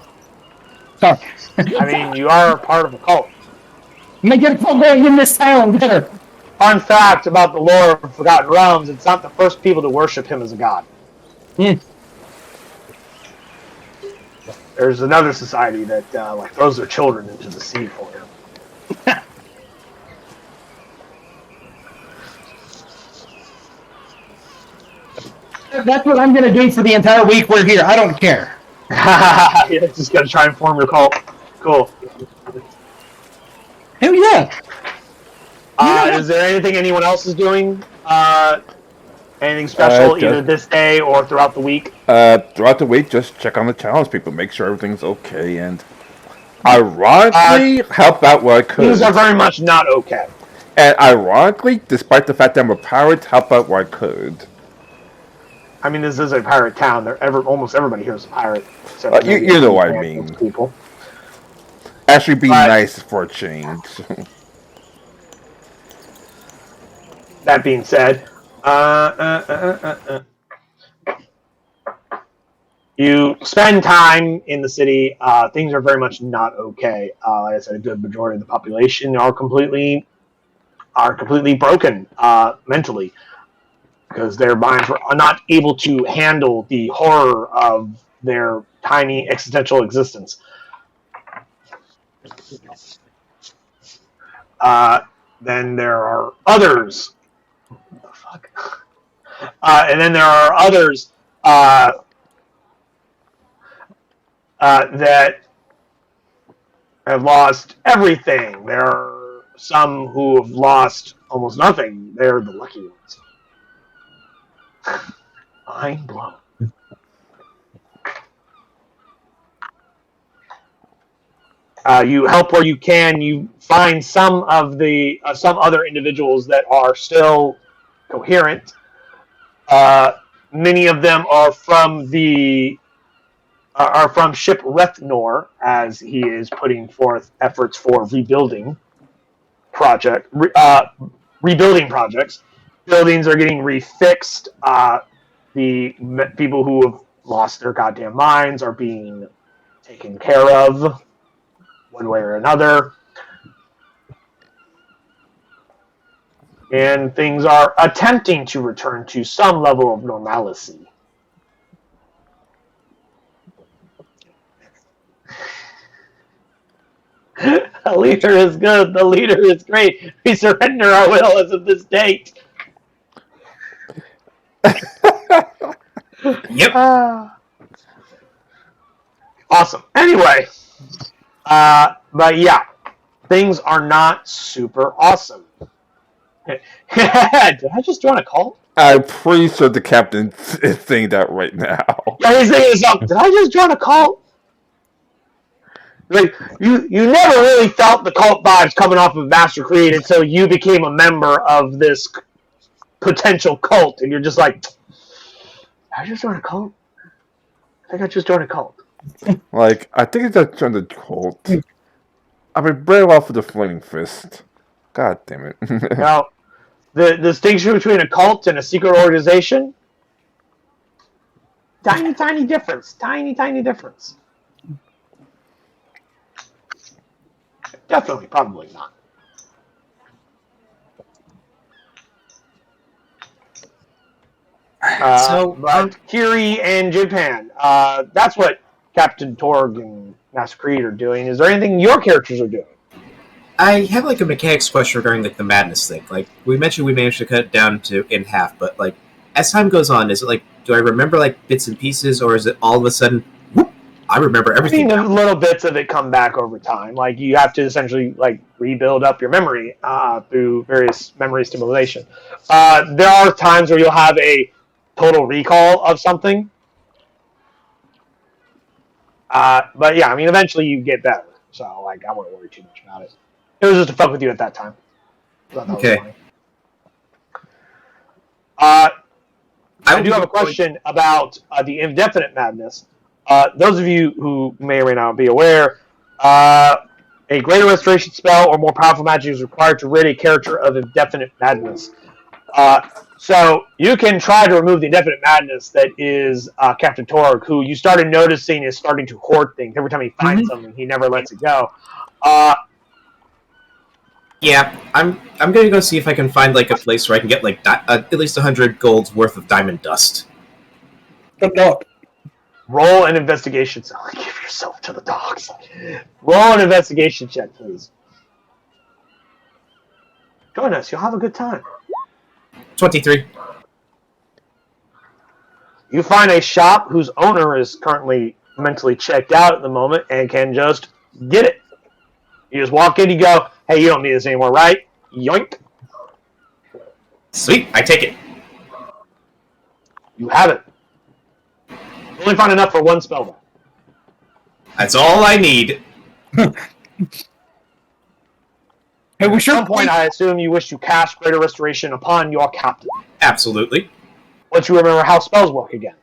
E: Sorry.
A: I mean, you are part of a cult.
E: I'm going to get a cult going in this town better.
A: Fun fact about the lore of Forgotten Realms, it's not the first people to worship him as a god.
E: Yeah.
A: There's another society that like throws their children into the sea for him.
E: That's what I'm going to do for the entire week we're here. I don't care.
A: You're just going to try and form your cult. Cool.
E: Hell yeah!
A: Is there anything anyone else is doing? Anything special, either this day or throughout the week?
B: Throughout the week, just check on the challenge people, make sure everything's okay, and ironically, help out where I could.
A: Things are very much not okay.
B: And ironically, despite the fact that I'm a pirate, help out where I could.
A: I mean, this is a pirate town. Almost everybody here is a pirate.
B: You know what I mean.
A: People.
B: Actually, be nice for a change.
A: That being said, you spend time in the city. Things are very much not okay. Like I said, a good majority of the population are completely broken mentally because their minds were not able to handle the horror of their tiny existential existence. Then there are others. What the fuck? And then there are others that have lost everything. There are some who have lost almost nothing. They're the lucky ones. Mind blown. You help where you can. You find some of the some other individuals that are still coherent. Many of them are from ship Rethnor, as he is putting forth efforts for rebuilding projects. Buildings are getting refixed. The people who have lost their goddamn minds are being taken care of, one way or another. And things are attempting to return to some level of normalcy. The leader is good. The leader is great. We surrender our will as of this date.
C: Yep.
A: Awesome. Anyway, but yeah, things are not super awesome. Did I just join a cult?
B: I'm pretty sure the captain is saying that right now.
A: Yeah, he's saying something. Did I just join a cult? Like you never really felt the cult vibes coming off of Master Creed until you became a member of this potential cult, and you're just like, did I just join a cult? I think I just joined a cult.
B: Like, I think it's just joined a cult. I've been brave off of the Flaming Fist. God damn it.
A: Now, the distinction between a cult and a secret organization, tiny difference. Tiny difference. Definitely, probably not. But Kiri and Japan, that's what Captain Torg and Master Creed are doing. Is there anything your characters are doing?
C: I have like a mechanics question regarding like the madness thing. Like we mentioned, we managed to cut it down to in half, but like as time goes on, is it like do I remember like bits and pieces, or is it all of a sudden whoop, I remember everything?
A: I mean, little bits of it come back over time. Like you have to essentially like rebuild up your memory through various memory stimulation. There are times where you'll have a total recall of something. But yeah, I mean, eventually you get better. So like, I wouldn't worry too much about it. It was just to fuck with you at that time.
C: Okay.
A: I do have a question about the indefinite madness. Those of you who may or may not be aware, a greater restoration spell or more powerful magic is required to rid a character of indefinite madness. So you can try to remove the indefinite madness that is Captain Torg, who you started noticing is starting to hoard things. Every time he finds something, he never lets it go.
C: Yeah, I'm gonna go see if I can find like a place where I can get like at least 100 gold's worth of diamond dust.
E: Good luck.
A: Roll an investigation. So give yourself to the dogs. Roll an investigation check, please. Join us. You'll have a good time.
C: 23.
A: You find a shop whose owner is currently mentally checked out at the moment and can just get it. You just walk in, you go, Hey, you don't need this anymore, right? Yoink.
C: Sweet, I take it.
A: You have it. You only found enough for one spell, though.
C: That's all I need.
E: Hey, we
A: At some
E: should
A: point, I assume you wish to cast Greater Restoration upon your captain.
C: Absolutely.
A: Once you remember how spells work again.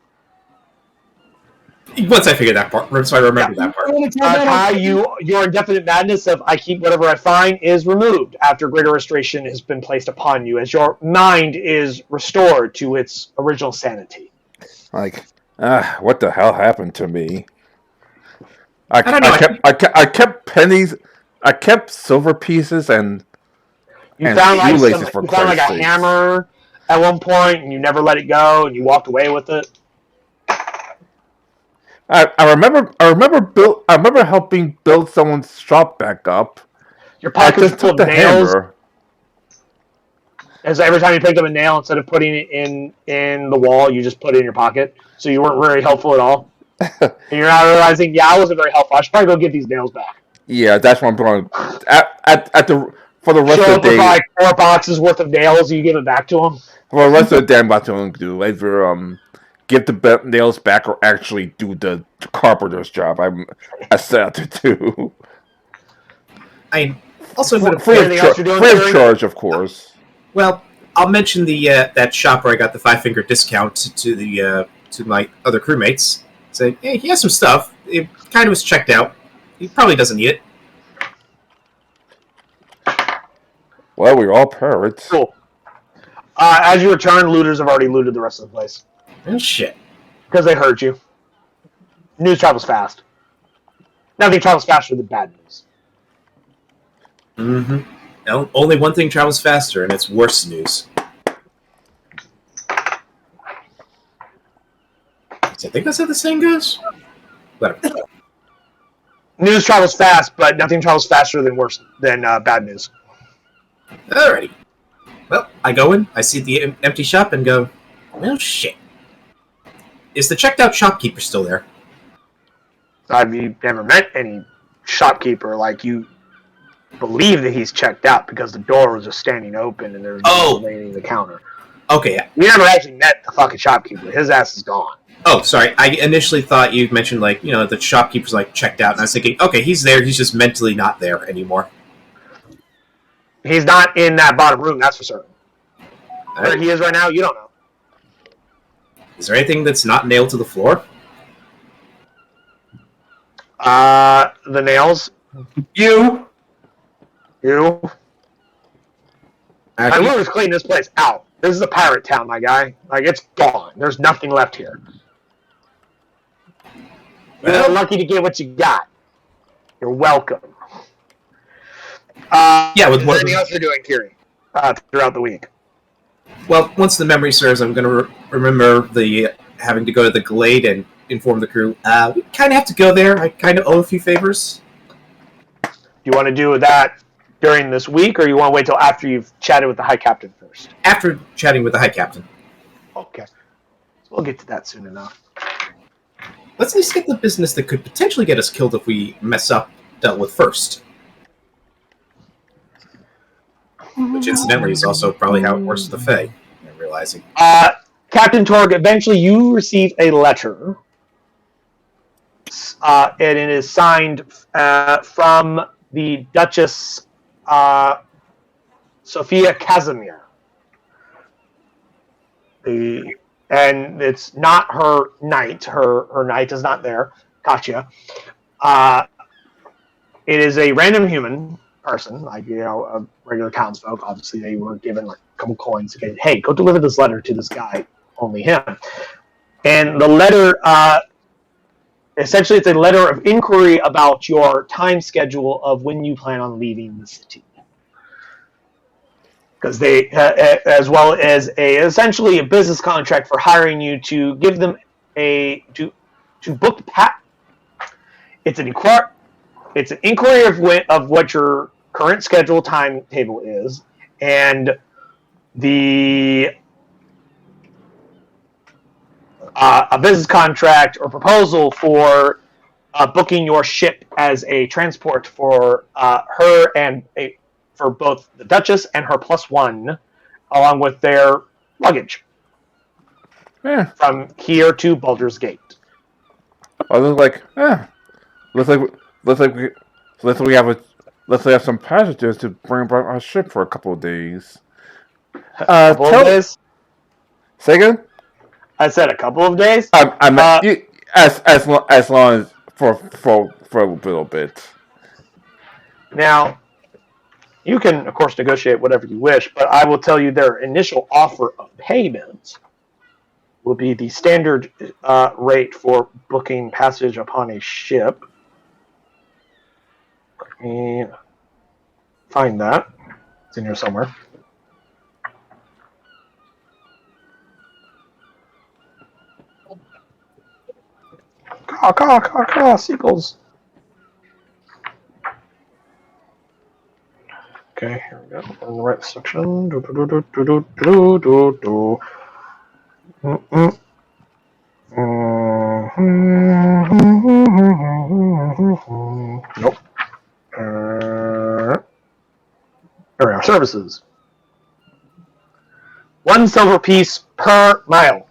C: Once I figure that part, so I remember that part.
A: Kai, your indefinite madness of I keep whatever I find is removed after Greater Restoration has been placed upon you, as your mind is restored to its original sanity.
B: Like, what the hell happened to me?
C: I don't know.
B: I kept pennies. I kept silver pieces and
A: Found like
B: shoelaces for Christ's
A: a
B: sakes.
A: hammer at one point, and you never let it go, and you walked away with it.
B: I remember helping build someone's shop back up.
A: Your
B: I
A: pockets
B: just
A: full
B: took
A: of
B: the
A: nails.
B: hammer.
A: As every time you picked up a nail, instead of putting it in the wall, you just put it in your pocket. So you weren't very helpful at all. And you're not realizing, I wasn't very helpful. I should probably go get these nails back.
B: Yeah, that's what I'm going. For the rest
A: Show
B: of
A: up
B: the
A: with
B: day,
A: like 4 boxes worth of nails, you give it back to them.
B: for the rest of the day, I'm about to do either give the nails back or actually do the carpenter's job. I set out to do.
C: I also am going to
B: Free
A: Anything else you're doing,
B: of
A: Terry?
B: charge, of course.
C: Well, I'll mention the that shop where I got the 5-finger discount to the to my other crewmates. Say, hey, he has some stuff. It kind of was checked out. He probably doesn't need it.
B: Well, we're all parrots.
A: Cool. As you return, looters have already looted the rest of the place.
C: Oh, shit.
A: Because they heard you. News travels fast. Nothing travels faster than bad news.
C: Mm-hmm. No, only one thing travels faster, and it's worse news. I think that's how the saying goes. Whatever.
A: News travels fast, but nothing travels faster than bad news.
C: Alrighty. Well, I go in, I see the empty shop, and go, well, shit. Is the checked-out shopkeeper still there?
A: Have you never met any shopkeeper like you believe that he's checked out because the door was just standing open and there's no remaining the counter?
C: Okay.
A: You never actually met the fucking shopkeeper. His ass is gone.
C: Oh, sorry. I initially thought you mentioned, like, the shopkeeper's, like, checked out, and I was thinking, okay, he's there, he's just mentally not there anymore.
A: He's not in that bottom room, that's for certain. Where he is right now, you don't know.
C: Is there anything that's not nailed to the floor?
A: The nails.
E: You.
A: I will just clean this place out. This is a pirate town, my guy. Like, it's gone. There's nothing left here. You're lucky to get what you got. You're welcome.
C: With
A: anything else you're doing, Kiri, throughout the week?
C: Well, once the memory serves, I'm going to remember the having to go to the Glade and inform the crew. We kind of have to go there. I kind of owe a few favors.
A: Do you want to do that during this week, or you want to wait till after you've chatted with the High Captain first?
C: After chatting with the High Captain.
A: Okay. We'll get to that soon enough.
C: Let's at least get the business that could potentially get us killed if we mess up dealt with first. Which, incidentally, is also probably how it works with the Fae, I'm realizing.
A: Captain Torg, eventually you receive a letter. And it is signed from the Duchess Sophia Casimir. And it's not her knight. Her knight is not there. Katya. It is a random human person, like, a regular townsfolk. Obviously, they were given like a couple coins. Okay, hey, go deliver this letter to this guy. Only him. And the letter, essentially, it's a letter of inquiry about your time schedule of when you plan on leaving the city. Because they, as well as essentially a business contract for hiring you to give them to book It's an inquiry of what your current schedule timetable is, and a business contract or proposal for booking your ship as a transport for her and for both the Duchess and her +1, along with their luggage
B: Yeah.
A: from here to Baldur's Gate.
B: I was like, looks like we have some passengers to bring back our ship for a couple of days.
A: A couple of days?
B: Say again?
A: I said a couple of days.
B: I meant as long as for a little bit.
A: Now, you can, of course, negotiate whatever you wish, but I will tell you their initial offer of payment will be the standard rate for booking passage upon a ship. Let me find that. It's in here somewhere. Caw, seagulls. Okay, here we go. In the right section. Nope. There we are. Services. 1 silver piece per mile.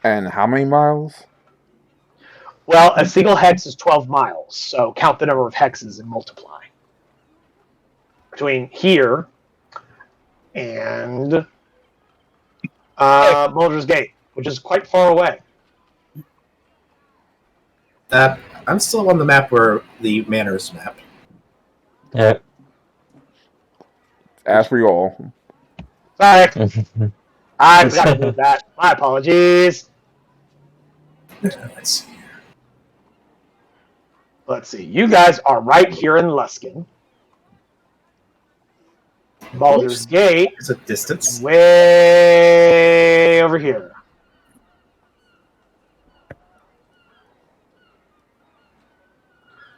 B: And how many miles?
A: Well, a single hex is 12 miles, so count the number of hexes and multiply. Between here and Baldur's Gate, which is quite far away.
C: I'm still on the map where the Manors map.
F: Yeah.
B: As we all.
A: Sorry. I forgot to do that. My apologies.
C: Let's see.
A: Let's see. You guys are right here in Luskin. Baldur's Gate
C: It's a distance.
A: way over here.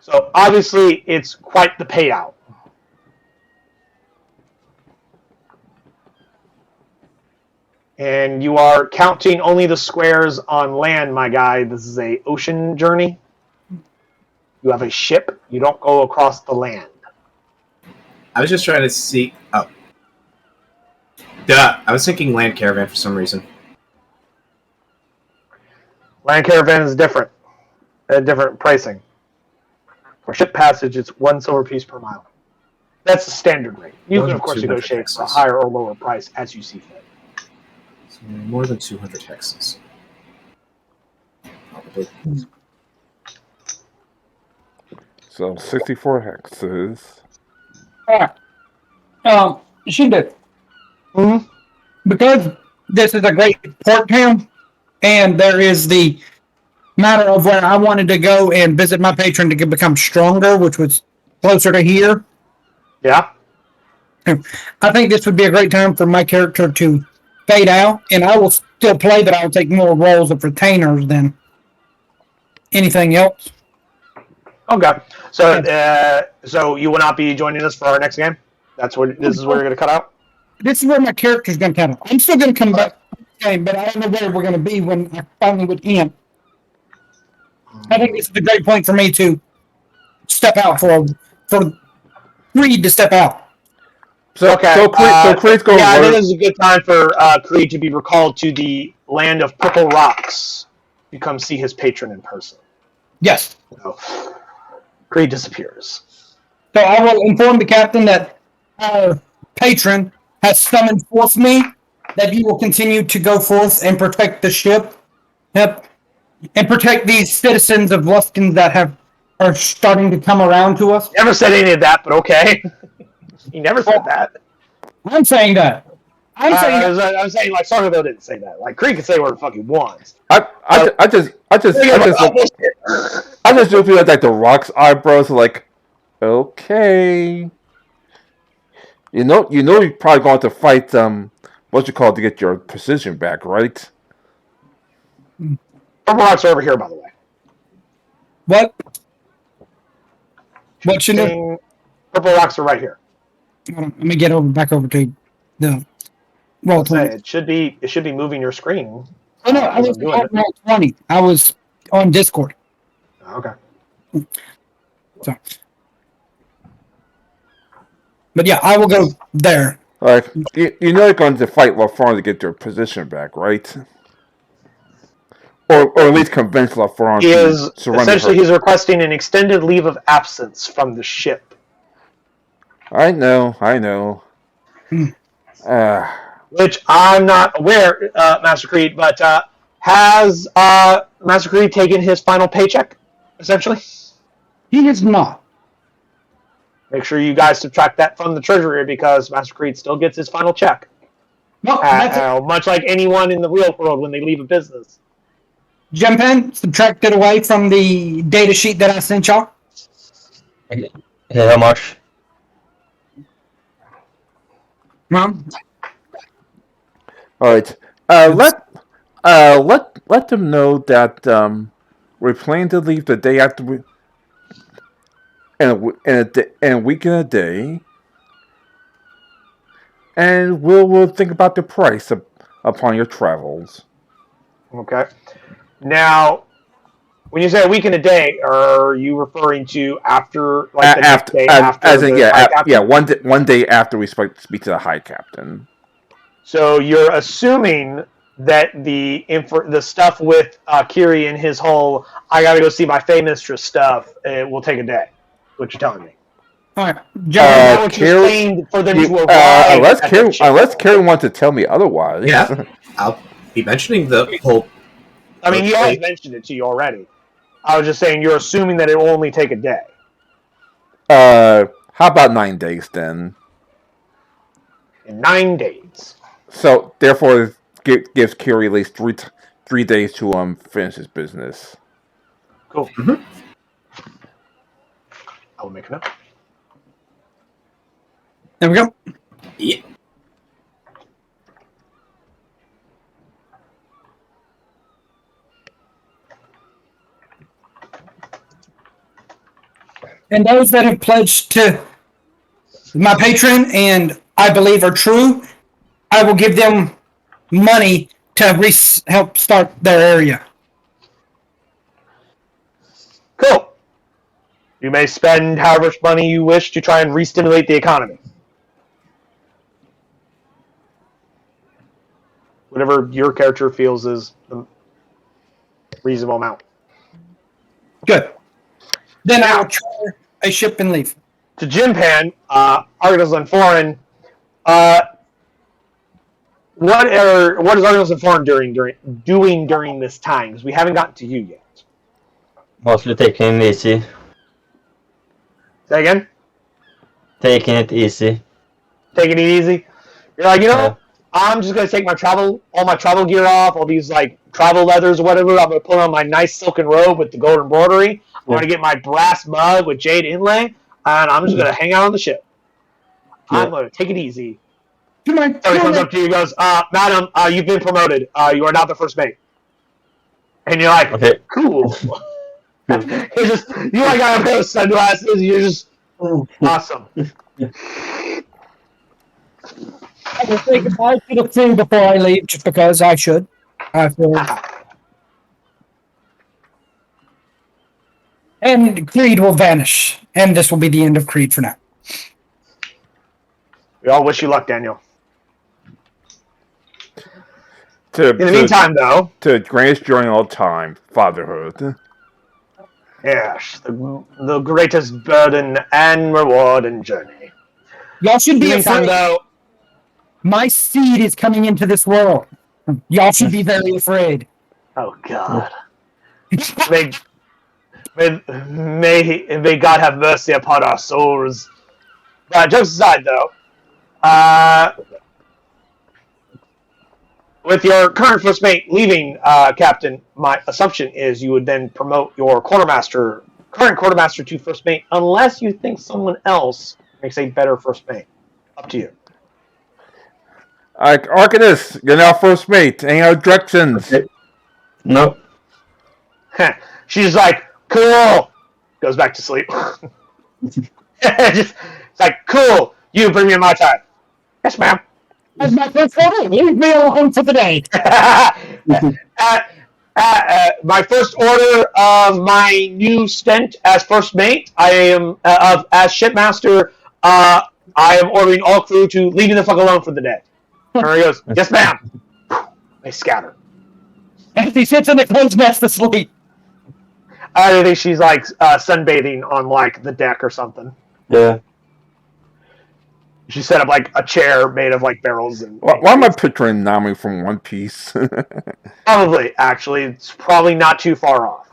A: So obviously it's quite the payout. And you are counting only the squares on land, my guy. This is a ocean journey. You have a ship. You don't go across the land.
C: I was just trying to see. Oh. Duh. I was thinking land caravan for some reason.
A: Land caravan is different. Different pricing. For ship passage, it's 1 silver piece per mile. That's the standard rate. You can, of course, negotiate for a higher or lower price as you see fit.
C: So more than 200 hexes. Probably.
B: So 64 hexes.
E: Shinda,
A: Mm-hmm.
E: because this is a great port town, and there is the matter of where I wanted to go and visit my patron to become stronger, which was closer to here.
A: Yeah.
E: I think this would be a great time for my character to fade out, and I will still play, but I'll take more roles of retainers than anything else.
A: Okay. So you will not be joining us for our next game? This is where you're going to cut out?
E: This is where my character's going to come out. I'm still going to come back to the game, but I don't know where we're going to be when I finally would end. I think this is a great point for me to step out for Creed to step out.
B: So Creed's going.
A: Yeah, I think this is a good time for Creed to be recalled to the land of Purple Rocks. You come see his patron in person.
E: Yes.
A: So, Creed disappears.
E: So I will inform the captain that our patron has summoned forth me, that you will continue to go forth and protect the ship. Yep. And protect these citizens of Luskin that are starting to come around to us.
A: Never said any of that, but okay. He never said that.
E: I'm saying that. I'm
A: saying like Sargaville didn't say that. Like Creed can say what the fuck he wants.
B: I just do feel like the Rock's eyebrows are like, okay. You know you're probably going to fight to get your precision back, right?
A: Purple Rocks are over here, by the way.
E: What? What should I?
A: Purple Rocks are right here.
E: Let me get back over to the roll 20.
A: It should be moving your screen.
E: Oh no, I was on roll 20. I was on Discord.
A: Okay.
E: So, but yeah, I will go there.
B: Like, you know you're going to fight LaFarge to get your position back, right? Or at least convince LaFarge
A: He
B: to
A: is
B: surrender
A: essentially
B: her.
A: he's requesting an extended leave of absence from the ship.
B: I know.
A: Which I'm not aware, Master Creed, but has Master Creed taken his final paycheck, essentially?
E: He is not.
A: Make sure you guys subtract that from the treasury because Master Creed still gets his final check.
E: No, that's
A: Much like anyone in the real world when they leave a business.
E: jump in, subtract it away from the data sheet that I sent y'all.
F: Okay, how much?
E: Mom,
B: All right. Let them know that we're planning to leave the day after we, in a week and a day, and we'll think about the price upon your travels.
A: Okay. Now, when you say a week and a day, are you referring to after, like the next day after?
B: One day after we speak to the High Captain.
A: So you're assuming that the stuff with Kiri and his whole "I gotta go see my Fey Mistress" stuff will take a day. What you're telling me?
E: all right,
A: Is
E: jump in.
A: that what you're saying for them to arrive?
B: Unless Karen wants to tell me otherwise.
C: Yeah, I'll be mentioning the whole.
A: I mean, he has mentioned it to you already. I was just saying you're assuming that it will only take a day.
B: How about 9 days then?
A: In 9 days.
B: So therefore, it gives Kiri at least 3 days to finish his business.
A: Cool.
C: Mm-hmm.
A: I will make a note.
E: There we go.
C: Yeah.
E: And those that have pledged to my patron and I believe are true, I will give them money to help start their area.
A: Cool. You may spend however much money you wish to try and re-stimulate the economy. Whatever your character feels is the reasonable amount.
E: Good. Then I will charter a ship and leave.
A: To Jimpan, Argos and Foreign, what is Argos and Foreign doing during this time? Because we haven't gotten to you yet.
F: Mostly taking it easy.
A: Say again?
F: Taking it easy.
A: Taking it easy? You're like, I'm just going to take all my travel gear off, all these like travel leathers or whatever. I'm going to put on my nice silken robe with the gold embroidery. I'm going to get my brass mug with jade inlay, and I'm just going to hang out on the ship.
F: Yeah.
A: I'm going to take it easy.
E: Come on.
A: Somebody comes up to you and goes, Madam, you've been promoted. You are now the first mate. And you're like,
F: Okay.
A: cool. You like got a pair of sunglasses. You're just awesome.
E: I will say goodbye to the crew before I leave, just because I should. I feel. And Creed will vanish, and this will be the end of Creed for now.
A: We all wish you luck, Daniel.
B: In
A: the meantime, though,
B: to greatest joy in all time, fatherhood.
A: Yes, the greatest burden and reward and journey.
E: Y'all should be
A: In the meantime,
E: afraid.
A: though,
E: My seed is coming into this world. Y'all should be very afraid.
A: oh God, may God have mercy upon our souls. But jokes aside, though, with your current first mate leaving, Captain, my assumption is you would then promote your current quartermaster to first mate, unless you think someone else makes a better first mate. Up to you.
B: Arcanist, you're now first mate. Any other directions?
F: Okay. Nope.
A: She's like, cool. Goes back to sleep. It's like, cool. You bring me my time. Yes, ma'am.
E: That's my first order. Leave me alone for the day.
A: my first order of my new stint as first mate, I am as shipmaster. I am ordering all crew to leave me the fuck alone for the day. And he goes, "Yes, ma'am." They scatter.
E: As he sits in the closed nest asleep.
A: I think she's like sunbathing on like the deck or something.
F: Yeah.
A: She set up like a chair made of like barrels and.
B: Why am I picturing Nami from One Piece?
A: Probably, actually, it's probably not too far off.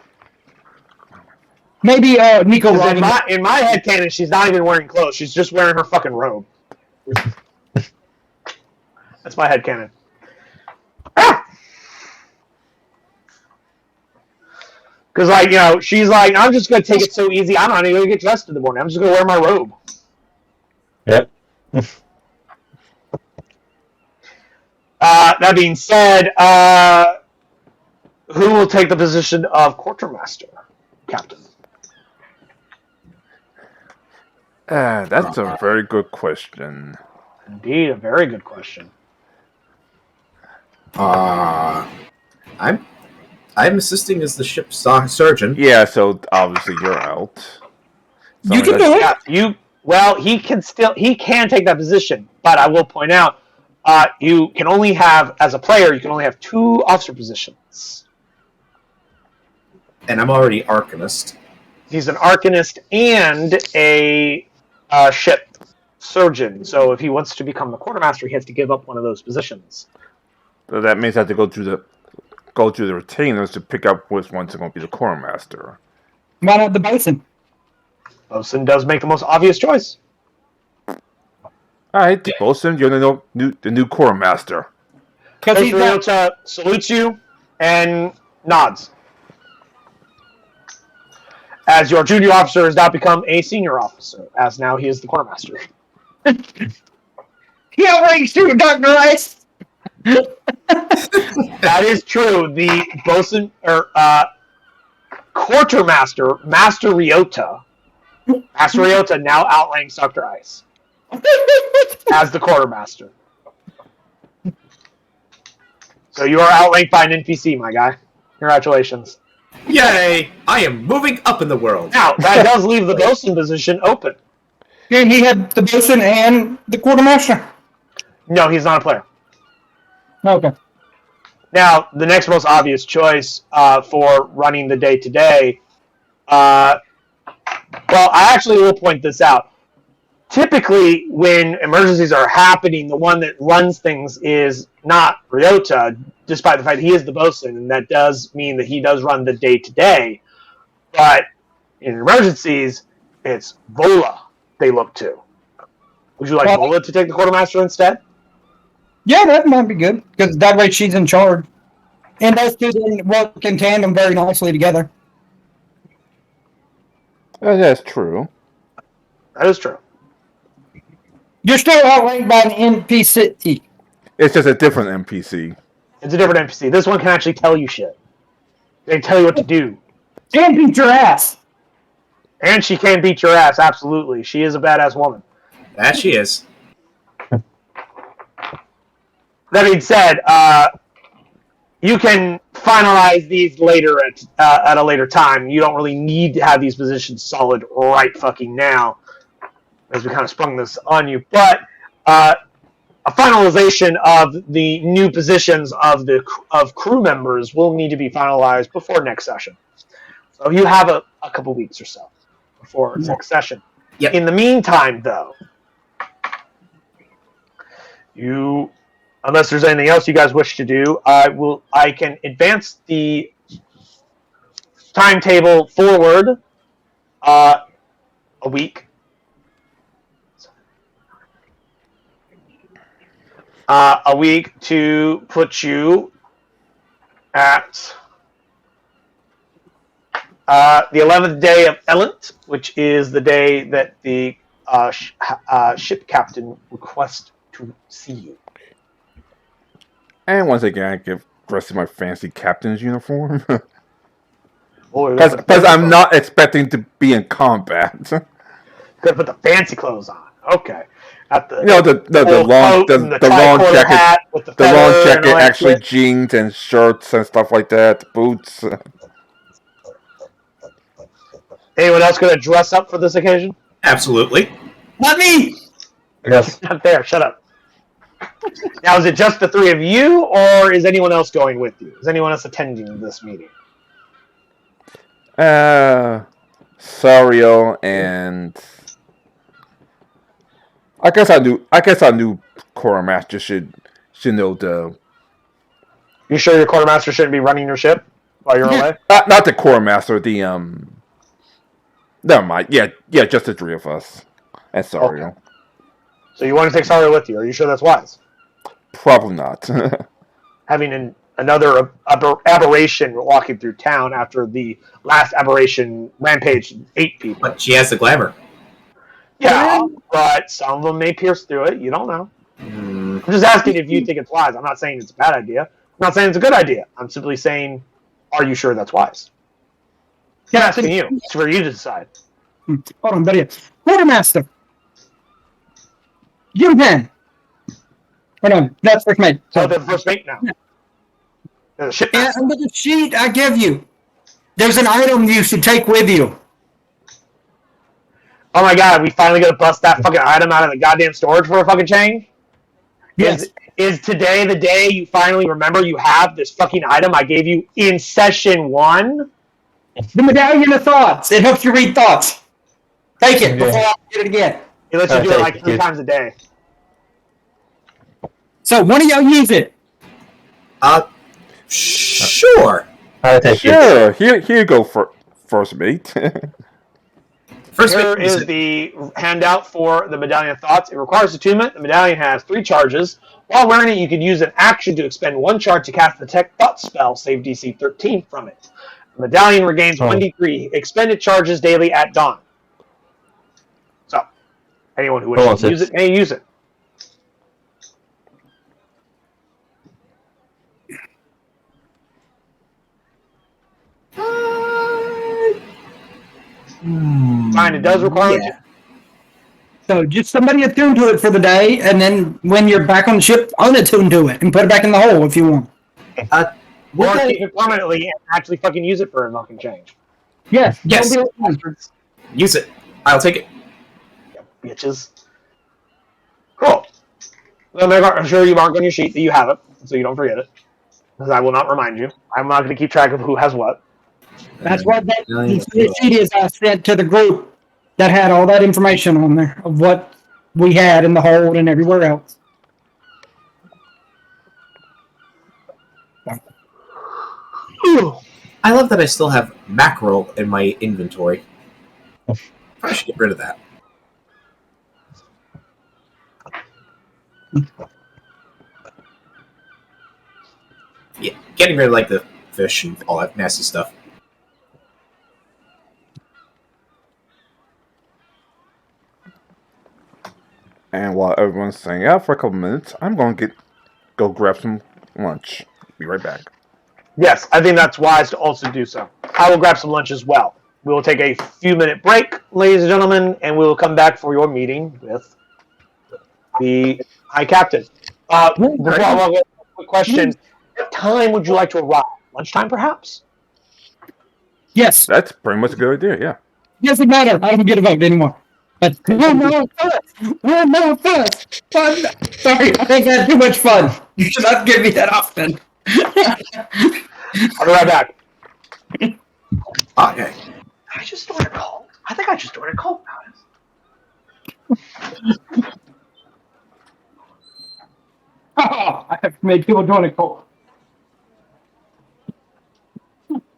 E: Maybe Nico
A: In
E: Robin.
A: my head canon, she's not even wearing clothes. She's just wearing her fucking robe. That's my head canon. Because, like, you know, she's like, I'm just going to take it so easy. I'm not even going to get dressed in the morning. I'm just going to wear my robe.
F: Yep.
A: That being said, who will take the position of quartermaster, captain?
B: That's a very good question.
A: Indeed, a very good question.
C: I'm assisting as the ship's surgeon.
B: Yeah, so obviously you're out. So
E: You can do it.
A: Yeah, he can take that position, but I will point out, you can only have, as a player, you can only have 2 officer positions.
C: And I'm already Arcanist.
A: He's an Arcanist and a ship surgeon, so if he wants to become the quartermaster, he has to give up one of those positions.
B: So that means I have to go through the retainers to pick up which one's going to be the quartermaster.
E: Why not the bosun?
A: Bosun does make the most obvious choice.
B: Alright, the bosun, you're the new quartermaster.
E: Because he's not.
A: Ryota salutes you and nods. As your junior officer has now become a senior officer, as now he is the quartermaster.
E: He outraged you, Dr. Rice!
A: That is true. The bosun or quartermaster, Master Ryota now outranks Dr. Ice as the quartermaster. So you are outranked by an NPC, my guy. Congratulations.
C: Yay! I am moving up in the world.
A: Now that does leave the bosun position open.
E: And he had the bosun and the quartermaster?
A: No, he's not a player.
E: Okay.
A: Now, the next most obvious choice for running the day-to-day, well, I actually will point this out. Typically, when emergencies are happening, the one that runs things is not Ryota, despite the fact he is the bosun, and that does mean that he does run the day-to-day. But in emergencies, it's Vola they look to. Would you like Vola to take the quartermaster instead?
E: Yeah, that might be good, because that way she's in charge. And those two then work in tandem very nicely together.
B: That's true.
A: That is true.
E: You're still outranked by an NPC.
B: It's just a different NPC.
A: It's a different NPC. This one can actually tell you shit. They can tell you what to do.
E: And beat your ass.
A: And she can beat your ass, absolutely. She is a badass woman.
C: That she is.
A: That being said, you can finalize these later at a later time. You don't really need to have these positions solid right fucking now, as we kind of sprung this on you. But a finalization of the new positions of crew members will need to be finalized before next session. So you have a couple weeks or so before next session.
C: Yep.
A: In the meantime, though, unless there's anything else you guys wish to do, I can advance the timetable forward a week. A week to put you at the 11th day of Elent, which is the day that the ship captain requests to see you.
B: And once again, I get dressed in my fancy captain's uniform.
A: Boy,
B: Because I'm not expecting to be in combat.
A: Gotta put the fancy clothes on. Okay. At the
B: the long
A: coat and the
B: long
A: tricorder
B: jacket.
A: hat with the
B: the long
A: better and
B: jacket,
A: all that
B: actually
A: shit.
B: jeans and shirts and stuff like that, boots.
A: Anyone else going to dress up for this occasion?
C: Absolutely.
E: Not me.
D: Yes.
A: Not there. Shut up. Now, is it just the three of you, or is anyone else going with you? Is anyone else attending this meeting?
B: Sario and I guess I knew Core Master should know the
A: You sure your quartermaster shouldn't be running your ship while you're away?
B: not the Core Master, the never mind. Yeah, just the three of us. And Sario.
A: Okay. So you want to take Sario with you? Are you sure that's wise?
B: Probably not.
A: Having another aberration walking through town after the last aberration rampaged 8 people.
C: But she has the glamour.
A: Yeah, but some of them may pierce through it. You don't know.
C: Mm,
A: I'm just asking if you think it's wise. I'm not saying it's a bad idea. I'm not saying it's a good idea. I'm simply saying, are you sure that's wise? I'm asking you. It's for you to decide.
E: Hold on, buddy. Quartermaster. You can. Hold on. That's first mate.
A: So the first mate now. The ship
E: Yeah,
A: master.
E: under the sheet I give you, there's an item you should take with you.
A: Oh my god, we finally gonna bust that fucking item out of the goddamn storage for a fucking change?
E: Yes.
A: Is today the day you finally remember you have this fucking item I gave you in session 1?
E: The medallion of thoughts. It helps you read thoughts. Take it
D: Okay.
E: before I get it again.
A: It lets you do it
D: take
A: like 3
D: it.
A: times a day.
E: So one of y'all use it.
C: sure.
D: I take it.
B: Sure. Here you go for first mate.
C: First
A: Here
C: mate,
A: is the handout for the Medallion of Thoughts. It requires attunement. The medallion has 3 charges. While wearing it, you can use an action to expend 1 charge to cast the Detect Thought spell, save DC 13 from it. The medallion regains 1d3 expended charges daily at dawn. So, anyone who wishes to use it may use it. Fine, it does require
C: yeah.
E: So just somebody attune to it for the day, and then when you're back on the ship, unattune to it and put it back in the hole if you want.
C: Would
A: or
C: I-
A: keep it permanently and actually fucking use it for a fucking change.
E: Yes.
C: Yes.
E: Don't be-
A: Bastards.
C: use it. I'll take it.
A: Bitches. Cool. Well, I'm sure you mark on your sheet that you have it, so you don't forget it. Because I will not remind you. I'm not going to keep track of who has what.
E: That's what that
C: Medallion of
E: the sheet is I sent to the group that had all that information on there of what we had in the hold and everywhere else.
C: I love that I still have mackerel in my inventory. I should get rid of that. Yeah, getting rid of like the fish and all that nasty stuff.
B: And while everyone's staying out for a couple minutes, I'm going to go grab some lunch. Be right back.
A: Yes, I think that's wise to also do so. I will grab some lunch as well. We will take a few-minute break, ladies and gentlemen, and we will come back for your meeting with the High Captain. Before I walk away, quick question. What time would you like to arrive? Lunchtime, perhaps?
E: Yes.
B: That's pretty much a good idea, yeah.
E: Doesn't matter. I don't get a vote anymore. But we'll know first. We'll know first. Fun. Sorry, I think I had too much fun. You should not give me that often.
A: I'll be right back.
C: Okay.
A: I just ordered a cold. I think I just ordered a cold.
E: I have made people doing it cold.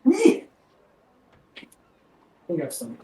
E: We got some.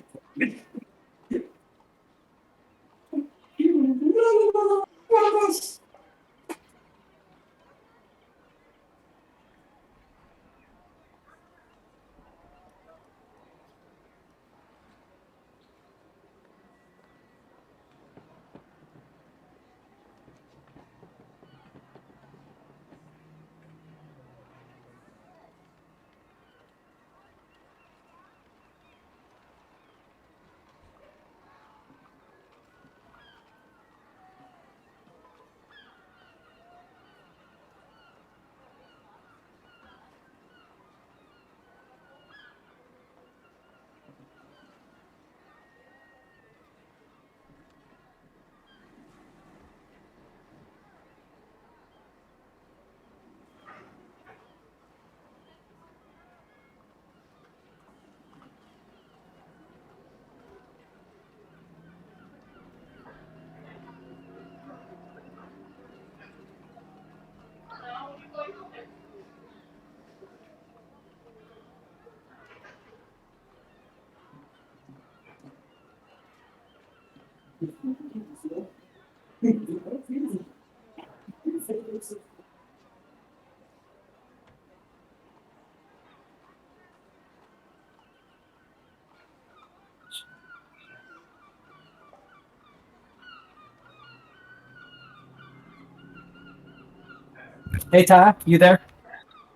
E: Hey Ty, you there?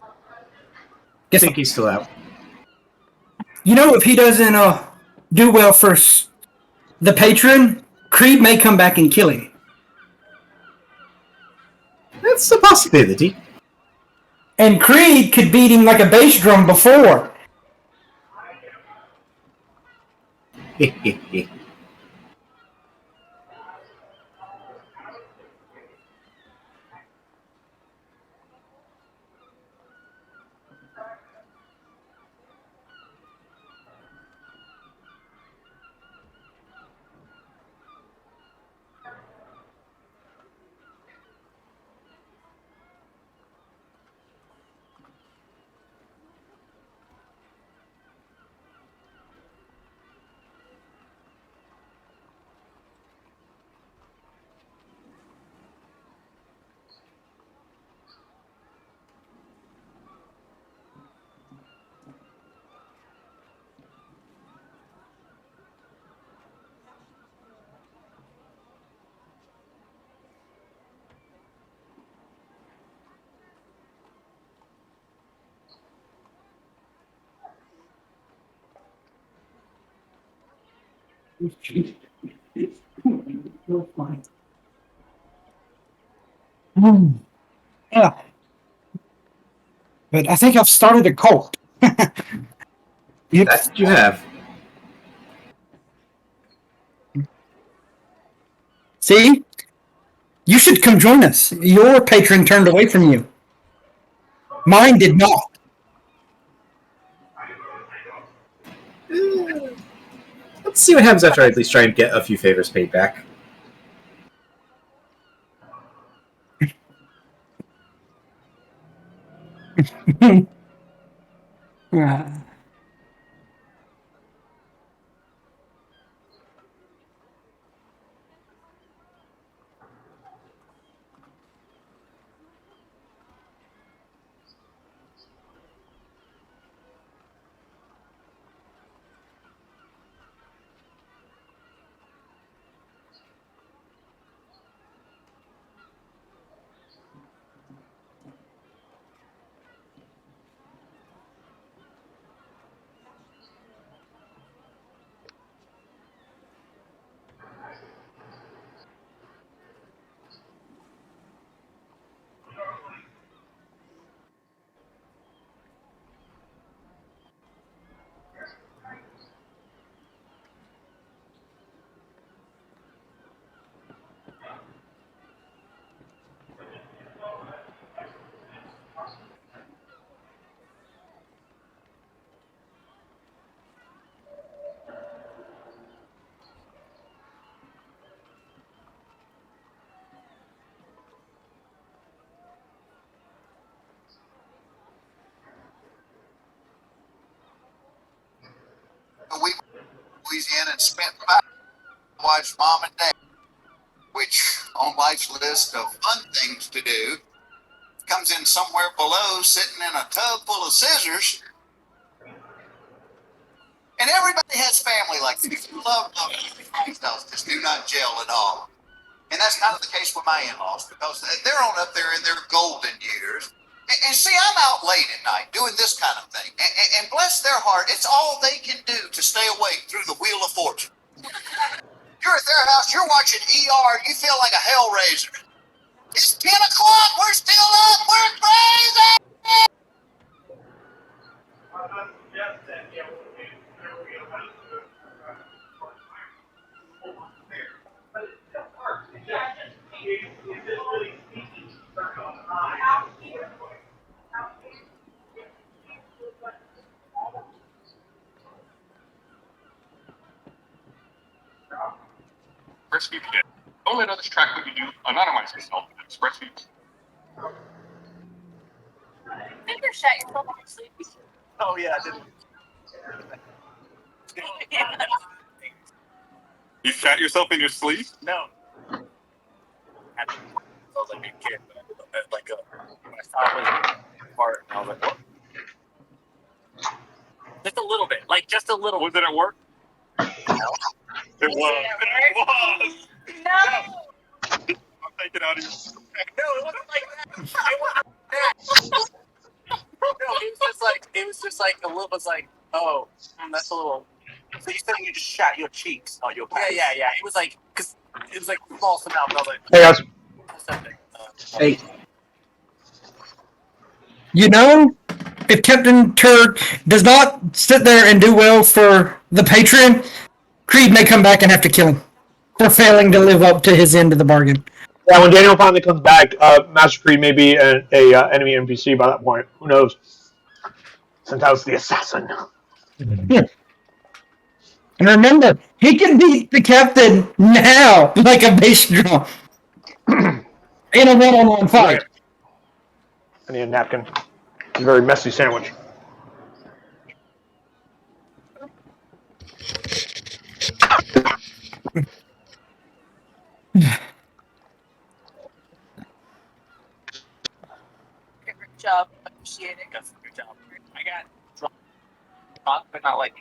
C: I
E: Guess
C: think he's still out.
E: you know if he doesn't do well for the patron, Creed may come back and kill him.
C: That's a possibility.
E: And Creed could beat him like a bass drum before. Yeah. But I think I've started a cult. Yep.
C: That's what you have.
E: See? You should come join us. Your patron turned away from you. Mine did not.
C: Let's see what happens after I at least try and get a few favors paid back.
G: A week in Louisiana and spent 5 watched Mom and Dad, which on life's list of fun things to do comes in somewhere below, sitting in a tub full of scissors. And everybody has family like this. If you love lifestyles, just do not gel at all. And that's kind of the case with my in-laws because they're on up there in their golden years. And see, I'm out late at night doing this kind of thing. And bless their heart, it's all they can do to stay awake through the Wheel of Fortune. You're at their house, you're watching ER, you feel like a hellraiser. It's 10 o'clock, we're still up, we're crazy!
H: Express VPN. Don't let others track what you do. Anonymize yourself with Express VPN.
I: Think you're shut yourself off sleep.
A: Oh yeah, I didn't.
H: You shot yourself in your sleep?
J: No. I was like a kid, like when I saw it was part, I was like, what? Just a little bit, like just a little.
H: Was it at work?
J: No.
H: It was. It was.
I: No.
H: I'm taking out of your.
J: No, it wasn't like that. It wasn't like that. No, it was just like a little. It's like, oh, that's a little. So you said you just shot your cheeks on your back? Yeah. It was like because it was like false amount. But I was like,
A: Hey guys.
J: something.
C: Hey,
E: You know, if Captain Turd does not sit there and do well for the Patreon, Creed may come back and have to kill him for failing to live up to his end of the bargain.
A: Yeah, when Daniel finally comes back, Master Creed may be an enemy NPC by that point. Who knows? Since I was the assassin.
E: Yeah. And remember, he can beat the captain now like a bass drum in a one-on-one fight.
A: I need a napkin. It's a very messy sandwich.
I: Good job. Appreciate it.
J: That's a good job. I got drunk, but not like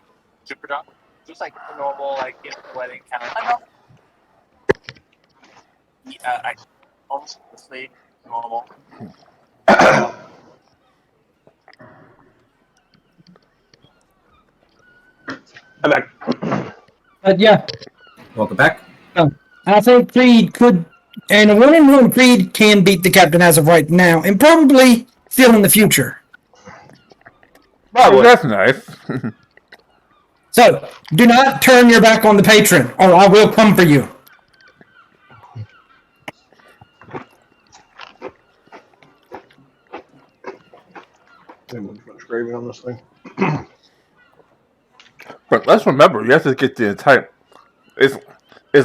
J: super drunk. Just like a normal, like wedding kind of. I almost asleep. Normal.
A: I'm back.
E: But yeah,
C: welcome back.
E: I think Creed could, and a one-on-one Creed can beat the captain as of right now, and probably still in the future.
B: Oh, that's nice.
E: So, do not turn your back on the patron, or I will come for you.
A: Too much gravy on this thing.
B: But let's remember, you have to get the entire. It's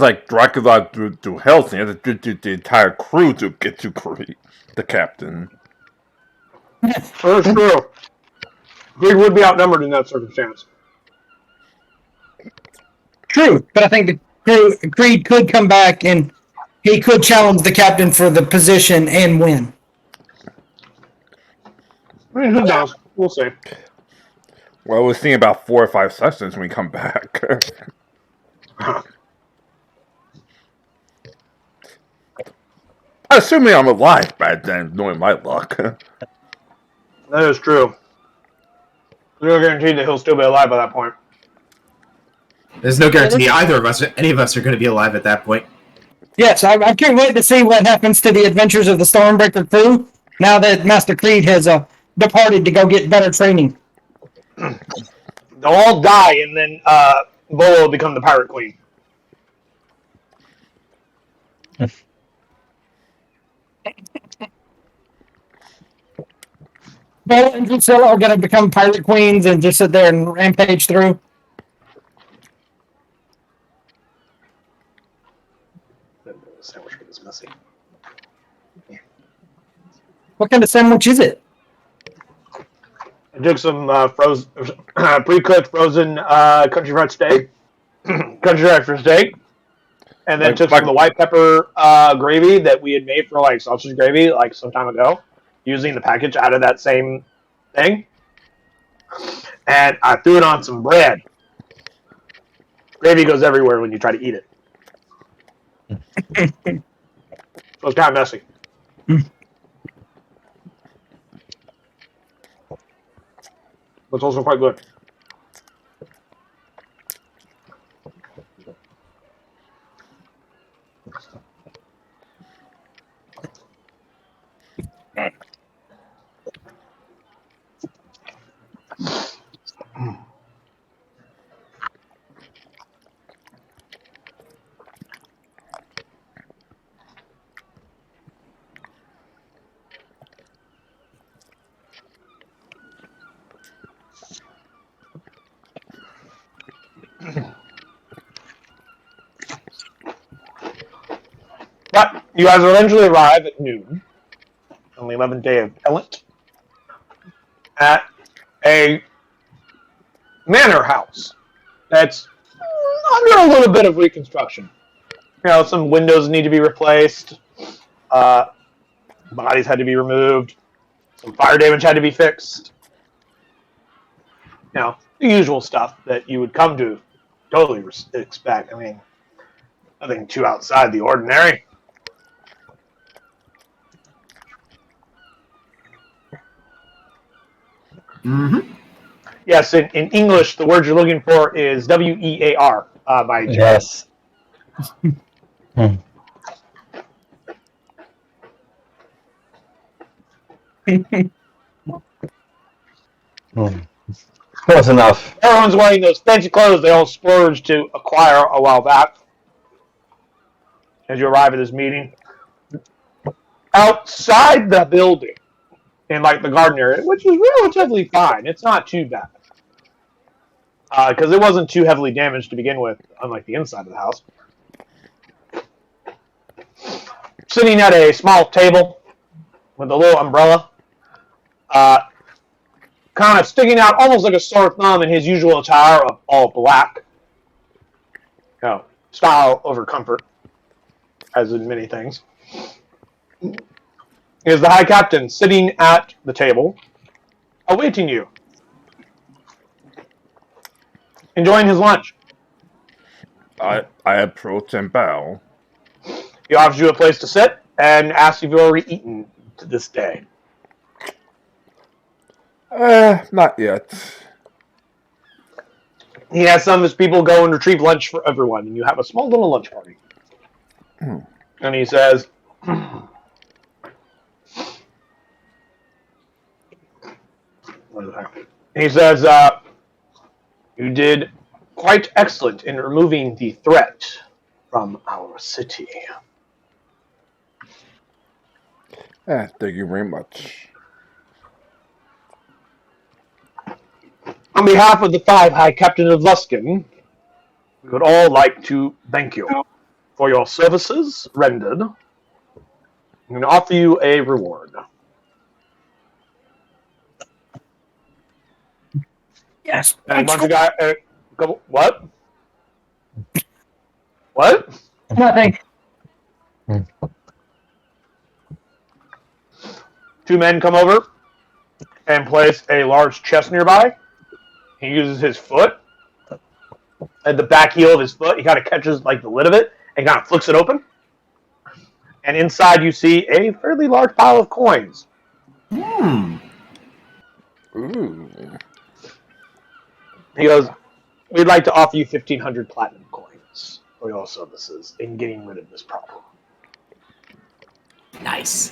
B: like Dracula through hell, so you have to do the entire crew to get to Creed, the captain.
A: That's true. Creed would be outnumbered in that circumstance.
E: True, but I think Creed could come back and he could challenge the captain for the position and win.
A: I mean, who knows? We'll see.
B: Well, we're seeing about 4 or 5 sessions when we come back. Assuming I'm alive by then, knowing my luck.
A: That is true. There's no guarantee that he'll still be alive by that point.
C: There's no guarantee either of us, any of us, are going to be alive at that point.
E: Yes, I can't wait to see what happens to the adventures of the Stormbreaker crew now that Master Creed has departed to go get better training.
A: They'll all die, and then Bolo will become the pirate queen.
E: Bella and Drusilla are going to become pirate queens and just sit there and rampage through.
A: The sandwich is messy.
E: What kind of sandwich is it?
A: I took some pre-cooked frozen country fried steak, and then took some of the white pepper gravy that we had made for like sausage gravy like some time ago, using the package out of that same thing, and I threw it on some bread. Gravy goes everywhere when you try to eat it. So it's kind of messy. But it's also quite good. But you guys eventually arrive at noon on the 11th day of Elent at a manor house that's under a little bit of reconstruction. Some windows need to be replaced. Bodies had to be removed. Some fire damage had to be fixed. The usual stuff that you would come to totally expect. I mean, nothing too outside the ordinary.
C: Mm-hmm.
A: Yes, in English, the word you're looking for is WEAR. By
F: Yes. Close enough.
A: Everyone's wearing those fancy clothes they all splurged to acquire a while back. As you arrive at this meeting, outside the building, in the garden area, which is relatively fine. It's not too bad. Because it wasn't too heavily damaged to begin with, unlike the inside of the house. Sitting at a small table with a little umbrella, kind of sticking out almost like a sore thumb in his usual attire of all black. Style over comfort, as in many things. Is the High Captain sitting at the table, awaiting you, enjoying his lunch.
B: I approach and bow.
A: He offers you a place to sit and asks if you've already eaten to this day.
B: Not yet.
A: He has some of his people go and retrieve lunch for everyone, and you have a small little lunch party. And he says, you did quite excellent in removing the threat from our city.
B: Thank you very much.
A: On behalf of the 5 High Captain of Luskin, we would all like to thank you for your services rendered and offer you a reward.
E: Yes.
A: And once you got what? What?
E: Nothing.
A: 2 men come over and place a large chest nearby. He uses his foot, at the back heel of his foot, he kind of catches the lid of it and kind of flicks it open. And inside you see a fairly large pile of coins.
B: Ooh.
A: He goes, we'd like to offer you 1,500 platinum coins for your services in getting rid of this problem.
C: Nice.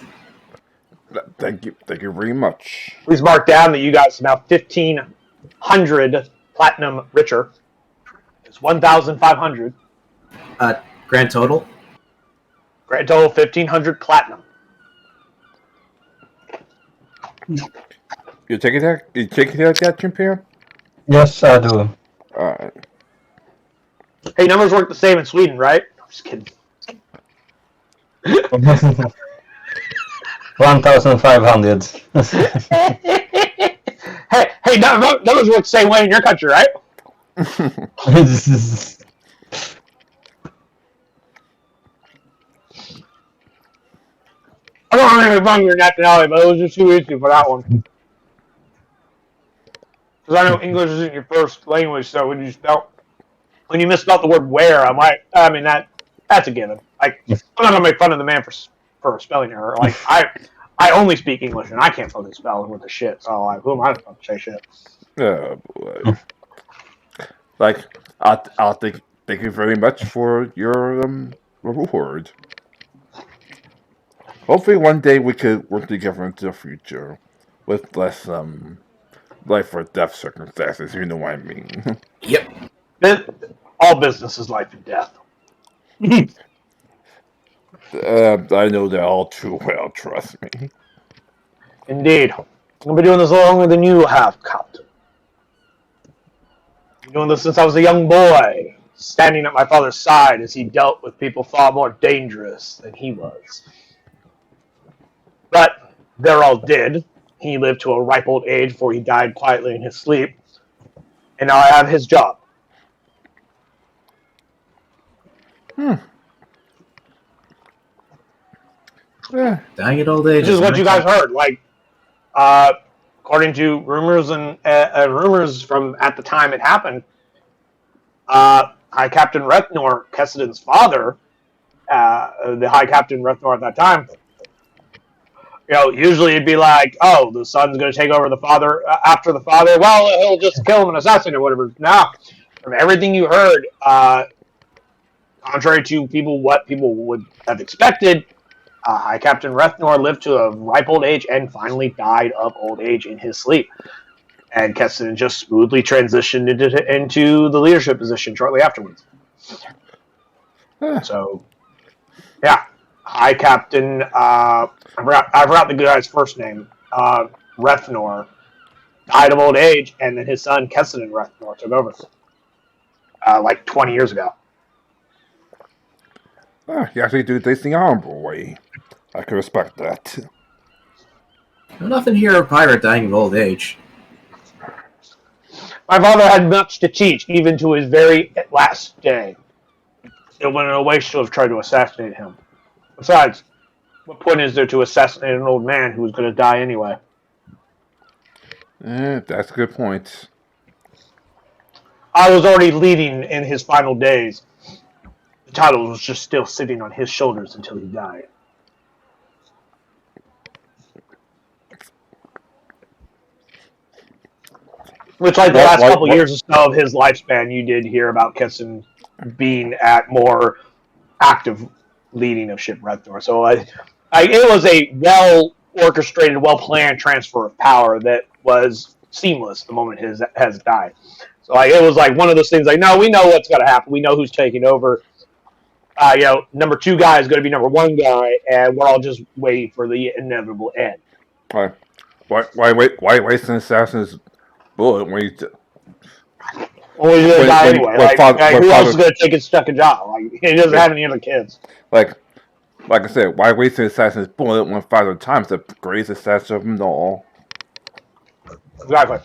B: Thank you very much.
A: Please mark down that you guys are now 1,500 platinum richer. It's 1,500.
C: Grand total?
A: Grand total 1,500 platinum.
B: You take it out, that champion?
F: Yes, I do.
B: Alright.
A: Hey, numbers work the same in Sweden, right? I'm just kidding.
F: 1,500.
A: hey, numbers work the same way in your country, right? I don't have any fun with your nationality, but it was just too easy for that one. Because I know English isn't your first language, so when you misspelled the word "where," I'm like, I mean that's a given. I'm not gonna make fun of the man for a spelling error. I only speak English and I can't fucking spell with the shit. So who am I to fucking say shit?
B: Oh boy. I'll thank you very much for your reward. Hopefully one day we could work together into the future with less life or death circumstances, you know what I mean.
C: Yep.
A: All business is life and death.
B: I know that all too well, trust me.
A: Indeed. I've been doing this longer than you have, Captain. I've been doing this since I was a young boy, standing at my father's side as he dealt with people far more dangerous than he was. But they're all dead. He lived to a ripe old age before he died quietly in his sleep. And now I have his job.
B: Yeah.
C: Dying at old age.
A: This is what you guys heard. Like, according to rumors and rumors from at the time it happened, High Captain Rethnor, Kessedin's father, the High Captain Rethnor at that time, usually it'd be like, oh, the son's going to take over the father after the father. Well, he'll just kill him and assassinate or whatever. Now, from everything you heard, contrary to what people would have expected, High Captain Rethnor lived to a ripe old age and finally died of old age in his sleep. And Kessedin just smoothly transitioned into the leadership position shortly afterwards. So, yeah, High Captain, I forgot the guy's first name, Rethnor, died of old age, and then his son, Kessedin Rethnor, took over, like 20 years ago.
B: You actually do this the honorable way. I can respect that.
C: Nothing here of pirate dying of old age.
A: My father had much to teach, even to his very last day. It would have been a waste to have tried to assassinate him. Besides, what point is there to assassinate an old man who was going to die anyway?
B: That's a good point.
A: I was already leading in his final days. The title was just still sitting on his shoulders until he died. Which, like the last couple years or so of his lifespan, you did hear about Kessedin being at more active leading of Ship Rethnor. So it was a well-orchestrated, well-planned transfer of power that was seamless the moment his has died. So it was like one of those things like, no, we know what's going to happen. We know who's taking over. Number 2 guy is going to be number 1 guy, and we're all just waiting for the inevitable end.
B: Why waste an assassin's bullet when he's
A: Well, he's going to die anyway. Who else is going to take his second job? He doesn't have any other kids.
B: Like I said, why waste an assassin's bullet when Father Time's the greatest assassin of them all?
A: Exactly.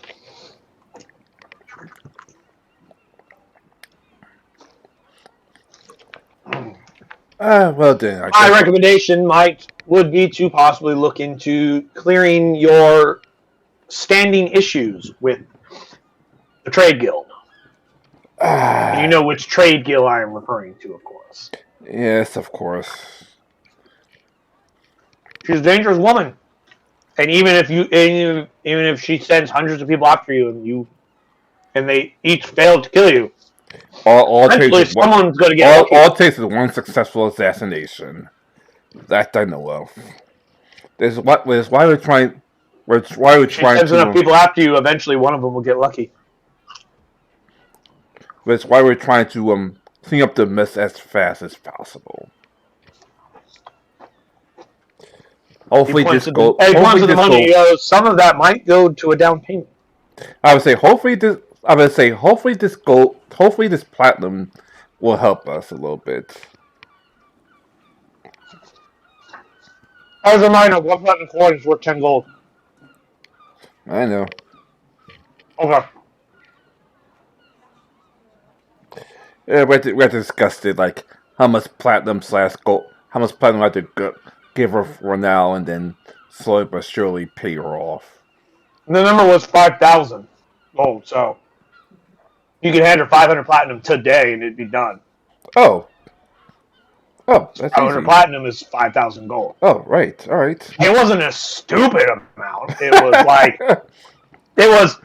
B: Well then,
A: my recommendation would be to possibly look into clearing your standing issues with the trade guild. You know which trade guild I am referring to, of course.
B: Yes, of course.
A: She's a dangerous woman, and even if she sends hundreds of people after you, and they each fail to kill you, someone's going to get lucky.
B: All it takes is one successful assassination. That I know of. That's why we're trying. Why we're trying
A: sends enough people after you. Eventually, one of them will get lucky.
B: That's why we're trying to clean up the mess as fast as possible. Hopefully, this goes.
A: Hopefully, the money. Some of that might go to a down payment.
B: I would say hopefully this platinum will help us a little bit.
A: As a reminder, one platinum coin is worth 10 gold.
B: I know.
A: Okay.
B: Yeah, we have to discuss it, like how much platinum / gold, how much platinum I have to give her for now, and then slowly but surely pay her off.
A: And the number was 5,000 gold, so you could hand her 500 platinum today, and it'd be done.
B: Oh, that's
A: 500
B: easy.
A: platinum is 5,000 gold.
B: Oh, right, all right.
A: It wasn't a stupid amount. It was like it was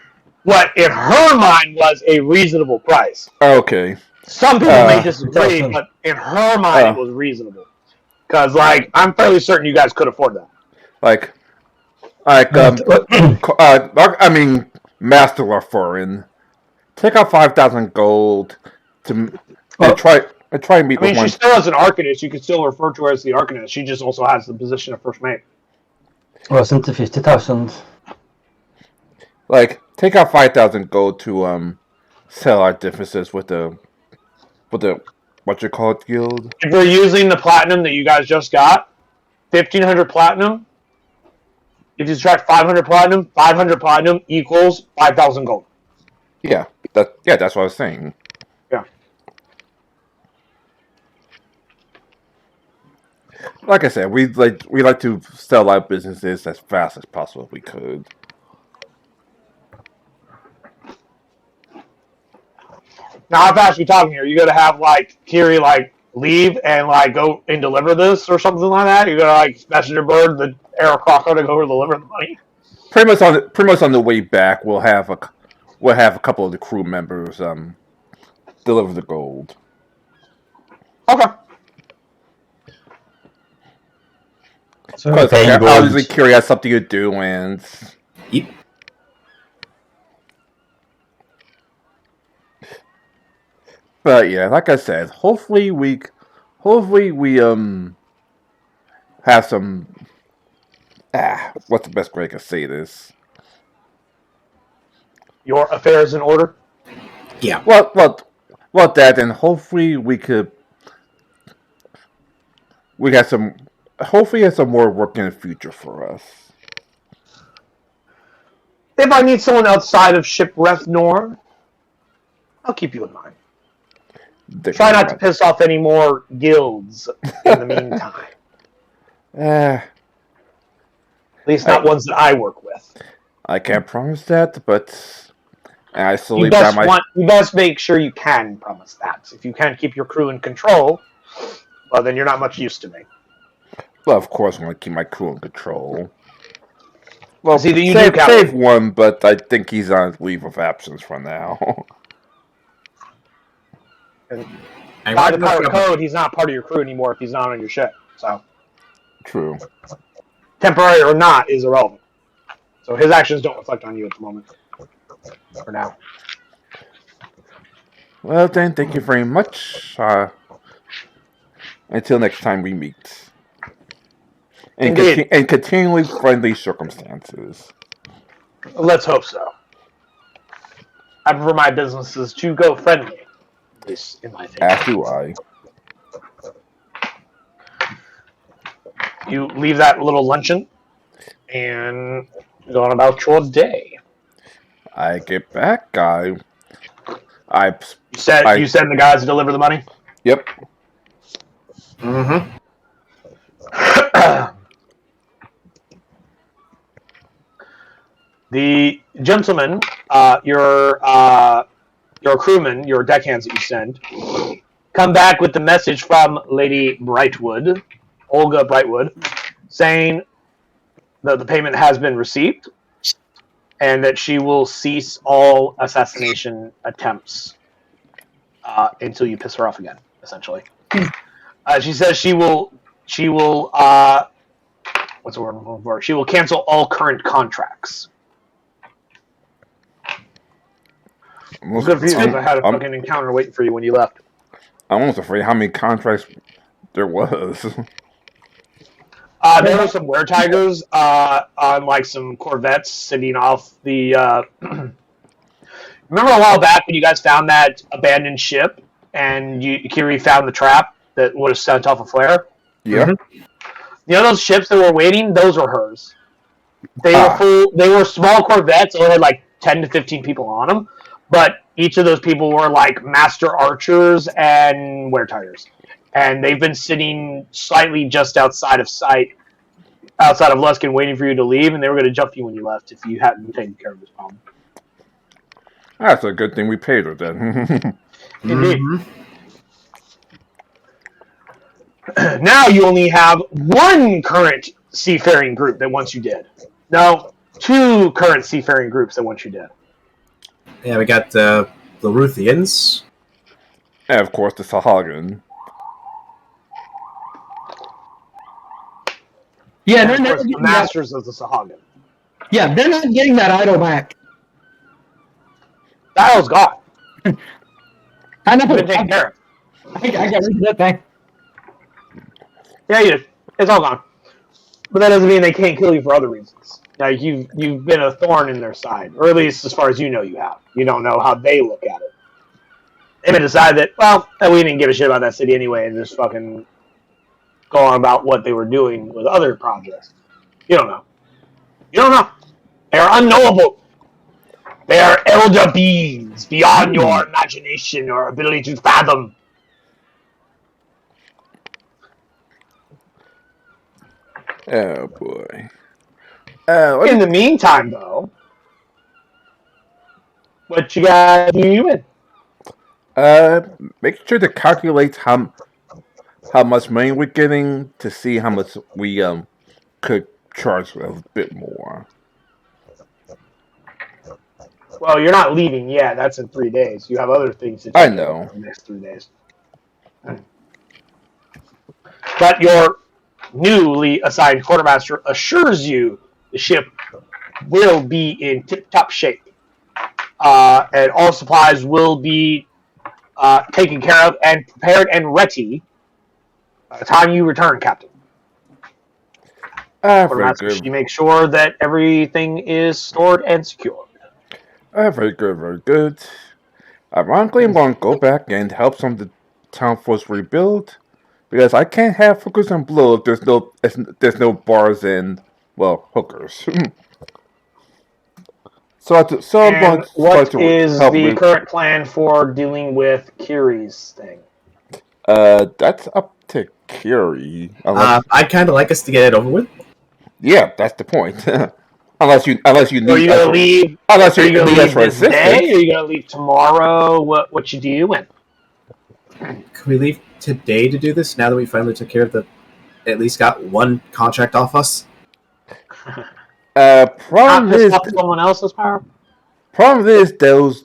A: what in her mind was a reasonable price.
B: Okay.
A: Some people may disagree, but in her mind it was reasonable. Because, I'm fairly certain you guys could afford that.
B: Master Laforeign, take out 5,000 gold to try and meet.
A: She still has an Arcanist. You can still refer to her as the Arcanist. She just also has the position of first mate.
F: Wasn't it 50,000?
B: Take out 5,000 gold to sell our differences with the what you call it guild.
A: If we're using the platinum that you guys just got, 1,500 platinum. If you subtract 500 platinum equals 5,000 gold.
B: Yeah, that's what I was saying.
A: Yeah.
B: Like I said, we like to sell our businesses as fast as possible if we could.
A: Now, how fast are we talking here? You gonna have like Kiri like leave and like go and deliver this or something like that? You're gonna like messenger bird the Arrow Crocker to go deliver the money?
B: Pretty much on the way back, we'll have a couple of the crew members deliver the gold.
A: Okay.
D: So
B: Because
D: paying gold.
B: obviously Kiri has something to do, and
C: Yep.
B: but yeah, like I said, hopefully we have some what's the best way I can say this?
A: Your affairs in order.
C: Yeah.
B: Well, that, and hopefully we got some. Hopefully, have some more work in the future for us.
A: If I need someone outside of Shipwreck Nor, I'll keep you in mind. Try not to piss off any more guilds in the meantime.
B: At
A: least not ones that I work with.
B: I can't promise that, but I slowly
A: you best make sure you can promise that. If you can't keep your crew in control, well, then you're not much use to me.
B: Well, of course, I'm going to keep my crew in control. Well, save one, but I think he's on leave of absence for now.
A: And by the pirate code, he's not part of your crew anymore if he's not on your ship. So
B: true.
A: Temporary or not is irrelevant. So his actions don't reflect on you at the moment. For now.
B: Well then, thank you very much. Until next time we meet. And continually friendly circumstances.
A: Let's hope so. I prefer my businesses to go friendly. At least in my thinking.
B: As do I.
A: You leave that little luncheon and go on about your day.
B: I get back. You
A: send the guys to deliver the money?
B: Yep.
A: Mm-hmm. The gentleman, your crewmen, your deckhands that you send, come back with the message from Lady Brightwood, Olga Brightwood, saying that the payment has been received and that she will cease all assassination attempts until you piss her off again, essentially. She says she will what's the word I'm looking for? She will cancel all current contracts. Good for you, because I had a fucking encounter waiting for you when you left.
B: I'm almost afraid how many contracts there was.
A: There were some were-tigers on like some corvettes sitting off the... Remember a while back when you guys found that abandoned ship and Kiri found the trap that would have sent off a flare?
B: Yeah.
A: Mm-hmm. You know those ships that were waiting? Those were hers. They were full. They were small corvettes. Only had like 10 to 15 people on them. But each of those people were like master archers and were-tigers. And they've been sitting slightly just outside of sight, outside of Luskin, waiting for you to leave, and they were going to jump you when you left if you hadn't taken care of this problem.
B: That's a good thing we paid her then.
A: Indeed. Now you only have one current seafaring group that once you did. No, two current seafaring groups that once you did.
C: Yeah, we got the Ruthians.
B: And of course the Sahagan.
E: Yeah,
A: they're not the masters of the Sahagan.
E: Yeah, they're not getting that idol back.
A: That idol's gone.
E: I know.
A: Been taken care of.
E: I got rid of that thing.
A: Yeah, you did. It's all gone. But that doesn't mean they can't kill you for other reasons. Like you've been a thorn in their side, or at least as far as you know you have. You don't know how they look at it. They may decide that, well, we didn't give a shit about that city anyway, and just fucking go on about what they were doing with other projects. You don't know. You don't know. They are unknowable. They are elder beings beyond your imagination or ability to fathom.
B: Oh boy.
A: In the meantime, though, what you guys doing?
B: Make sure to calculate how much money we're getting to see how much we could charge a bit more.
A: Well, you're not leaving yet. That's in 3 days. You have other things to
B: I
A: take care
B: know.
A: of in the next 3 days. But your newly assigned quartermaster assures you the ship will be in tip-top shape. And all supplies will be taken care of and prepared and ready by the time you return, Captain.
B: Very good.
A: She makes sure that everything is stored and secured.
B: Very good, very good. Ironically, I'm going to go back and help some of the town force rebuild because I can't have hookers and blow if there's no bars and hookers.
A: What is the current plan for dealing with Kiri's thing?
B: That's up to Kiri.
C: I'd kind of like us to get it over with.
B: Yeah, that's the point. unless you need.
A: Are you gonna leave?
B: Unless
A: are you gonna leave this
B: assistance.
A: day? Or are you gonna leave tomorrow? What you doing?
C: Can we leave today to do this? Now that we finally took care of at least got one contract off us.
B: Problem is
A: someone else's power.
B: Problem is those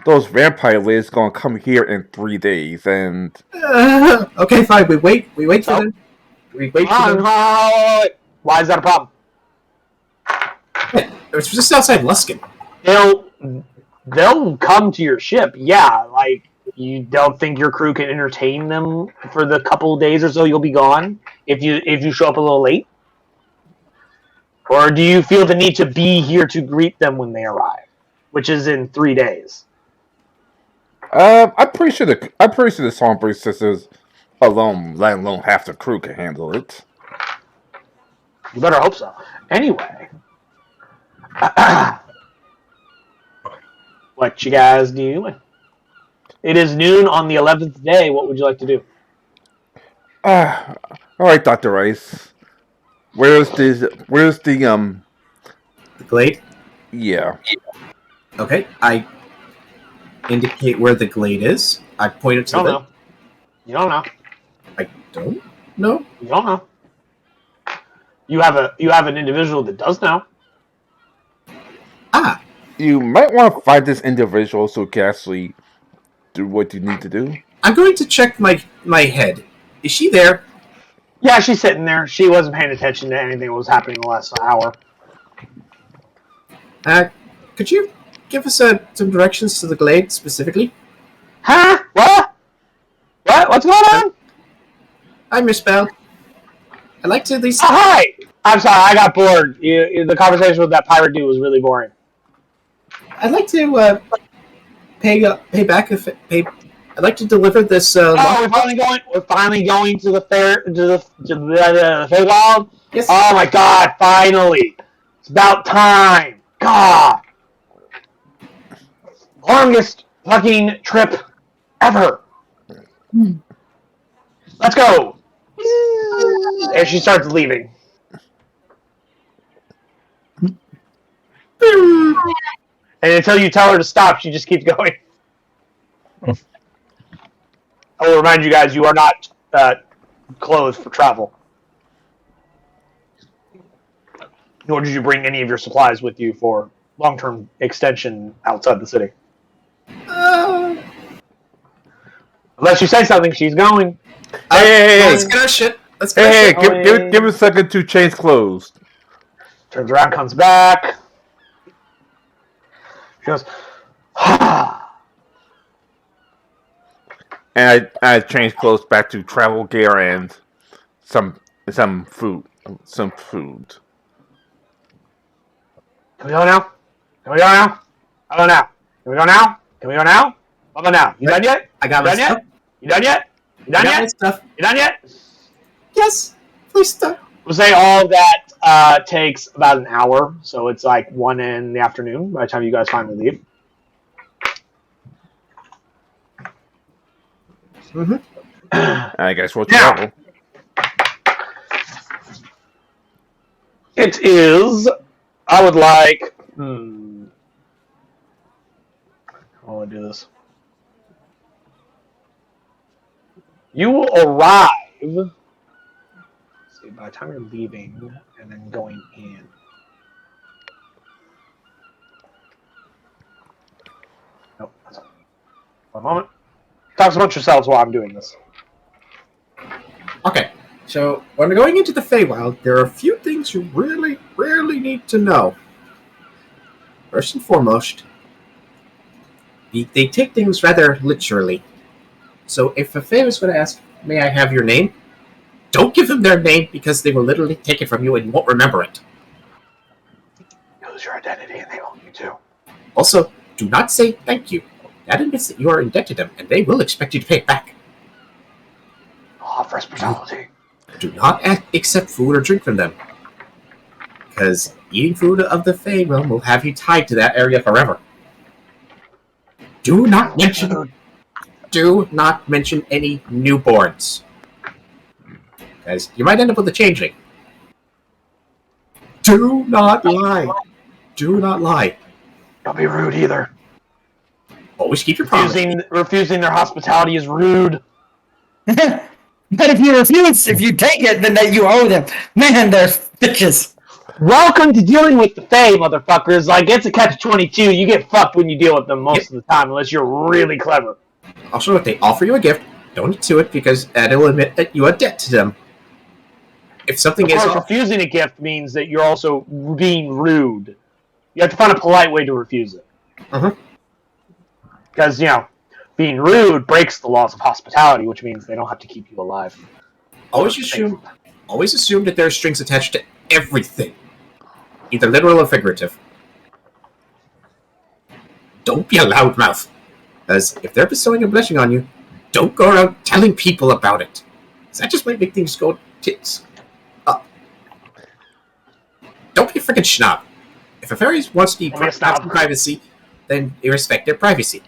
B: vampire ladies gonna come here in 3 days, and
C: okay, fine. We wait for them. We wait for them.
A: Why is that a problem?
C: It's just outside Luskin.
A: They'll come to your ship. Yeah, like you don't think your crew can entertain them for the couple of days or so you'll be gone if you show up a little late? Or do you feel the need to be here to greet them when they arrive, which is in 3 days?
B: I'm pretty sure the Stormbreaker sisters alone, let alone half the crew, can handle it.
A: You better hope so. Anyway, what you guys doing? It is noon on the 11th day. What would you like to do?
B: All right, Dr. Rice. Where's the
C: glade?
B: Yeah.
C: Okay, I indicate where the glade is. I point it to the.
A: You don't know.
C: I don't know.
A: You don't know. You have an individual that does know.
B: You might want to find this individual so you can actually do what you need to do.
C: I'm going to check my head. Is she there?
A: Yeah, she's sitting there. She wasn't paying attention to anything that was happening in the last hour.
C: Could you give us some directions to the glade specifically?
A: Huh? What? What's going on?
C: Hi, Miss Bell. I'd like to at least...
A: hi! I'm sorry, I got bored. The conversation with that pirate dude was really boring.
C: I'd like to pay back I'd like to deliver this.
A: We're finally going to the fair to the Feywild.
C: Yes.
A: Oh my God! Finally, it's about time. God, longest fucking trip ever. Let's go. And she starts leaving. And until you tell her to stop, she just keeps going. I will remind you guys, you are not clothed for travel. Nor did you bring any of your supplies with you for long-term extension outside the city. Unless you say something, she's going.
B: Hey!
C: Let's get our shit. Let's get our shit.
B: Give a second to change clothes.
A: Turns around, comes back. She goes,
B: and I changed clothes back to travel gear and some food. Some food.
A: Can we go now? Can we go now? How about now? Can we go now? Can we go now? How about now? You done yet?
C: I got my stuff.
A: You done yet? You done yet? You done yet?
C: Yes. Please stop.
A: We'll say all of that takes about an hour, so it's like 1 in the afternoon by the time you guys finally leave.
B: I guess we'll travel.
A: It is. I would like. How will I do this? You will arrive. Let's see, by the time you're leaving and then going in. Nope. One moment. Talk amongst yourselves while I'm doing this.
C: Okay, so when going into the Feywild, there are a few things you really need to know. First and foremost, they take things rather literally. So if a Fey is going to ask, may I have your name? Don't give them their name because they will literally take it from you and you won't remember it.
A: Lose your identity and they own you too.
C: Also, do not say thank you. That admits that you are indebted to them and they will expect you to pay it back.
A: Law of reciprocity.
C: Do not accept food or drink from them. Because eating food of the Fey realm will have you tied to that area forever. Do not mention any newborns. Because you might end up with a changeling. Do not lie. Do not lie.
A: Don't be rude either.
C: Always keep your promise.
A: Refusing their hospitality is rude.
E: But if you refuse, if you take it, then that you owe them. Man, they're bitches.
A: Welcome to dealing with the Fae, motherfuckers. Like, it's a catch-22. You get fucked when you deal with them most of the time, unless you're really clever.
C: Also, if they offer you a gift, don't do it because it'll admit that you are debt to them. If something is
A: refusing a gift means that you're also being rude. You have to find a polite way to refuse it. Because, being rude breaks the laws of hospitality, which means they don't have to keep you alive.
C: Always assume that there are strings attached to everything. Either literal or figurative. Don't be a loudmouth. As if they're bestowing a blessing on you, don't go around telling people about it. That just might make things go tits up. Don't be a freaking schnob. If a fairy wants to have some privacy, then you respect their privacy.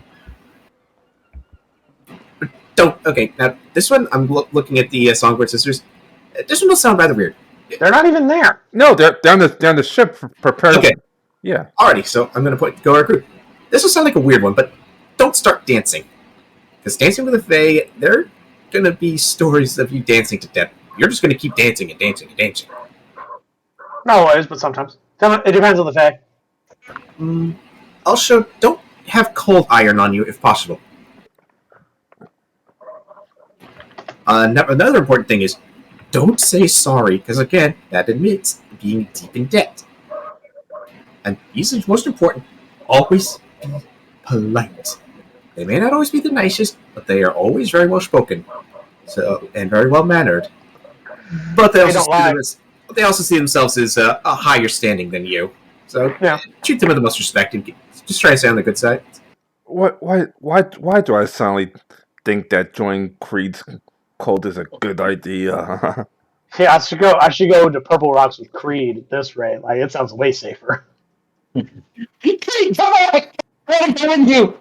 C: Okay, now this one, I'm looking at the Songbird Sisters. This one will sound rather weird.
A: They're not even there.
B: No, they're on the ship prepared.
C: Okay.
B: Yeah.
C: Alrighty, so I'm going to go our group. This will sound like a weird one, but don't start dancing. Because dancing with a Fae, there are going to be stories of you dancing to death. You're just going to keep dancing and dancing and dancing.
A: Not always, but sometimes. It depends on the Fae.
C: Also, don't have cold iron on you if possible. Another important thing is, don't say sorry, because again, that admits being deep in debt. And these are most important, always be polite. They may not always be the nicest, but they are always very well spoken, and very well mannered. But they also see themselves as a higher standing than you. So treat them with the most respect and just try to stay on the good side.
B: Why do I suddenly think that joining Creed's cult is a good idea?
A: Yeah, I should go to Purple Rocks with Creed at this rate. Like, it sounds way safer.
E: Creed, come back! Let him you.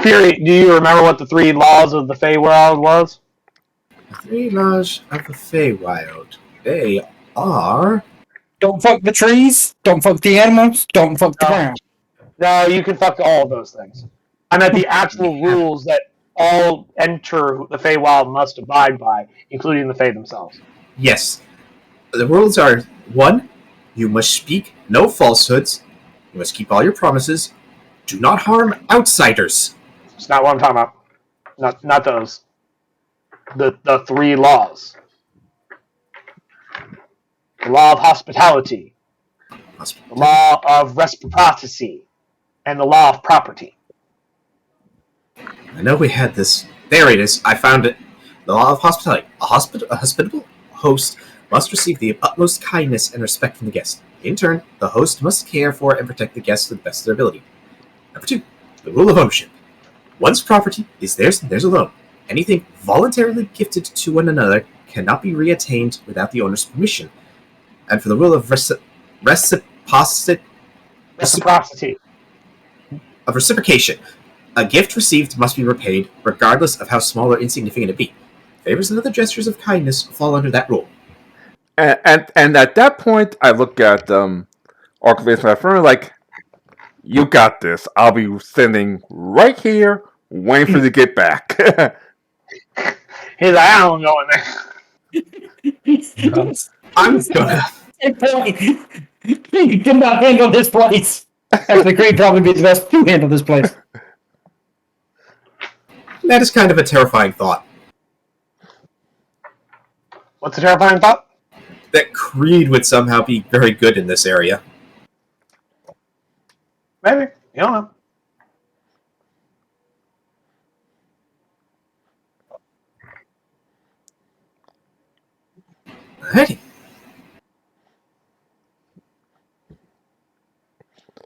A: Fury, do you remember what the 3 laws of the Feywild was?
C: The 3 laws of the Feywild. They are...
E: Don't fuck the trees, don't fuck the animals, don't fuck the ground.
A: No, you can fuck all of those things. I meant the actual rules that all enter the Feywild must abide by, including the Fey themselves.
C: Yes. The rules are, 1, you must speak no falsehoods, you must keep all your promises, do not harm outsiders.
A: It's not what I'm talking about. Not those. The 3 laws. The law of hospitality, the law of reciprocity, and the law of property.
C: I know we had this. There it is. I found it. The law of hospitality. A hospitable host must receive the utmost kindness and respect from the guest. In turn, the host must care for and protect the guest to the best of their ability. Number 2, the rule of ownership. One's property is theirs and theirs alone. Anything voluntarily gifted to one another cannot be reattained without the owner's permission. And for the rule of reciprocation, a gift received must be repaid, regardless of how small or insignificant it be. Favors and other gestures of kindness fall under that rule.
B: And at that point, I look at Archivist my friend like, you got this. I'll be sitting right here, waiting for you to get back.
A: He's like, I don't go in there.
C: I'm gonna.
E: You cannot handle this place. Actually, Greg probably be the best to handle this place.
C: That is kind of a terrifying thought.
A: What's a terrifying thought?
C: That Creed would somehow be very good in this area.
A: Maybe. You don't know.
C: Hey.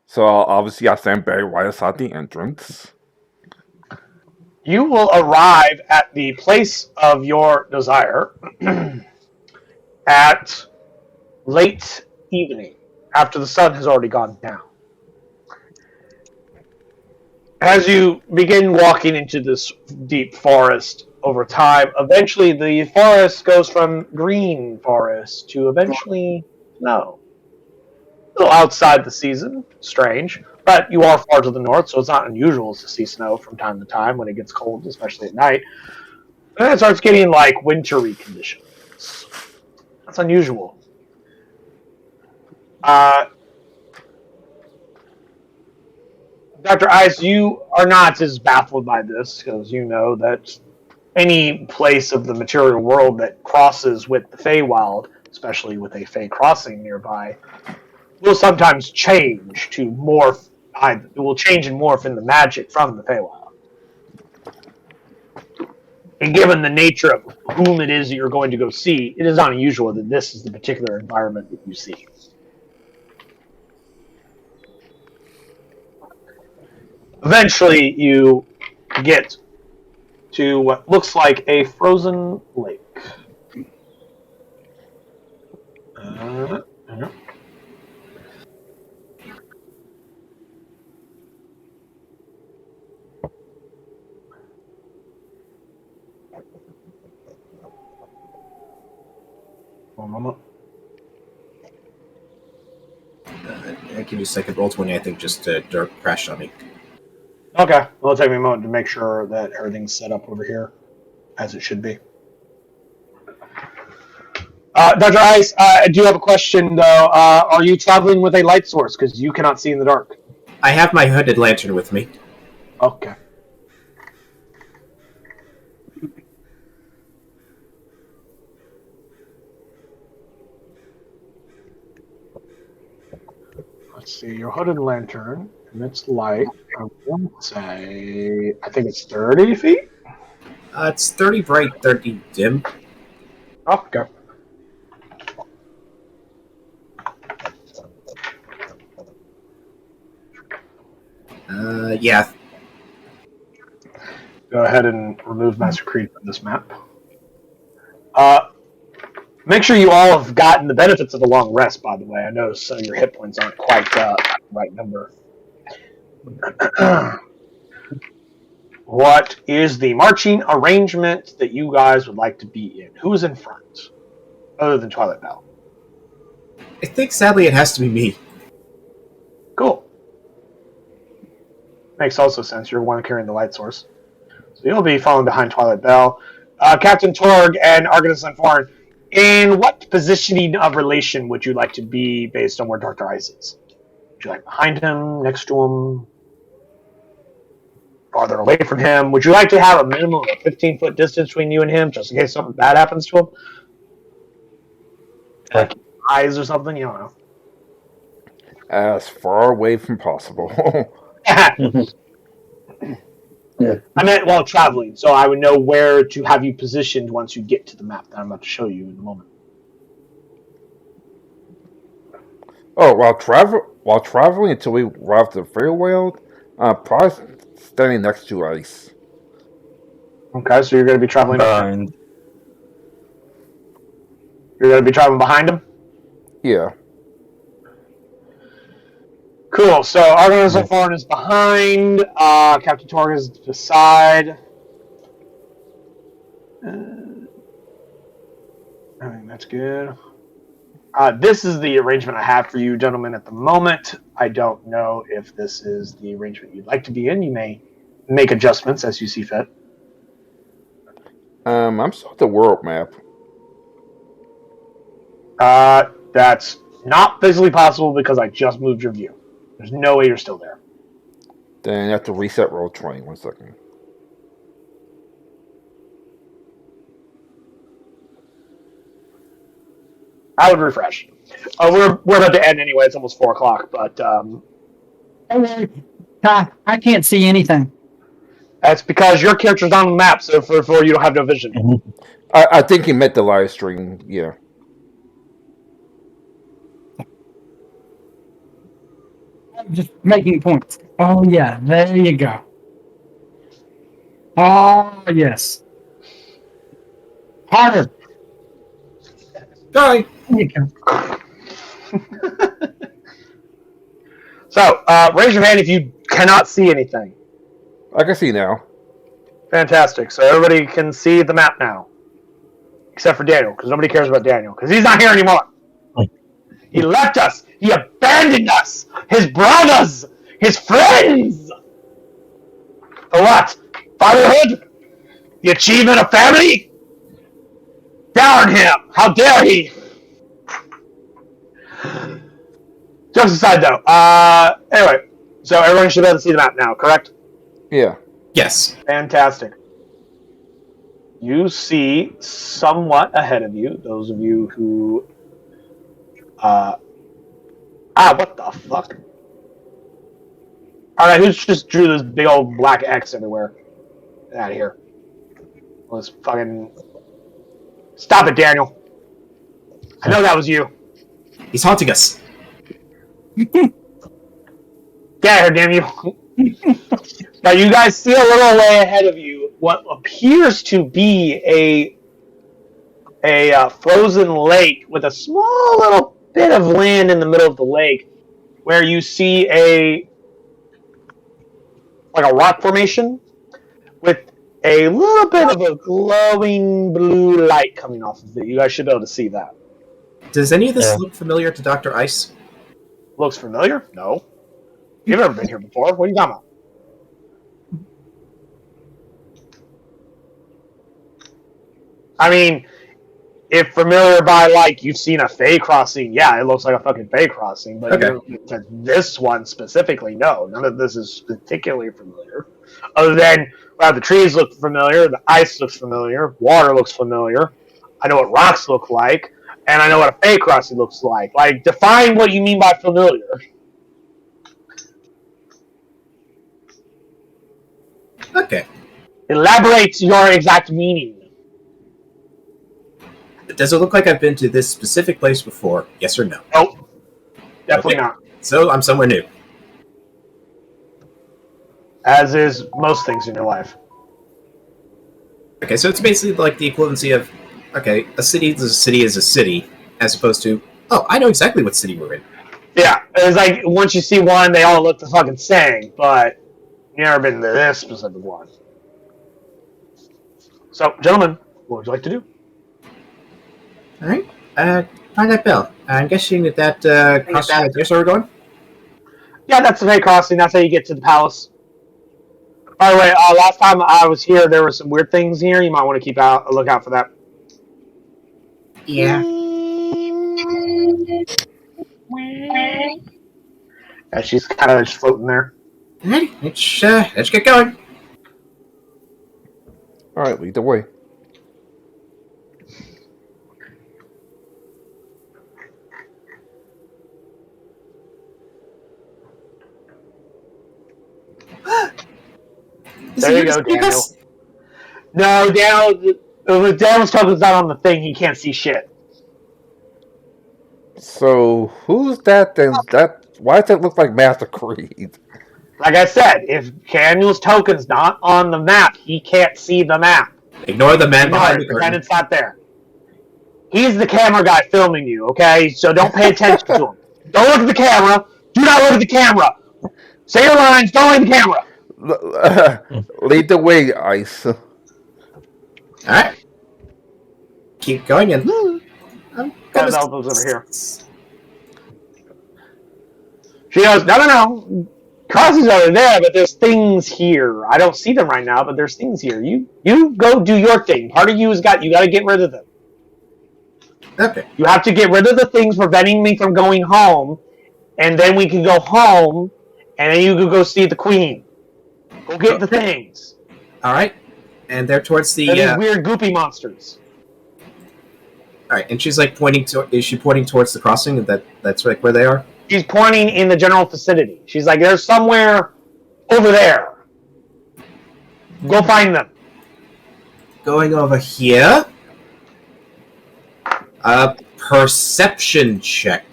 B: So obviously I stand Barry right outside the entrance.
A: You will arrive at the place of your desire at late evening, after the sun has already gone down. As you begin walking into this deep forest over time, eventually the forest goes from green forest to eventually snow. A little outside the season, strange, but you are far to the north, so it's not unusual to see snow from time to time when it gets cold, especially at night. And then it starts getting like wintry conditions. That's unusual. Dr. Ice, you are not as baffled by this, because you know that any place of the material world that crosses with the Feywild, especially with a Fey crossing nearby, will sometimes change to morph. It will change and morph in the magic from the Feywild. And given the nature of whom it is that you're going to go see, it is not unusual that this is the particular environment that you see. Eventually, you get to what looks like a frozen lake. One moment.
C: I'll give you a second. Roll 20, I think, just dirt crashed on me.
A: Okay, well, it'll take me a moment to make sure that everything's set up over here as it should be. Dr. Ice, I do have a question, though. Are you traveling with a light source? Because you cannot see in the dark.
C: I have my hooded lantern with me.
A: Okay. Let's see, your hooded lantern, and its light, I want to say, I think it's 30 feet?
C: It's 30 bright, 30 dim.
A: Okay.
C: Yeah.
A: Go ahead and remove Master Creed from this map. Make sure you all have gotten the benefits of a long rest, by the way. I know some of your hit points aren't quite the right number. What is the marching arrangement that you guys would like to be in? Who's in front, other than Twilight Bell?
C: I think, sadly, it has to be me.
A: Cool. Makes also sense. You're the one carrying the light source. So you'll be following behind Twilight Bell. Captain Torg and Argus Unforeign, in what positioning of relation would you like to be based on where Dr. Ice is? Would you like behind him, next to him, farther away from him? Would you like to have a minimum of 15-foot distance between you and him, just in case something bad happens to him? Like eyes or something? You don't know.
B: As far away from possible.
F: Yeah.
A: I meant while traveling, so I would know where to have you positioned once you get to the map that I'm about to show you in a moment.
B: Oh, while traveling until we arrive at the Feywild, probably standing next to Ice.
A: Okay, so you're going to be traveling.
F: Behind.
A: You're going to be traveling behind him.
B: Yeah.
A: Cool. So Argus Unforeign is behind. Captain Torg is beside. I think that's good. This is the arrangement I have for you, gentlemen, at the moment. I don't know if this is the arrangement you'd like to be in. You may make adjustments as you see fit.
B: I'm still at the world map.
A: That's not physically possible because I just moved your view. There's no way you're still there.
B: Then I have to reset roll 20. 1 second.
A: I would refresh. We're about to end anyway. It's almost 4 o'clock, but
E: I can't see anything.
A: that's because your character's on the map, so for you don't have no vision.
B: I think he meant the live stream. Yeah.
E: I'm just making points. Oh yeah, there you go. Oh yes. Harder.
C: Sorry.
E: There you go.
A: So, raise your hand if you cannot see anything.
B: I can see now.
A: Fantastic. So everybody can see the map now. Except for Daniel, because nobody cares about Daniel, because he's not here anymore. He left us. He abandoned us. His brothers. His friends. For what? Fatherhood? The achievement of family? Darn him. How dare he? Jokes aside, though. Anyway, so everyone should be able to see the map now, correct?
B: Yeah.
C: Yes.
A: Fantastic. You see somewhat ahead of you, those of you who... what the fuck? Alright, who just drew this big old black X everywhere? Get out of here. Let's fucking... Stop it, Daniel. I know that was you.
C: He's haunting us.
A: Get out of here, damn you. Now, you guys see a little way ahead of you what appears to be a frozen lake with a small little bit of land in the middle of the lake where you see a rock formation with a little bit of a glowing blue light coming off of it. You guys should be able to see that.
C: Does any of this look familiar to Dr. Ice?
A: Looks familiar? No. You've never been here before. What are you talking about? I mean, if familiar by, like, you've seen a Fey crossing, yeah, it looks like a fucking Fey crossing, but this one specifically, no. None of this is particularly familiar. Other than, well, the trees look familiar, the ice looks familiar, water looks familiar, I know what rocks look like, and I know what a Fey crossing looks like. Like, define what you mean by familiar.
C: Okay.
A: Elaborate your exact meaning.
C: Does it look like I've been to this specific place before? Yes or no?
A: Nope. Definitely not.
C: So I'm somewhere new.
A: As is most things in your life.
C: Okay, so it's basically like the equivalency of, okay, a city is a city, as opposed to, oh, I know exactly what city we're in.
A: Yeah, it's like, once you see one, they all look the fucking same, but you've never been to this specific one. So, gentlemen, what would you like to do?
C: Alright, find that bell. I'm guessing that crossing right there, so we're going?
A: Yeah, that's the Fey crossing. That's how you get to the palace. By the way, last time I was here, there were some weird things here. You might want to keep a lookout for that.
C: Yeah.
A: Yeah, she's kind of just floating there.
C: Alright, let's get going.
B: Alright, lead the way.
A: There you go, Daniel. No, Daniel's token's not on the thing. He can't see shit.
B: So, who's that then? Why does that look like Master Creed?
A: Like I said, if Daniel's token's not on the map, he can't see the map.
C: Ignore the man behind the curtain.
A: Pretend it's not there. He's the camera guy filming you, okay? So don't pay attention to him. Don't look at the camera. Do not look at the camera. Say your lines. Don't look at the camera.
B: Lead the way, Ice.
C: Alright. Keep going and
A: Elbows over here. She goes, no. Crosses over there, but there's things here. I don't see them right now, but there's things here. You go do your thing. Part of you you got to get rid of them.
C: Okay.
A: You have to get rid of the things preventing me from going home, and then we can go home, and then you can go see the queen. Go get the things.
C: All right. And they're towards the
A: these weird goopy monsters.
C: All right, and she's like pointing to. Is she pointing towards the crossing? That's like where they are.
A: She's pointing in the general vicinity. She's like, "There's somewhere over there. Go find them."
C: Going over here. Perception check.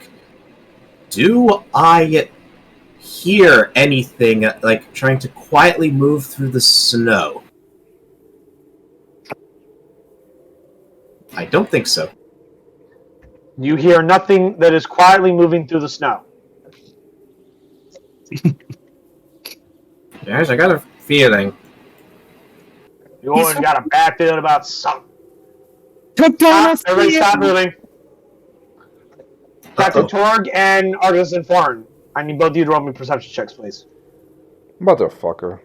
C: Do I hear anything like trying to quietly move through the snow? I don't think so.
A: You hear nothing that is quietly moving through the snow.
C: Guys, I got a feeling.
A: You always got a bad feeling about something. Everybody stop moving. Captain Torg and Argus and Farn. I need both of you to roll me perception checks, please.
B: Motherfucker.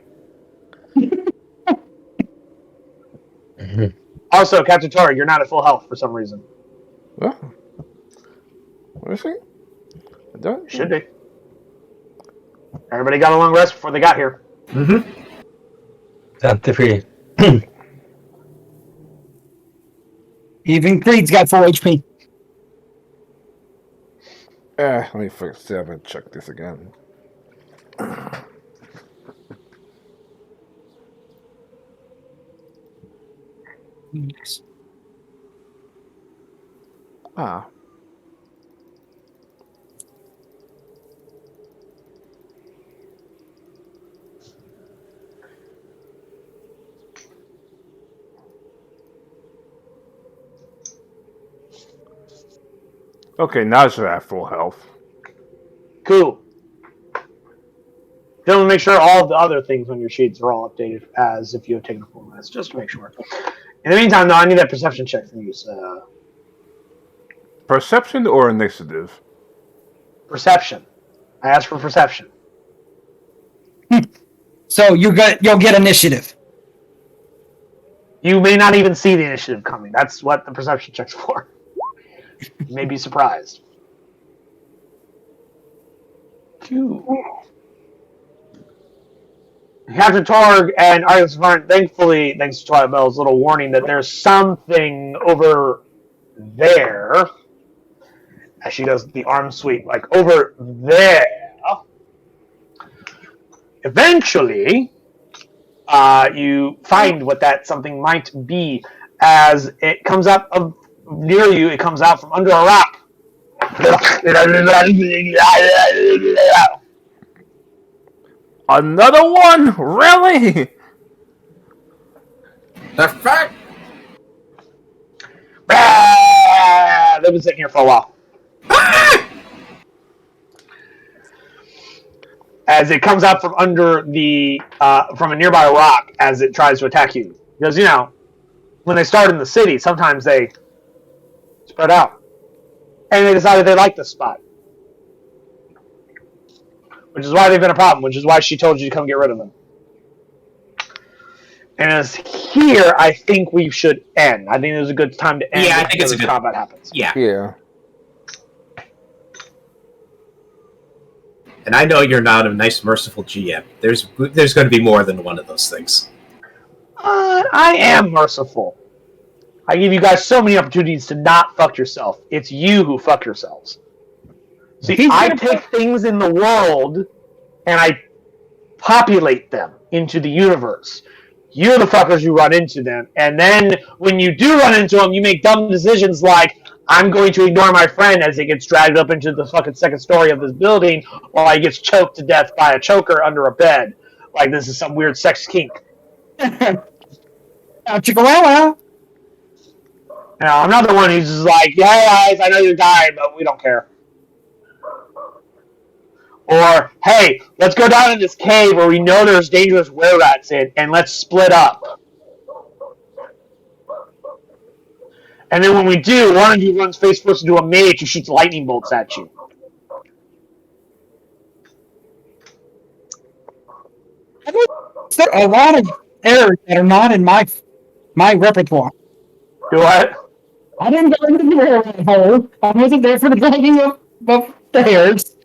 A: Also, Captain Torg, you're not at full health for some reason.
B: What? What is it?
A: Should be. Everybody got a long rest before they got here.
F: 23.
E: Even Creed's got 4 HP.
B: Let me see if I can check this again.
E: Yes.
B: Okay, now she's at full health.
A: Cool. Then we'll make sure all of the other things on your sheets are all updated as if you have taken a full rest, just to make sure. In the meantime, though, I need that perception check from you. So.
B: Perception or initiative?
A: Perception. I asked for perception.
E: So you'll get initiative.
A: You may not even see the initiative coming. That's what the perception check's for. You may be surprised. Captain Torg and Argus Varn, thankfully, thanks to Twilight Bell's little warning that there's something over there. As she does the arm sweep, like over there. Eventually, you find what that something might be as it comes up near you. It comes out from under a rock.
B: Another one? Really?
C: The fuck?
A: They've been sitting here for a while. As it comes out from under from a nearby rock as it tries to attack you. Because, when they start in the city, sometimes they spread out. And they decided they like this spot. Which is why they've been a problem, which is why she told you to come get rid of them. And as here, I think we should end. I think it was a good time to end.
C: Yeah, I think it's a good
A: combat happens.
C: Yeah. And I know you're not a nice, merciful GM. There's going to be more than one of those things.
A: I am merciful. I give you guys so many opportunities to not fuck yourself. It's you who fuck yourselves. See, I take things in the world and I populate them into the universe. You're the fuckers who run into them. And then when you do run into them, you make dumb decisions like, I'm going to ignore my friend as he gets dragged up into the fucking second story of this building while he gets choked to death by a choker under a bed. Like this is some weird sex kink.
E: Chihuahua.
A: I'm not the one who's just like, yeah, guys, I know you're dying, but we don't care. Or, hey, let's go down in this cave where we know there's dangerous were-rats in, and let's split up. And then when we do, one of you runs face first into a mage who shoots lightning bolts at you.
E: There are a lot of errors that are not in my repertoire.
A: Do what?
E: I didn't go into the railroad hole. I wasn't there for the dragging of the hairs.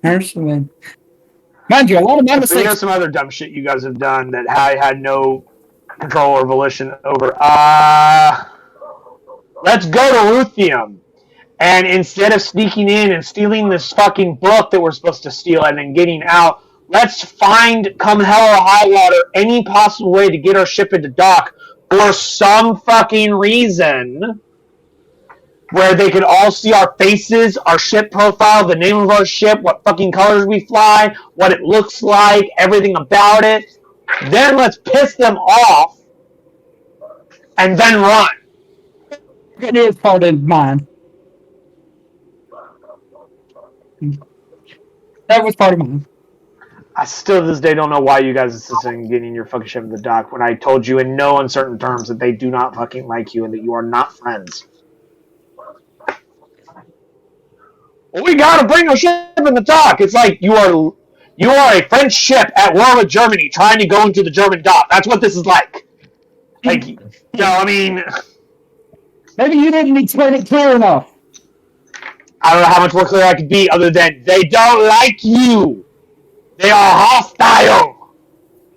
E: Mind you, a lot of my
A: So you
E: mistakes.
A: have some other dumb shit you guys have done that I had no control or volition over. Let's go to Ruthium. And instead of sneaking in and stealing this fucking book that we're supposed to steal and then getting out, let's find, come hell or high water, any possible way to get our ship into dock for some fucking reason where they can all see our faces, our ship profile, the name of our ship, what fucking colors we fly, what it looks like, everything about it. Then let's piss them off and then run.
E: It is part of mine. That was part of mine.
A: I still to this day don't know why you guys insist on getting your fucking ship in the dock when I told you in no uncertain terms that they do not fucking like you and that you are not friends. Well, we gotta bring our ship in the dock. It's like you are a French ship at war with Germany trying to go into the German dock. That's what this is like. Like, I mean...
E: Maybe you didn't explain it clear enough.
A: I don't know how much more clear I could be other than they don't like you. They are hostile.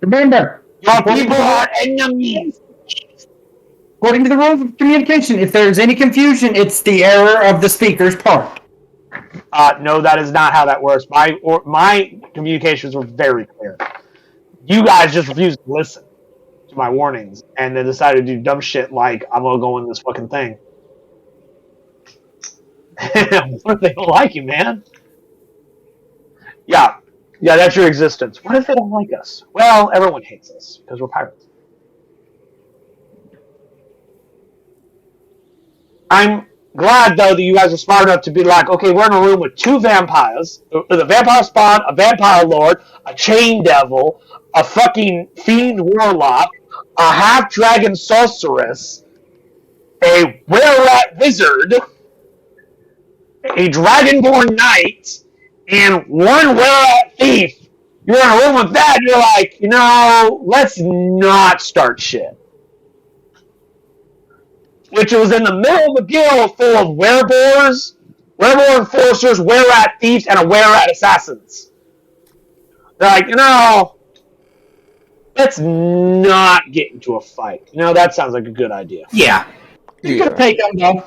E: Remember,
A: your people are enemies.
E: According to the rules of communication, if there's any confusion, it's the error of the speaker's part.
A: No, that is not how that works. My communications were very clear. You guys just refused to listen to my warnings and then decided to do dumb shit like, I'm going to go in this fucking thing. What if they don't like you, man? Yeah, that's your existence. What if they don't like us? Well, everyone hates us because we're pirates. I'm glad, though, that you guys are smart enough to be like, okay, we're in a room with two vampires, with a vampire spawn, a vampire lord, a chain devil, a fucking fiend warlock, a half-dragon sorceress, a were-rat wizard, a dragonborn knight, and one were-rat thief. You're in a room with that, and you're like, let's not start shit. Which was in the middle of a guild full of wereboars, wereboar enforcers, were-rat thieves, and a were-rat assassins. They're like, let's not get into a fight. That sounds like a good idea.
C: Yeah.
E: You could take them, though.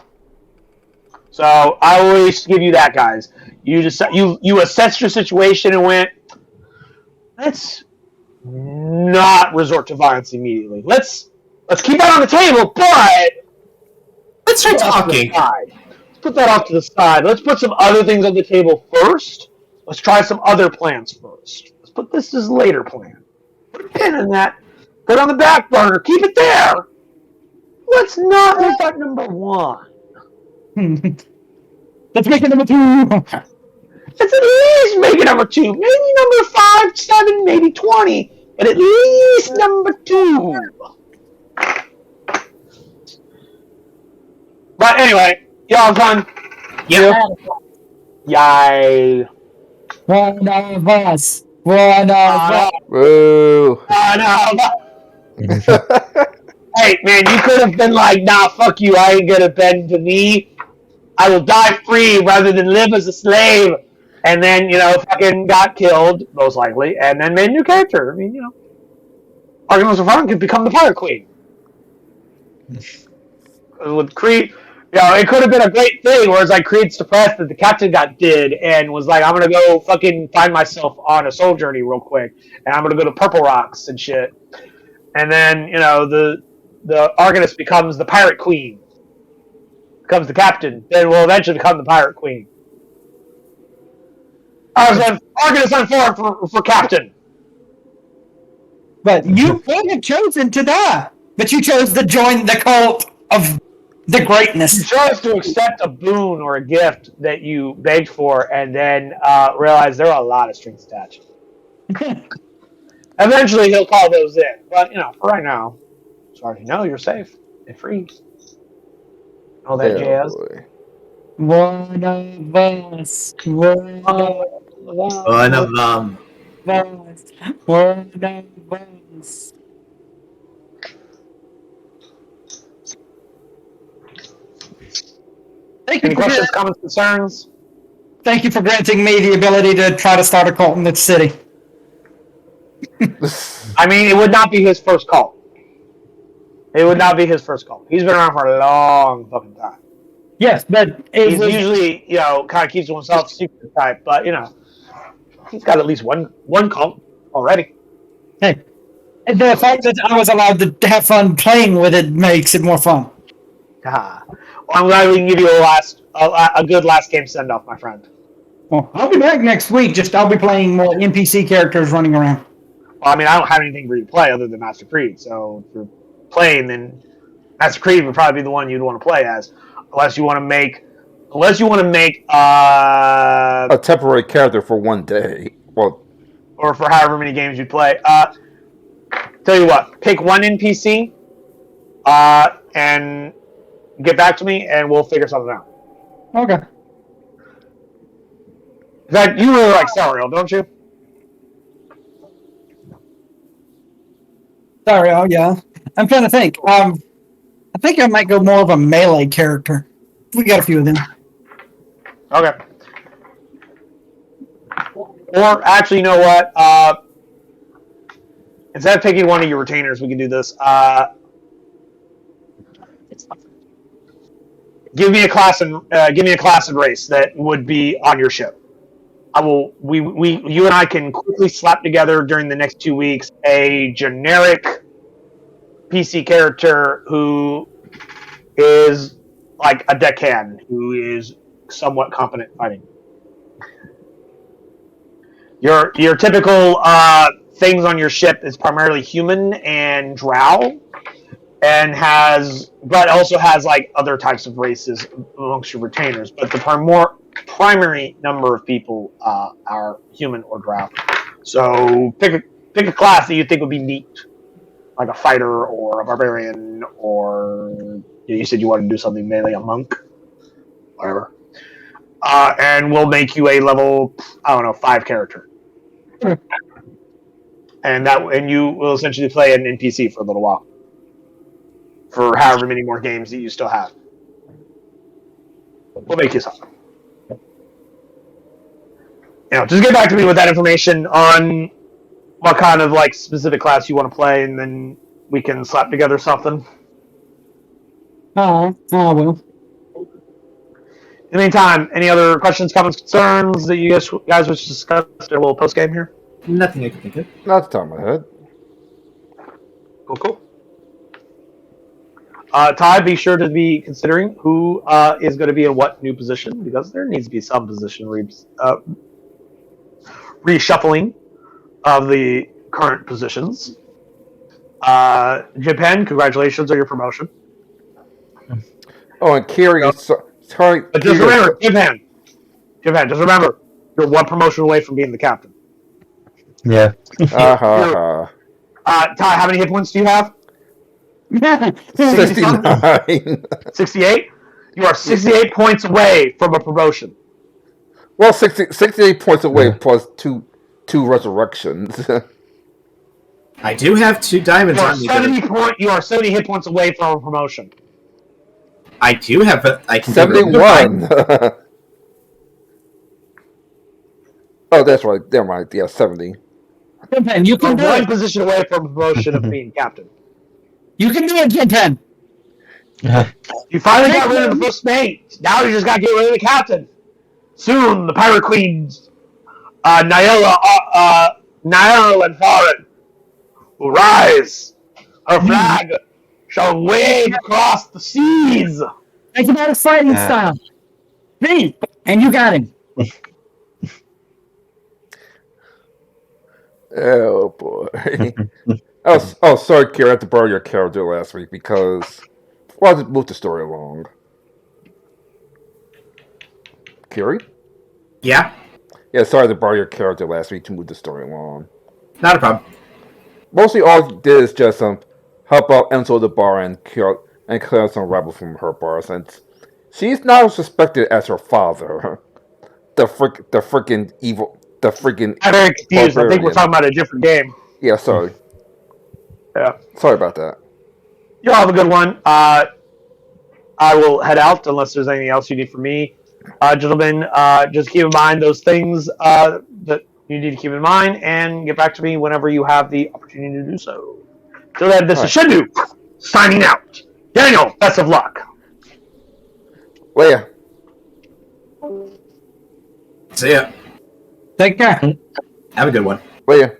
A: So I always give you that, guys. You assessed your situation and went, let's not resort to violence immediately. Let's keep that on the table, but
C: let's try talking.
A: Let's put that off to the side. Let's put some other things on the table first. Let's try some other plans first. Let's put this as a later plan. Put a pin in that. Put it on the back burner. Keep it there. Let's not make that number one.
E: Let's make it number two.
A: Let's at least make it number two. Maybe number 5, 7, maybe 20. But at least number 2. But anyway, y'all have fun.
C: Yeah.
A: Yay.
E: One of us. One of us.
B: Woo.
A: Hey, man, you could have been like, nah, fuck you, I ain't gonna bend to me. I will die free rather than live as a slave. And then, fucking got killed, most likely, and then made a new character. I mean, Argonauts of Fun could become the Pirate Queen. With Creed, it could have been a great thing, where it's like Creed's depressed that the captain got did and was like, I'm gonna go fucking find myself on a soul journey real quick, and I'm gonna go to Purple Rocks and shit. And then, the Argonist becomes the Pirate Queen. Becomes the captain, then will eventually become the Pirate Queen. Argonist unformed for captain.
E: But you could have chosen to die. But you chose to join the cult of the greatness.
A: You chose to accept a boon or a gift that you begged for and then realize there are a lot of strings attached. Eventually he'll call those in. But, for right now, as far as you know, you're safe. and freeze. All that jazz.
B: Boy.
E: One of us. One
C: One of them.
E: us. One of us. Thank you,
A: Any questions, comments, concerns?
E: thank you for granting me the ability to try to start a cult in this city.
A: I mean, it would not be his first call. It would not be his first call. He's been around for a long fucking time.
E: Yes, but it
A: He's
E: was,
A: usually, kind of keeps to himself, secret type, but, he's got at least one call already.
E: hey, the fact that I was allowed to have fun playing with it makes it more fun.
A: Well, I'm glad we can give you a good last game send-off, my friend.
E: Well, I'll be back next week. Just I'll be playing more NPC characters running around.
A: Well, I mean, I don't have anything for you to play other than Master Creed, so if you're playing, then Master Creed would probably be the one you'd want to play as, unless you want to make
B: A temporary character for one day. Well,
A: or for however many games you play. Tell you what, pick one NPC, and get back to me, and we'll figure something out.
E: Okay.
A: In fact, you really like Sariel, don't you?
E: Sorry, oh yeah. I'm trying to think. I think I might go more of a melee character. We got a few of them.
A: Okay. Or actually, you know what? Instead of picking one of your retainers, we can do this. Give me a class and race that would be on your ship. You and I can quickly slap together during the next 2 weeks a generic PC character who is like a deckhand who is somewhat competent fighting. Your typical things on your ship is primarily human and drow, but also has like other types of races amongst your retainers. But the primary number of people are human or drow. So pick a class that you think would be neat, like a fighter or a barbarian, or you said you wanted to do something melee, a monk, whatever. And we'll make you a level 5 character. And you will essentially play an NPC for a little while, for however many more games that you still have. We'll make you something. Just get back to me with that information on what kind of specific class you want to play, and then we can slap together something.
E: I will.
A: In the meantime, any other questions, comments, concerns that you guys wish to discuss in a little post game here?
C: Nothing I can think of.
B: not the top of my head.
A: Cool. Ty, be sure to be considering who is going to be in what new position, because there needs to be some position reshuffling of the current positions. Japan, congratulations on your promotion.
B: Oh, and Kiri, sorry.
A: But just remember, Japan, just remember, you're one promotion away from being the captain.
F: Yeah.
A: Ty, how many hit points do you have?
B: 69.
A: 68? You are 68 points away from a promotion.
B: Well, 68 points away plus two resurrections.
C: I do have 2 diamonds on me.
A: You are 70 hit points away from a promotion.
C: I do have I can
B: 71. Oh, that's right. Never mind. Yeah, 70.
E: Japan, you can do
A: one
E: it.
A: position away from a promotion of being captain.
E: You can do it, Japan.
A: You finally got rid of the first mate. Now you just got to get rid of the captain. Soon, the pirate queens, Nyla and Farin, will rise. Our flag shall wave across the seas.
E: Think about his fighting style. Me, and you got him.
B: Oh boy. Sorry, Kira. I had to borrow your character last week because I just moved the story along. Kiri?
C: Yeah?
B: Yeah, sorry to borrow your character last week to move the story along.
C: Not a problem.
B: Mostly all he did is just help out Enzo the bar and and clear some rebels from her bar since she's not as suspected as her father. The freaking evil, the freaking.
A: I'm very confused. I think we're
B: barbarian.
A: talking about a different game.
B: Yeah, sorry.
A: Yeah.
B: Sorry about that.
A: Y'all have a good one. I will head out unless there's anything else you need from me. Gentlemen, just keep in mind those things that you need to keep in mind and get back to me whenever you have the opportunity to do so. So that this is Shindu signing out. Daniel, best of luck.
B: Leia.
C: See ya.
E: Take care.
C: Have a good one.
B: Leia.